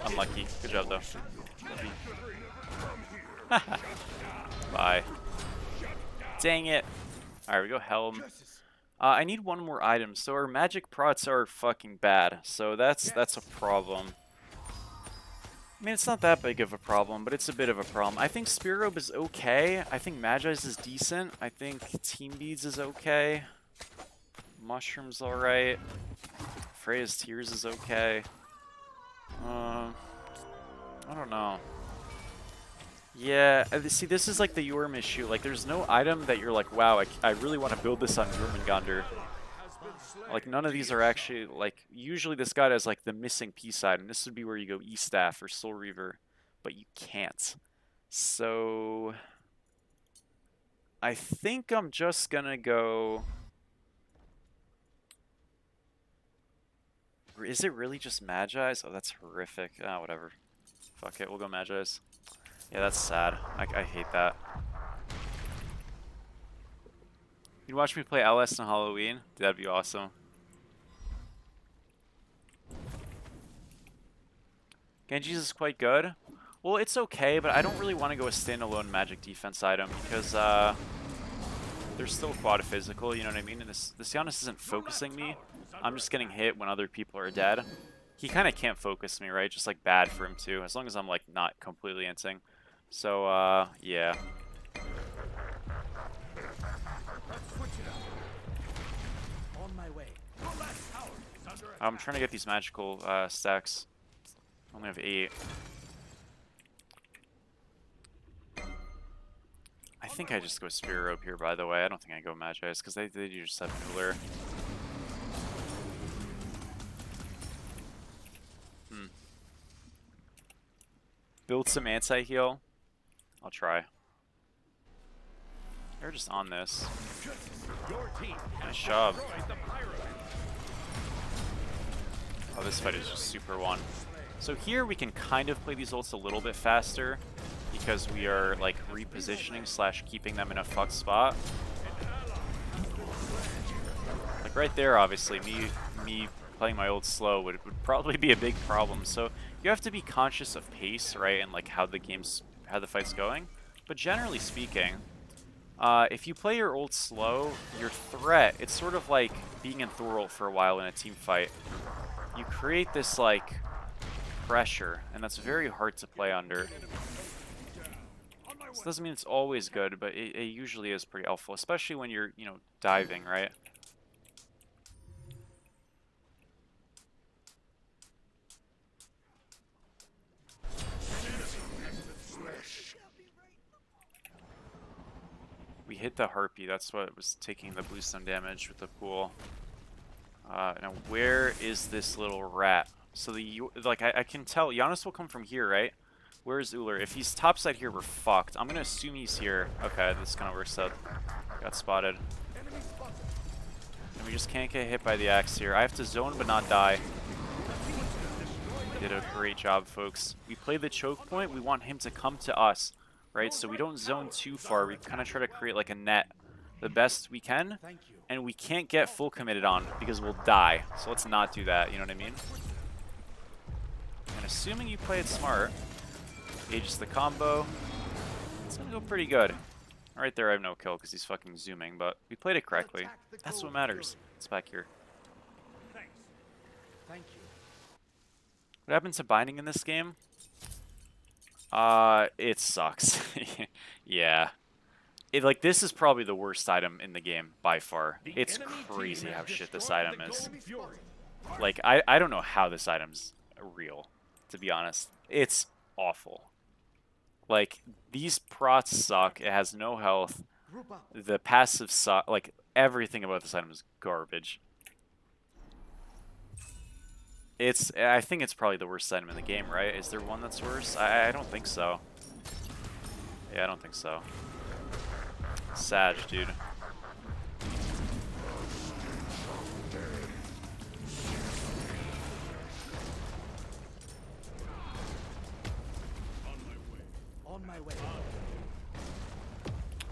Unlucky. Good job, though. Bye. Dang it. Alright, we go Helm. I need one more item. So our magic prots are fucking bad. So that's a problem. I mean, it's not that big of a problem, but it's a bit of a problem. I think Spear Robe is okay. I think Magi's is decent. I think Team Beads is okay. Mushroom's alright. Freya's Tears is okay. I don't know. Yeah, see, this is like the Yorm issue. Like, there's no item that you're like, wow, I really want to build this on Jormungandr. Like, none of these are actually, like, usually this guy has, like, the missing piece item. This would be where you go E-Staff or Soul Reaver, but you can't. So, I think I'm just gonna go... Is it really just Magi's? Oh, that's horrific. Ah, whatever. Fuck it, we'll go Magi's. Yeah, that's sad. I hate that. You'd watch me play LS on Halloween? That'd be awesome. Genji's is quite good. Well, it's okay, but I don't really want to go a standalone magic defense item because they're still quad physical, you know what I mean? And this Giannis isn't focusing me. I'm just getting hit when other people are dead. He kind of can't focus me, right? Just like bad for him too, as long as I'm like not completely inting. So, yeah. I'm trying to get these magical stacks. I only have 8. I think I just go Spear Rope here, by the way. I don't think I go Magi's, because they do just have Nuller. Build some anti-heal. I'll try. They're just on this. Nice shove. Oh, this fight is just super one. So here we can kind of play these ults a little bit faster because we are like repositioning / keeping them in a fucked spot. Like right there, obviously, me playing my ult slow would probably be a big problem. So you have to be conscious of pace, right, and like how the fight's going. But generally speaking, if you play your ult slow, your threat, it's sort of like being in Thorol for a while in a team fight. You create this like pressure, and that's very hard to play under. This doesn't mean it's always good, but it usually is pretty helpful, especially when you're, you know, diving, right? hit the Harpy. That's what was taking the bluestone damage with the pool. Now where is this little rat? So I can tell Giannis will come from here, right? Where's Uller? If he's topside here, we're fucked. I'm gonna assume he's here. Okay, this kind of works out. Got spotted. And we just can't get hit by the axe here. I have to zone but not die. Did a great job, folks. We play the choke point. We want him to come to us, right? So we don't zone too far. We kind of try to create like a net the best we can. And we can't get full committed on because we'll die. So let's not do that, you know what I mean? And assuming you play it smart, ages the combo, it's gonna go pretty good. Right there I have no kill because he's fucking zooming, but we played it correctly. That's what matters. It's back here. Thanks. Thank you. What happened to binding in this game? It sucks. Yeah. Like, this is probably the worst item in the game by far. It's crazy how shit this item is. Like, I don't know how this item's real, to be honest. It's awful. Like, these prots suck. It has no health. The passive suck. Like, everything about this item is garbage. I think it's probably the worst item in the game, right? Is there one that's worse? I don't think so. Yeah, I don't think so. Sag, dude. On my way.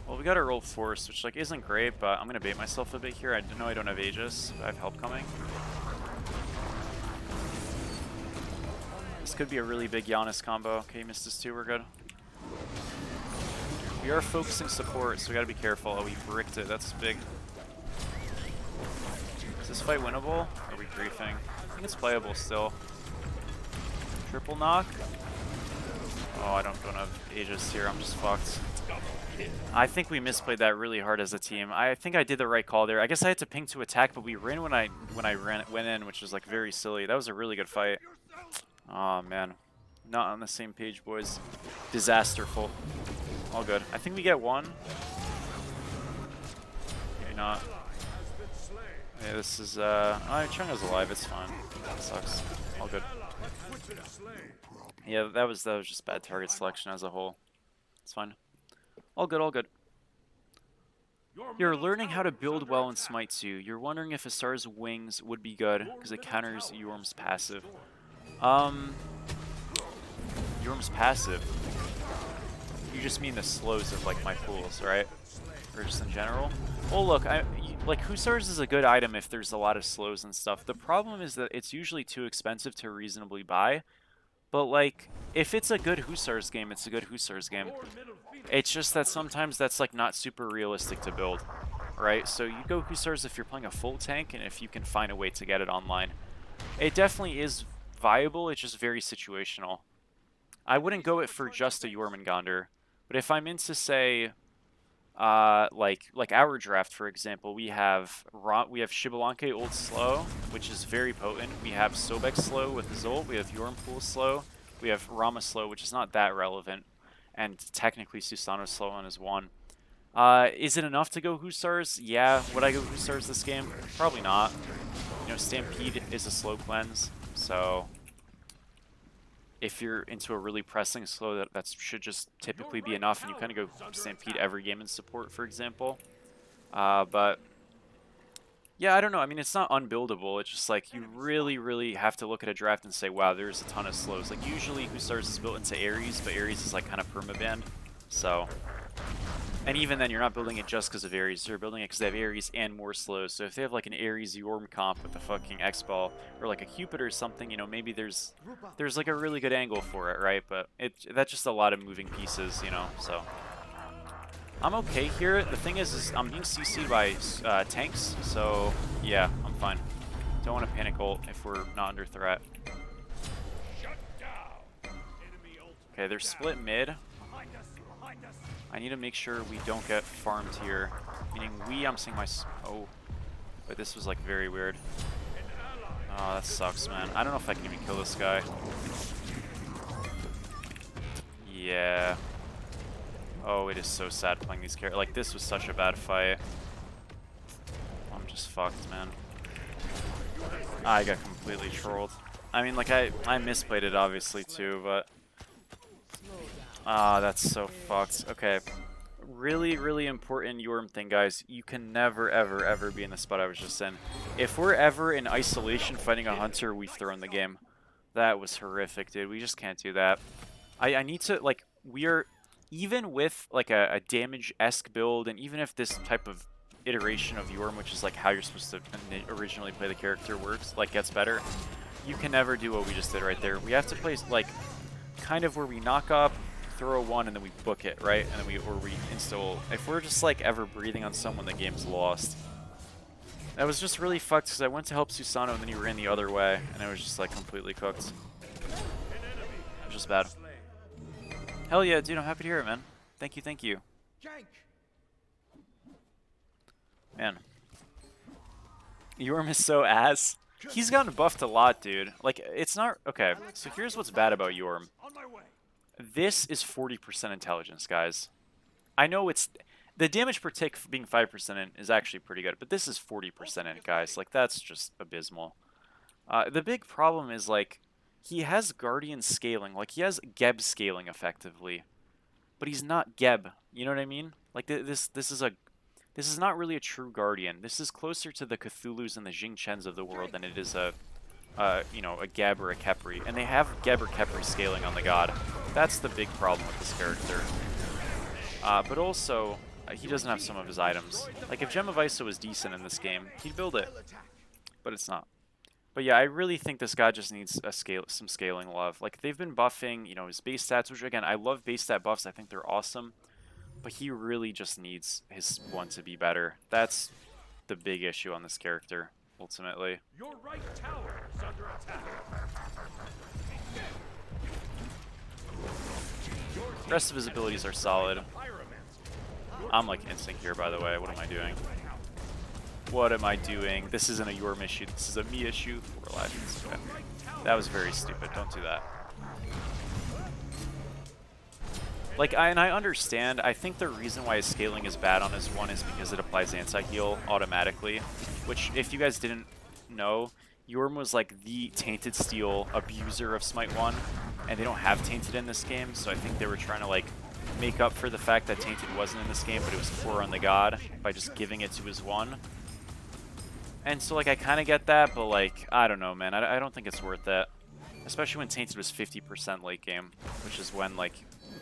Well, we got a roll force, which like isn't great, but I'm gonna bait myself a bit here. I know I don't have Aegis. I have help coming. This could be a really big Giannis combo. Okay, he missed us too. We're good. We are focusing support, so we gotta be careful. Oh, we bricked it. That's big. Is this fight winnable? Are we griefing? I think it's playable still. Triple knock. Oh, I don't have Aegis here. I'm just fucked. I think we misplayed that really hard as a team. I think I did the right call there. I guess I had to ping to attack, but we ran when I went in, which was like very silly. That was a really good fight. Oh man, not on the same page, boys. Disasterful. All good. I think we get one. Maybe not. Yeah, this is Chunga's alive. It's fine. That sucks. All good. Yeah, that was just bad target selection as a whole. It's fine. All good, all good. You're learning how to build well in Smite 2. You're wondering if Astar's wings would be good because it counters Yorm's passive. Yorm's passive. You just mean the slows of like my pools, right? Or just in general? Well, look, like Hussars is a good item if there's a lot of slows and stuff. The problem is that it's usually too expensive to reasonably buy. But like, if it's a good Hussars game, it's a good Hussars game. It's just that sometimes that's like not super realistic to build, right? So you go Hussars if you're playing a full tank and if you can find a way to get it online. It definitely is viable, it's just very situational. I wouldn't go it for just a Jormungandr, but if I'm into, say, like our draft, for example, we have Shibalanke Old Slow, which is very potent. We have Sobek Slow with his ult. We have Jormpool Slow. We have Rama Slow, which is not that relevant. And technically Susano Slow on his one. Is it enough to go Hussars? Yeah. Would I go Hussars this game? Probably not. You know, Stampede is a slow cleanse, so if you're into a really pressing slow, that should just typically be enough, and you kind of go Stampede every game in support, for example. But yeah, I don't know. I mean, it's not unbuildable. It's just like you really, really have to look at a draft and say, wow, there's a ton of slows. Like usually Hussars is built into Ares, but Ares is like kind of permabanned. So, and even then, you're not building it just because of Ares. You're building it because they have Ares and more slows. So if they have like an Ares Yorm comp with a fucking X-Ball or like a Cupid or something, you know, maybe there's like a really good angle for it, right? But that's just a lot of moving pieces, you know. So I'm okay here. The thing is I'm being CC'd by tanks, so yeah, I'm fine. Don't want to panic ult if we're not under threat. Okay, they're split mid. I need to make sure we don't get farmed here. Meaning I'm seeing my... Oh. But this was like very weird. Oh, that sucks, man. I don't know if I can even kill this guy. Yeah. Oh, it is so sad playing these characters. Like, this was such a bad fight. I'm just fucked, man. I got completely trolled. I mean, like, I misplayed it, obviously, too, but... Ah, that's so fucked. Okay. Really, really important Yorm thing, guys. You can never, ever, ever be in the spot I was just in. If we're ever in isolation fighting a hunter, we've thrown the game. That was horrific, dude. We just can't do that. I need to, like, we're... Even with, like, a damage-esque build, and even if this type of iteration of Yorm, which is, like, how you're supposed to originally play the character works, like, gets better, you can never do what we just did right there. We have to play, like, kind of where we knock up, throw a 1, and then we book it, right? And then we insta-ult. If we're just, like, ever breathing on someone, the game's lost. That was just really fucked, because I went to help Susano, and then he ran the other way, and I was just, like, completely cooked. It was just bad. Hell yeah, dude, I'm happy to hear it, man. Thank you, thank you. Man. Yorm is so ass. He's gotten buffed a lot, dude. Like, it's not... Okay, so here's what's bad about Yorm. This is 40% intelligence, guys. I know it's... The damage per tick being 5% in is actually pretty good, but this is 40% in, guys. Like, that's just abysmal. The big problem is, like... He has Guardian scaling, like he has Geb scaling effectively, but he's not Geb. You know what I mean? Like this is not really a true Guardian. This is closer to the Cthulhu's and the Jingchens of the world than it is a you know, a Geb or a Khepri, and they have Geb or Khepri scaling on the god. That's the big problem with this character. But also, he doesn't have some of his items. Like if Gem of Iso was decent in this game, he'd build it, but it's not. But yeah, I really think this guy just needs some scaling love. Like, they've been buffing, you know, his base stats, which, again, I love base stat buffs. I think they're awesome. But he really just needs his one to be better. That's the big issue on this character, ultimately. Your right tower is under attack. The rest of his abilities are solid. I'm, like, instinct here, by the way. What am I doing? What am I doing? This isn't a Yorm issue. This is a me issue. We're alive. Okay. That was very stupid. Don't do that. Like, I understand. I think the reason why his scaling is bad on his one is because it applies anti-heal automatically. Which, if you guys didn't know, Yorm was like the Tainted Steel abuser of Smite 1. And they don't have Tainted in this game, so I think they were trying to, like, make up for the fact that Tainted wasn't in this game, but it was core on the god by just giving it to his one. And so, like, I kind of get that, but, like, I don't know, man. I don't think it's worth it. Especially when Tainted was 50% late game, which is when, like,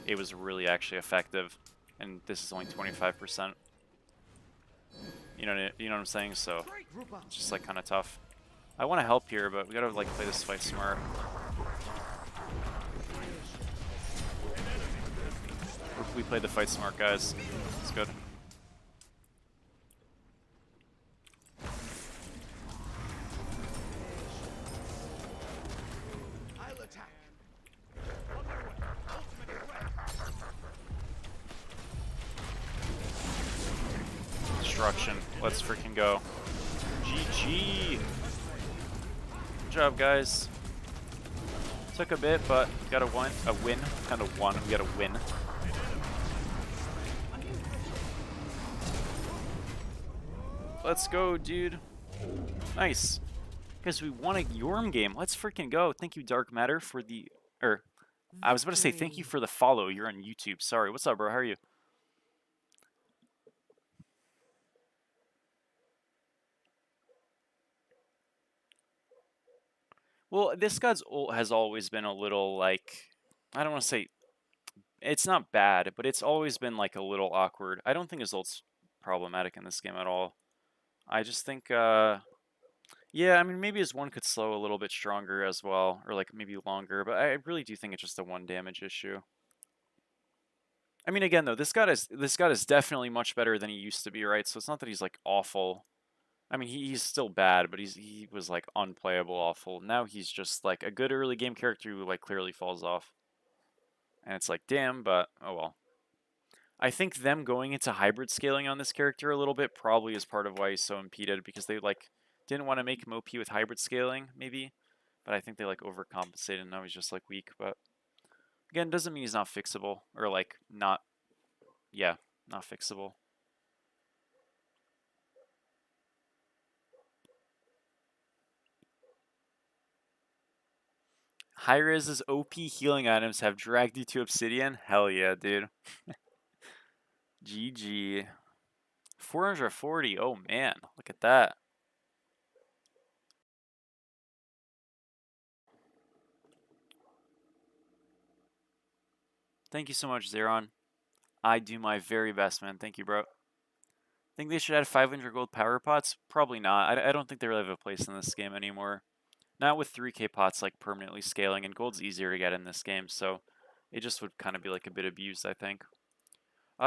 it was really actually effective. And this is only 25%. You know what I'm saying? So, it's just, like, kind of tough. I want to help here, but we gotta, like, play this fight smart. We played the fight smart, guys. It's good. Destruction. Let's freaking go. GG. Good job, guys. Took a bit, but got a win. Kind of won. We got a win. Let's go, dude. Nice. Because we won a Yorm game. Let's freaking go. Thank you, Dark Matter, for the... I was about to say thank you for the follow. You're on YouTube. Sorry. What's up, bro? How are you? Well, this god's ult has always been a little, like... I don't want to say... It's not bad, but it's always been, like, a little awkward. I don't think his ult's problematic in this game at all. I just think, yeah, I mean, maybe his one could slow a little bit stronger as well, or, like, maybe longer, but I really do think it's just a one damage issue. I mean, again, though, this god is definitely much better than he used to be, right? So it's not that he's, like, awful. I mean, he's still bad, but he was, like, unplayable awful. Now he's just, like, a good early game character who, like, clearly falls off. And it's like, damn, but oh well. I think them going into hybrid scaling on this character a little bit probably is part of why he's so impeded, because they, like, didn't want to make him OP with hybrid scaling, maybe. But I think they, like, overcompensated, and now he's just, like, weak. But, again, doesn't mean he's not fixable, or, like, not yeah, not fixable. High-Rez's OP healing items have dragged you to Obsidian? Hell yeah, dude. GG. 440. Oh man, look at that. Thank you so much, Zeron. I do my very best, man. Thank you, bro. Think they should add 500 gold power pots? Probably not. I don't think they really have a place in this game anymore. Not with 3k pots like permanently scaling, and gold's easier to get in this game, so it just would kind of be like a bit abused, I think.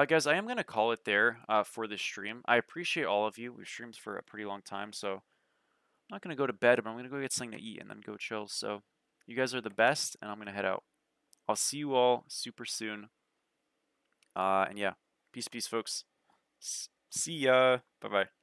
Guys, I am going to call it there for this stream. I appreciate all of you. We've streamed for a pretty long time, so I'm not going to go to bed, but I'm going to go get something to eat and then go chill. So you guys are the best, and I'm going to head out. I'll see you all super soon. And yeah, peace, folks. See ya. Bye-bye.